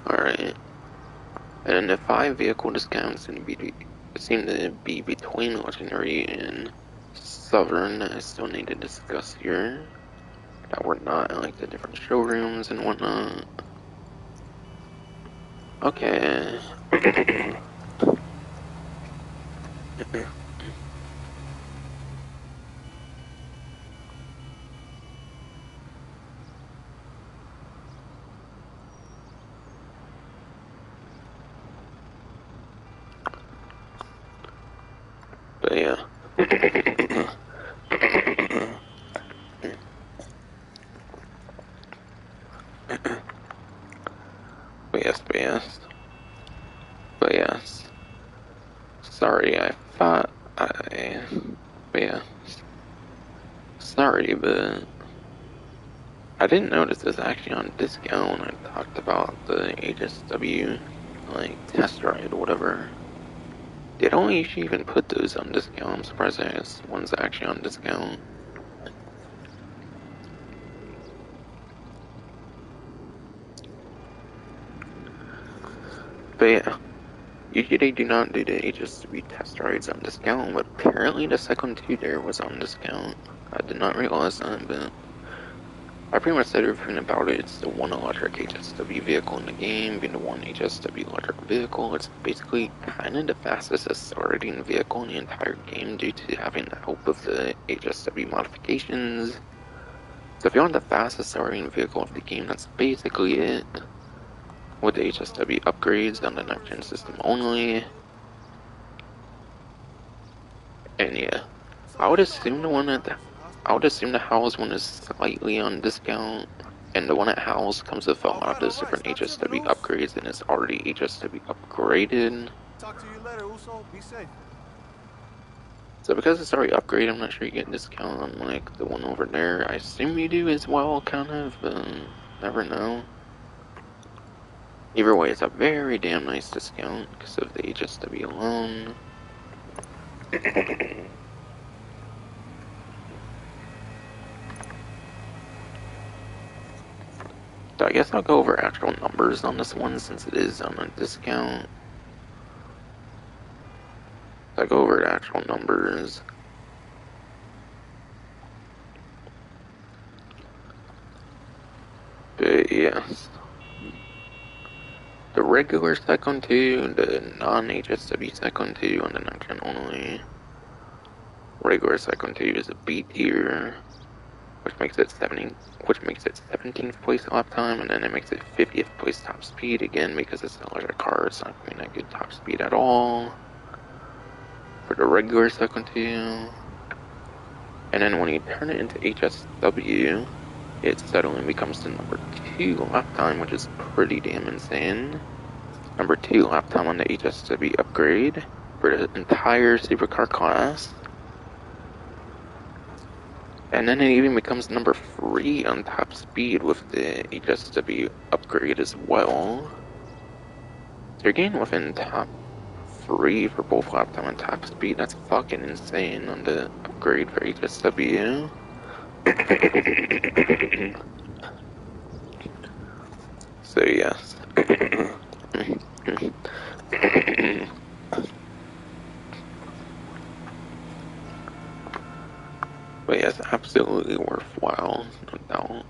Alright. And then the 5 vehicle discounts seem to be between Legendary and Southern that I still need to discuss here. That we're not in like the different showrooms and whatnot. Okay. But yeah. But yes. But yes. Sorry, I thought I. But yeah. Sorry, but I didn't notice this actually on discount when I talked about the HSW, like, test ride or whatever. They don't usually even put those on discount. I'm surprised there's one's actually on discount. But yeah, usually they do not do the HSW test rides on discount, but apparently the second two there was on discount. I did not realize that, but I pretty much said everything about it. It's the one electric HSW vehicle in the game, being the one HSW electric vehicle. It's basically kind of the fastest accelerating vehicle in the entire game due to having the help of the HSW modifications. So if you want the fastest accelerating vehicle of the game, that's basically it. With the HSW upgrades on the next-gen system only. And yeah, I would assume the one at the I would assume the Howls one is slightly on discount, and the one at Howls comes with a lot of those different Stop tripping, HSW Us. upgrades, and it's already HSW upgraded. Talk to you later, Uso. Be safe. So because it's already upgraded, I'm not sure you get a discount on like the one over there. I assume you do as well, kind of. Never know. Either way, it's a very damn nice discount because of the HSW alone. So I guess I'll go over actual numbers on this one since it is on a discount. So I go over the actual numbers. But yes. The regular Cyclone 2, the non-HSW Cyclone 2 on the next gen only. Regular Cyclone 2 is a B tier, which makes it 17th place lap time, and then it makes it 50th place top speed again because it's an electric car. It's not going to be that good top speed at all for the regular Cyclone 2. And then when you turn it into HSW, it suddenly becomes the number 2 lap time, which is pretty damn insane. Number 2 lap time on the HSW upgrade for the entire supercar class. And then it even becomes number 3 on top speed with the HSW upgrade as well. So you're getting within top 3 for both lap time and top speed. That's fucking insane on the upgrade for HSW. So yes. But yes, absolutely worthwhile, no doubt.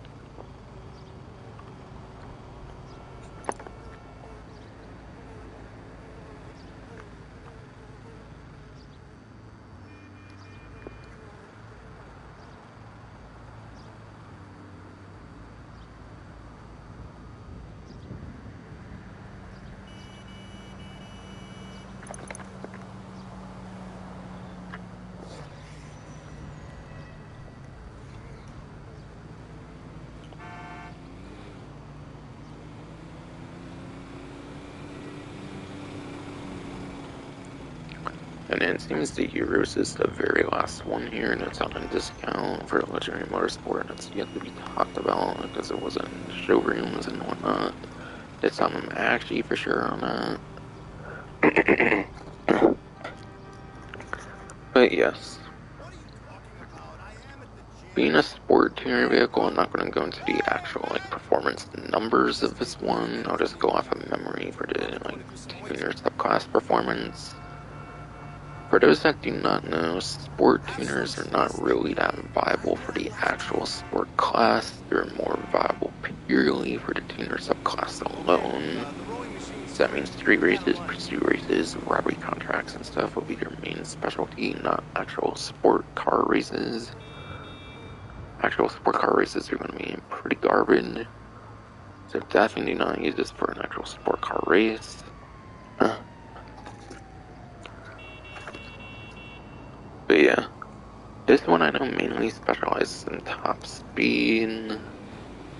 And it seems the Euros is the very last one here, and it's on a discount for Legendary Motorsport, and it's yet to be talked about because it wasn't in showrooms and whatnot. It's on them actually for sure on that. But yes. Being a sport tuner vehicle, I'm not going to go into the actual like performance numbers of this one. I'll just go off of memory for the like tuner subclass performance. For those that do not know, sport tuners are not really that viable for the actual sport class. They're more viable purely for the tuner subclass alone. So that means street races, pursuit races, robbery contracts and stuff will be their main specialty, not actual sport car races. Actual sport car races are going to be pretty garbage. So definitely do not use this for an actual sport car race. But yeah, this one I know mainly specializes in top speed,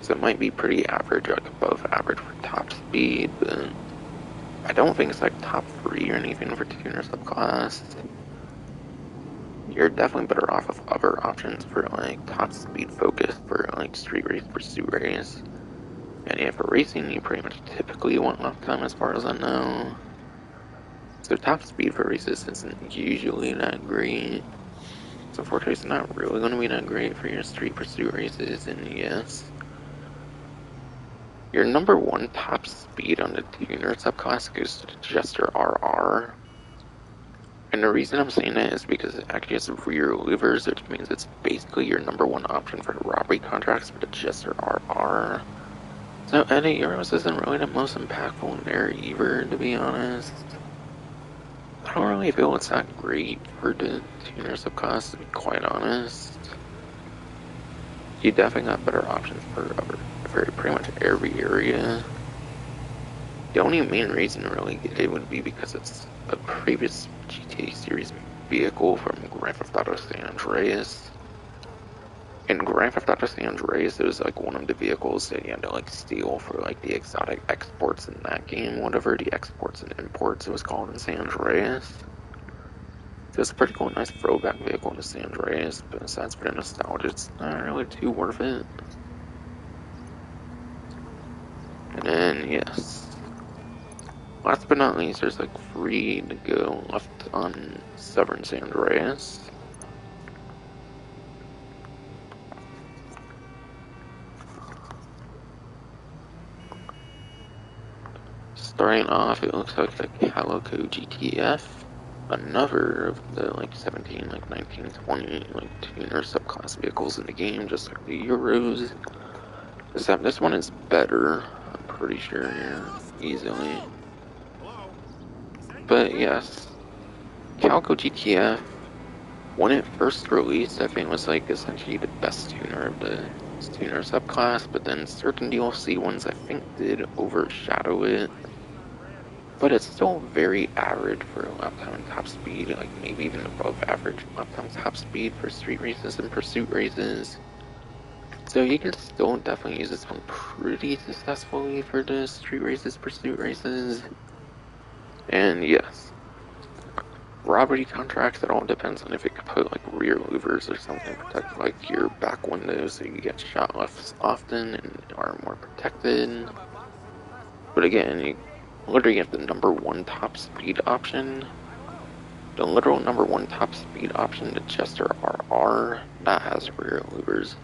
so it might be pretty average, like above average for top speed, but I don't think it's like top 3 or anything for tuner subclass. You're definitely better off with other options for like top speed focus for like street race, pursuit race. And yeah, for racing, you pretty much typically want lap time as far as I know. So top speed for races isn't usually that great. So unfortunately, it's not really going to be that great for your street pursuit races, and yes. Your number 1 top speed on the tuner subclass goes to the Jester RR. And the reason I'm saying that is because it actually has rear louvers, which means it's basically your number 1 option for robbery contracts for the Jester RR. So Edit Euros isn't really the most impactful there either, to be honest. I don't really feel it's that great for the tuner subclass, to be quite honest. You definitely got better options for pretty much every area. The only main reason to really get it would be because it's a previous GTA series vehicle from Grand Theft Auto San Andreas. in Grand Theft Auto San Andreas, it was like one of the vehicles that you had to like steal for like the exotic exports in that game, whatever the exports and imports it was called in San Andreas. So it's a pretty cool, nice throwback vehicle to San Andreas, but besides for the nostalgia, it's not really too worth it. And then, yes. Last but not least, there's like 3 to go left on Severn San Andreas. Starting off, it looks like the Calico GTF, another of the like 17, like 19, 20 like tuner subclass vehicles in the game, just like the Euros. Except this one is better, I'm pretty sure here, easily. But yes, Calico GTF, when it first released, I think it was like essentially the best tuner of the tuner subclass, but then certain DLC ones I think did overshadow it. But it's still very average for lap time and top speed, like maybe even above average lap time top speed for street races and pursuit races. So you can still definitely use this one pretty successfully for the street races, pursuit races. And yes, robbery contracts, it all depends on if it can put like rear louvers or something to protect like your back windows so you get shot less often and are more protected. But again, you literally have the #1 top speed option. The literal #1 top speed option, the Chester RR, that has rear louvers.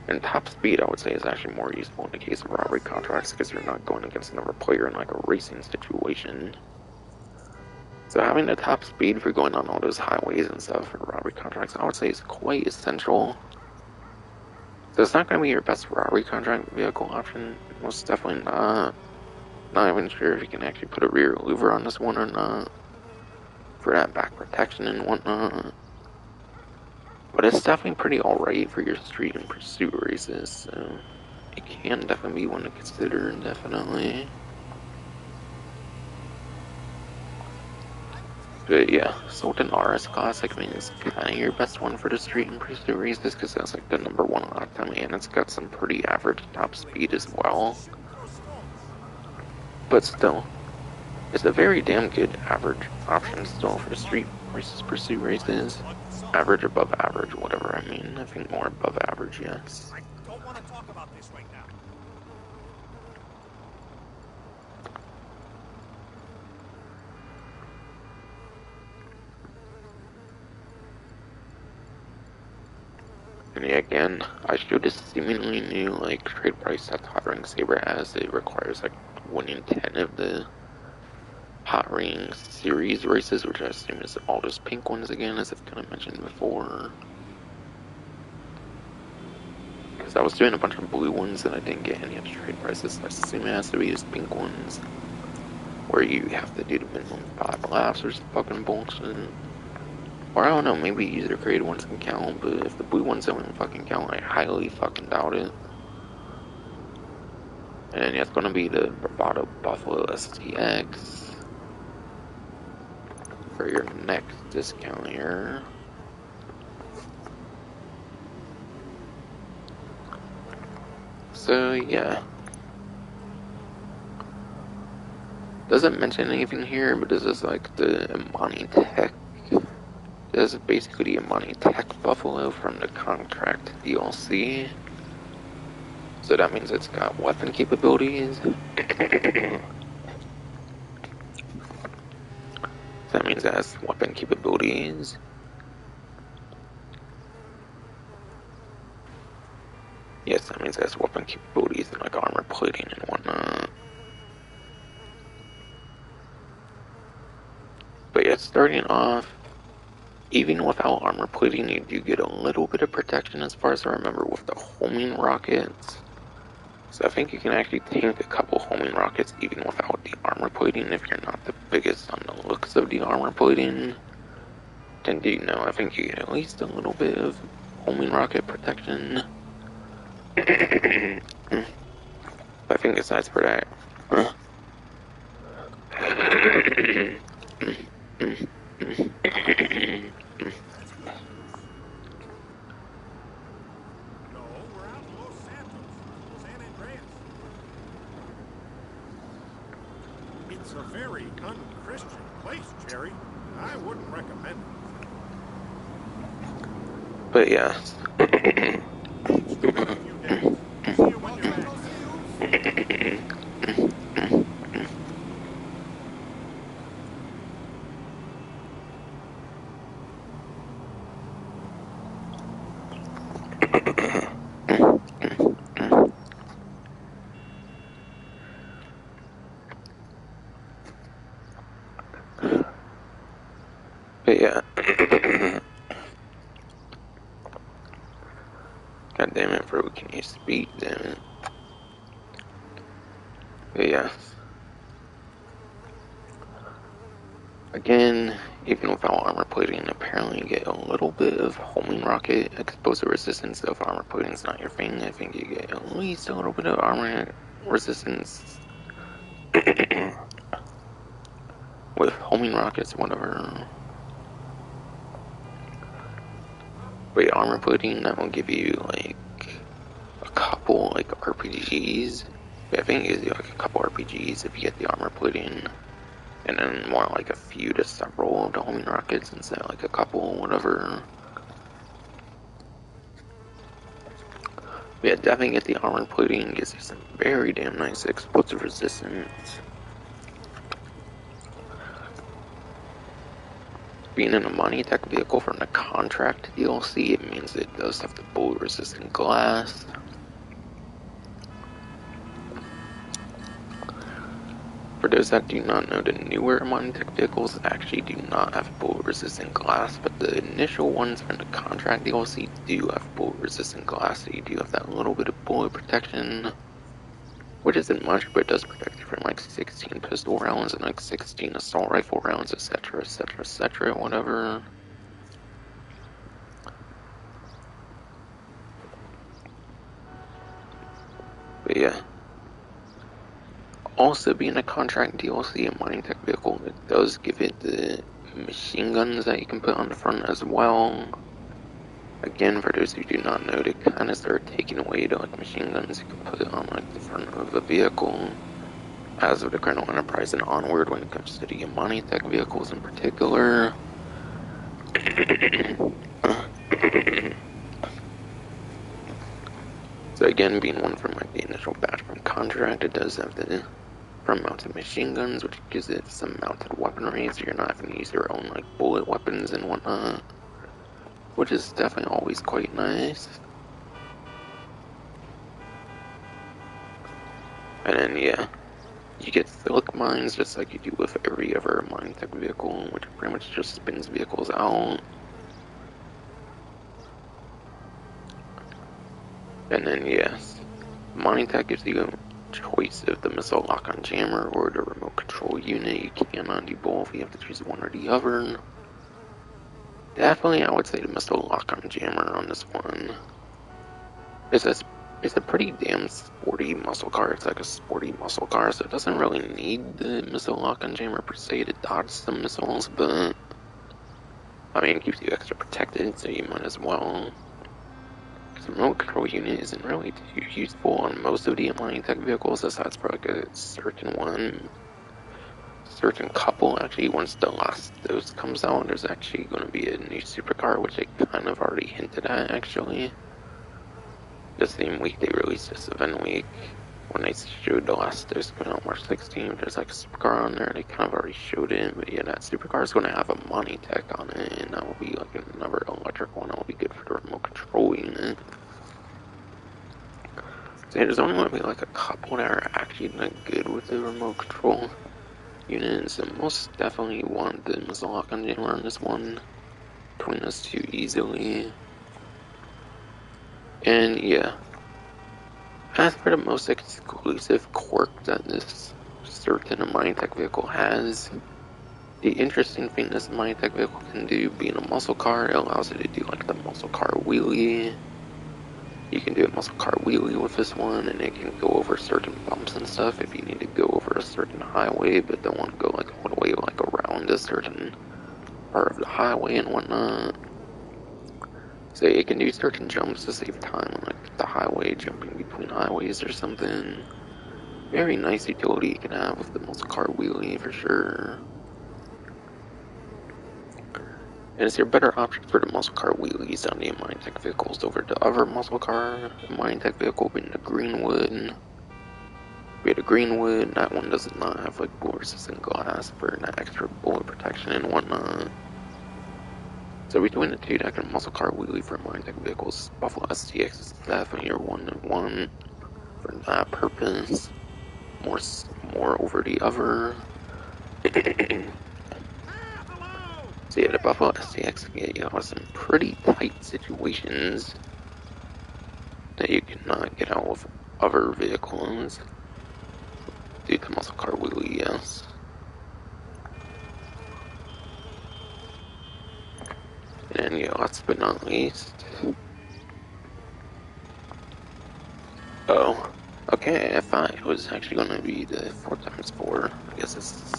And top speed, I would say, is actually more useful in the case of robbery contracts because you're not going against another player in like a racing situation. So having the top speed for going on all those highways and stuff for robbery contracts, I would say is quite essential. So it's not going to be your best robbery contract vehicle option, most definitely not. Not even sure if you can actually put a rear louver on this one or not, for that back protection and whatnot. But it's definitely pretty alright for your street and pursuit races, so it can definitely be one to consider, definitely. But yeah, Sultan RS Classic, I mean, is kind of your best one for the street and pursuit races, because that's like the #1 lap time, and it's got some pretty average top speed as well. But still, it's a very damn good average option still for street versus pursuit races. Average, above average, whatever I mean. I think more above average, yes. I don't want to talk about this right now. And yeah, again, I showed a seemingly new like trade price that Hotring Saber has. It requires like winning 10 of the Hotring series races, which I assume is all those pink ones again, as I've kind of mentioned before. Because I was doing a bunch of blue ones and I didn't get any of the trade prices, so I assume it has to be those pink ones, where you have to do the minimum 5 laps or some fucking bullshit. Or I don't know, maybe user created ones can count, but if the blue ones don't fucking count, I highly fucking doubt it. And it's gonna be the Bravado Buffalo STX for your next discount here. So yeah. Doesn't mention anything here, but this is like the Imani Tech. This is basically the Imani Tech Buffalo from the contract DLC. So that means it's got weapon capabilities. That means it has weapon capabilities. Yes, that means it has weapon capabilities and like armor plating and whatnot. But yeah, starting off, even without armor plating, you do get a little bit of protection as far as I remember with the homing rockets. So I think you can actually tank a couple homing rockets even without the armor plating if you're not the biggest on the looks of the armor plating. And do you know, I think you get at least a little bit of homing rocket protection. I think aside for that, a very unchristian place, Jerry. I wouldn't recommend it. But yeah. Still got a few days. See you when you're back. But yeah. God damn it, bro, can you speak, damn it. But yeah. Again, even without armor plating, apparently you get a little bit of homing rocket explosive resistance. So if armor plating is not your thing, I think you get at least a little bit of armor resistance with homing rockets, whatever. But yeah, armor plating, that will give you like a couple like RPGs. Yeah, I think it gives you like a couple RPGs if you get the armor plating. And then more like a few to several of the homing rockets instead of like a couple, whatever. But yeah, definitely get the armor plating, gives you some very damn nice explosive resistance. Being in a money tech vehicle from the contract DLC, it means it does have the bullet resistant glass. For those that do not know, the newer money tech vehicles actually do not have bullet resistant glass, but the initial ones from the contract DLC do have bullet resistant glass, so you do have that little bit of bullet protection, which isn't much, but it does protect you from like 16 pistol rounds and like 16 assault rifle rounds, etc, etc, etc, whatever. But yeah. Also, being a contract DLC and mining tech vehicle, it does give it the machine guns that you can put on the front as well. Again, for those who do not know, they kind of start taking away the like machine guns you can put on like the front of a vehicle, as of the Colonel Enterprise and onward when it comes to the mining tech vehicles in particular. So again, being one from like the initial batch from contract, it does have the front mounted machine guns, which gives it some mounted weaponry, so you're not having to use your own like bullet weapons and whatnot, which is definitely always quite nice. And then yeah, you get silica mines just like you do with every other mining tech vehicle, which pretty much just spins vehicles out. And then yes, mining tech gives you a choice of the missile lock-on jammer or the remote control unit. You cannot do both, you have to choose one or the other. Definitely, I would say the missile lock-on jammer on this one. It's a pretty damn sporty muscle car. It's like a sporty muscle car, so it doesn't really need the missile lock-on jammer per se to dodge some missiles, but I mean, it keeps you extra protected, so you might as well. The remote control unit isn't really too useful on most of the mining tech vehicles, aside from like a certain couple. Actually, once the last dose comes out, there's actually going to be a new supercar, which they kind of already hinted at, actually. The same week they released this event week, when they showed the last dose coming out March 16th, there's like a supercar on there. They kind of already showed it, but yeah, that supercar is going to have a money tech on it, and that will be like another electric one. That will be good for the remote control unit. So yeah, there's only going to be like a couple that are actually like good with the remote control unit, so most definitely want the missile lock-on jammer on this one between us two easily. And yeah, as for the most exclusive quirk that this certain mining tech vehicle has, the interesting thing this mining tech vehicle can do, being a muscle car, it allows it to do like the muscle car wheelie. You can do a muscle car wheelie with this one, and it can go over certain bumps and stuff if you need to go over a certain highway, but don't want to go like all the way like around a certain part of the highway and whatnot. So it can do certain jumps to save time on like the highway, jumping between highways or something. Very nice utility you can have with the muscle car wheelie for sure. And it's your better option for the muscle car wheelies on the mine tech vehicles over the other muscle car mine tech vehicle being the Greenwood. We had a Greenwood, that one does not have like bullet resistant glass for that extra bullet protection and whatnot. So between the two, that can muscle car wheelie for mine tech vehicles, Buffalo STX is definitely your one for that purpose. More over the other. So yeah, the Buffalo STX can get you out of some pretty tight situations that you cannot get out of other vehicles due to muscle car wheelie, yes. And yeah, last but not least. Oh, okay, I thought it was actually gonna be the 4x4. I guess it's.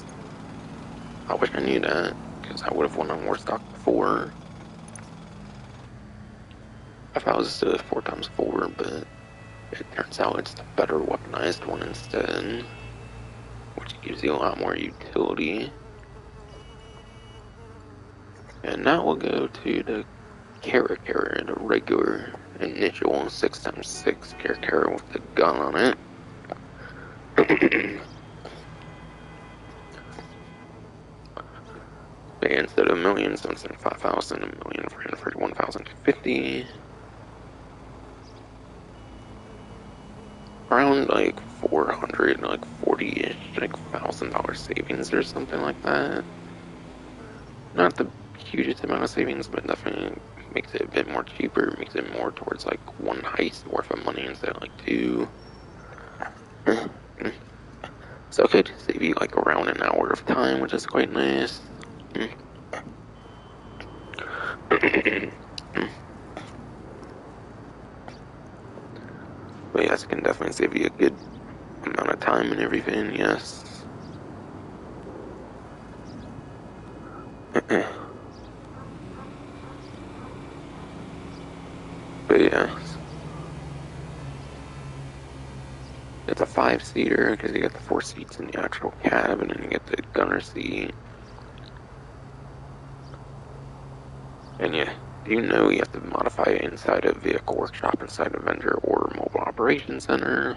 I wish I knew that, because I would have won on more stock before. I thought it was the 4x4, but it turns out it's the better weaponized one instead, which gives you a lot more utility. And now we'll go to the Karin, the regular initial 6x6 Karin with the gun on it. But instead of 1,705,000, 1,331,050. Around like 400, like 40-ish, like $1,000 savings or something like that. Not the hugest amount of savings, but definitely makes it a bit more cheaper, makes it more towards like one heist worth of money instead of like two. It's okay to save you like around an hour of time, which is quite nice. But yes, it can definitely save you a good amount of time and everything, yes. But yeah, it's a 5-seater because you got the 4 seats in the actual cab, and then you get the gunner seat. And yeah, you know you have to modify it inside a vehicle workshop, inside a vendor or mobile operations center.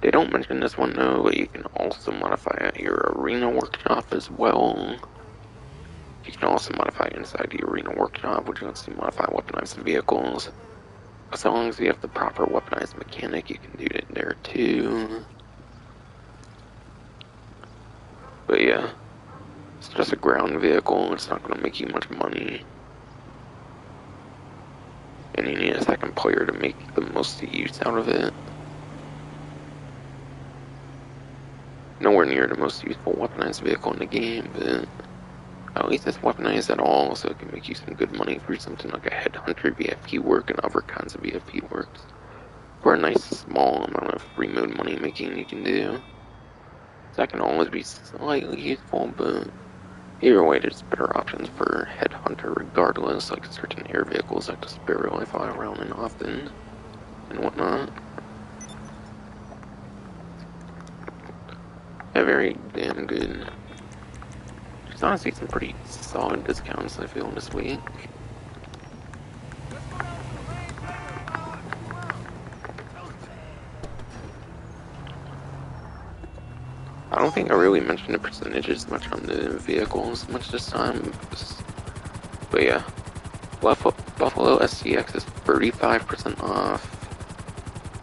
They don't mention this one though, but you can also modify it at your arena workshop as well. You can also modify it inside the arena workshop, which lets you modify weaponized vehicles. As long as you have the proper weaponized mechanic, you can do it there too. But yeah, it's just a ground vehicle, it's not going to make you much money. And you need a second player to make the most use out of it. Nowhere near the most useful weaponized vehicle in the game, but at least it's weaponized at all, so it can make you some good money for something like a headhunter VFP work and other kinds of VFP works. For a nice small amount of free mode money making you can do. So that can always be slightly useful, but either way there's better options for headhunter regardless, like certain air vehicles like the Sparrow I fly around in often and whatnot. Yeah, very damn good. There's honestly some pretty solid discounts I feel this week. I don't think I really mentioned the percentages much on the vehicles much this time. But yeah, Buffalo SCX is 35% off.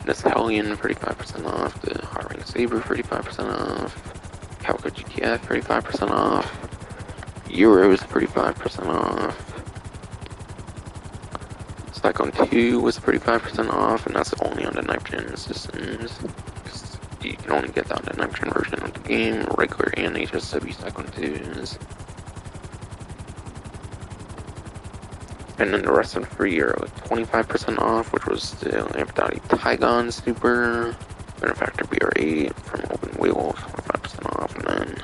This Hellion 35% off. The Hotring Saber 35% off. Calico GTF 35% off. Euros 35% off. Cyclone 2 was 35% off, and that's only on the 9th gen systems. You can only get that on the 9th gen version of the game, regular and HSW Cyclone 2s. And then the rest of the free are like 25% off, which was the Lampadati Tygon Super, Benefactor BR8 from Open Wheel, 25% off, and then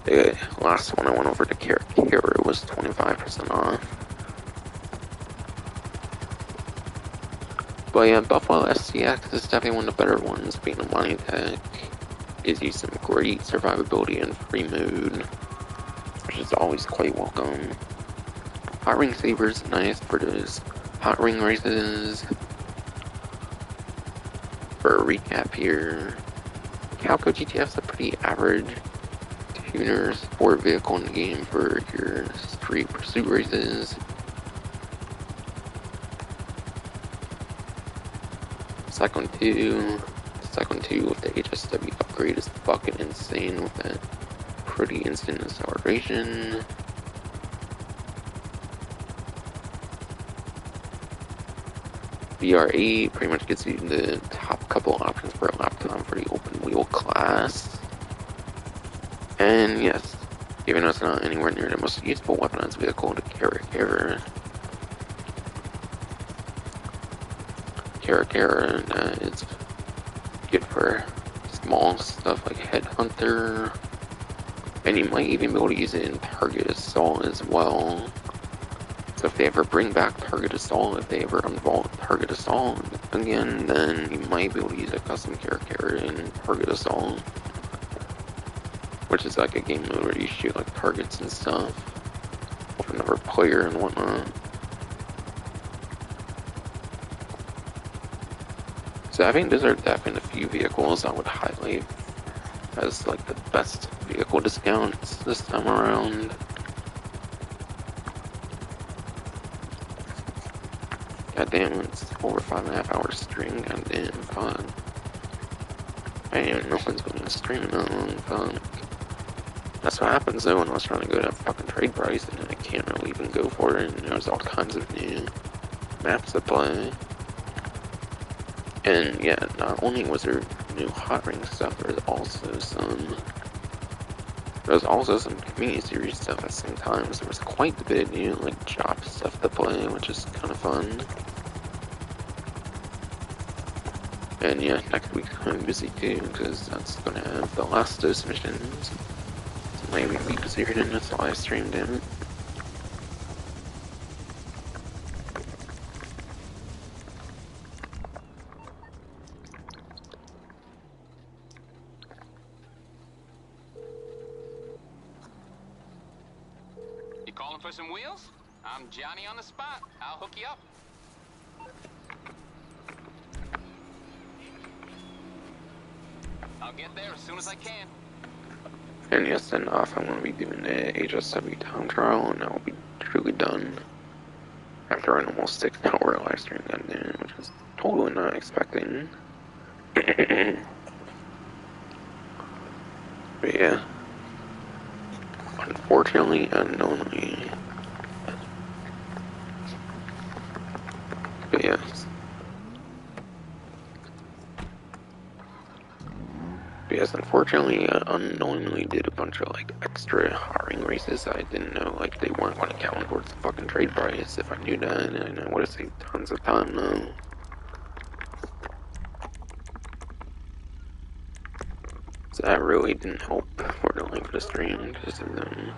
the last one I went over to Kara was 25% off. But yeah, Buffalo SCX is definitely one of the better ones, being a mining tech. Gives you some great survivability in free mode, which is always quite welcome. Hot Ring Saber is nice for those hot ring races. For a recap here, Calco GTF is a pretty average tuner sport vehicle in the game for your street pursuit races. Cyclone 2 with the HSW upgrade is fucking insane with that pretty instant acceleration. VR8 pretty much gets you the top couple options per lap time for the open wheel class. And yes, even though it's not anywhere near the most useful weaponized vehicle, the Karin, it's good for small stuff like Headhunter, and you might even be able to use it in Target Assault as well. So if they ever bring back Target Assault, if they ever unvault Target Assault again, then you might be able to use a custom character in Target Assault, which is like a game mode where you shoot like targets and stuff with another player and whatnot. So I think those are definitely a few vehicles I would highlight as like the best vehicle discounts this time around. God damn, it's over 5.5 hours stream. God damn, fuck. I didn't even know when's been streaming that long. Fuck. That's what happens though when I was trying to go to fucking trade price and I can't really even go for it, and there's all kinds of new maps to play. And yeah, not only was there new Hot Ring stuff, there's also some community series stuff at the same time, so there was quite a bit of new like job stuff to play, which is kind of fun. And yeah, next week's kind of busy too, because that's gonna have the last dose missions. So maybe be busier than this live stream, damn it. You calling for some wheels? I'm Johnny on the spot. I'll hook you up. I'll get there as soon as I can. And yes, then off, I'm gonna be doing the HSW time trial, and I'll be truly done after an almost 6-hour live stream, goddamn, which is totally not expecting. But yeah, unfortunately, unknowingly. But yes. Yes, unfortunately, I unknowingly did a bunch of like extra hiring races. I didn't know like they weren't going to count towards the fucking trade price. If I knew that, and I would have saved tons of time though. So that really didn't help for the length of the stream because of them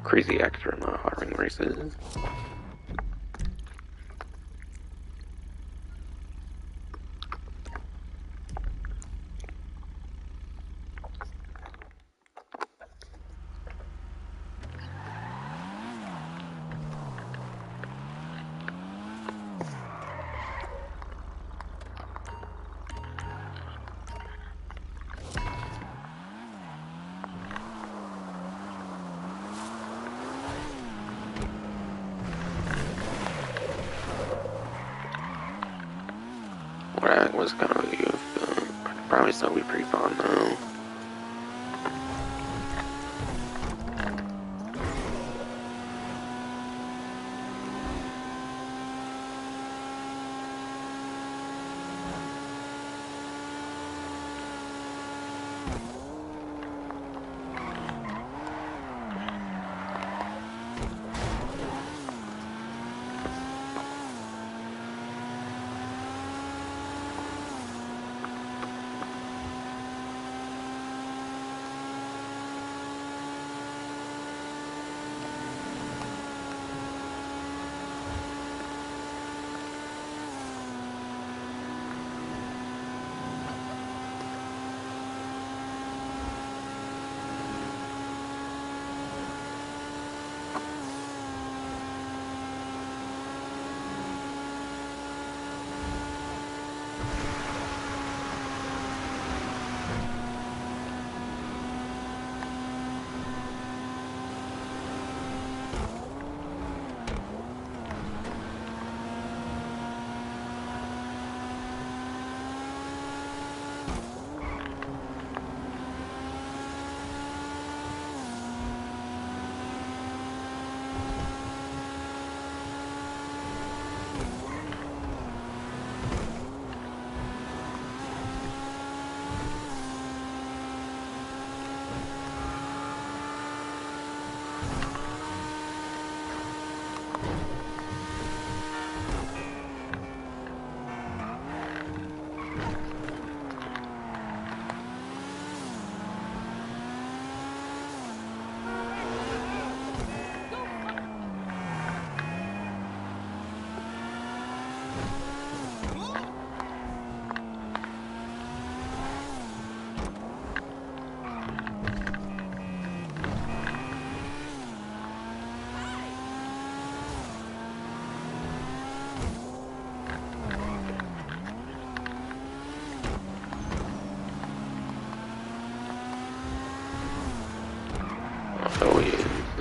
crazy extra not hiring races. That was kind of a goof, but I could probably still be pretty fun though.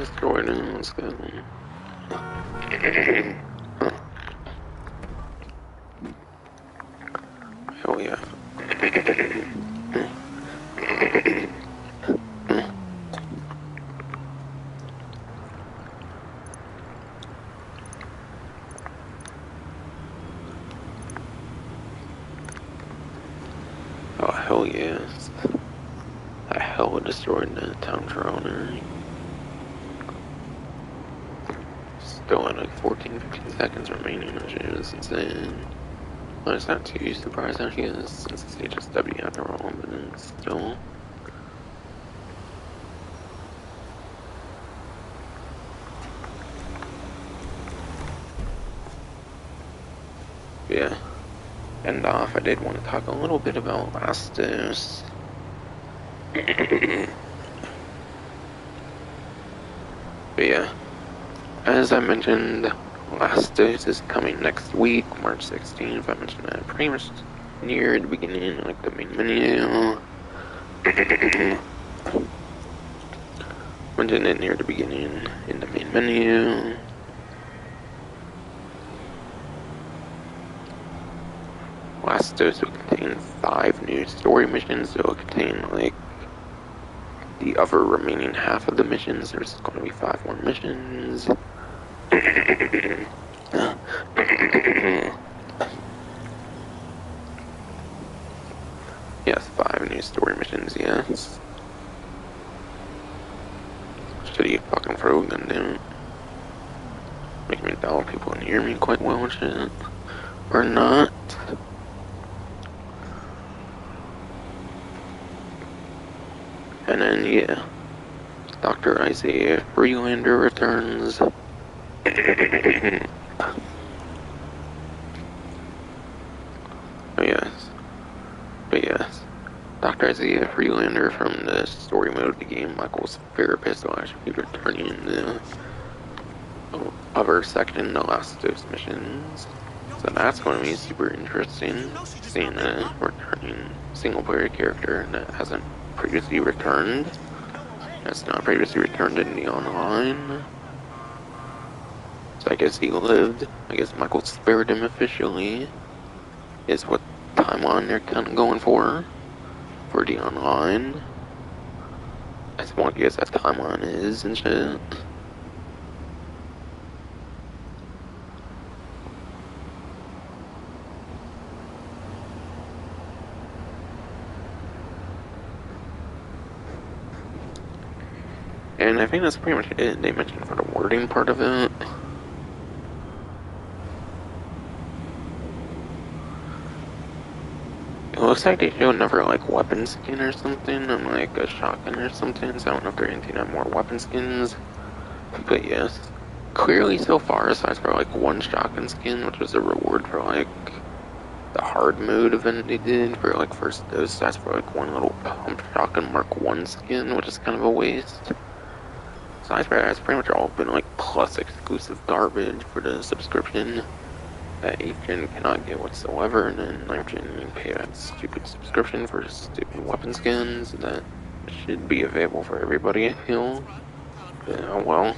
destroyed it. Let's go. Hell yeah. Oh, hell yes. I hell destroyed the town owner. Still at like 14-15 seconds remaining, which is insane. Well, it's not too surprised, I guess, since it's HSW after all, but it's still. Yeah. End off, I did want to talk a little bit about Lastos. But yeah, as I mentioned, Lastos is coming next week, March 16th. I mentioned that pretty much near the beginning, like the main menu. Mentioned it near the beginning in the main menu. Lastos will contain 5 new story missions. It will contain like the other remaining half of the missions. There's going to be 5 more missions. Yes, 5 new story missions, yes. Shitty fucking throw gun, damn it. Make me doubt people can hear me quite well and shit. Or not. And then, yeah. Dr. Isaiah Freelander returns. Oh, yes. But yes. Dr. Isaiah Freelander from the story mode of the game, Michael's therapist, will actually be returning in the other section, the last of those missions. So that's going to be super interesting, seeing a returning single-player character that hasn't previously returned. That's not previously returned in the online. So I guess he lived. I guess Michael spared him officially, is what timeline they're kind of going for the online. That's what I guess that timeline is and shit. And I think that's pretty much it they mentioned for the wording part of it. It looks like they showed another like weapon skin or something, and like a shotgun or something, so I don't know if they're hinting at more weapon skins. But yes, clearly so far, aside from like one shotgun skin, which was a reward for like the hard mode event they did for like first dose, that's for like one little pump shotgun Mark 1 skin, which is kind of a waste. Aside from that, it's pretty much all been like plus exclusive garbage for the subscription that 8th gen cannot get whatsoever, and then 9th gen you pay that stupid subscription for stupid weapon skins that should be available for everybody, I feel. Oh well.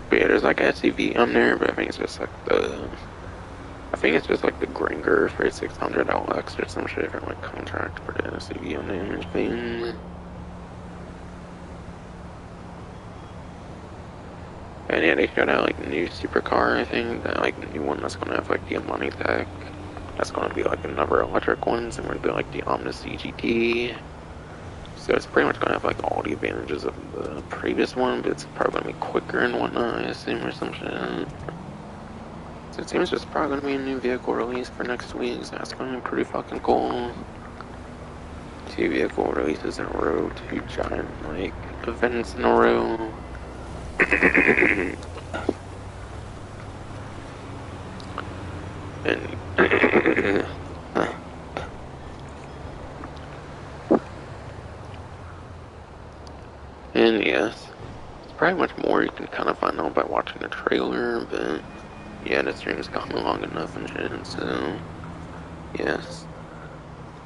But yeah, there's like SCV on there, but I think it's just like the Gringer for 600 LX or some shit, or like contract for the SCV on the image thing. And yeah, they showed out like a new supercar, I think, that like new one that's gonna have like the money tech. That's gonna be like another electric one, similar to like the Omnis CGT. So it's pretty much gonna have like all the advantages of the previous one, but it's probably gonna be quicker and whatnot, I assume, or some shit. So it seems there's probably gonna be a new vehicle release for next week, so that's gonna be pretty fucking cool. 2 vehicle releases in a row, 2 giant like events in a row. And yes, there's probably much more you can kind of find out by watching the trailer, but yeah, the stream's gotten long enough and shit, so yes.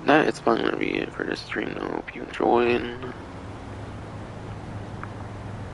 That is probably gonna be it for this stream. I hope you enjoyed.